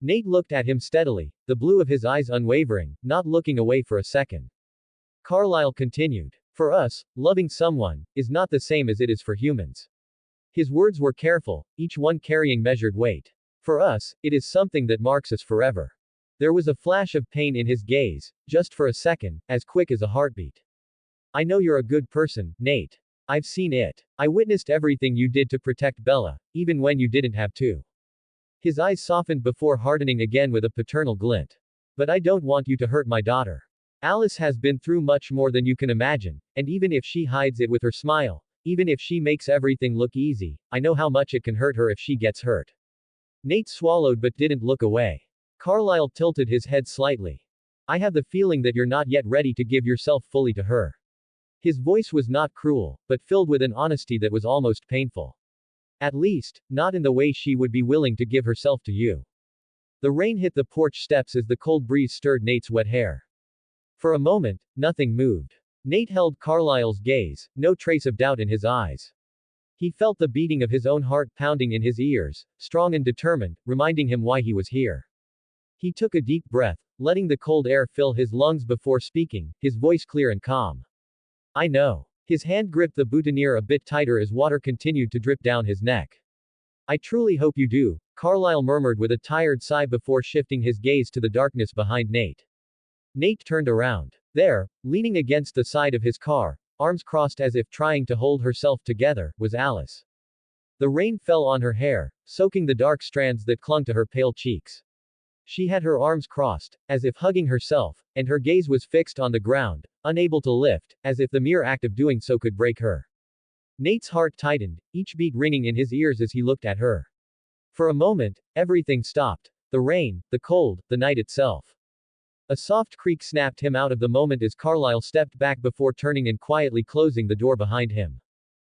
Nate looked at him steadily, the blue of his eyes unwavering, not looking away for a second. Carlyle continued. For us, loving someone is not the same as it is for humans. His words were careful, each one carrying measured weight. For us, it is something that marks us forever. There was a flash of pain in his gaze, just for a second, as quick as a heartbeat. I know you're a good person, Nate. I've seen it. I witnessed everything you did to protect Bella, even when you didn't have to. His eyes softened before hardening again with a paternal glint. But I don't want you to hurt my daughter. Alice has been through much more than you can imagine, and even if she hides it with her smile, even if she makes everything look easy, I know how much it can hurt her if she gets hurt. Nate swallowed but didn't look away. Carlyle tilted his head slightly. I have the feeling that you're not yet ready to give yourself fully to her. His voice was not cruel, but filled with an honesty that was almost painful. At least, not in the way she would be willing to give herself to you. The rain hit the porch steps as the cold breeze stirred Nate's wet hair. For a moment, nothing moved. Nate held Carlyle's gaze, no trace of doubt in his eyes. He felt the beating of his own heart pounding in his ears, strong and determined, reminding him why he was here. He took a deep breath, letting the cold air fill his lungs before speaking, his voice clear and calm. I know. His hand gripped the boutonniere a bit tighter as water continued to drip down his neck. I truly hope you do, Carlyle murmured with a tired sigh before shifting his gaze to the darkness behind Nate. Nate turned around. There, leaning against the side of his car, arms crossed as if trying to hold herself together, was Alice. The rain fell on her hair, soaking the dark strands that clung to her pale cheeks. She had her arms crossed, as if hugging herself, and her gaze was fixed on the ground, unable to lift, as if the mere act of doing so could break her. Nate's heart tightened, each beat ringing in his ears as he looked at her. For a moment, everything stopped. The rain, the cold, the night itself. A soft creak snapped him out of the moment as Carlyle stepped back before turning and quietly closing the door behind him.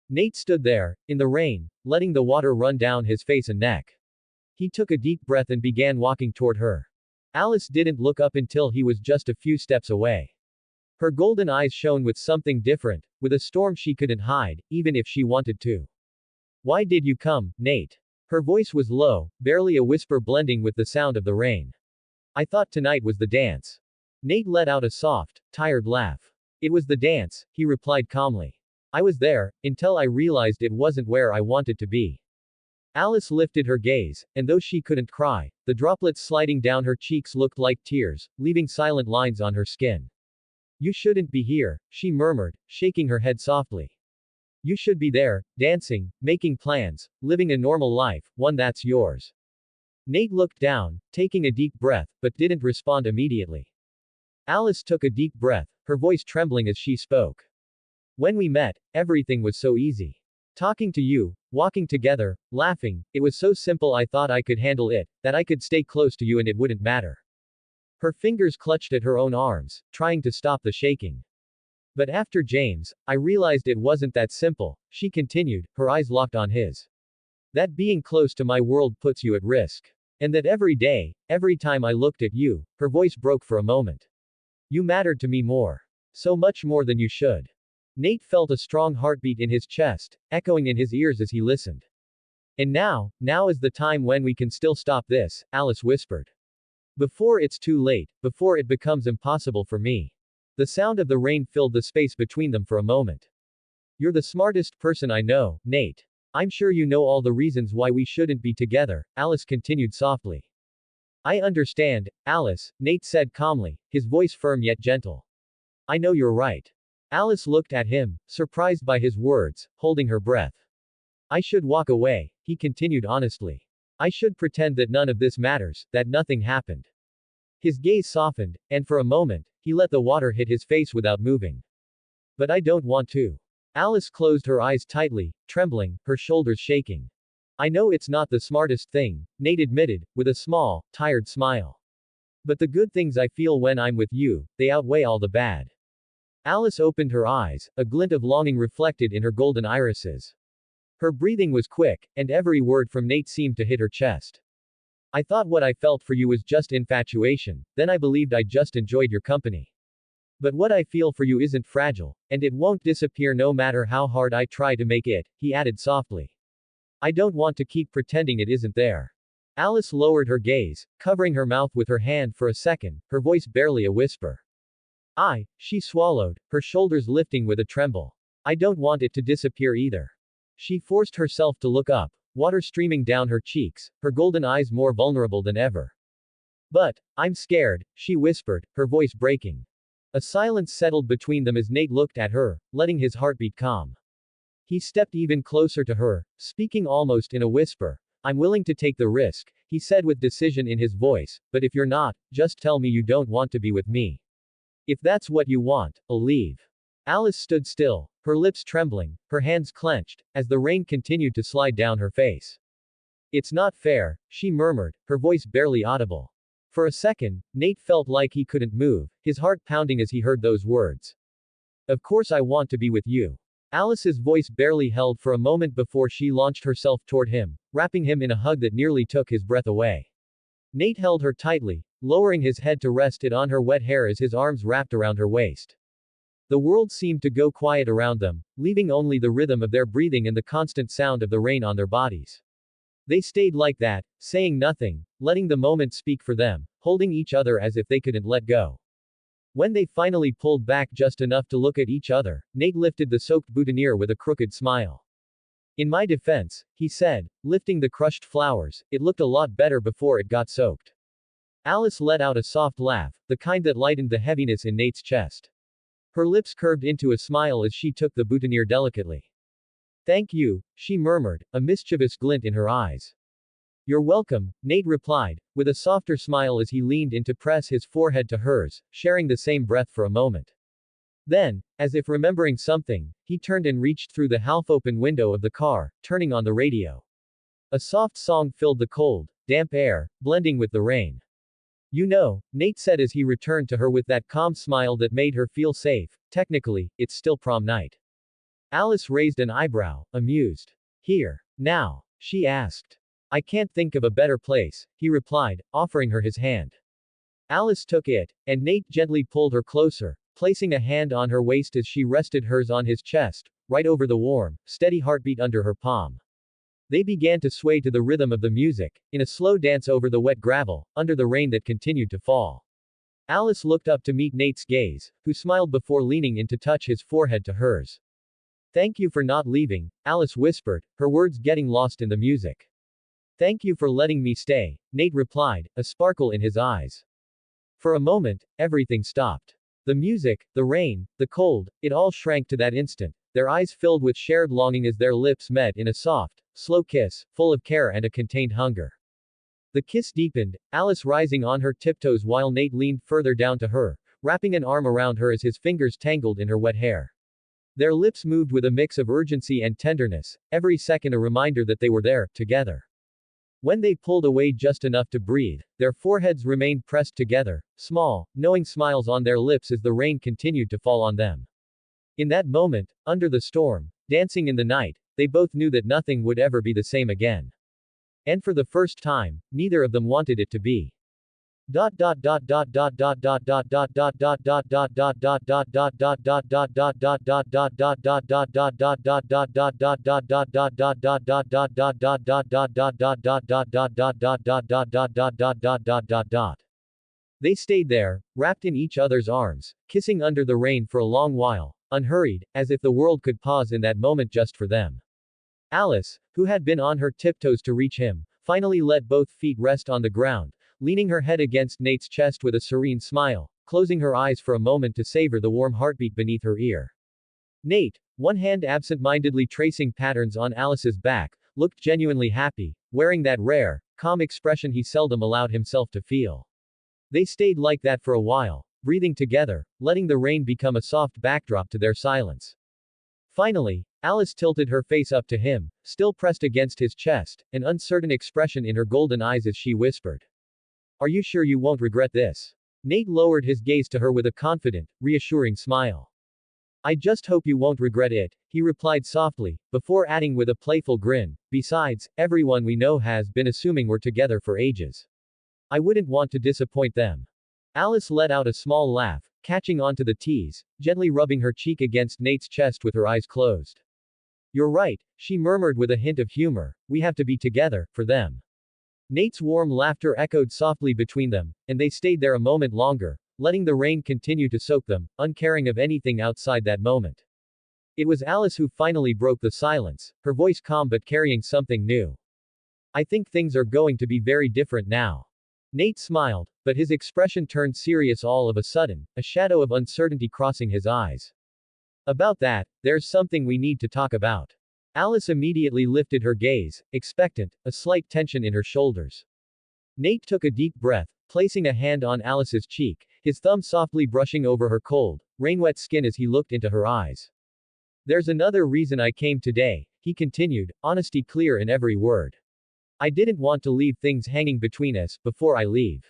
Nate stood there, in the rain, letting the water run down his face and neck. He took a deep breath and began walking toward her. Alice didn't look up until he was just a few steps away. Her golden eyes shone with something different, with a storm she couldn't hide, even if she wanted to. Why did you come, Nate? Her voice was low, barely a whisper blending with the sound of the rain. I thought tonight was the dance. Nate let out a soft, tired laugh. It was the dance, he replied calmly. I was there, until I realized it wasn't where I wanted to be. Alice lifted her gaze, and though she couldn't cry, the droplets sliding down her cheeks looked like tears, leaving silent lines on her skin. You shouldn't be here, she murmured, shaking her head softly. You should be there, dancing, making plans, living a normal life, one that's yours. Nate looked down, taking a deep breath, but didn't respond immediately. Alice took a deep breath, her voice trembling as she spoke. When we met, everything was so easy. Talking to you, walking together, laughing, it was so simple I thought I could handle it, that I could stay close to you and it wouldn't matter. Her fingers clutched at her own arms, trying to stop the shaking. But after James, I realized it wasn't that simple, she continued, her eyes locked on his. That being close to my world puts you at risk. And that every day, every time I looked at you, her voice broke for a moment. You mattered to me more. So much more than you should. Nate felt a strong heartbeat in his chest, echoing in his ears as he listened. And now is the time when we can still stop this, Alice whispered. Before it's too late, before it becomes impossible for me. The sound of the rain filled the space between them for a moment. You're the smartest person I know, Nate. I'm sure you know all the reasons why we shouldn't be together, Alice continued softly. I understand, Alice, Nate said calmly, his voice firm yet gentle. I know you're right. Alice looked at him, surprised by his words, holding her breath. I should walk away, he continued honestly. I should pretend that none of this matters, that nothing happened. His gaze softened, and for a moment, he let the water hit his face without moving. But I don't want to. Alice closed her eyes tightly, trembling, her shoulders shaking. I know it's not the smartest thing, Nate admitted, with a small, tired smile. But the good things I feel when I'm with you, they outweigh all the bad. Alice opened her eyes, a glint of longing reflected in her golden irises. Her breathing was quick, and every word from Nate seemed to hit her chest. I thought what I felt for you was just infatuation, then I believed I just enjoyed your company. But what I feel for you isn't fragile, and it won't disappear no matter how hard I try to make it, he added softly. I don't want to keep pretending it isn't there. Alice lowered her gaze, covering her mouth with her hand for a second, her voice barely a whisper. She swallowed, her shoulders lifting with a tremble. I don't want it to disappear either. She forced herself to look up, water streaming down her cheeks, her golden eyes more vulnerable than ever. But, I'm scared, she whispered, her voice breaking. A silence settled between them as Nate looked at her, letting his heartbeat calm. He stepped even closer to her, speaking almost in a whisper. I'm willing to take the risk, he said with decision in his voice, but if you're not, just tell me you don't want to be with me. If that's what you want, I'll leave. Alice stood still, her lips trembling, her hands clenched, as the rain continued to slide down her face. It's not fair, she murmured, her voice barely audible. For a second, Nate felt like he couldn't move, his heart pounding as he heard those words. Of course I want to be with you. Alice's voice barely held for a moment before she launched herself toward him, wrapping him in a hug that nearly took his breath away. Nate held her tightly, lowering his head to rest it on her wet hair as his arms wrapped around her waist. The world seemed to go quiet around them, leaving only the rhythm of their breathing and the constant sound of the rain on their bodies. They stayed like that, saying nothing, letting the moment speak for them, holding each other as if they couldn't let go. When they finally pulled back just enough to look at each other, Nate lifted the soaked boutonniere with a crooked smile. In my defense, he said, lifting the crushed flowers, it looked a lot better before it got soaked. Alice let out a soft laugh, the kind that lightened the heaviness in Nate's chest. Her lips curved into a smile as she took the boutonniere delicately. Thank you, she murmured, a mischievous glint in her eyes. You're welcome, Nate replied, with a softer smile as he leaned in to press his forehead to hers, sharing the same breath for a moment. Then, as if remembering something, he turned and reached through the half-open window of the car, turning on the radio. A soft song filled the cold, damp air, blending with the rain. You know, Nate said as he returned to her with that calm smile that made her feel safe, technically, it's still prom night. Alice raised an eyebrow, amused. Here. Now? She asked. I can't think of a better place, he replied, offering her his hand. Alice took it, and Nate gently pulled her closer, placing a hand on her waist as she rested hers on his chest, right over the warm, steady heartbeat under her palm. They began to sway to the rhythm of the music, in a slow dance over the wet gravel, under the rain that continued to fall. Alice looked up to meet Nate's gaze, who smiled before leaning in to touch his forehead to hers. Thank you for not leaving, Alice whispered, her words getting lost in the music. Thank you for letting me stay, Nate replied, a sparkle in his eyes. For a moment, everything stopped. The music, the rain, the cold, it all shrank to that instant, their eyes filled with shared longing as their lips met in a soft, slow kiss, full of care and a contained hunger. The kiss deepened, Alice rising on her tiptoes while Nate leaned further down to her, wrapping an arm around her as his fingers tangled in her wet hair. Their lips moved with a mix of urgency and tenderness, every second a reminder that they were there, together. When they pulled away just enough to breathe, their foreheads remained pressed together, small, knowing smiles on their lips as the rain continued to fall on them. In that moment, under the storm, dancing in the night, they both knew that nothing would ever be the same again. And for the first time, neither of them wanted it to be. They stayed there, wrapped in each other's arms, kissing under the rain for a long while, unhurried, as if the world could pause in that moment just for them. Alice, who had been on her tiptoes to reach him, finally let both feet rest on the ground, leaning her head against Nate's chest with a serene smile, closing her eyes for a moment to savor the warm heartbeat beneath her ear. Nate, one hand absent-mindedly tracing patterns on Alice's back, looked genuinely happy, wearing that rare, calm expression he seldom allowed himself to feel. They stayed like that for a while, breathing together, letting the rain become a soft backdrop to their silence. Finally, Alice tilted her face up to him, still pressed against his chest, an uncertain expression in her golden eyes as she whispered. Are you sure you won't regret this? Nate lowered his gaze to her with a confident, reassuring smile. I just hope you won't regret it, he replied softly, before adding with a playful grin, besides, everyone we know has been assuming we're together for ages. I wouldn't want to disappoint them. Alice let out a small laugh, catching onto the tease, gently rubbing her cheek against Nate's chest with her eyes closed. You're right, she murmured with a hint of humor, we have to be together, for them. Nate's warm laughter echoed softly between them, and they stayed there a moment longer, letting the rain continue to soak them, uncaring of anything outside that moment. It was Alice who finally broke the silence, her voice calm but carrying something new. I think things are going to be very different now. Nate smiled, but his expression turned serious all of a sudden, a shadow of uncertainty crossing his eyes. About that, there's something we need to talk about. Alice immediately lifted her gaze, expectant, a slight tension in her shoulders. Nate took a deep breath, placing a hand on Alice's cheek, his thumb softly brushing over her cold, rain-wet skin as he looked into her eyes. There's another reason I came today, he continued, honesty clear in every word. I didn't want to leave things hanging between us before I leave.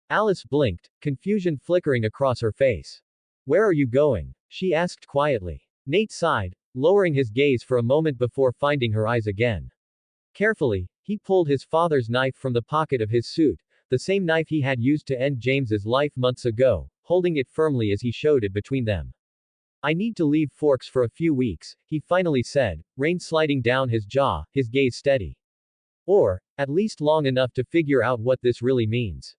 Alice blinked, confusion flickering across her face. Where are you going? She asked quietly. Nate sighed, lowering his gaze for a moment before finding her eyes again. Carefully, he pulled his father's knife from the pocket of his suit, the same knife he had used to end James's life months ago, holding it firmly as he showed it between them. I need to leave Forks for a few weeks, he finally said, rain sliding down his jaw, his gaze steady. Or, at least long enough to figure out what this really means.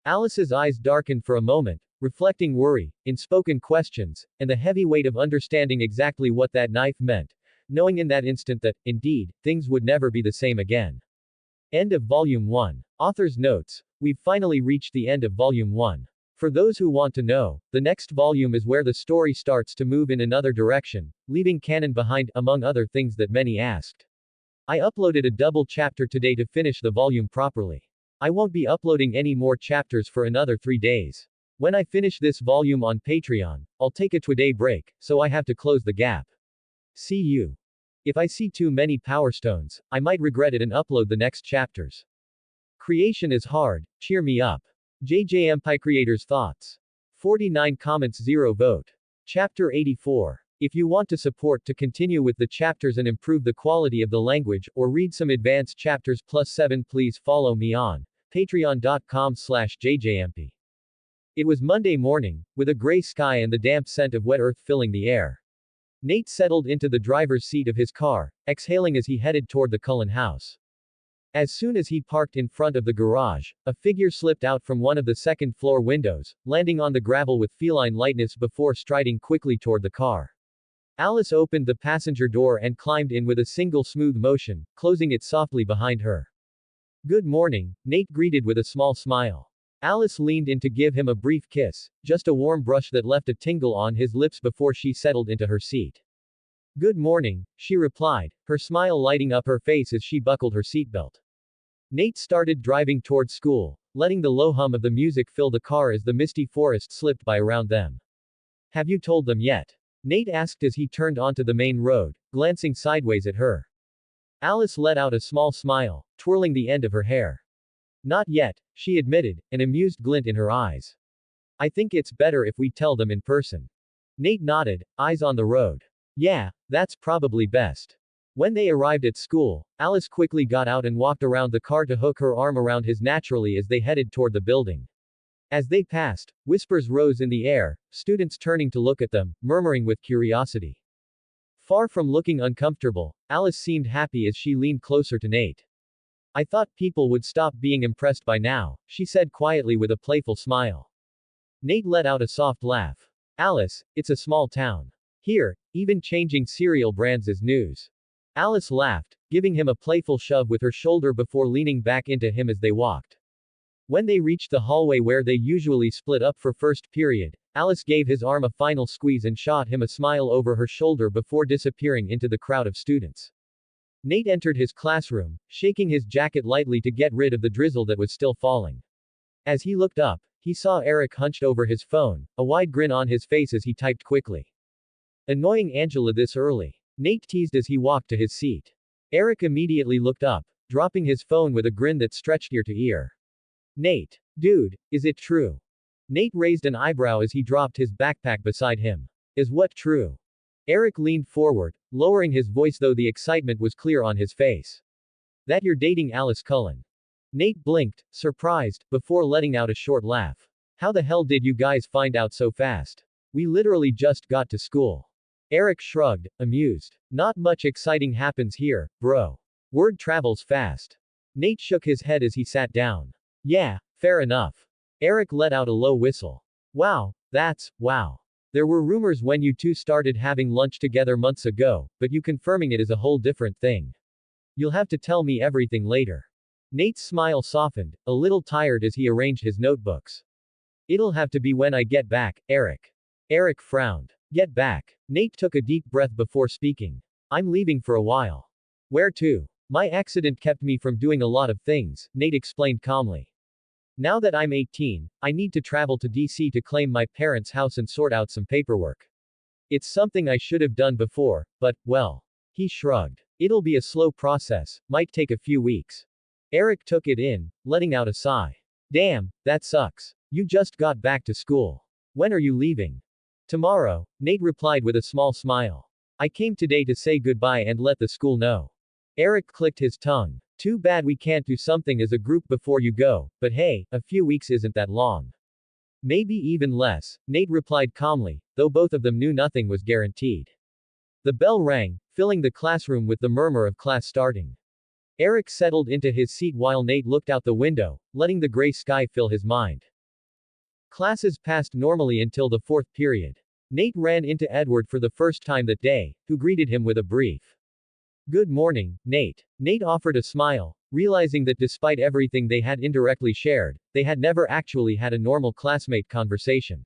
Alice's eyes darkened for a moment, reflecting worry, unspoken questions, and the heavy weight of understanding exactly what that knife meant, knowing in that instant that, indeed, things would never be the same again. End of Volume 1. Author's notes. We've finally reached the end of Volume 1. For those who want to know, the next volume is where the story starts to move in another direction, leaving canon behind, among other things that many asked. I uploaded a double chapter today to finish the volume properly. I won't be uploading any more chapters for another 3 days. When I finish this volume on Patreon, I'll take a 2-day break, so I have to close the gap. See you. If I see too many Power Stones, I might regret it and upload the next chapters. Creation is hard, cheer me up. Jayjayempi creators' thoughts. 49 comments 0 vote. Chapter 84. If you want to support to continue with the chapters and improve the quality of the language, or read some advanced chapters +7, please follow me on patreon.com/jjmp. It was Monday morning, with a gray sky and the damp scent of wet earth filling the air. Nate settled into the driver's seat of his car, exhaling as he headed toward the Cullen house. As soon as he parked in front of the garage, a figure slipped out from one of the second-floor windows, landing on the gravel with feline lightness before striding quickly toward the car. Alice opened the passenger door and climbed in with a single smooth motion, closing it softly behind her. Good morning, Nate greeted with a small smile. Alice leaned in to give him a brief kiss, just a warm brush that left a tingle on his lips before she settled into her seat. Good morning, she replied, her smile lighting up her face as she buckled her seatbelt. Nate started driving toward school, letting the low hum of the music fill the car as the misty forest slipped by around them. Have you told them yet? Nate asked as he turned onto the main road, glancing sideways at her. Alice let out a small smile, twirling the end of her hair. Not yet, she admitted, an amused glint in her eyes. I think it's better if we tell them in person. Nate nodded, eyes on the road. Yeah, that's probably best. When they arrived at school, Alice quickly got out and walked around the car to hook her arm around his naturally as they headed toward the building. As they passed, whispers rose in the air, students turning to look at them, murmuring with curiosity. Far from looking uncomfortable, Alice seemed happy as she leaned closer to Nate. I thought people would stop being impressed by now, she said quietly with a playful smile. Nate let out a soft laugh. Alice, it's a small town. Here, even changing cereal brands is news. Alice laughed, giving him a playful shove with her shoulder before leaning back into him as they walked. When they reached the hallway where they usually split up for first period, Alice gave his arm a final squeeze and shot him a smile over her shoulder before disappearing into the crowd of students. Nate entered his classroom, shaking his jacket lightly to get rid of the drizzle that was still falling. As he looked up, he saw Eric hunched over his phone, a wide grin on his face as he typed quickly. Annoying Angela this early, Nate teased as he walked to his seat. Eric immediately looked up, dropping his phone with a grin that stretched ear to ear. Nate. Dude, is it true? Nate raised an eyebrow as he dropped his backpack beside him. Is what true? Eric leaned forward, lowering his voice though the excitement was clear on his face. That you're dating Alice Cullen. Nate blinked, surprised, before letting out a short laugh. How the hell did you guys find out so fast? We literally just got to school. Eric shrugged, amused. Not much exciting happens here, bro. Word travels fast. Nate shook his head as he sat down. Yeah, fair enough. Eric let out a low whistle. Wow. There were rumors when you two started having lunch together months ago, but you confirming it is a whole different thing. You'll have to tell me everything later. Nate's smile softened, a little tired as he arranged his notebooks. It'll have to be when I get back, Eric. Eric frowned. Get back. Nate took a deep breath before speaking. I'm leaving for a while. Where to? My accident kept me from doing a lot of things, Nate explained calmly. Now that I'm 18, I need to travel to DC to claim my parents' house and sort out some paperwork. It's something I should have done before, but, well. He shrugged. It'll be a slow process, might take a few weeks. Eric took it in, letting out a sigh. Damn, that sucks. You just got back to school. When are you leaving? Tomorrow, Nate replied with a small smile. I came today to say goodbye and let the school know. Eric clicked his tongue. Too bad we can't do something as a group before you go, but hey, a few weeks isn't that long. Maybe even less, Nate replied calmly, though both of them knew nothing was guaranteed. The bell rang, filling the classroom with the murmur of class starting. Eric settled into his seat while Nate looked out the window, letting the gray sky fill his mind. Classes passed normally until the fourth period. Nate ran into Edward for the first time that day, who greeted him with a brief "Good morning, Nate." Nate offered a smile, realizing that despite everything they had indirectly shared, they had never actually had a normal classmate conversation.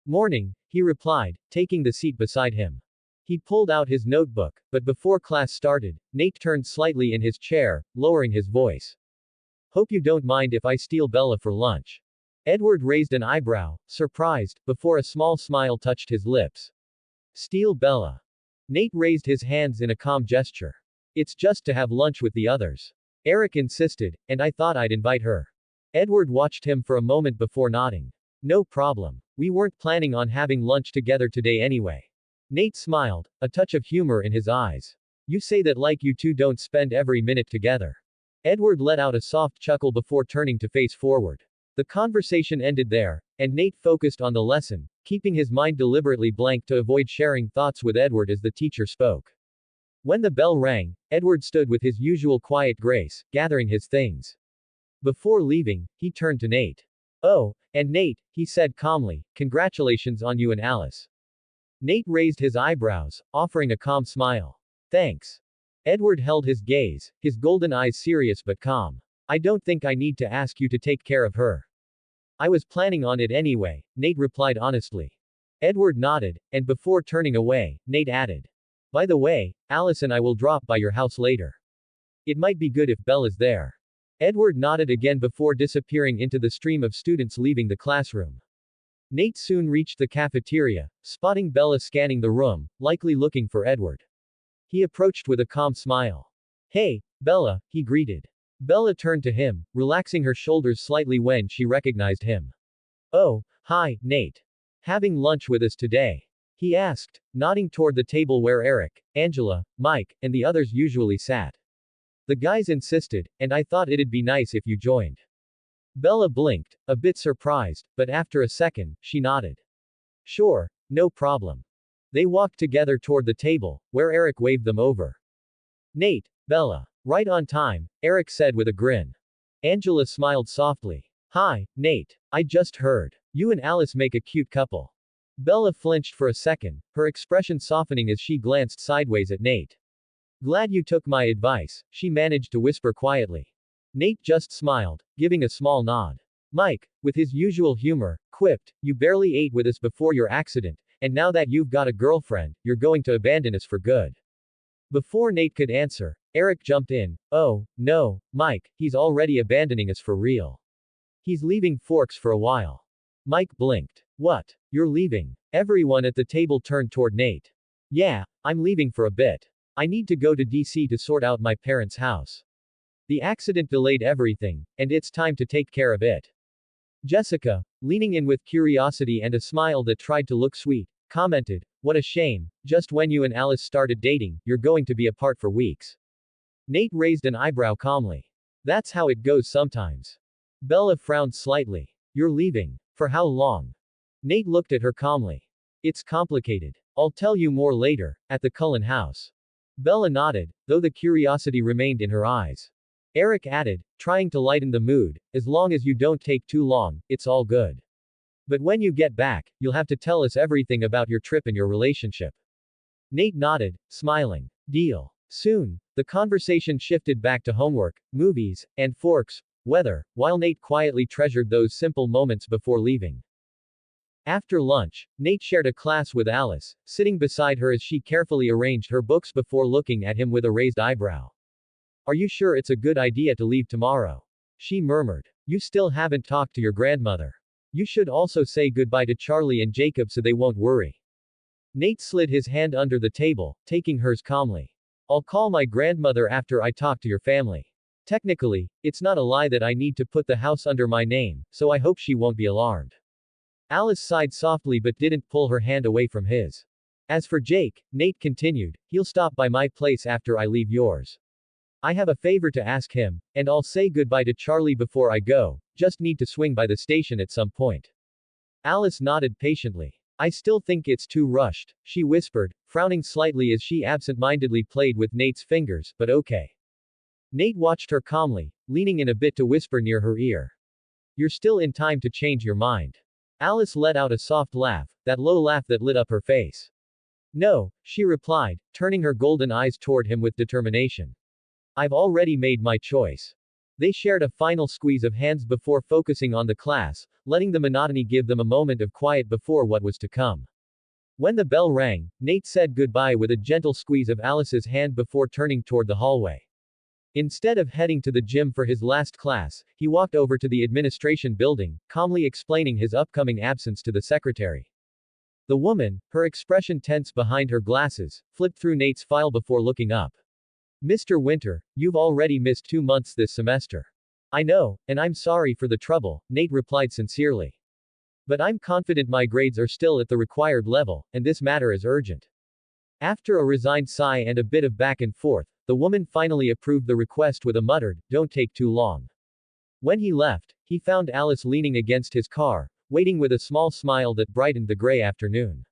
Morning, he replied, taking the seat beside him. He pulled out his notebook, but before class started, Nate turned slightly in his chair, lowering his voice. Hope you don't mind if I steal Bella for lunch. Edward raised an eyebrow, surprised, before a small smile touched his lips. Steal Bella. Nate raised his hands in a calm gesture. It's just to have lunch with the others. Eric insisted, and I thought I'd invite her. Edward watched him for a moment before nodding. No problem. We weren't planning on having lunch together today anyway. Nate smiled, a touch of humor in his eyes. You say that like you two don't spend every minute together. Edward let out a soft chuckle before turning to face forward. The conversation ended there, and Nate focused on the lesson, keeping his mind deliberately blank to avoid sharing thoughts with Edward as the teacher spoke. When the bell rang, Edward stood with his usual quiet grace, gathering his things. Before leaving, he turned to Nate. Oh, and Nate, he said calmly, congratulations on you and Alice. Nate raised his eyebrows, offering a calm smile. Thanks. Edward held his gaze, his golden eyes serious but calm. I don't think I need to ask you to take care of her. I was planning on it anyway, Nate replied honestly. Edward nodded, and before turning away, Nate added. By the way, Alice and I will drop by your house later. It might be good if Bella's there. Edward nodded again before disappearing into the stream of students leaving the classroom. Nate soon reached the cafeteria, spotting Bella scanning the room, likely looking for Edward. He approached with a calm smile. Hey, Bella, he greeted. Bella turned to him, relaxing her shoulders slightly when she recognized him. Oh, hi, Nate. Having lunch with us today? He asked, nodding toward the table where Eric, Angela, Mike, and the others usually sat. The guys insisted, and I thought it'd be nice if you joined. Bella blinked, a bit surprised, but after a second, she nodded. Sure, no problem. They walked together toward the table, where Eric waved them over. Nate, Bella. Right on time, Eric said with a grin. Angela smiled softly. Hi, Nate. I just heard. You and Alice make a cute couple. Bella flinched for a second, her expression softening as she glanced sideways at Nate. Glad you took my advice, she managed to whisper quietly. Nate just smiled, giving a small nod. Mike, with his usual humor, quipped, you barely ate with us before your accident, and now that you've got a girlfriend, you're going to abandon us for good. Before Nate could answer, Eric jumped in. Oh, no, Mike, he's already abandoning us for real. He's leaving Forks for a while. Mike blinked. What? You're leaving? Everyone at the table turned toward Nate. Yeah, I'm leaving for a bit. I need to go to DC to sort out my parents' house. The accident delayed everything, and it's time to take care of it. Jessica, leaning in with curiosity and a smile that tried to look sweet, commented, what a shame, just when you and Alice started dating, you're going to be apart for weeks. Nate raised an eyebrow calmly. That's how it goes sometimes. Bella frowned slightly. You're leaving. For how long? Nate looked at her calmly. It's complicated. I'll tell you more later, at the Cullen house. Bella nodded, though the curiosity remained in her eyes. Eric added, trying to lighten the mood, as long as you don't take too long, it's all good. But when you get back, you'll have to tell us everything about your trip and your relationship. Nate nodded, smiling. Deal. Soon, the conversation shifted back to homework, movies, and forks, weather, while Nate quietly treasured those simple moments before leaving. After lunch, Nate shared a class with Alice, sitting beside her as she carefully arranged her books before looking at him with a raised eyebrow. Are you sure it's a good idea to leave tomorrow? She murmured. You still haven't talked to your grandmother. You should also say goodbye to Charlie and Jacob so they won't worry. Nate slid his hand under the table, taking hers calmly. I'll call my grandmother after I talk to your family. Technically, it's not a lie that I need to put the house under my name, so I hope she won't be alarmed. Alice sighed softly but didn't pull her hand away from his. As for Jake, Nate continued, he'll stop by my place after I leave yours. I have a favor to ask him, and I'll say goodbye to Charlie before I go, just need to swing by the station at some point. Alice nodded patiently. I still think it's too rushed, she whispered, frowning slightly as she absent-mindedly played with Nate's fingers, but okay. Nate watched her calmly, leaning in a bit to whisper near her ear. You're still in time to change your mind. Alice let out a soft laugh, that low laugh that lit up her face. No, she replied, turning her golden eyes toward him with determination. I've already made my choice. They shared a final squeeze of hands before focusing on the class, letting the monotony give them a moment of quiet before what was to come. When the bell rang, Nate said goodbye with a gentle squeeze of Alice's hand before turning toward the hallway. Instead of heading to the gym for his last class, he walked over to the administration building, calmly explaining his upcoming absence to the secretary. The woman, her expression tense behind her glasses, flipped through Nate's file before looking up. Mr. Winter, you've already missed 2 months this semester. I know, and I'm sorry for the trouble, Nate replied sincerely. But I'm confident my grades are still at the required level, and this matter is urgent. After a resigned sigh and a bit of back and forth, the woman finally approved the request with a muttered, don't take too long. When he left, he found Alice leaning against his car, waiting with a small smile that brightened the gray afternoon.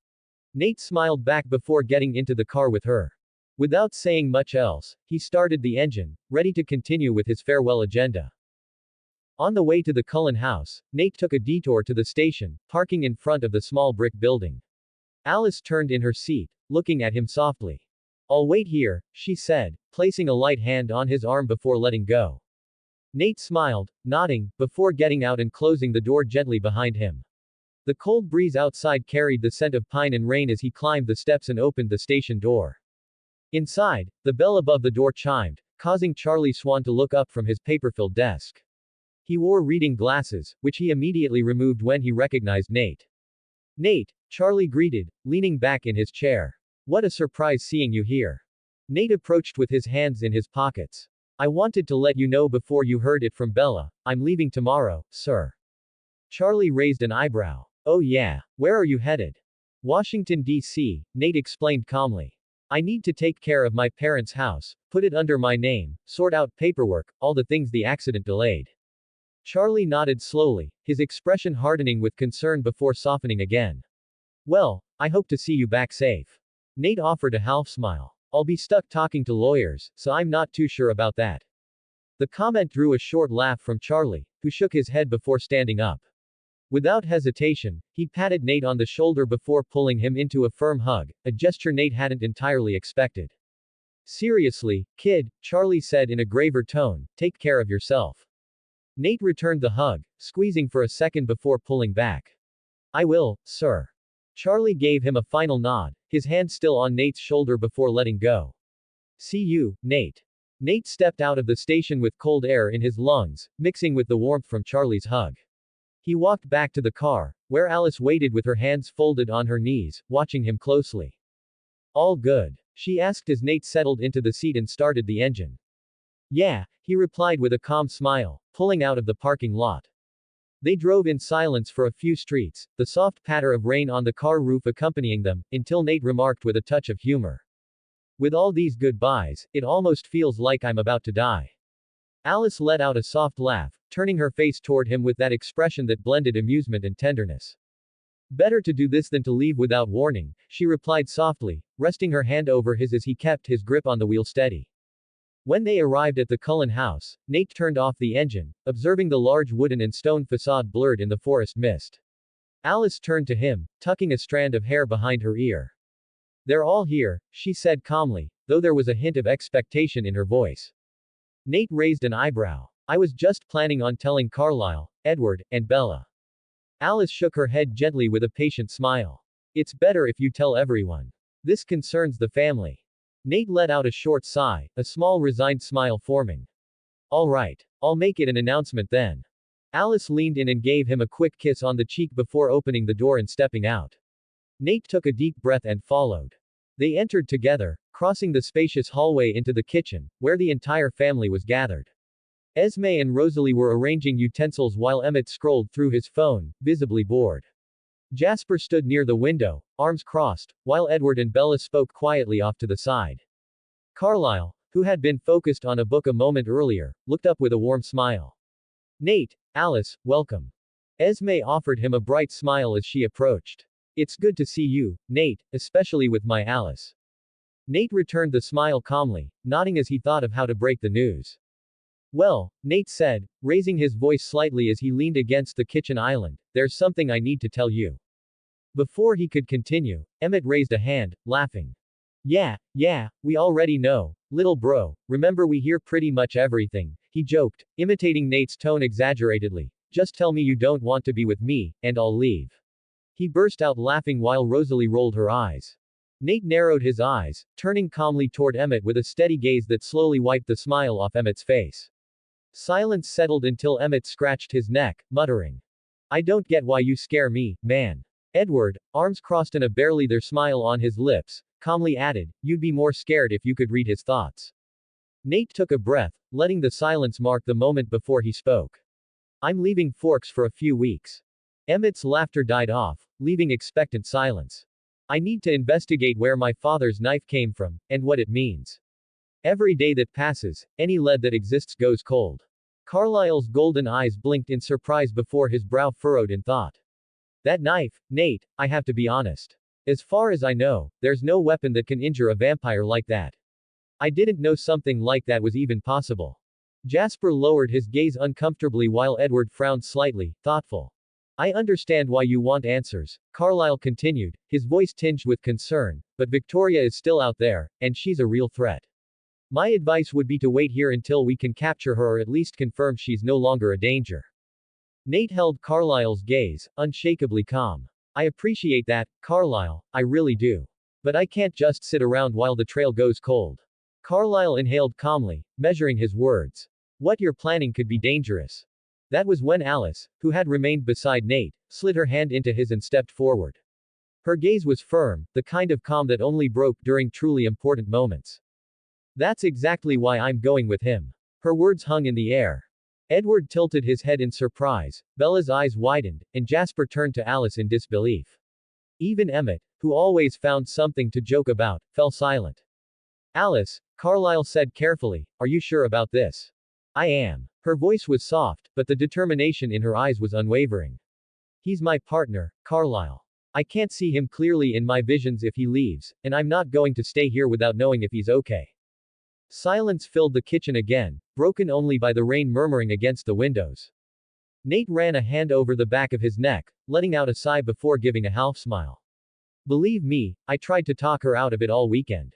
Nate smiled back before getting into the car with her. Without saying much else, he started the engine, ready to continue with his farewell agenda. On the way to the Cullen house, Nate took a detour to the station, parking in front of the small brick building. Alice turned in her seat, looking at him softly. I'll wait here, she said, placing a light hand on his arm before letting go. Nate smiled, nodding, before getting out and closing the door gently behind him. The cold breeze outside carried the scent of pine and rain as he climbed the steps and opened the station door. Inside, the bell above the door chimed, causing Charlie Swan to look up from his paper-filled desk. He wore reading glasses, which he immediately removed when he recognized Nate. Nate, Charlie greeted, leaning back in his chair. What a surprise seeing you here. Nate approached with his hands in his pockets. I wanted to let you know before you heard it from Bella, I'm leaving tomorrow, sir. Charlie raised an eyebrow. Oh yeah, where are you headed? Washington, D.C., Nate explained calmly. I need to take care of my parents' house, put it under my name, sort out paperwork, all the things the accident delayed. Charlie nodded slowly, his expression hardening with concern before softening again. Well, I hope to see you back safe. Nate offered a half smile. I'll be stuck talking to lawyers, so I'm not too sure about that. The comment drew a short laugh from Charlie, who shook his head before standing up. Without hesitation, he patted Nate on the shoulder before pulling him into a firm hug, a gesture Nate hadn't entirely expected. Seriously, kid, Charlie said in a graver tone, take care of yourself. Nate returned the hug, squeezing for a second before pulling back. I will, sir. Charlie gave him a final nod, his hand still on Nate's shoulder before letting go. See you, Nate. Nate stepped out of the station with cold air in his lungs, mixing with the warmth from Charlie's hug. He walked back to the car, where Alice waited with her hands folded on her knees, watching him closely. All good? She asked as Nate settled into the seat and started the engine. Yeah, he replied with a calm smile, pulling out of the parking lot. They drove in silence for a few streets, the soft patter of rain on the car roof accompanying them, until Nate remarked with a touch of humor. With all these goodbyes, it almost feels like I'm about to die. Alice let out a soft laugh, turning her face toward him with that expression that blended amusement and tenderness. Better to do this than to leave without warning, she replied softly, resting her hand over his as he kept his grip on the wheel steady. When they arrived at the Cullen house, Nate turned off the engine, observing the large wooden and stone facade blurred in the forest mist. Alice turned to him, tucking a strand of hair behind her ear. They're all here, she said calmly, though there was a hint of expectation in her voice. Nate raised an eyebrow. I was just planning on telling Carlisle, Edward, and Bella. Alice shook her head gently with a patient smile. It's better if you tell everyone. This concerns the family. Nate let out a short sigh, a small resigned smile forming. All right. I'll make it an announcement then. Alice leaned in and gave him a quick kiss on the cheek before opening the door and stepping out. Nate took a deep breath and followed. They entered together, crossing the spacious hallway into the kitchen, where the entire family was gathered. Esme and Rosalie were arranging utensils while Emmett scrolled through his phone, visibly bored. Jasper stood near the window, arms crossed, while Edward and Bella spoke quietly off to the side. Carlisle, who had been focused on a book a moment earlier, looked up with a warm smile. Nate, Alice, welcome. Esme offered him a bright smile as she approached. It's good to see you, Nate, especially with my Alice. Nate returned the smile calmly, nodding as he thought of how to break the news. Well, Nate said, raising his voice slightly as he leaned against the kitchen island, there's something I need to tell you. Before he could continue, Emmett raised a hand, laughing. Yeah, we already know, little bro, remember we hear pretty much everything, he joked, imitating Nate's tone exaggeratedly. Just tell me you don't want to be with me, and I'll leave. He burst out laughing while Rosalie rolled her eyes. Nate narrowed his eyes, turning calmly toward Emmett with a steady gaze that slowly wiped the smile off Emmett's face. Silence settled until Emmett scratched his neck, muttering. I don't get why you scare me, man. Edward, arms crossed and a barely there smile on his lips, calmly added, you'd be more scared if you could read his thoughts. Nate took a breath, letting the silence mark the moment before he spoke. I'm leaving Forks for a few weeks. Emmett's laughter died off, leaving expectant silence. I need to investigate where my father's knife came from, and what it means. Every day that passes, any lead that exists goes cold. Carlisle's golden eyes blinked in surprise before his brow furrowed in thought. That knife, Nate, I have to be honest. As far as I know, there's no weapon that can injure a vampire like that. I didn't know something like that was even possible. Jasper lowered his gaze uncomfortably while Edward frowned slightly, thoughtful. I understand why you want answers, Carlisle continued, his voice tinged with concern, but Victoria is still out there, and she's a real threat. My advice would be to wait here until we can capture her or at least confirm she's no longer a danger. Nate held Carlisle's gaze, unshakably calm. I appreciate that, Carlisle, I really do. But I can't just sit around while the trail goes cold. Carlisle inhaled calmly, measuring his words. What you're planning could be dangerous. That was when Alice, who had remained beside Nate, slid her hand into his and stepped forward. Her gaze was firm, the kind of calm that only broke during truly important moments. That's exactly why I'm going with him. Her words hung in the air. Edward tilted his head in surprise, Bella's eyes widened, and Jasper turned to Alice in disbelief. Even Emmett, who always found something to joke about, fell silent. Alice, Carlisle said carefully, are you sure about this? I am. Her voice was soft, but the determination in her eyes was unwavering. He's my partner, Carlisle. I can't see him clearly in my visions if he leaves, and I'm not going to stay here without knowing if he's okay. Silence filled the kitchen again, broken only by the rain murmuring against the windows. Nate ran a hand over the back of his neck, letting out a sigh before giving a half smile. Believe me, I tried to talk her out of it all weekend.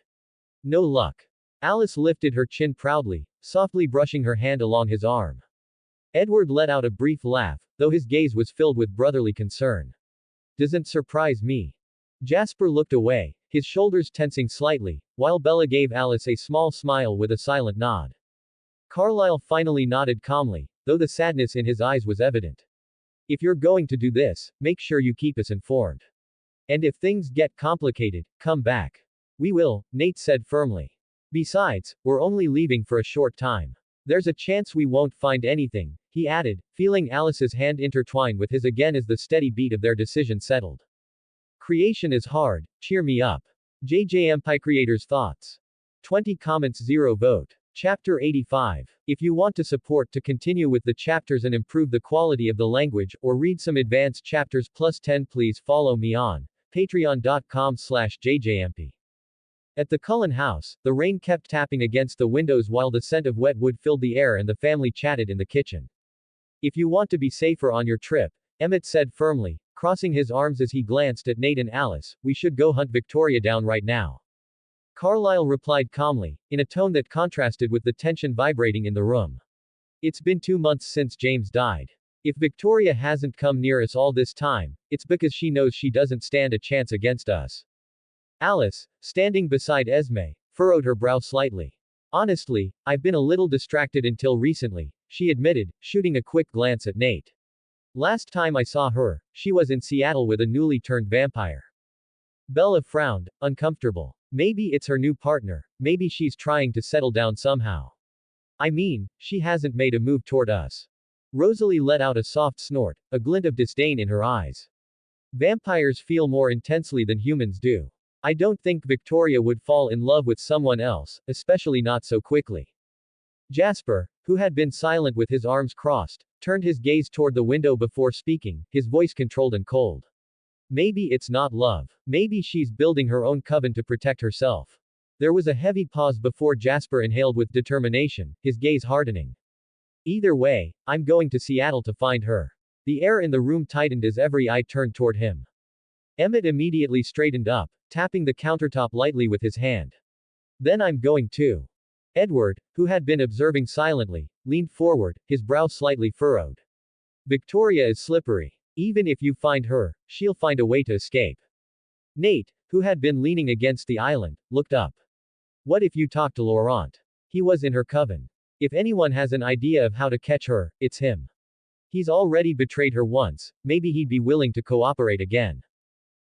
No luck. Alice lifted her chin proudly, softly brushing her hand along his arm. Edward let out a brief laugh, though his gaze was filled with brotherly concern. Doesn't surprise me. Jasper looked away, his shoulders tensing slightly, while Bella gave Alice a small smile with a silent nod. Carlisle finally nodded calmly, though the sadness in his eyes was evident. If you're going to do this, make sure you keep us informed. And if things get complicated, come back. We will, Nate said firmly. Besides, we're only leaving for a short time. There's a chance we won't find anything, he added, feeling Alice's hand intertwine with his again as the steady beat of their decision settled. Creation is hard, cheer me up. Jayjayempi Creators Thoughts. 20 comments 0 vote. Chapter 85. If you want to support to continue with the chapters and improve the quality of the language, or read some advanced chapters +10, please follow me on patreon.com/jjmp. At the Cullen house, the rain kept tapping against the windows while the scent of wet wood filled the air and the family chatted in the kitchen. If you want to be safer on your trip, Emmett said firmly, crossing his arms as he glanced at Nate and Alice, we should go hunt Victoria down right now. Carlyle replied calmly, in a tone that contrasted with the tension vibrating in the room. It's been 2 months since James died. If Victoria hasn't come near us all this time, it's because she knows she doesn't stand a chance against us. Alice, standing beside Esme, furrowed her brow slightly. Honestly, I've been a little distracted until recently, she admitted, shooting a quick glance at Nate. Last time I saw her, she was in Seattle with a newly turned vampire. Bella frowned, uncomfortable. Maybe it's her new partner, maybe she's trying to settle down somehow. I mean, she hasn't made a move toward us. Rosalie let out a soft snort, a glint of disdain in her eyes. Vampires feel more intensely than humans do. I don't think Victoria would fall in love with someone else, especially not so quickly. Jasper, who had been silent with his arms crossed, turned his gaze toward the window before speaking, his voice controlled and cold. Maybe it's not love. Maybe she's building her own coven to protect herself. There was a heavy pause before Jasper inhaled with determination, his gaze hardening. Either way, I'm going to Seattle to find her. The air in the room tightened as every eye turned toward him. Emmett immediately straightened up, tapping the countertop lightly with his hand. Then I'm going too. Edward, who had been observing silently, leaned forward, his brow slightly furrowed. Victoria is slippery. Even if you find her, she'll find a way to escape. Nate, who had been leaning against the island, looked up. What if you talk to Laurent? He was in her coven. If anyone has an idea of how to catch her, it's him. He's already betrayed her once, maybe he'd be willing to cooperate again.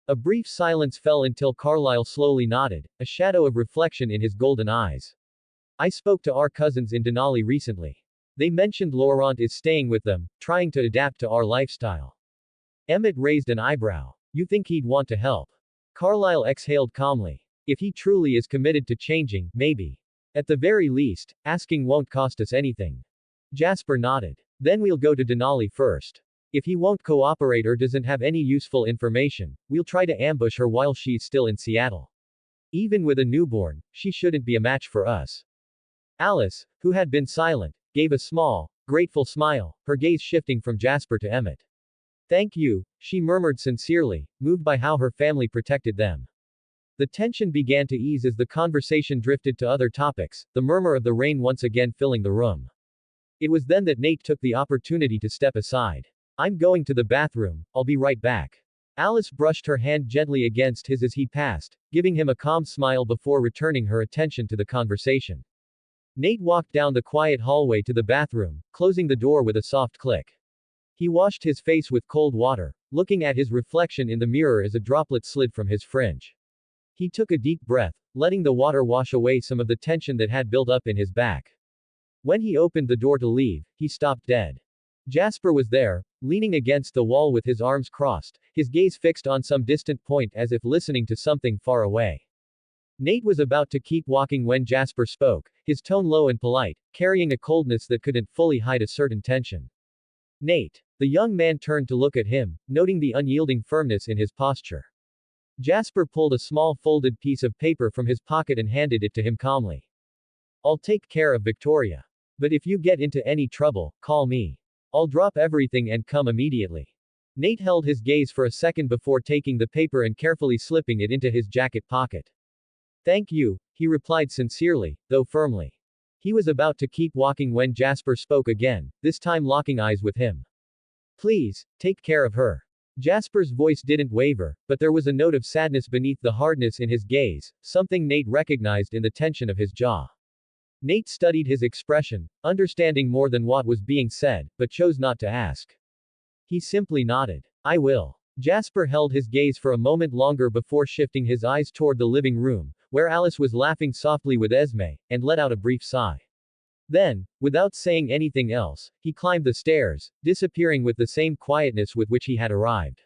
A brief silence fell until Carlyle slowly nodded, a shadow of reflection in his golden eyes. I spoke to our cousins in Denali recently. They mentioned Laurent is staying with them, trying to adapt to our lifestyle. Emmett raised an eyebrow. You think he'd want to help? Carlyle exhaled calmly. If he truly is committed to changing, maybe. At the very least, asking won't cost us anything. Jasper nodded. Then we'll go to Denali first. If he won't cooperate or doesn't have any useful information, we'll try to ambush her while she's still in Seattle. Even with a newborn, she shouldn't be a match for us. Alice, who had been silent, gave a small, grateful smile, her gaze shifting from Jasper to Emmett. Thank you, she murmured sincerely, moved by how her family protected them. The tension began to ease as the conversation drifted to other topics, the murmur of the rain once again filling the room. It was then that Nate took the opportunity to step aside. I'm going to the bathroom, I'll be right back. Alice brushed her hand gently against his as he passed, giving him a calm smile before returning her attention to the conversation. Nate walked down the quiet hallway to the bathroom, closing the door with a soft click. He washed his face with cold water, looking at his reflection in the mirror as a droplet slid from his fringe. He took a deep breath, letting the water wash away some of the tension that had built up in his back. When he opened the door to leave, he stopped dead. Jasper was there, leaning against the wall with his arms crossed, his gaze fixed on some distant point as if listening to something far away. Nate was about to keep walking when Jasper spoke, his tone low and polite, carrying a coldness that couldn't fully hide a certain tension. Nate. The young man turned to look at him, noting the unyielding firmness in his posture. Jasper pulled a small folded piece of paper from his pocket and handed it to him calmly. I'll take care of Victoria. But if you get into any trouble, call me. I'll drop everything and come immediately. Nate held his gaze for a second before taking the paper and carefully slipping it into his jacket pocket. Thank you, he replied sincerely, though firmly. He was about to keep walking when Jasper spoke again, this time locking eyes with him. Please, take care of her. Jasper's voice didn't waver, but there was a note of sadness beneath the hardness in his gaze, something Nate recognized in the tension of his jaw. Nate studied his expression, understanding more than what was being said, but chose not to ask. He simply nodded. I will. Jasper held his gaze for a moment longer before shifting his eyes toward the living room, where Alice was laughing softly with Esme, and let out a brief sigh. Then, without saying anything else, he climbed the stairs, disappearing with the same quietness with which he had arrived.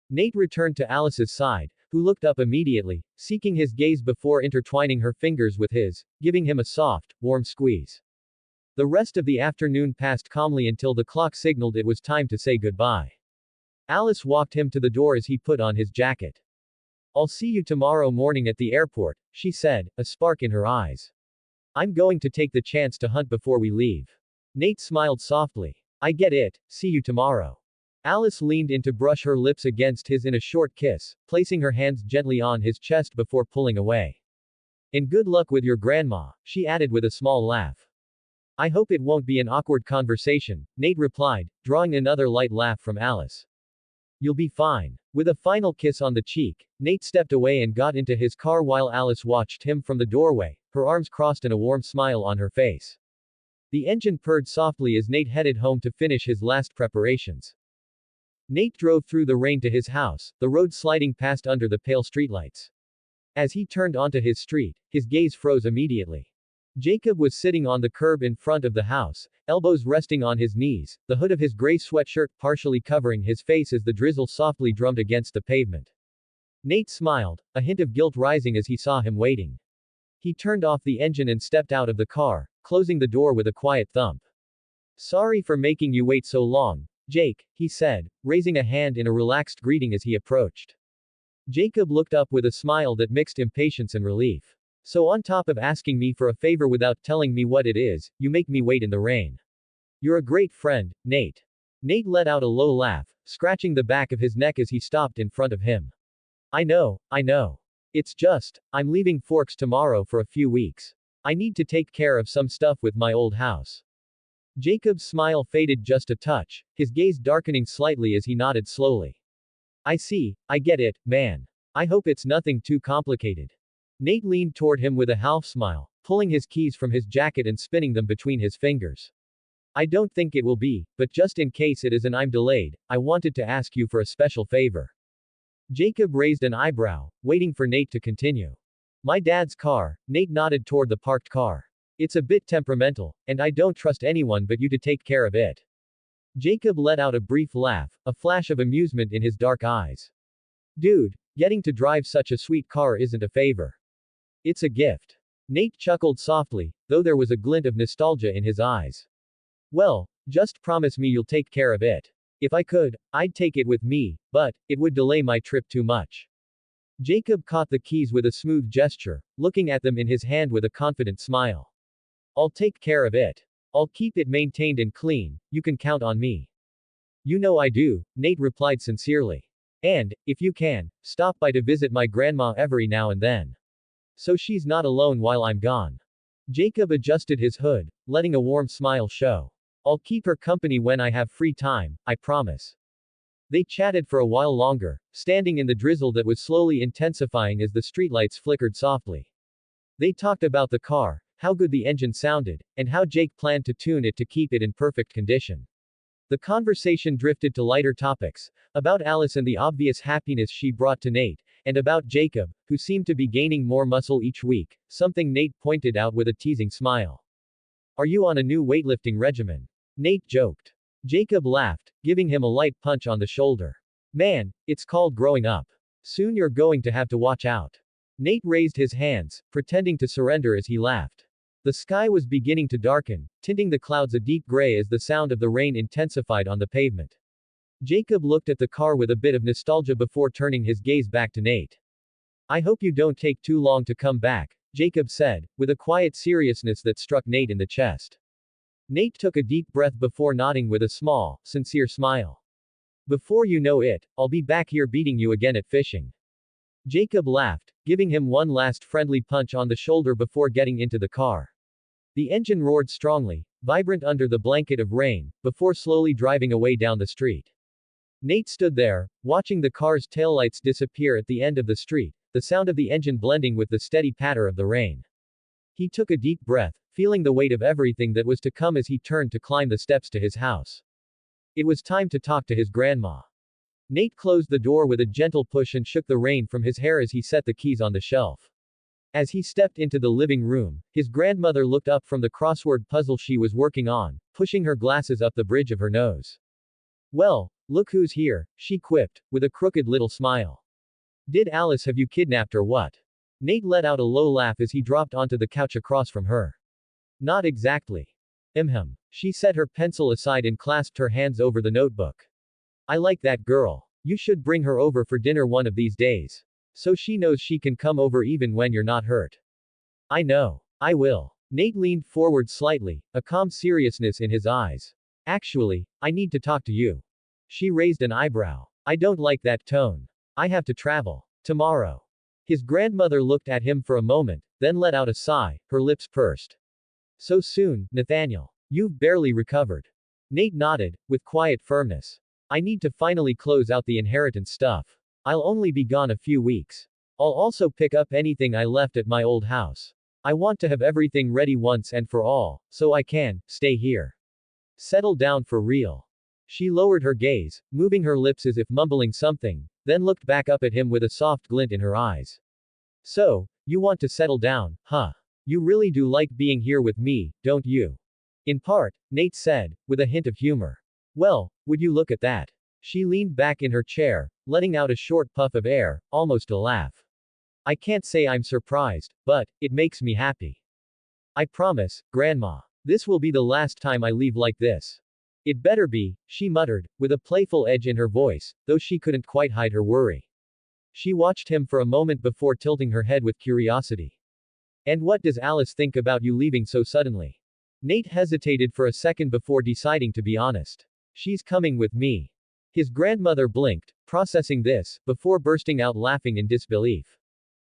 Nate returned to Alice's side, who looked up immediately, seeking his gaze before intertwining her fingers with his, giving him a soft, warm squeeze. The rest of the afternoon passed calmly until the clock signaled it was time to say goodbye. Alice walked him to the door as he put on his jacket. I'll see you tomorrow morning at the airport, she said, a spark in her eyes. I'm going to take the chance to hunt before we leave. Nate smiled softly. I get it, see you tomorrow. Alice leaned in to brush her lips against his in a short kiss, placing her hands gently on his chest before pulling away. And good luck with your grandma, she added with a small laugh. I hope it won't be an awkward conversation, Nate replied, drawing another light laugh from Alice. You'll be fine. With a final kiss on the cheek, Nate stepped away and got into his car while Alice watched him from the doorway, her arms crossed and a warm smile on her face. The engine purred softly as Nate headed home to finish his last preparations. Nate drove through the rain to his house, the road sliding past under the pale streetlights. As he turned onto his street, his gaze froze immediately. Jacob was sitting on the curb in front of the house, elbows resting on his knees, the hood of his gray sweatshirt partially covering his face as the drizzle softly drummed against the pavement. Nate smiled, a hint of guilt rising as he saw him waiting. He turned off the engine and stepped out of the car, closing the door with a quiet thump. Sorry for making you wait so long, Jake, he said, raising a hand in a relaxed greeting as he approached. Jacob looked up with a smile that mixed impatience and relief. So on top of asking me for a favor without telling me what it is, you make me wait in the rain. You're a great friend, Nate. Nate let out a low laugh, scratching the back of his neck as he stopped in front of him. I know. It's just, I'm leaving Forks tomorrow for a few weeks. I need to take care of some stuff with my old house. Jacob's smile faded just a touch, his gaze darkening slightly as he nodded slowly. I see, I get it, man. I hope it's nothing too complicated. Nate leaned toward him with a half smile, pulling his keys from his jacket and spinning them between his fingers. I don't think it will be, but just in case it is and I'm delayed, I wanted to ask you for a special favor. Jacob raised an eyebrow, waiting for Nate to continue. My dad's car, Nate nodded toward the parked car. It's a bit temperamental, and I don't trust anyone but you to take care of it. Jacob let out a brief laugh, a flash of amusement in his dark eyes. Dude, getting to drive such a sweet car isn't a favor. It's a gift. Nate chuckled softly, though there was a glint of nostalgia in his eyes. Well, just promise me you'll take care of it. If I could, I'd take it with me, but it would delay my trip too much. Jacob caught the keys with a smooth gesture, looking at them in his hand with a confident smile. I'll take care of it. I'll keep it maintained and clean, you can count on me. You know I do, Nate replied sincerely. And, if you can, stop by to visit my grandma every now and then. So she's not alone while I'm gone. Jacob adjusted his hood, letting a warm smile show. I'll keep her company when I have free time, I promise. They chatted for a while longer, standing in the drizzle that was slowly intensifying as the streetlights flickered softly. They talked about the car, how good the engine sounded, and how Jake planned to tune it to keep it in perfect condition. The conversation drifted to lighter topics, about Alice and the obvious happiness she brought to Nate, and about Jacob, who seemed to be gaining more muscle each week, something Nate pointed out with a teasing smile. Are you on a new weightlifting regimen? Nate joked. Jacob laughed, giving him a light punch on the shoulder. Man, it's called growing up. Soon you're going to have to watch out. Nate raised his hands, pretending to surrender as he laughed. The sky was beginning to darken, tinting the clouds a deep gray as the sound of the rain intensified on the pavement. Jacob looked at the car with a bit of nostalgia before turning his gaze back to Nate. I hope you don't take too long to come back, Jacob said, with a quiet seriousness that struck Nate in the chest. Nate took a deep breath before nodding with a small, sincere smile. Before you know it, I'll be back here beating you again at fishing. Jacob laughed, giving him one last friendly punch on the shoulder before getting into the car. The engine roared strongly, vibrant under the blanket of rain, before slowly driving away down the street. Nate stood there, watching the car's taillights disappear at the end of the street, the sound of the engine blending with the steady patter of the rain. He took a deep breath, feeling the weight of everything that was to come as he turned to climb the steps to his house. It was time to talk to his grandma. Nate closed the door with a gentle push and shook the rain from his hair as he set the keys on the shelf. As he stepped into the living room, his grandmother looked up from the crossword puzzle she was working on, pushing her glasses up the bridge of her nose. Well, look who's here, she quipped, with a crooked little smile. Did Alice have you kidnapped or what? Nate let out a low laugh as he dropped onto the couch across from her. Not exactly. She set her pencil aside and clasped her hands over the notebook. I like that girl. You should bring her over for dinner one of these days. So she knows she can come over even when you're not hurt. I know. I will. Nate leaned forward slightly, a calm seriousness in his eyes. Actually, I need to talk to you. She raised an eyebrow. I don't like that tone. I have to travel. Tomorrow. His grandmother looked at him for a moment, then let out a sigh, her lips pursed. So soon, Nathaniel. You've barely recovered. Nate nodded, with quiet firmness. I need to finally close out the inheritance stuff. I'll only be gone a few weeks. I'll also pick up anything I left at my old house. I want to have everything ready once and for all, so I can stay here. Settle down for real. She lowered her gaze, moving her lips as if mumbling something, then looked back up at him with a soft glint in her eyes. So, you want to settle down, huh? You really do like being here with me, don't you? In part, Nate said, with a hint of humor. Well, would you look at that? She leaned back in her chair, letting out a short puff of air, almost a laugh. I can't say I'm surprised, but it makes me happy. I promise, Grandma. This will be the last time I leave like this. It better be, she muttered, with a playful edge in her voice, though she couldn't quite hide her worry. She watched him for a moment before tilting her head with curiosity. And what does Alice think about you leaving so suddenly? Nate hesitated for a second before deciding to be honest. She's coming with me. His grandmother blinked, processing this, before bursting out laughing in disbelief.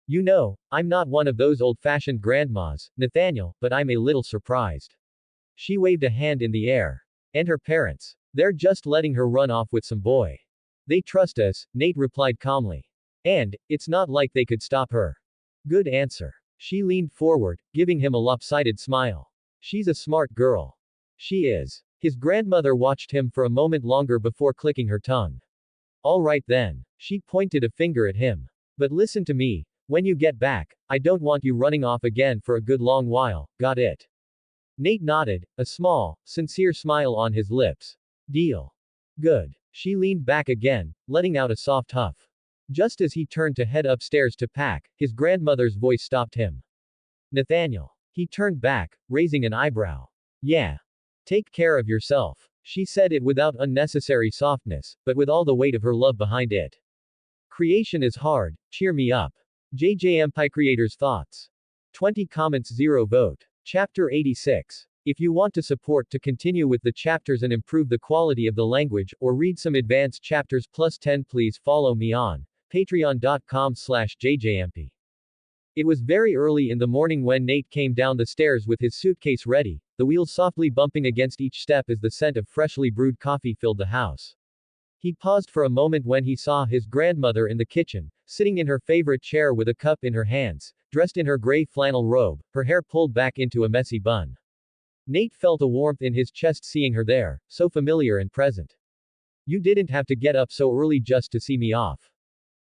You know, I'm not one of those old-fashioned grandmas, Nathaniel, but I'm a little surprised. She waved a hand in the air. And her parents. They're just letting her run off with some boy. They trust us, Nate replied calmly. And, it's not like they could stop her. Good answer. She leaned forward, giving him a lopsided smile. She's a smart girl. She is. His grandmother watched him for a moment longer before clicking her tongue. All right then. She pointed a finger at him. But listen to me, when you get back, I don't want you running off again for a good long while, got it? Nate nodded, a small, sincere smile on his lips. Deal. Good. She leaned back again, letting out a soft huff. Just as he turned to head upstairs to pack, his grandmother's voice stopped him. Nathaniel. He turned back, raising an eyebrow. Yeah. Take care of yourself. She said it without unnecessary softness, but with all the weight of her love behind it. Creation is hard, cheer me up. Jayjayempi creators thoughts. 20 comments 0 vote. Chapter 86. If you want to support to continue with the chapters and improve the quality of the language, or read some advanced chapters plus 10, please follow me on patreon.com/jjmp. It was very early in the morning when Nate came down the stairs with his suitcase ready, the wheels softly bumping against each step as the scent of freshly brewed coffee filled the house. He paused for a moment when he saw his grandmother in the kitchen, sitting in her favorite chair with a cup in her hands, dressed in her gray flannel robe, her hair pulled back into a messy bun. Nate felt a warmth in his chest seeing her there, so familiar and present. You didn't have to get up so early just to see me off.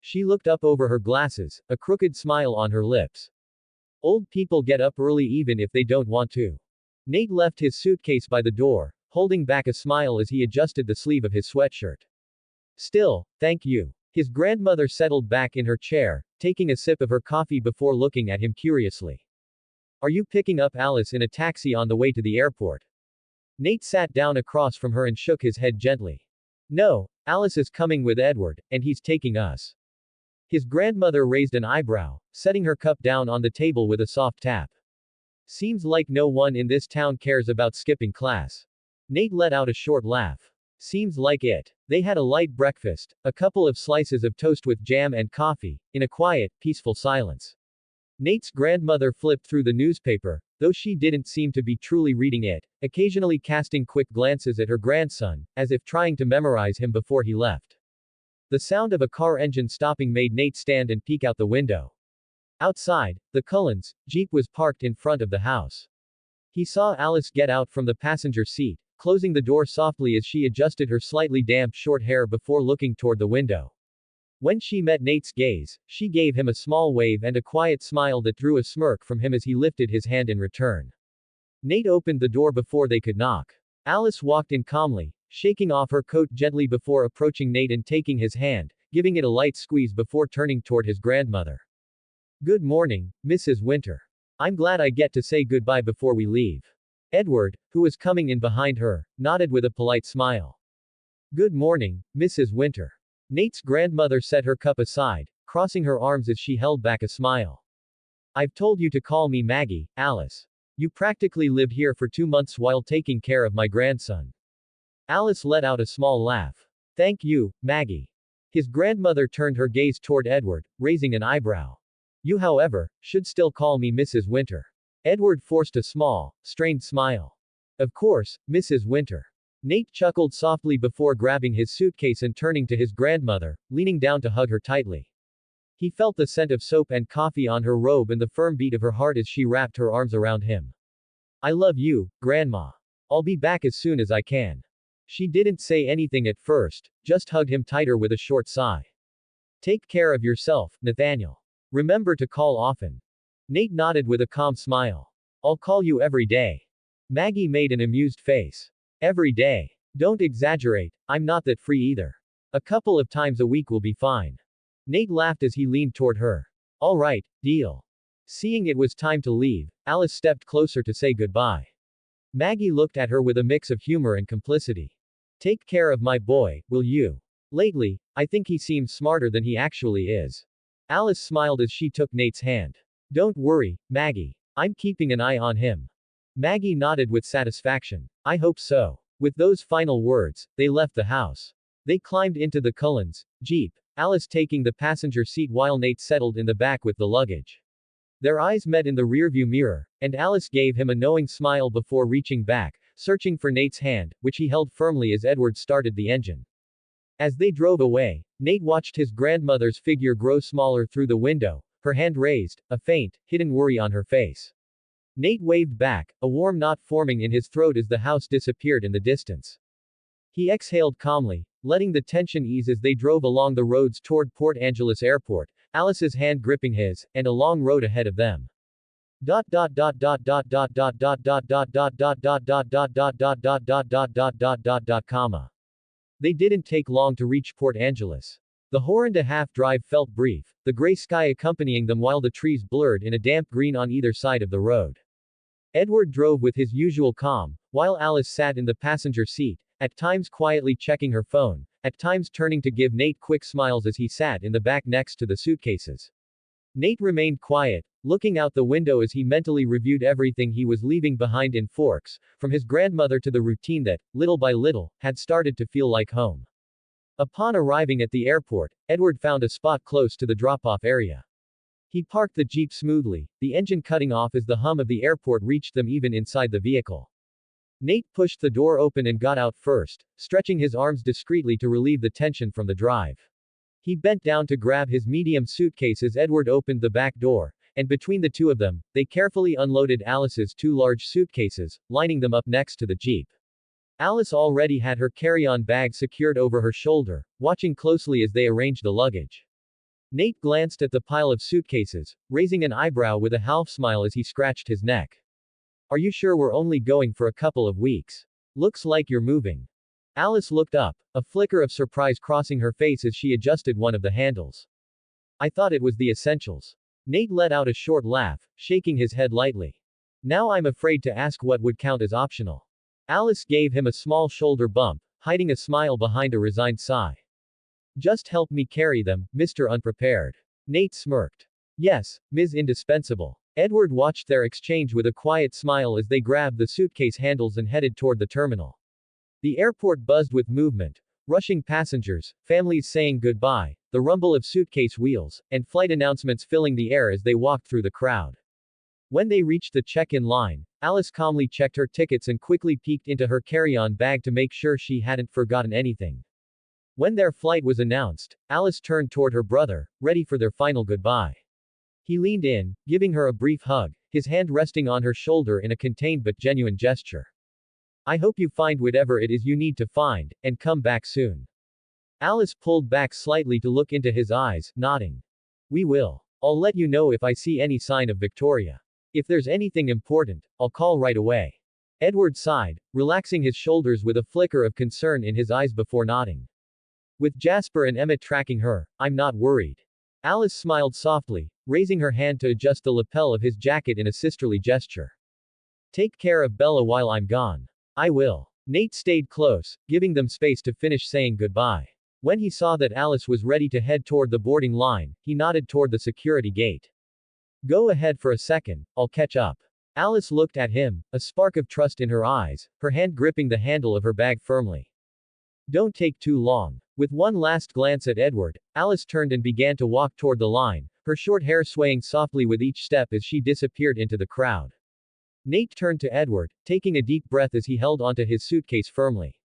She looked up over her glasses, a crooked smile on her lips. Old people get up early even if they don't want to. Nate left his suitcase by the door, holding back a smile as he adjusted the sleeve of his sweatshirt. Still, thank you. His grandmother settled back in her chair, taking a sip of her coffee before looking at him curiously. Are you picking up Alice in a taxi on the way to the airport? Nate sat down across from her and shook his head gently. No, Alice is coming with Edward, and he's taking us. His grandmother raised an eyebrow, setting her cup down on the table with a soft tap. Seems like no one in this town cares about skipping class. Nate let out a short laugh. Seems like it. They had a light breakfast, a couple of slices of toast with jam and coffee, in a quiet, peaceful silence. Nate's grandmother flipped through the newspaper, though she didn't seem to be truly reading it, occasionally casting quick glances at her grandson, as if trying to memorize him before he left. The sound of a car engine stopping made Nate stand and peek out the window. Outside, the Cullens' Jeep was parked in front of the house. He saw Alice get out from the passenger seat, closing the door softly as she adjusted her slightly damp short hair before looking toward the window. When she met Nate's gaze, she gave him a small wave and a quiet smile that drew a smirk from him as he lifted his hand in return. Nate opened the door before they could knock. Alice walked in calmly, shaking off her coat gently before approaching Nate and taking his hand, giving it a light squeeze before turning toward his grandmother. Good morning, Mrs. Winter. I'm glad I get to say goodbye before we leave. Edward, who was coming in behind her, nodded with a polite smile. Good morning, Mrs. Winter. Nate's grandmother set her cup aside, crossing her arms as she held back a smile. I've told you to call me Maggie, Alice. You practically lived here for 2 months while taking care of my grandson. Alice let out a small laugh. Thank you, Maggie. His grandmother turned her gaze toward Edward, raising an eyebrow. You, however, should still call me Mrs. Winter. Edward forced a small, strained smile. Of course, Mrs. Winter. Nate chuckled softly before grabbing his suitcase and turning to his grandmother, leaning down to hug her tightly. He felt the scent of soap and coffee on her robe and the firm beat of her heart as she wrapped her arms around him. I love you, Grandma. I'll be back as soon as I can. She didn't say anything at first, just hugged him tighter with a short sigh. Take care of yourself, Nathaniel. Remember to call often. Nate nodded with a calm smile. I'll call you every day. Maggie made an amused face. Every day. Don't exaggerate, I'm not that free either. A couple of times a week will be fine. Nate laughed as he leaned toward her. All right, deal. Seeing it was time to leave, Alice stepped closer to say goodbye. Maggie looked at her with a mix of humor and complicity. Take care of my boy, will you? Lately, I think he seems smarter than he actually is. Alice smiled as she took Nate's hand. Don't worry, Maggie. I'm keeping an eye on him. Maggie nodded with satisfaction. I hope so. With those final words, they left the house. They climbed into the Cullens Jeep, Alice taking the passenger seat while Nate settled in the back with the luggage. Their eyes met in the rearview mirror, and Alice gave him a knowing smile before reaching back, searching for Nate's hand, which he held firmly as Edward started the engine. As they drove away, Nate watched his grandmother's figure grow smaller through the window, her hand raised, a faint, hidden worry on her face. Nate waved back, a warm knot forming in his throat as the house disappeared in the distance. He exhaled calmly, letting the tension ease as they drove along the roads toward Port Angeles Airport, Alice's hand gripping his, and a long road ahead of them. They didn't take long to reach Port Angeles. The hour-and-a-half drive felt brief, the gray sky accompanying them while the trees blurred in a damp green on either side of the road. Edward drove with his usual calm, while Alice sat in the passenger seat, at times quietly checking her phone, at times turning to give Nate quick smiles as he sat in the back next to the suitcases. Nate remained quiet, looking out the window as he mentally reviewed everything he was leaving behind in Forks, from his grandmother to the routine that, little by little, had started to feel like home. Upon arriving at the airport, Edward found a spot close to the drop-off area. He parked the Jeep smoothly, the engine cutting off as the hum of the airport reached them even inside the vehicle. Nate pushed the door open and got out first, stretching his arms discreetly to relieve the tension from the drive. He bent down to grab his medium suitcase as Edward opened the back door, and between the two of them, they carefully unloaded Alice's 2 large suitcases, lining them up next to the Jeep. Alice already had her carry-on bag secured over her shoulder, watching closely as they arranged the luggage. Nate glanced at the pile of suitcases, raising an eyebrow with a half smile as he scratched his neck. Are you sure we're only going for a couple of weeks? Looks like you're moving. Alice looked up, a flicker of surprise crossing her face as she adjusted one of the handles. I thought it was the essentials. Nate let out a short laugh, shaking his head lightly. Now I'm afraid to ask what would count as optional. Alice gave him a small shoulder bump, hiding a smile behind a resigned sigh. Just help me carry them, Mr. Unprepared. Nate smirked. Yes, Ms. Indispensable. Edward watched their exchange with a quiet smile as they grabbed the suitcase handles and headed toward the terminal. The airport buzzed with movement, rushing passengers, families saying goodbye, the rumble of suitcase wheels, and flight announcements filling the air as they walked through the crowd. When they reached the check-in line, Alice calmly checked her tickets and quickly peeked into her carry-on bag to make sure she hadn't forgotten anything. When their flight was announced, Alice turned toward her brother, ready for their final goodbye. He leaned in, giving her a brief hug, his hand resting on her shoulder in a contained but genuine gesture. I hope you find whatever it is you need to find, and come back soon. Alice pulled back slightly to look into his eyes, nodding. We will. I'll let you know if I see any sign of Victoria. If there's anything important, I'll call right away. Edward sighed, relaxing his shoulders with a flicker of concern in his eyes before nodding. With Jasper and Emmett tracking her, I'm not worried. Alice smiled softly, raising her hand to adjust the lapel of his jacket in a sisterly gesture. Take care of Bella while I'm gone. I will. Nate stayed close, giving them space to finish saying goodbye. When he saw that Alice was ready to head toward the boarding line, he nodded toward the security gate. Go ahead for a second, I'll catch up. Alice looked at him, a spark of trust in her eyes, her hand gripping the handle of her bag firmly. Don't take too long. With one last glance at Edward, Alice turned and began to walk toward the line, her short hair swaying softly with each step as she disappeared into the crowd. Nate turned to Edward, taking a deep breath as he held onto his suitcase firmly.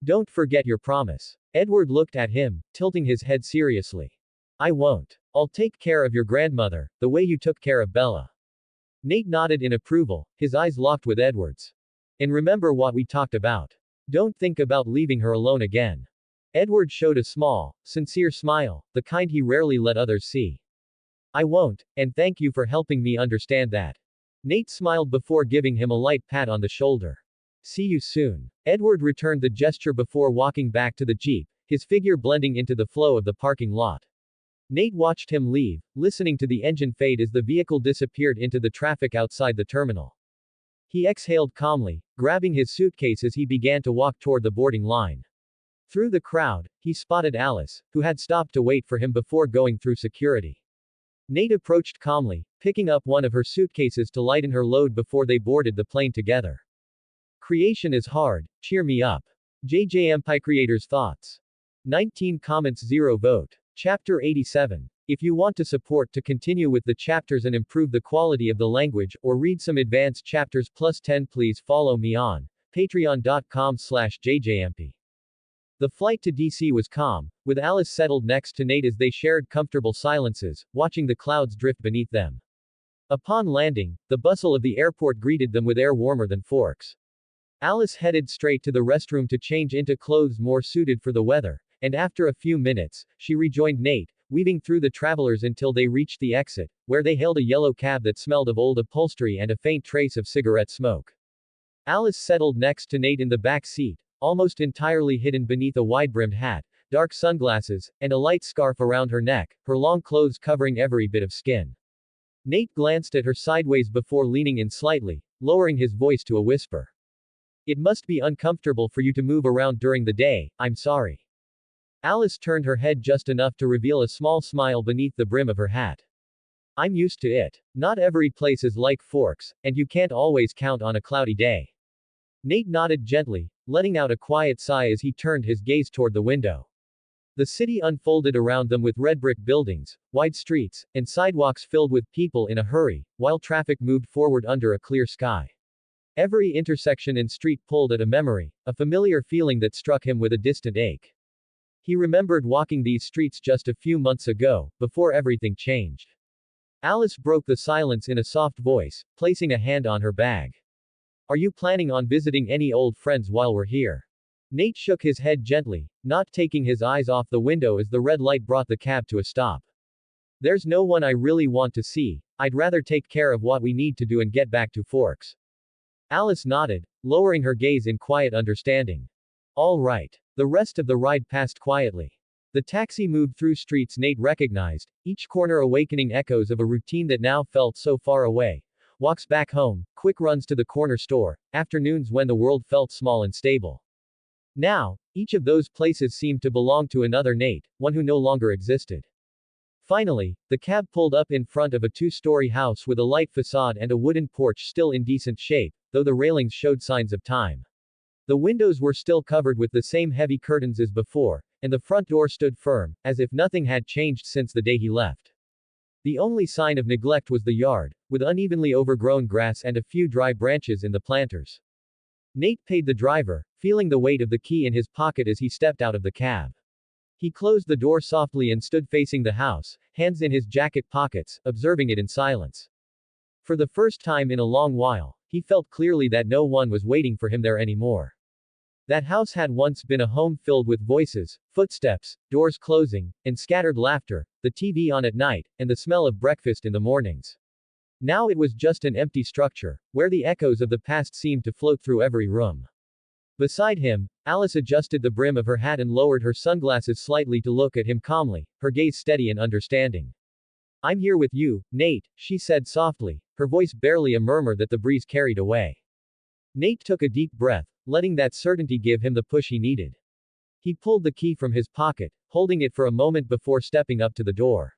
Don't forget your promise. Edward looked at him, tilting his head seriously. I won't. I'll take care of your grandmother, the way you took care of Bella. Nate nodded in approval, his eyes locked with Edward's. And remember what we talked about. Don't think about leaving her alone again. Edward showed a small, sincere smile, the kind he rarely let others see. I won't, and thank you for helping me understand that. Nate smiled before giving him a light pat on the shoulder. See you soon. Edward returned the gesture before walking back to the jeep, his figure blending into the flow of the parking lot. Nate watched him leave, listening to the engine fade as the vehicle disappeared into the traffic outside the terminal. He exhaled calmly, grabbing his suitcase as he began to walk toward the boarding line. Through the crowd, he spotted Alice, who had stopped to wait for him before going through security. Nate approached calmly, picking up one of her suitcases to lighten her load before they boarded the plane together. Creation is hard, cheer me up. Jayjayempi creators' thoughts. 19 comments 0 vote. Chapter 87. If you want to support to continue with the chapters and improve the quality of the language, or read some advanced chapters +10, please follow me on patreon.com/jjmp. The flight to DC was calm, with Alice settled next to Nate as they shared comfortable silences, watching the clouds drift beneath them. Upon landing, the bustle of the airport greeted them with air warmer than Forks. Alice headed straight to the restroom to change into clothes more suited for the weather, and after a few minutes, she rejoined Nate, weaving through the travelers until they reached the exit, where they hailed a yellow cab that smelled of old upholstery and a faint trace of cigarette smoke. Alice settled next to Nate in the back seat, almost entirely hidden beneath a wide-brimmed hat, dark sunglasses, and a light scarf around her neck, her long clothes covering every bit of skin. Nate glanced at her sideways before leaning in slightly, lowering his voice to a whisper. It must be uncomfortable for you to move around during the day, I'm sorry. Alice turned her head just enough to reveal a small smile beneath the brim of her hat. I'm used to it. Not every place is like Forks, and you can't always count on a cloudy day. Nate nodded gently, letting out a quiet sigh as he turned his gaze toward the window. The city unfolded around them with red brick buildings, wide streets, and sidewalks filled with people in a hurry, while traffic moved forward under a clear sky. Every intersection and street pulled at a memory, a familiar feeling that struck him with a distant ache. He remembered walking these streets just a few months ago, before everything changed. Alice broke the silence in a soft voice, placing a hand on her bag. Are you planning on visiting any old friends while we're here? Nate shook his head gently, not taking his eyes off the window as the red light brought the cab to a stop. There's no one I really want to see, I'd rather take care of what we need to do and get back to Forks. Alice nodded, lowering her gaze in quiet understanding. All right. The rest of the ride passed quietly. The taxi moved through streets Nate recognized, each corner awakening echoes of a routine that now felt so far away. Walks back home, quick runs to the corner store, afternoons when the world felt small and stable. Now, each of those places seemed to belong to another Nate, one who no longer existed. Finally, the cab pulled up in front of a two-story house with a light facade and a wooden porch still in decent shape, though the railings showed signs of time. The windows were still covered with the same heavy curtains as before, and the front door stood firm, as if nothing had changed since the day he left. The only sign of neglect was the yard, with unevenly overgrown grass and a few dry branches in the planters. Nate paid the driver, feeling the weight of the key in his pocket as he stepped out of the cab. He closed the door softly and stood facing the house, hands in his jacket pockets, observing it in silence. For the first time in a long while, he felt clearly that no one was waiting for him there anymore. That house had once been a home filled with voices, footsteps, doors closing, and scattered laughter, the TV on at night, and the smell of breakfast in the mornings. Now it was just an empty structure, where the echoes of the past seemed to float through every room. Beside him, Alice adjusted the brim of her hat and lowered her sunglasses slightly to look at him calmly, her gaze steady and understanding. I'm here with you, Nate, she said softly, her voice barely a murmur that the breeze carried away. Nate took a deep breath, letting that certainty give him the push he needed. He pulled the key from his pocket, holding it for a moment before stepping up to the door.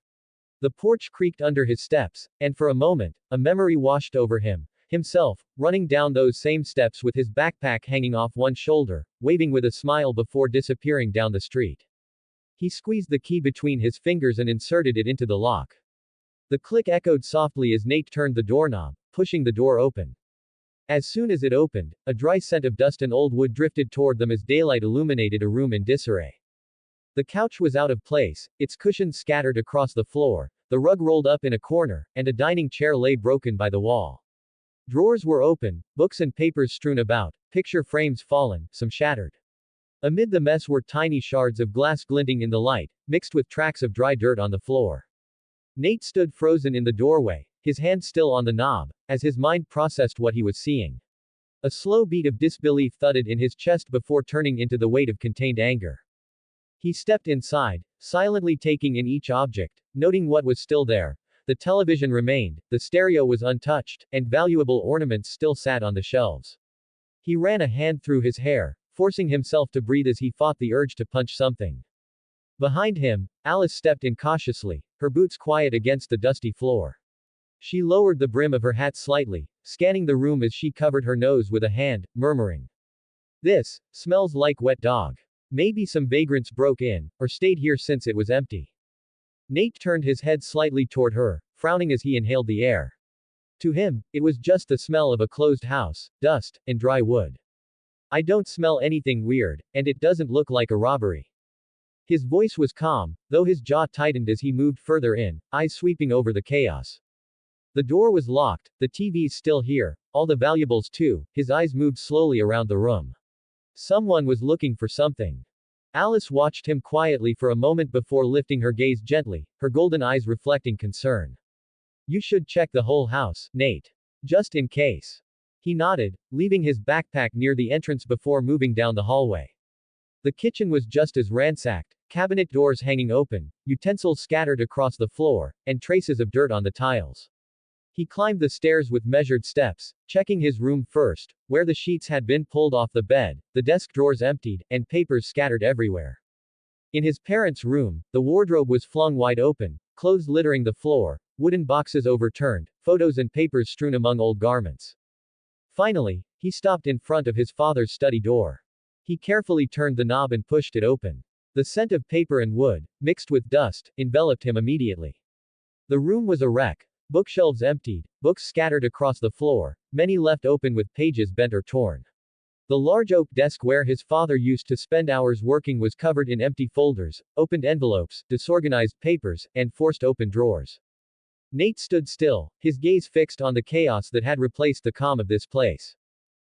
The porch creaked under his steps, and for a moment, a memory washed over him, himself, running down those same steps with his backpack hanging off one shoulder, waving with a smile before disappearing down the street. He squeezed the key between his fingers and inserted it into the lock. The click echoed softly as Nate turned the doorknob, pushing the door open. As soon as it opened, a dry scent of dust and old wood drifted toward them as daylight illuminated a room in disarray. The couch was out of place, its cushions scattered across the floor, the rug rolled up in a corner, and a dining chair lay broken by the wall. Drawers were open, books and papers strewn about, picture frames fallen, some shattered. Amid the mess were tiny shards of glass glinting in the light, mixed with tracks of dry dirt on the floor. Nate stood frozen in the doorway, his hand still on the knob, as his mind processed what he was seeing. A slow beat of disbelief thudded in his chest before turning into the weight of contained anger. He stepped inside, silently taking in each object, noting what was still there. The television remained, the stereo was untouched, and valuable ornaments still sat on the shelves. He ran a hand through his hair, forcing himself to breathe as he fought the urge to punch something. Behind him, Alice stepped in cautiously, her boots quiet against the dusty floor. She lowered the brim of her hat slightly, scanning the room as she covered her nose with a hand, murmuring, "This smells like wet dog. Maybe some vagrants broke in, or stayed here since it was empty." Nate turned his head slightly toward her, frowning as he inhaled the air. To him, it was just the smell of a closed house, dust, and dry wood. "I don't smell anything weird, and it doesn't look like a robbery." His voice was calm, though his jaw tightened as he moved further in, eyes sweeping over the chaos. The door was locked, the TV's still here, all the valuables too. His eyes moved slowly around the room. Someone was looking for something. Alice watched him quietly for a moment before lifting her gaze gently, her golden eyes reflecting concern. "You should check the whole house, Nate. Just in case." He nodded, leaving his backpack near the entrance before moving down the hallway. The kitchen was just as ransacked, cabinet doors hanging open, utensils scattered across the floor, and traces of dirt on the tiles. He climbed the stairs with measured steps, checking his room first, where the sheets had been pulled off the bed, the desk drawers emptied, and papers scattered everywhere. In his parents' room, the wardrobe was flung wide open, clothes littering the floor, wooden boxes overturned, photos and papers strewn among old garments. Finally, he stopped in front of his father's study door. He carefully turned the knob and pushed it open. The scent of paper and wood, mixed with dust, enveloped him immediately. The room was a wreck. Bookshelves emptied, books scattered across the floor, many left open with pages bent or torn. The large oak desk where his father used to spend hours working was covered in empty folders, opened envelopes, disorganized papers, and forced open drawers. Nate stood still, his gaze fixed on the chaos that had replaced the calm of this place.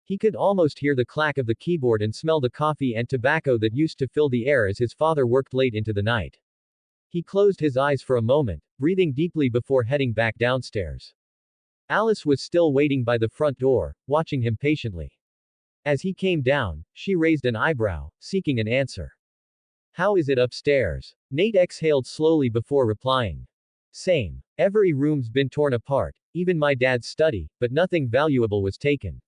He could almost hear the clack of the keyboard and smell the coffee and tobacco that used to fill the air as his father worked late into the night. He closed his eyes for a moment, breathing deeply before heading back downstairs. Alice was still waiting by the front door, watching him patiently. As he came down, she raised an eyebrow, seeking an answer. "How is it upstairs?" Nate exhaled slowly before replying. "Same. Every room's been torn apart, even my dad's study, but nothing valuable was taken."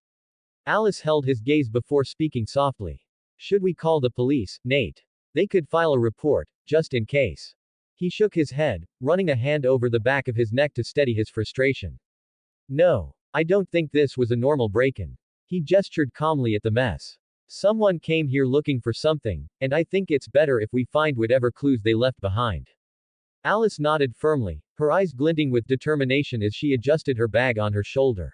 Alice held his gaze before speaking softly. "Should we call the police, Nate? They could file a report, just in case." He shook his head, running a hand over the back of his neck to steady his frustration. "No. I don't think this was a normal break-in." He gestured calmly at the mess. "Someone came here looking for something, and I think it's better if we find whatever clues they left behind." Alice nodded firmly, her eyes glinting with determination as she adjusted her bag on her shoulder.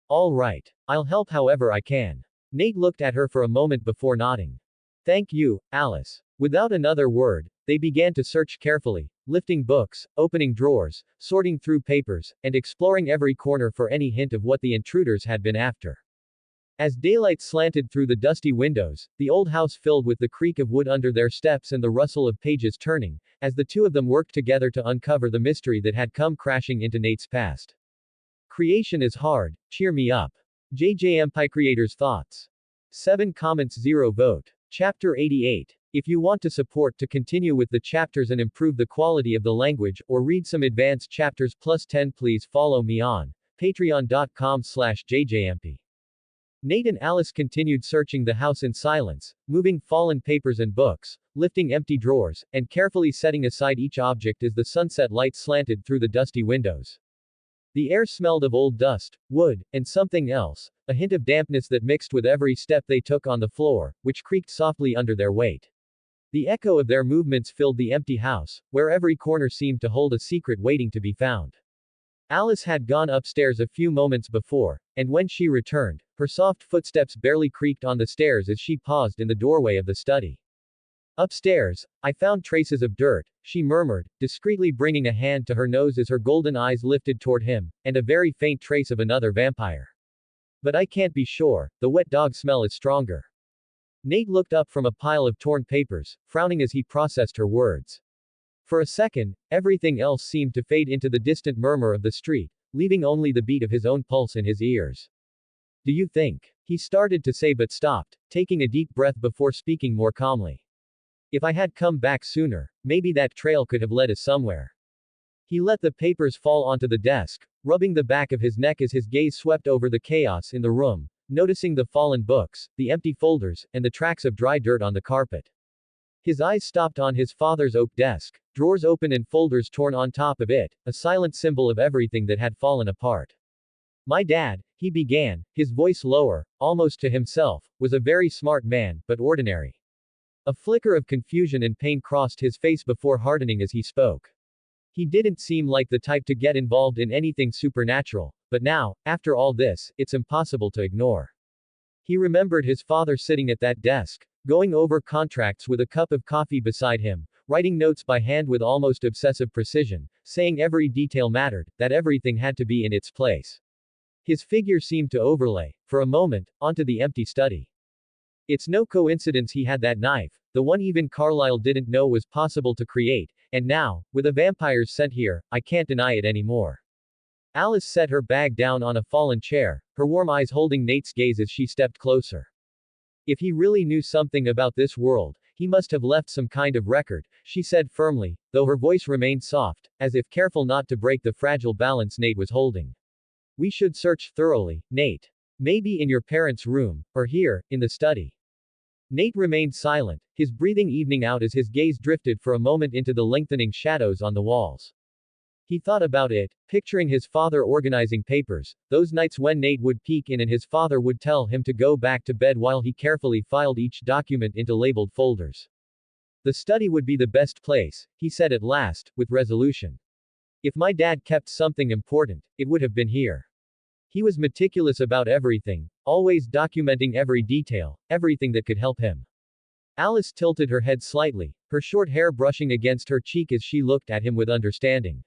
"All right. I'll help however I can." Nate looked at her for a moment before nodding. "Thank you, Alice." Without another word, they began to search carefully, lifting books, opening drawers, sorting through papers, and exploring every corner for any hint of what the intruders had been after. As daylight slanted through the dusty windows, the old house filled with the creak of wood under their steps and the rustle of pages turning, as the two of them worked together to uncover the mystery that had come crashing into Nate's past. Creation is hard, cheer me up. Jayjayempi Creators Thoughts. 7 comments 0 vote. Chapter 88. If you want to support to continue with the chapters and improve the quality of the language, or read some advanced chapters +10, please follow me on patreon.com/jjmp. Nate and Alice continued searching the house in silence, moving fallen papers and books, lifting empty drawers, and carefully setting aside each object as the sunset light slanted through the dusty windows. The air smelled of old dust, wood, and something else, a hint of dampness that mixed with every step they took on the floor, which creaked softly under their weight. The echo of their movements filled the empty house, where every corner seemed to hold a secret waiting to be found. Alice had gone upstairs a few moments before, and when she returned, her soft footsteps barely creaked on the stairs as she paused in the doorway of the study. Upstairs, I found traces of dirt, she murmured, discreetly bringing a hand to her nose as her golden eyes lifted toward him, and a very faint trace of another vampire. But I can't be sure, the wet dog smell is stronger. Nate looked up from a pile of torn papers, frowning as he processed her words. For a second, everything else seemed to fade into the distant murmur of the street, leaving only the beat of his own pulse in his ears. Do you think? He started to say but stopped, taking a deep breath before speaking more calmly. If I had come back sooner, maybe that trail could have led us somewhere. He let the papers fall onto the desk, rubbing the back of his neck as his gaze swept over the chaos in the room, noticing the fallen books, the empty folders, and the tracks of dry dirt on the carpet. His eyes stopped on his father's oak desk, drawers open and folders torn on top of it, a silent symbol of everything that had fallen apart. My dad, he began, his voice lower, almost to himself, was a very smart man, but ordinary. A flicker of confusion and pain crossed his face before hardening as he spoke. He didn't seem like the type to get involved in anything supernatural, but now, after all this, it's impossible to ignore. He remembered his father sitting at that desk, going over contracts with a cup of coffee beside him, writing notes by hand with almost obsessive precision, saying every detail mattered, that everything had to be in its place. His figure seemed to overlay, for a moment, onto the empty study. It's no coincidence he had that knife, the one even Carlyle didn't know was possible to create, and now, with a vampire's scent here, I can't deny it anymore. Alice set her bag down on a fallen chair, her warm eyes holding Nate's gaze as she stepped closer. If he really knew something about this world, he must have left some kind of record, she said firmly, though her voice remained soft, as if careful not to break the fragile balance Nate was holding. We should search thoroughly, Nate. Maybe in your parents' room, or here, in the study. Nate remained silent, his breathing evening out as his gaze drifted for a moment into the lengthening shadows on the walls. He thought about it, picturing his father organizing papers, those nights when Nate would peek in and his father would tell him to go back to bed while he carefully filed each document into labeled folders. The study would be the best place, he said at last, with resolution. If my dad kept something important, it would have been here. He was meticulous about everything, always documenting every detail, everything that could help him. Alice tilted her head slightly, her short hair brushing against her cheek as she looked at him with understanding.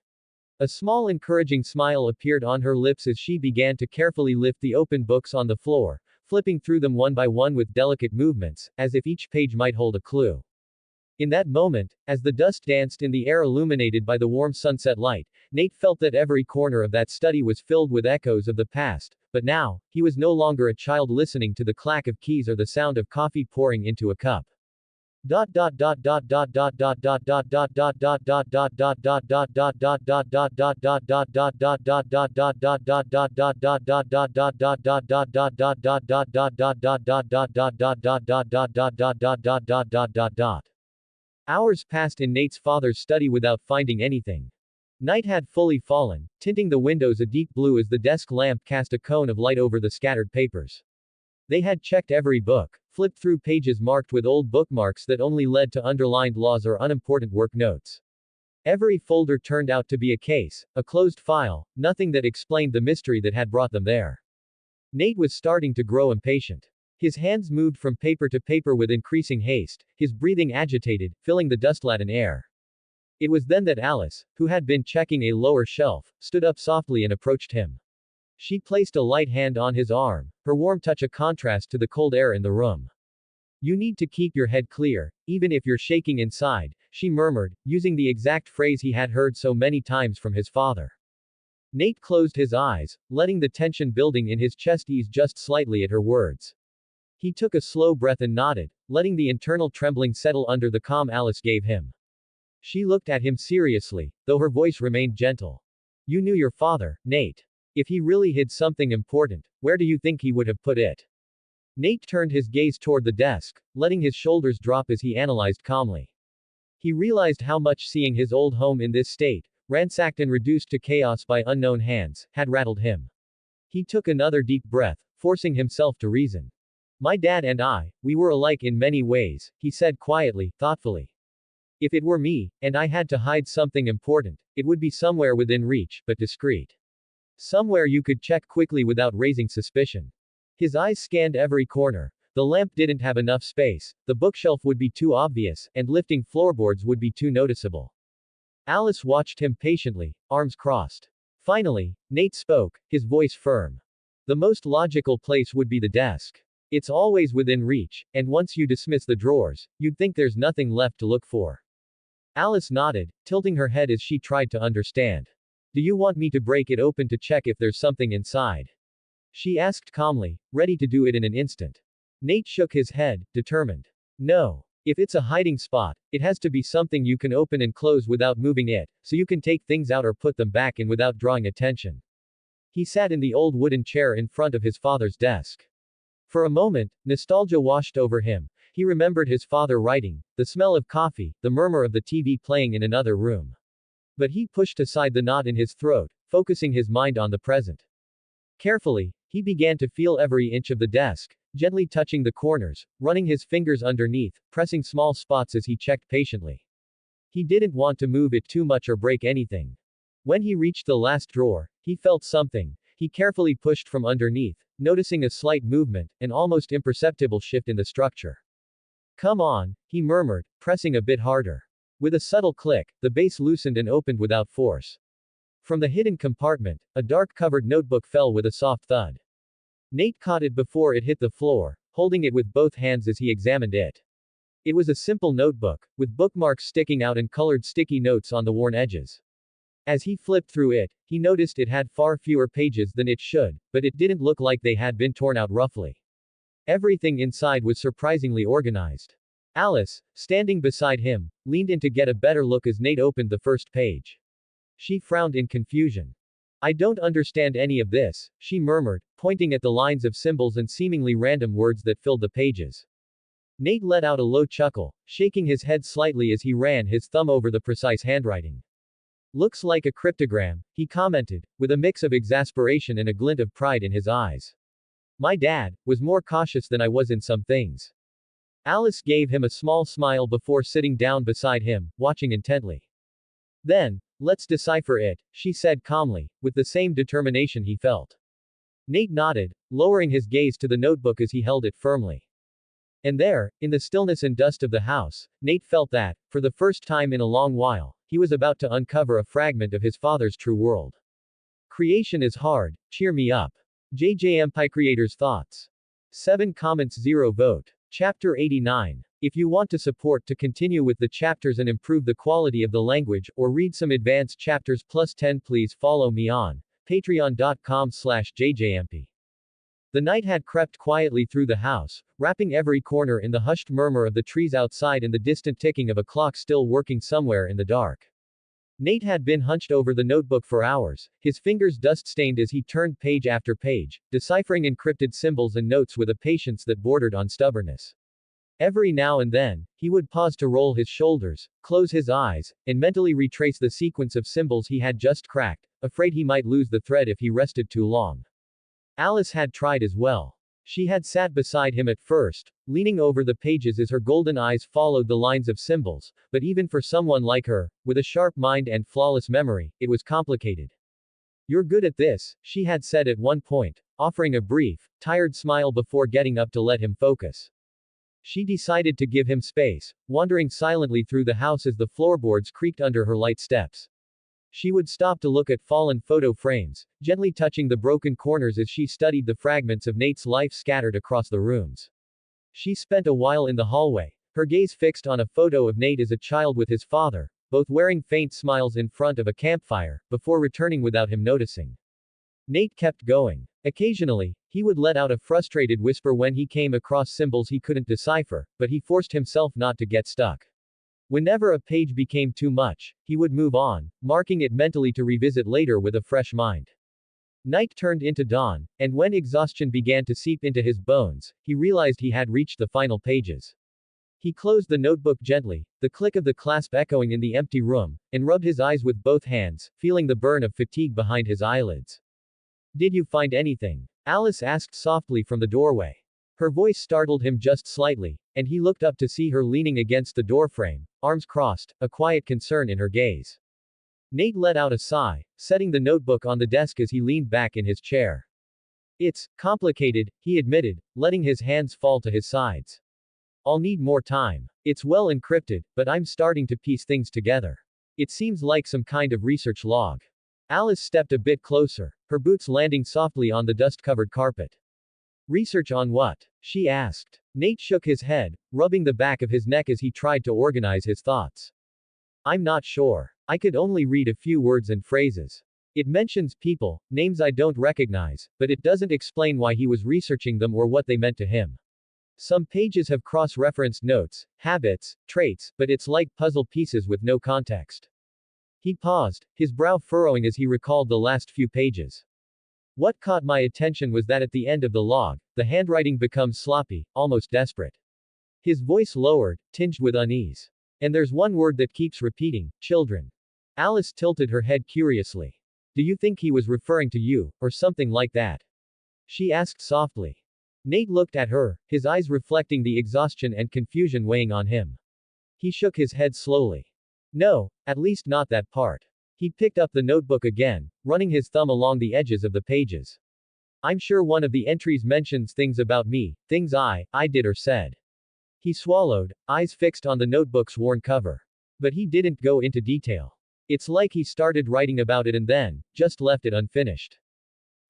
A small encouraging smile appeared on her lips as she began to carefully lift the open books on the floor, flipping through them one by one with delicate movements, as if each page might hold a clue. In that moment, as the dust danced in the air illuminated by the warm sunset light, Nate felt that every corner of that study was filled with echoes of the past, but now, he was no longer a child listening to the clack of keys or the sound of coffee pouring into a cup. Hours passed in Nate's father's study without finding anything. Night had fully fallen, tinting the windows a deep blue as the desk lamp cast a cone of light over the scattered papers. They had checked every book, flipped through pages marked with old bookmarks that only led to underlined laws or unimportant work notes. Every folder turned out to be a case, a closed file, nothing that explained the mystery that had brought them there. Nate was starting to grow impatient. His hands moved from paper to paper with increasing haste, his breathing agitated, filling the dust-laden air. It was then that Alice, who had been checking a lower shelf, stood up softly and approached him. She placed a light hand on his arm, her warm touch a contrast to the cold air in the room. You need to keep your head clear, even if you're shaking inside, she murmured, using the exact phrase he had heard so many times from his father. Nate closed his eyes, letting the tension building in his chest ease just slightly at her words. He took a slow breath and nodded, letting the internal trembling settle under the calm Alice gave him. She looked at him seriously, though her voice remained gentle. You knew your father, Nate. If he really hid something important, where do you think he would have put it? Nate turned his gaze toward the desk, letting his shoulders drop as he analyzed calmly. He realized how much seeing his old home in this state, ransacked and reduced to chaos by unknown hands, had rattled him. He took another deep breath, forcing himself to reason. My dad and I, we were alike in many ways, he said quietly, thoughtfully. If it were me, and I had to hide something important, it would be somewhere within reach, but discreet. Somewhere you could check quickly without raising suspicion. His eyes scanned every corner. The lamp didn't have enough space, the bookshelf would be too obvious, and lifting floorboards would be too noticeable. Alice watched him patiently, arms crossed. Finally, Nate spoke, his voice firm. The most logical place would be the desk. It's always within reach, and once you dismiss the drawers, you'd think there's nothing left to look for. Alice nodded, tilting her head as she tried to understand. Do you want me to break it open to check if there's something inside? She asked calmly, ready to do it in an instant. Nate shook his head, determined. No. If it's a hiding spot, it has to be something you can open and close without moving it, so you can take things out or put them back in without drawing attention. He sat in the old wooden chair in front of his father's desk. For a moment, nostalgia washed over him. He remembered his father writing, the smell of coffee, the murmur of the TV playing in another room. But he pushed aside the knot in his throat, focusing his mind on the present. Carefully, he began to feel every inch of the desk, gently touching the corners, running his fingers underneath, pressing small spots as he checked patiently. He didn't want to move it too much or break anything. When he reached the last drawer, he felt something. He carefully pushed from underneath, noticing a slight movement, an almost imperceptible shift in the structure. Come on, he murmured, pressing a bit harder. With a subtle click, the base loosened and opened without force. From the hidden compartment, a dark-covered notebook fell with a soft thud. Nate caught it before it hit the floor, holding it with both hands as he examined it. It was a simple notebook, with bookmarks sticking out and colored sticky notes on the worn edges. As he flipped through it, he noticed it had far fewer pages than it should, but it didn't look like they had been torn out roughly. Everything inside was surprisingly organized. Alice, standing beside him, leaned in to get a better look as Nate opened the first page. She frowned in confusion. I don't understand any of this, she murmured, pointing at the lines of symbols and seemingly random words that filled the pages. Nate let out a low chuckle, shaking his head slightly as he ran his thumb over the precise handwriting. Looks like a cryptogram, he commented, with a mix of exasperation and a glint of pride in his eyes. My dad was more cautious than I was in some things. Alice gave him a small smile before sitting down beside him, watching intently. Then, let's decipher it, she said calmly, with the same determination he felt. Nate nodded, lowering his gaze to the notebook as he held it firmly. And there, in the stillness and dust of the house, Nate felt that, for the first time in a long while, he was about to uncover a fragment of his father's true world. Creation is hard, cheer me up. Jayjayempi Creators Thoughts. 7 comments 0 vote. Chapter 89. If you want to support to continue with the chapters and improve the quality of the language, or read some advanced chapters +10, please follow me on patreon.com/jjmp. The night had crept quietly through the house, wrapping every corner in the hushed murmur of the trees outside and the distant ticking of a clock still working somewhere in the dark. Nate had been hunched over the notebook for hours, his fingers dust-stained as he turned page after page, deciphering encrypted symbols and notes with a patience that bordered on stubbornness. Every now and then, he would pause to roll his shoulders, close his eyes, and mentally retrace the sequence of symbols he had just cracked, afraid he might lose the thread if he rested too long. Alice had tried as well. She had sat beside him at first, leaning over the pages as her golden eyes followed the lines of symbols, but even for someone like her, with a sharp mind and flawless memory, it was complicated. You're good at this, she had said at one point, offering a brief, tired smile before getting up to let him focus. She decided to give him space, wandering silently through the house as the floorboards creaked under her light steps. She would stop to look at fallen photo frames, gently touching the broken corners as she studied the fragments of Nate's life scattered across the rooms. She spent a while in the hallway, her gaze fixed on a photo of Nate as a child with his father, both wearing faint smiles in front of a campfire, before returning without him noticing. Nate kept going. Occasionally, he would let out a frustrated whisper when he came across symbols he couldn't decipher, but he forced himself not to get stuck. Whenever a page became too much, he would move on, marking it mentally to revisit later with a fresh mind. Night turned into dawn, and when exhaustion began to seep into his bones, he realized he had reached the final pages. He closed the notebook gently, the click of the clasp echoing in the empty room, and rubbed his eyes with both hands, feeling the burn of fatigue behind his eyelids. Did you find anything? Alice asked softly from the doorway. Her voice startled him just slightly, and he looked up to see her leaning against the doorframe, arms crossed, a quiet concern in her gaze. Nate let out a sigh, setting the notebook on the desk as he leaned back in his chair. It's complicated, he admitted, letting his hands fall to his sides. I'll need more time. It's well encrypted, but I'm starting to piece things together. It seems like some kind of research log. Alice stepped a bit closer, her boots landing softly on the dust-covered carpet. Research on what? She asked. Nate shook his head, rubbing the back of his neck as he tried to organize his thoughts. I'm not sure. I could only read a few words and phrases. It mentions people, names I don't recognize, but it doesn't explain why he was researching them or what they meant to him. Some pages have cross-referenced notes, habits, traits, but it's like puzzle pieces with no context. He paused, his brow furrowing as he recalled the last few pages. What caught my attention was that at the end of the log, the handwriting becomes sloppy, almost desperate. His voice lowered, tinged with unease. And there's one word that keeps repeating, children. Alice tilted her head curiously. Do you think he was referring to you, or something like that? She asked softly. Nate looked at her, his eyes reflecting the exhaustion and confusion weighing on him. He shook his head slowly. No, at least not that part. He picked up the notebook again, running his thumb along the edges of the pages. I'm sure one of the entries mentions things about me, things I did or said. He swallowed, eyes fixed on the notebook's worn cover. But he didn't go into detail. It's like he started writing about it and then, just left it unfinished.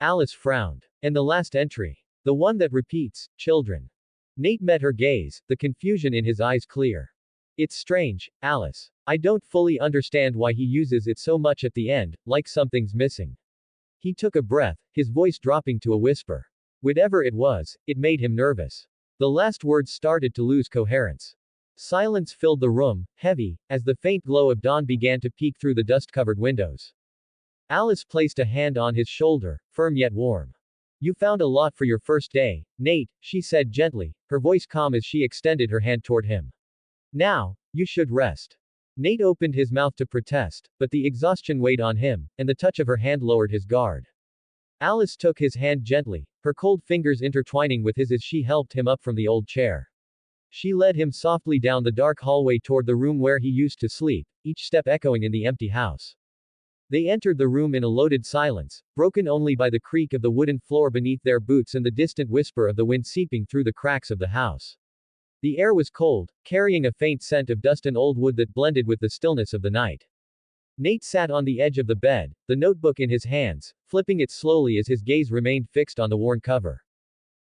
Alice frowned. And the last entry. The one that repeats, children. Nate met her gaze, the confusion in his eyes clear. It's strange, Alice. I don't fully understand why he uses it so much at the end, like something's missing. He took a breath, his voice dropping to a whisper. Whatever it was, it made him nervous. The last words started to lose coherence. Silence filled the room, heavy, as the faint glow of dawn began to peek through the dust-covered windows. Alice placed a hand on his shoulder, firm yet warm. You found a lot for your first day, Nate, she said gently, her voice calm as she extended her hand toward him. Now, you should rest. Nate opened his mouth to protest, but the exhaustion weighed on him, and the touch of her hand lowered his guard. Alice took his hand gently, her cold fingers intertwining with his as she helped him up from the old chair. She led him softly down the dark hallway toward the room where he used to sleep, each step echoing in the empty house. They entered the room in a loaded silence, broken only by the creak of the wooden floor beneath their boots and the distant whisper of the wind seeping through the cracks of the house. The air was cold, carrying a faint scent of dust and old wood that blended with the stillness of the night. Nate sat on the edge of the bed, the notebook in his hands, flipping it slowly as his gaze remained fixed on the worn cover.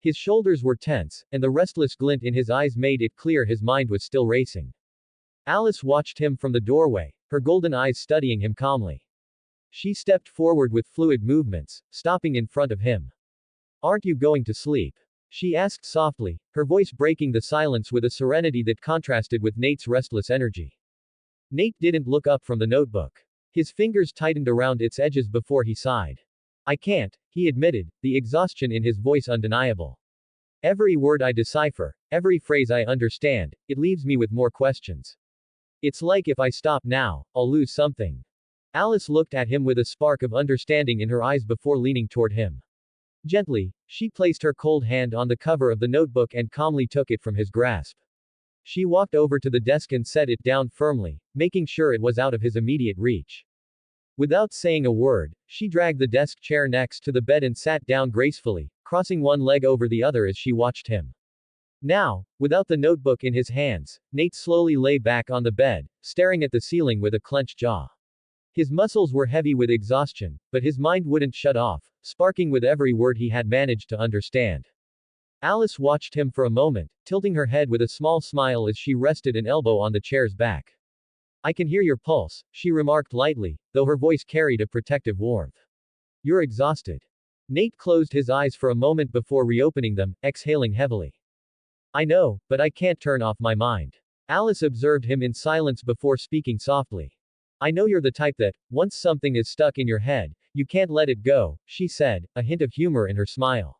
His shoulders were tense, and the restless glint in his eyes made it clear his mind was still racing. Alice watched him from the doorway, her golden eyes studying him calmly. She stepped forward with fluid movements, stopping in front of him. Aren't you going to sleep? She asked softly, her voice breaking the silence with a serenity that contrasted with Nate's restless energy. Nate didn't look up from the notebook. His fingers tightened around its edges before he sighed. I can't, he admitted, the exhaustion in his voice undeniable. Every word I decipher, every phrase I understand, it leaves me with more questions. It's like if I stop now, I'll lose something. Alice looked at him with a spark of understanding in her eyes before leaning toward him. Gently, she placed her cold hand on the cover of the notebook and calmly took it from his grasp. She walked over to the desk and set it down firmly, making sure it was out of his immediate reach. Without saying a word, she dragged the desk chair next to the bed and sat down gracefully, crossing one leg over the other as she watched him. Now, without the notebook in his hands, Nate slowly lay back on the bed, staring at the ceiling with a clenched jaw. His muscles were heavy with exhaustion, but his mind wouldn't shut off, sparking with every word he had managed to understand. Alice watched him for a moment, tilting her head with a small smile as she rested an elbow on the chair's back. I can hear your pulse, she remarked lightly, though her voice carried a protective warmth. You're exhausted. Nate closed his eyes for a moment before reopening them, exhaling heavily. I know, but I can't turn off my mind. Alice observed him in silence before speaking softly. I know you're the type that, once something is stuck in your head, You can't let it go, she said, a hint of humor in her smile.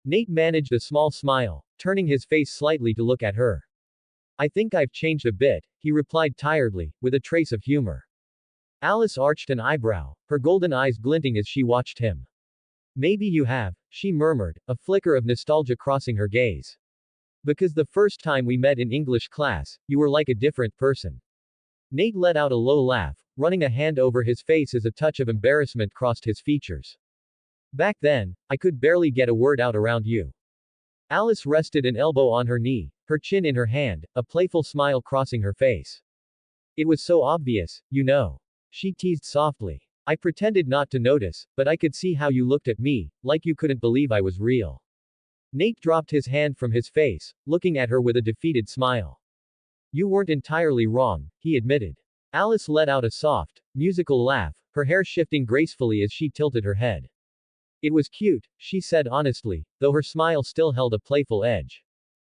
Nate managed a small smile, turning his face slightly to look at her. I think I've changed a bit, he replied tiredly, with a trace of humor. Alice arched an eyebrow, her golden eyes glinting as she watched him. Maybe you have, she murmured, a flicker of nostalgia crossing her gaze. Because the first time we met in English class, you were like a different person. Nate let out a low laugh, running a hand over his face as a touch of embarrassment crossed his features. Back then, I could barely get a word out around you. Alice rested an elbow on her knee, her chin in her hand, a playful smile crossing her face. It was so obvious, you know. She teased softly. I pretended not to notice, but I could see how you looked at me, like you couldn't believe I was real. Nate dropped his hand from his face, looking at her with a defeated smile. You weren't entirely wrong, he admitted. Alice let out a soft, musical laugh, her hair shifting gracefully as she tilted her head. It was cute, she said honestly, though her smile still held a playful edge.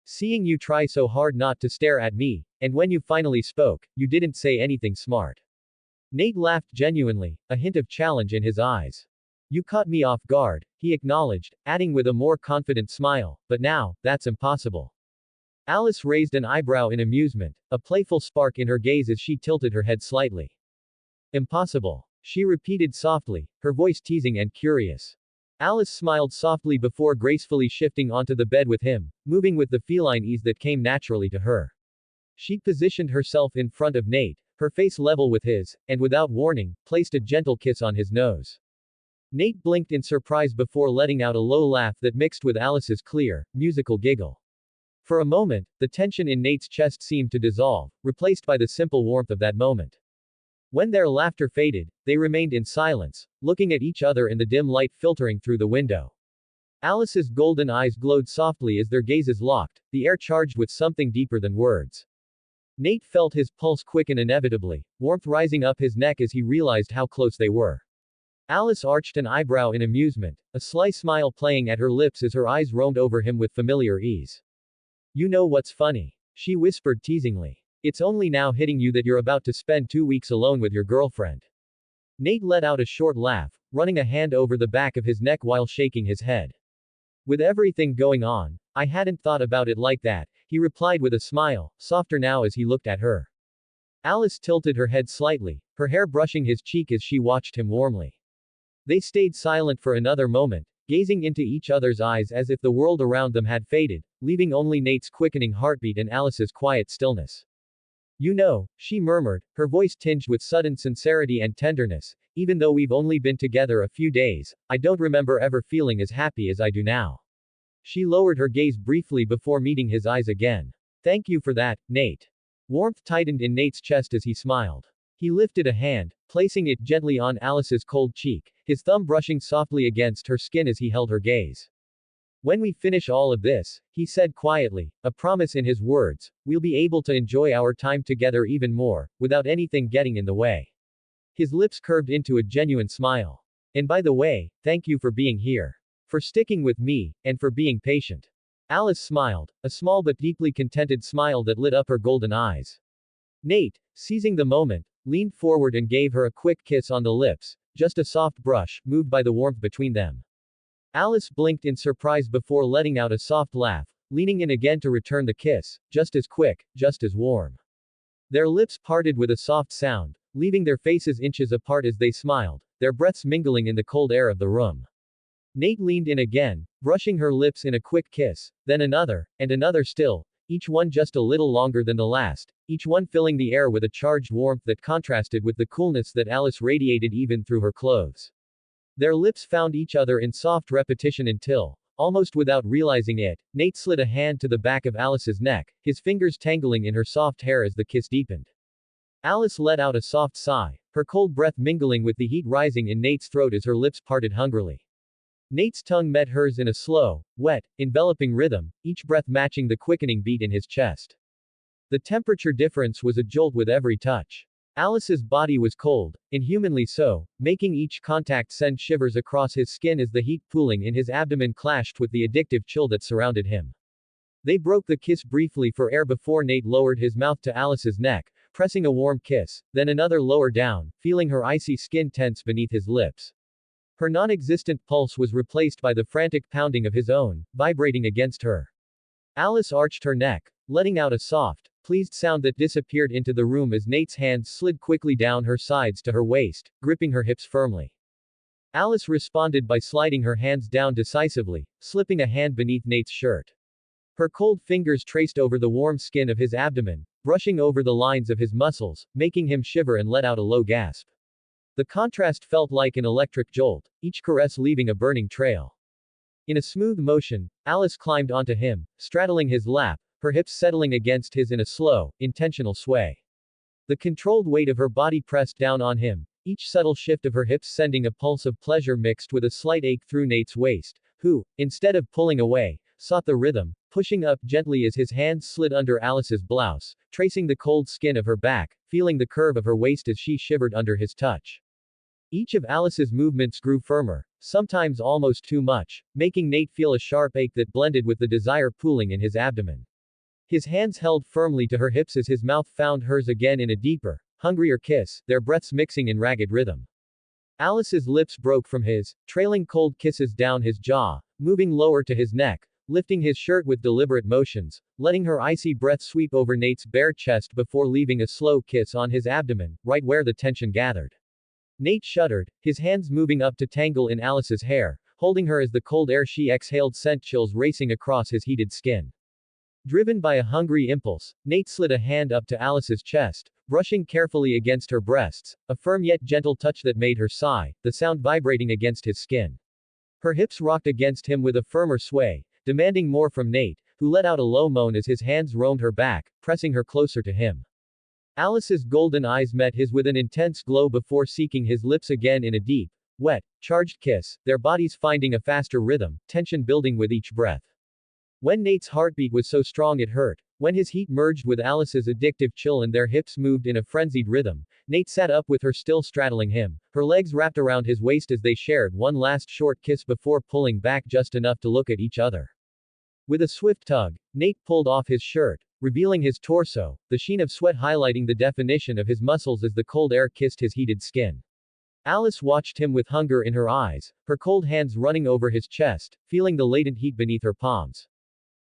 Seeing you try so hard not to stare at me, and when you finally spoke, you didn't say anything smart. Nate laughed genuinely, a hint of challenge in his eyes. You caught me off guard, he acknowledged, adding with a more confident smile, but now, that's impossible. Alice raised an eyebrow in amusement, a playful spark in her gaze as she tilted her head slightly. Impossible. She repeated softly, her voice teasing and curious. Alice smiled softly before gracefully shifting onto the bed with him, moving with the feline ease that came naturally to her. She positioned herself in front of Nate, her face level with his, and without warning, placed a gentle kiss on his nose. Nate blinked in surprise before letting out a low laugh that mixed with Alice's clear, musical giggle. For a moment, the tension in Nate's chest seemed to dissolve, replaced by the simple warmth of that moment. When their laughter faded, they remained in silence, looking at each other in the dim light filtering through the window. Alice's golden eyes glowed softly as their gazes locked, the air charged with something deeper than words. Nate felt his pulse quicken inevitably, warmth rising up his neck as he realized how close they were. Alice arched an eyebrow in amusement, a sly smile playing at her lips as her eyes roamed over him with familiar ease. You know what's funny? She whispered teasingly. It's only now hitting you that you're about to spend 2 weeks alone with your girlfriend. Nate let out a short laugh, running a hand over the back of his neck while shaking his head. With everything going on, I hadn't thought about it like that, he replied with a smile, softer now as he looked at her. Alice tilted her head slightly, her hair brushing his cheek as she watched him warmly. They stayed silent for another moment, gazing into each other's eyes as if the world around them had faded, leaving only Nate's quickening heartbeat and Alice's quiet stillness. You know, she murmured, her voice tinged with sudden sincerity and tenderness, even though we've only been together a few days, I don't remember ever feeling as happy as I do now. She lowered her gaze briefly before meeting his eyes again. Thank you for that, Nate. Warmth tightened in Nate's chest as he smiled. He lifted a hand, placing it gently on Alice's cold cheek, his thumb brushing softly against her skin as he held her gaze. When we finish all of this, he said quietly, a promise in his words, we'll be able to enjoy our time together even more, without anything getting in the way. His lips curved into a genuine smile. And by the way, thank you for being here. For sticking with me, and for being patient. Alice smiled, a small but deeply contented smile that lit up her golden eyes. Nate, seizing the moment, leaned forward and gave her a quick kiss on the lips, just a soft brush, moved by the warmth between them. Alice blinked in surprise before letting out a soft laugh, leaning in again to return the kiss, just as quick, just as warm. Their lips parted with a soft sound, leaving their faces inches apart as they smiled, their breaths mingling in the cold air of the room. Nate leaned in again, brushing her lips in a quick kiss, then another, and another still, each one just a little longer than the last, each one filling the air with a charged warmth that contrasted with the coolness that Alice radiated even through her clothes. Their lips found each other in soft repetition until, almost without realizing it, Nate slid a hand to the back of Alice's neck, his fingers tangling in her soft hair as the kiss deepened. Alice let out a soft sigh, her cold breath mingling with the heat rising in Nate's throat as her lips parted hungrily. Nate's tongue met hers in a slow, wet, enveloping rhythm, each breath matching the quickening beat in his chest. The temperature difference was a jolt with every touch. Alice's body was cold, inhumanly so, making each contact send shivers across his skin as the heat pooling in his abdomen clashed with the addictive chill that surrounded him. They broke the kiss briefly for air before Nate lowered his mouth to Alice's neck, pressing a warm kiss, then another lower down, feeling her icy skin tense beneath his lips. Her non-existent pulse was replaced by the frantic pounding of his own, vibrating against her. Alice arched her neck, letting out a soft, pleased sound that disappeared into the room as Nate's hands slid quickly down her sides to her waist, gripping her hips firmly. Alice responded by sliding her hands down decisively, slipping a hand beneath Nate's shirt. Her cold fingers traced over the warm skin of his abdomen, brushing over the lines of his muscles, making him shiver and let out a low gasp. The contrast felt like an electric jolt, each caress leaving a burning trail. In a smooth motion, Alice climbed onto him, straddling his lap, her hips settling against his in a slow, intentional sway. The controlled weight of her body pressed down on him, each subtle shift of her hips sending a pulse of pleasure mixed with a slight ache through Nate's waist, who, instead of pulling away, sought the rhythm, pushing up gently as his hands slid under Alice's blouse, tracing the cold skin of her back, feeling the curve of her waist as she shivered under his touch. Each of Alice's movements grew firmer, sometimes almost too much, making Nate feel a sharp ache that blended with the desire pooling in his abdomen. His hands held firmly to her hips as his mouth found hers again in a deeper, hungrier kiss, their breaths mixing in ragged rhythm. Alice's lips broke from his, trailing cold kisses down his jaw, moving lower to his neck, lifting his shirt with deliberate motions, letting her icy breath sweep over Nate's bare chest before leaving a slow kiss on his abdomen, right where the tension gathered. Nate shuddered, his hands moving up to tangle in Alice's hair, holding her as the cold air she exhaled sent chills racing across his heated skin. Driven by a hungry impulse, Nate slid a hand up to Alice's chest, brushing carefully against her breasts, a firm yet gentle touch that made her sigh, the sound vibrating against his skin. Her hips rocked against him with a firmer sway, demanding more from Nate, who let out a low moan as his hands roamed her back, pressing her closer to him. Alice's golden eyes met his with an intense glow before seeking his lips again in a deep, wet, charged kiss, their bodies finding a faster rhythm, tension building with each breath. When Nate's heartbeat was so strong it hurt, when his heat merged with Alice's addictive chill and their hips moved in a frenzied rhythm, Nate sat up with her still straddling him, her legs wrapped around his waist as they shared one last short kiss before pulling back just enough to look at each other. With a swift tug, Nate pulled off his shirt, revealing his torso, the sheen of sweat highlighting the definition of his muscles as the cold air kissed his heated skin. Alice watched him with hunger in her eyes, her cold hands running over his chest, feeling the latent heat beneath her palms.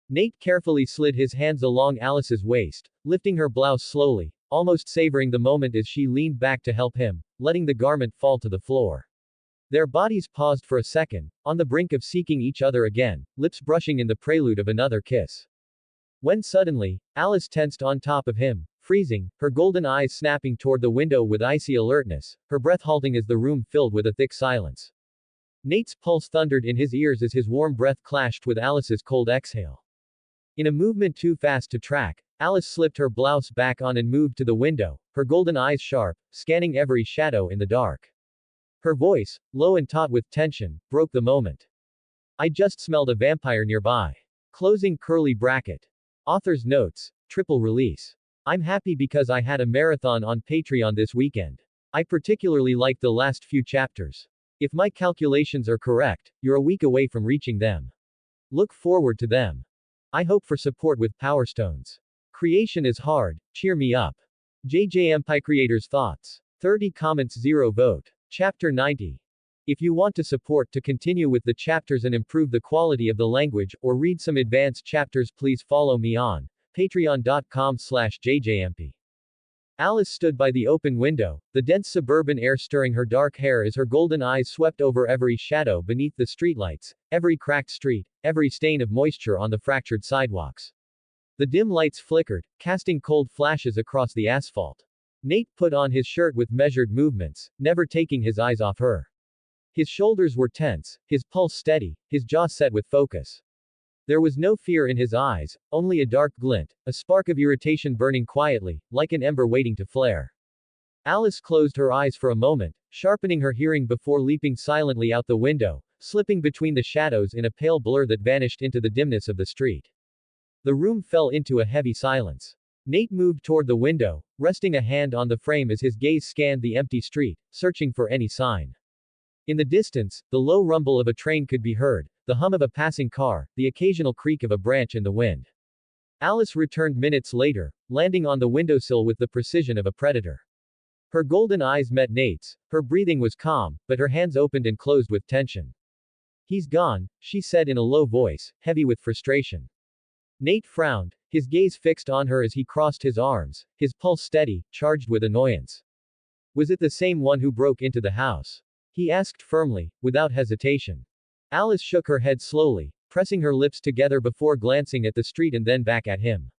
Nate carefully slid his hands along Alice's waist, lifting her blouse slowly, almost savoring the moment as she leaned back to help him, letting the garment fall to the floor. Their bodies paused for a second, on the brink of seeking each other again, lips brushing in the prelude of another kiss. When suddenly, Alice tensed on top of him, freezing, her golden eyes snapping toward the window with icy alertness, her breath halting as the room filled with a thick silence. Nate's pulse thundered in his ears as his warm breath clashed with Alice's cold exhale. In a movement too fast to track, Alice slipped her blouse back on and moved to the window, her golden eyes sharp, scanning every shadow in the dark. Her voice, low and taut with tension, broke the moment. "I just smelled a vampire nearby." Closing curly bracket. Author's notes. Triple release. I'm happy because I had a marathon on Patreon this weekend. I particularly liked the last few chapters. If my calculations are correct, you're a week away from reaching them. Look forward to them. I hope for support with Power Stones. Creation is hard, cheer me up. Jayjayempi creators' thoughts. 30 comments 0 vote. Chapter 90. If you want to support to continue with the chapters and improve the quality of the language, or read some advanced chapters, please follow me on patreon.com/jjmp. Alice stood by the open window, the dense suburban air stirring her dark hair as her golden eyes swept over every shadow beneath the streetlights, every cracked street, every stain of moisture on the fractured sidewalks. The dim lights flickered, casting cold flashes across the asphalt. Nate put on his shirt with measured movements, never taking his eyes off her. His shoulders were tense, his pulse steady, his jaw set with focus. There was no fear in his eyes, only a dark glint, a spark of irritation burning quietly, like an ember waiting to flare. Alice closed her eyes for a moment, sharpening her hearing before leaping silently out the window, slipping between the shadows in a pale blur that vanished into the dimness of the street. The room fell into a heavy silence. Nate moved toward the window, resting a hand on the frame as his gaze scanned the empty street, searching for any sign. In the distance, the low rumble of a train could be heard, the hum of a passing car, the occasional creak of a branch in the wind. Alice returned minutes later, landing on the windowsill with the precision of a predator. Her golden eyes met Nate's. Her breathing was calm, but her hands opened and closed with tension. He's gone, she said in a low voice, heavy with frustration. Nate frowned, his gaze fixed on her as he crossed his arms, his pulse steady, charged with annoyance. Was it the same one who broke into the house? He asked firmly, without hesitation. Alice shook her head slowly, pressing her lips together before glancing at the street and then back at him.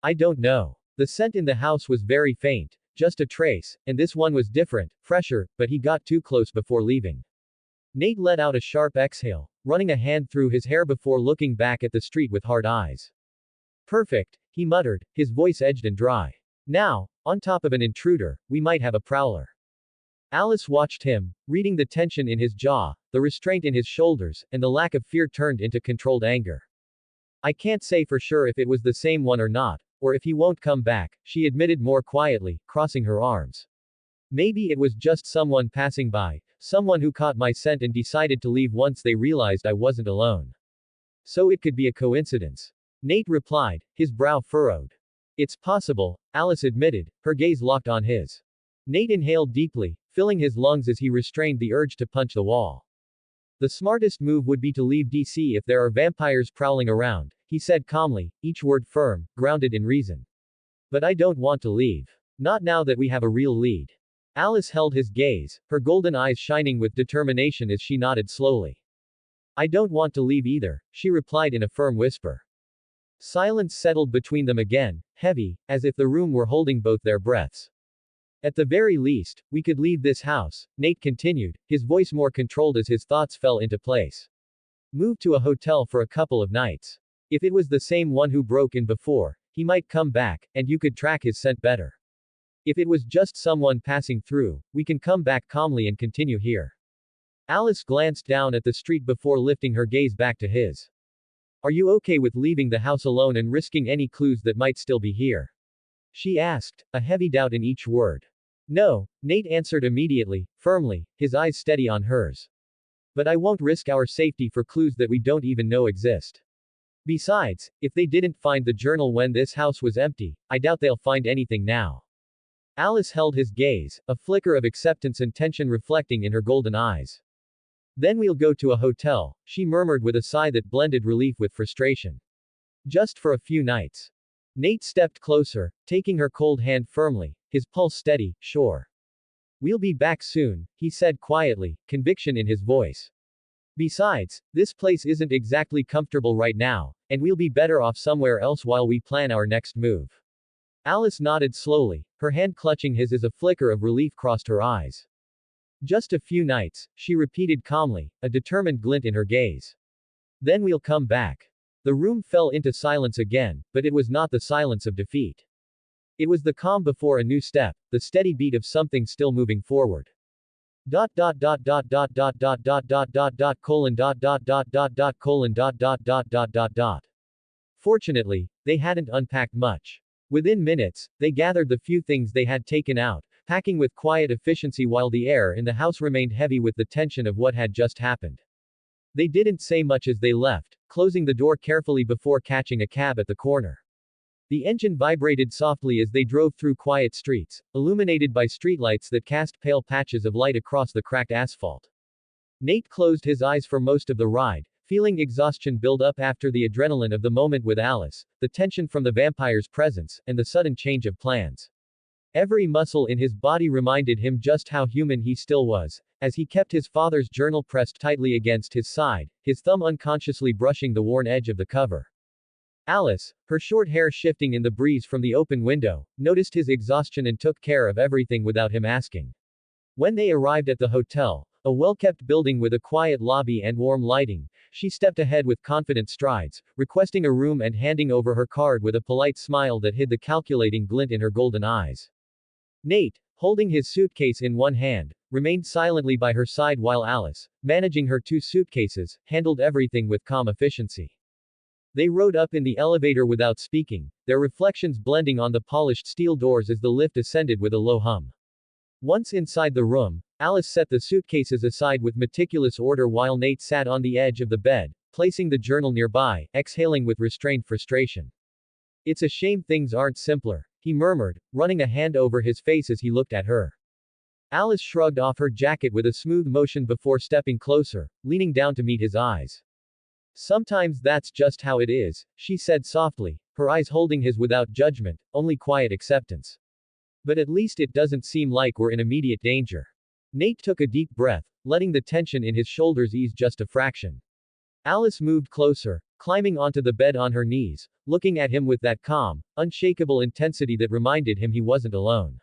I don't know. The scent in the house was very faint, just a trace, and this one was different, fresher, but he got too close before leaving. Nate let out a sharp exhale, running a hand through his hair before looking back at the street with hard eyes. Perfect, he muttered, his voice edged and dry. Now, on top of an intruder, we might have a prowler. Alice watched him, reading the tension in his jaw, the restraint in his shoulders, and the lack of fear turned into controlled anger. I can't say for sure if it was the same one or not, or if he won't come back, she admitted more quietly, crossing her arms. Maybe it was just someone passing by, someone who caught my scent and decided to leave once they realized I wasn't alone. So it could be a coincidence. Nate replied, his brow furrowed. It's possible, Alice admitted, her gaze locked on his. Nate inhaled deeply, filling his lungs as he restrained the urge to punch the wall. The smartest move would be to leave DC if there are vampires prowling around, he said calmly, each word firm, grounded in reason. But I don't want to leave. Not now that we have a real lead. Alice held his gaze, her golden eyes shining with determination as she nodded slowly. I don't want to leave either, she replied in a firm whisper. Silence settled between them again, heavy, as if the room were holding both their breaths. At the very least, we could leave this house, Nate continued, his voice more controlled as his thoughts fell into place. Move to a hotel for a couple of nights. If it was the same one who broke in before, he might come back, and you could track his scent better. If it was just someone passing through, we can come back calmly and continue here. Alice glanced down at the street before lifting her gaze back to his. Are you okay with leaving the house alone and risking any clues that might still be here? She asked, a heavy doubt in each word. No, Nate answered immediately, firmly, his eyes steady on hers. But I won't risk our safety for clues that we don't even know exist. Besides, if they didn't find the journal when this house was empty, I doubt they'll find anything now. Alice held his gaze, a flicker of acceptance and tension reflecting in her golden eyes. Then we'll go to a hotel, she murmured with a sigh that blended relief with frustration. Just for a few nights. Nate stepped closer, taking her cold hand firmly, his pulse steady, sure. We'll be back soon, he said quietly, conviction in his voice. Besides, this place isn't exactly comfortable right now, and we'll be better off somewhere else while we plan our next move. Alice nodded slowly, her hand clutching his as a flicker of relief crossed her eyes. Just a few nights, she repeated calmly, a determined glint in her gaze. Then we'll come back. The room fell into silence again, but it was not the silence of defeat. It was the calm before a new step, the steady beat of something still moving forward. Colon colon. Fortunately, they hadn't unpacked much. Within minutes, they gathered the few things they had taken out, packing with quiet efficiency while the air in the house remained heavy with the tension of what had just happened. They didn't say much as they left, closing the door carefully before catching a cab at the corner. The engine vibrated softly as they drove through quiet streets, illuminated by streetlights that cast pale patches of light across the cracked asphalt. Nate closed his eyes for most of the ride, feeling exhaustion build up after the adrenaline of the moment with Alice, the tension from the vampire's presence, and the sudden change of plans. Every muscle in his body reminded him just how human he still was, as he kept his father's journal pressed tightly against his side, his thumb unconsciously brushing the worn edge of the cover. Alice, her short hair shifting in the breeze from the open window, noticed his exhaustion and took care of everything without him asking. When they arrived at the hotel, a well-kept building with a quiet lobby and warm lighting, she stepped ahead with confident strides, requesting a room and handing over her card with a polite smile that hid the calculating glint in her golden eyes. Nate, holding his suitcase in one hand, remained silently by her side while Alice, managing her two suitcases, handled everything with calm efficiency. They rode up in the elevator without speaking, their reflections blending on the polished steel doors as the lift ascended with a low hum. Once inside the room, Alice set the suitcases aside with meticulous order while Nate sat on the edge of the bed, placing the journal nearby, exhaling with restrained frustration. It's a shame things aren't simpler, he murmured, running a hand over his face as he looked at her. Alice shrugged off her jacket with a smooth motion before stepping closer, leaning down to meet his eyes. Sometimes that's just how it is, she said softly, her eyes holding his without judgment, only quiet acceptance. But at least it doesn't seem like we're in immediate danger. Nate took a deep breath, letting the tension in his shoulders ease just a fraction. Alice moved closer, climbing onto the bed on her knees, looking at him with that calm, unshakable intensity that reminded him he wasn't alone.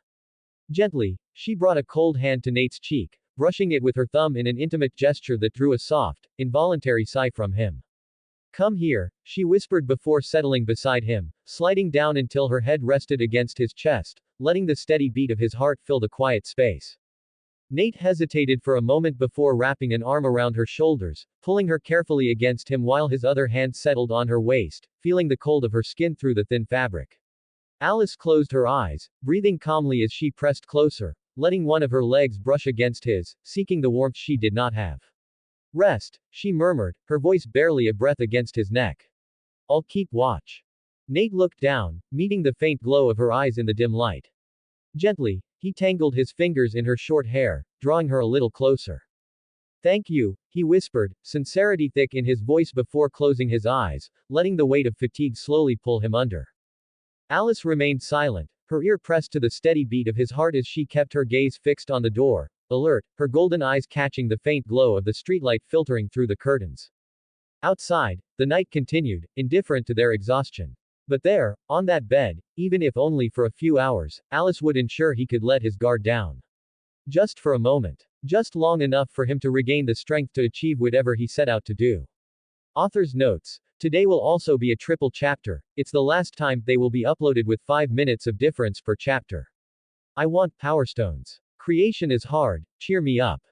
Gently, she brought a cold hand to Nate's cheek, brushing it with her thumb in an intimate gesture that drew a soft, involuntary sigh from him. Come here, she whispered before settling beside him, sliding down until her head rested against his chest, letting the steady beat of his heart fill the quiet space. Nate hesitated for a moment before wrapping an arm around her shoulders, pulling her carefully against him while his other hand settled on her waist, feeling the cold of her skin through the thin fabric. Alice closed her eyes, breathing calmly as she pressed closer, letting one of her legs brush against his, seeking the warmth she did not have. Rest, she murmured, her voice barely a breath against his neck. I'll keep watch. Nate looked down, meeting the faint glow of her eyes in the dim light. Gently, he tangled his fingers in her short hair, drawing her a little closer. Thank you, he whispered, sincerity thick in his voice before closing his eyes, letting the weight of fatigue slowly pull him under. Alice remained silent, her ear pressed to the steady beat of his heart as she kept her gaze fixed on the door, alert, her golden eyes catching the faint glow of the streetlight filtering through the curtains. Outside, the night continued, indifferent to their exhaustion. But there, on that bed, even if only for a few hours, Alice would ensure he could let his guard down. Just for a moment. Just long enough for him to regain the strength to achieve whatever he set out to do. Author's notes. Today will also be a triple chapter, it's the last time they will be uploaded with 5 minutes of difference per chapter. I want power stones. Creation is hard, cheer me up.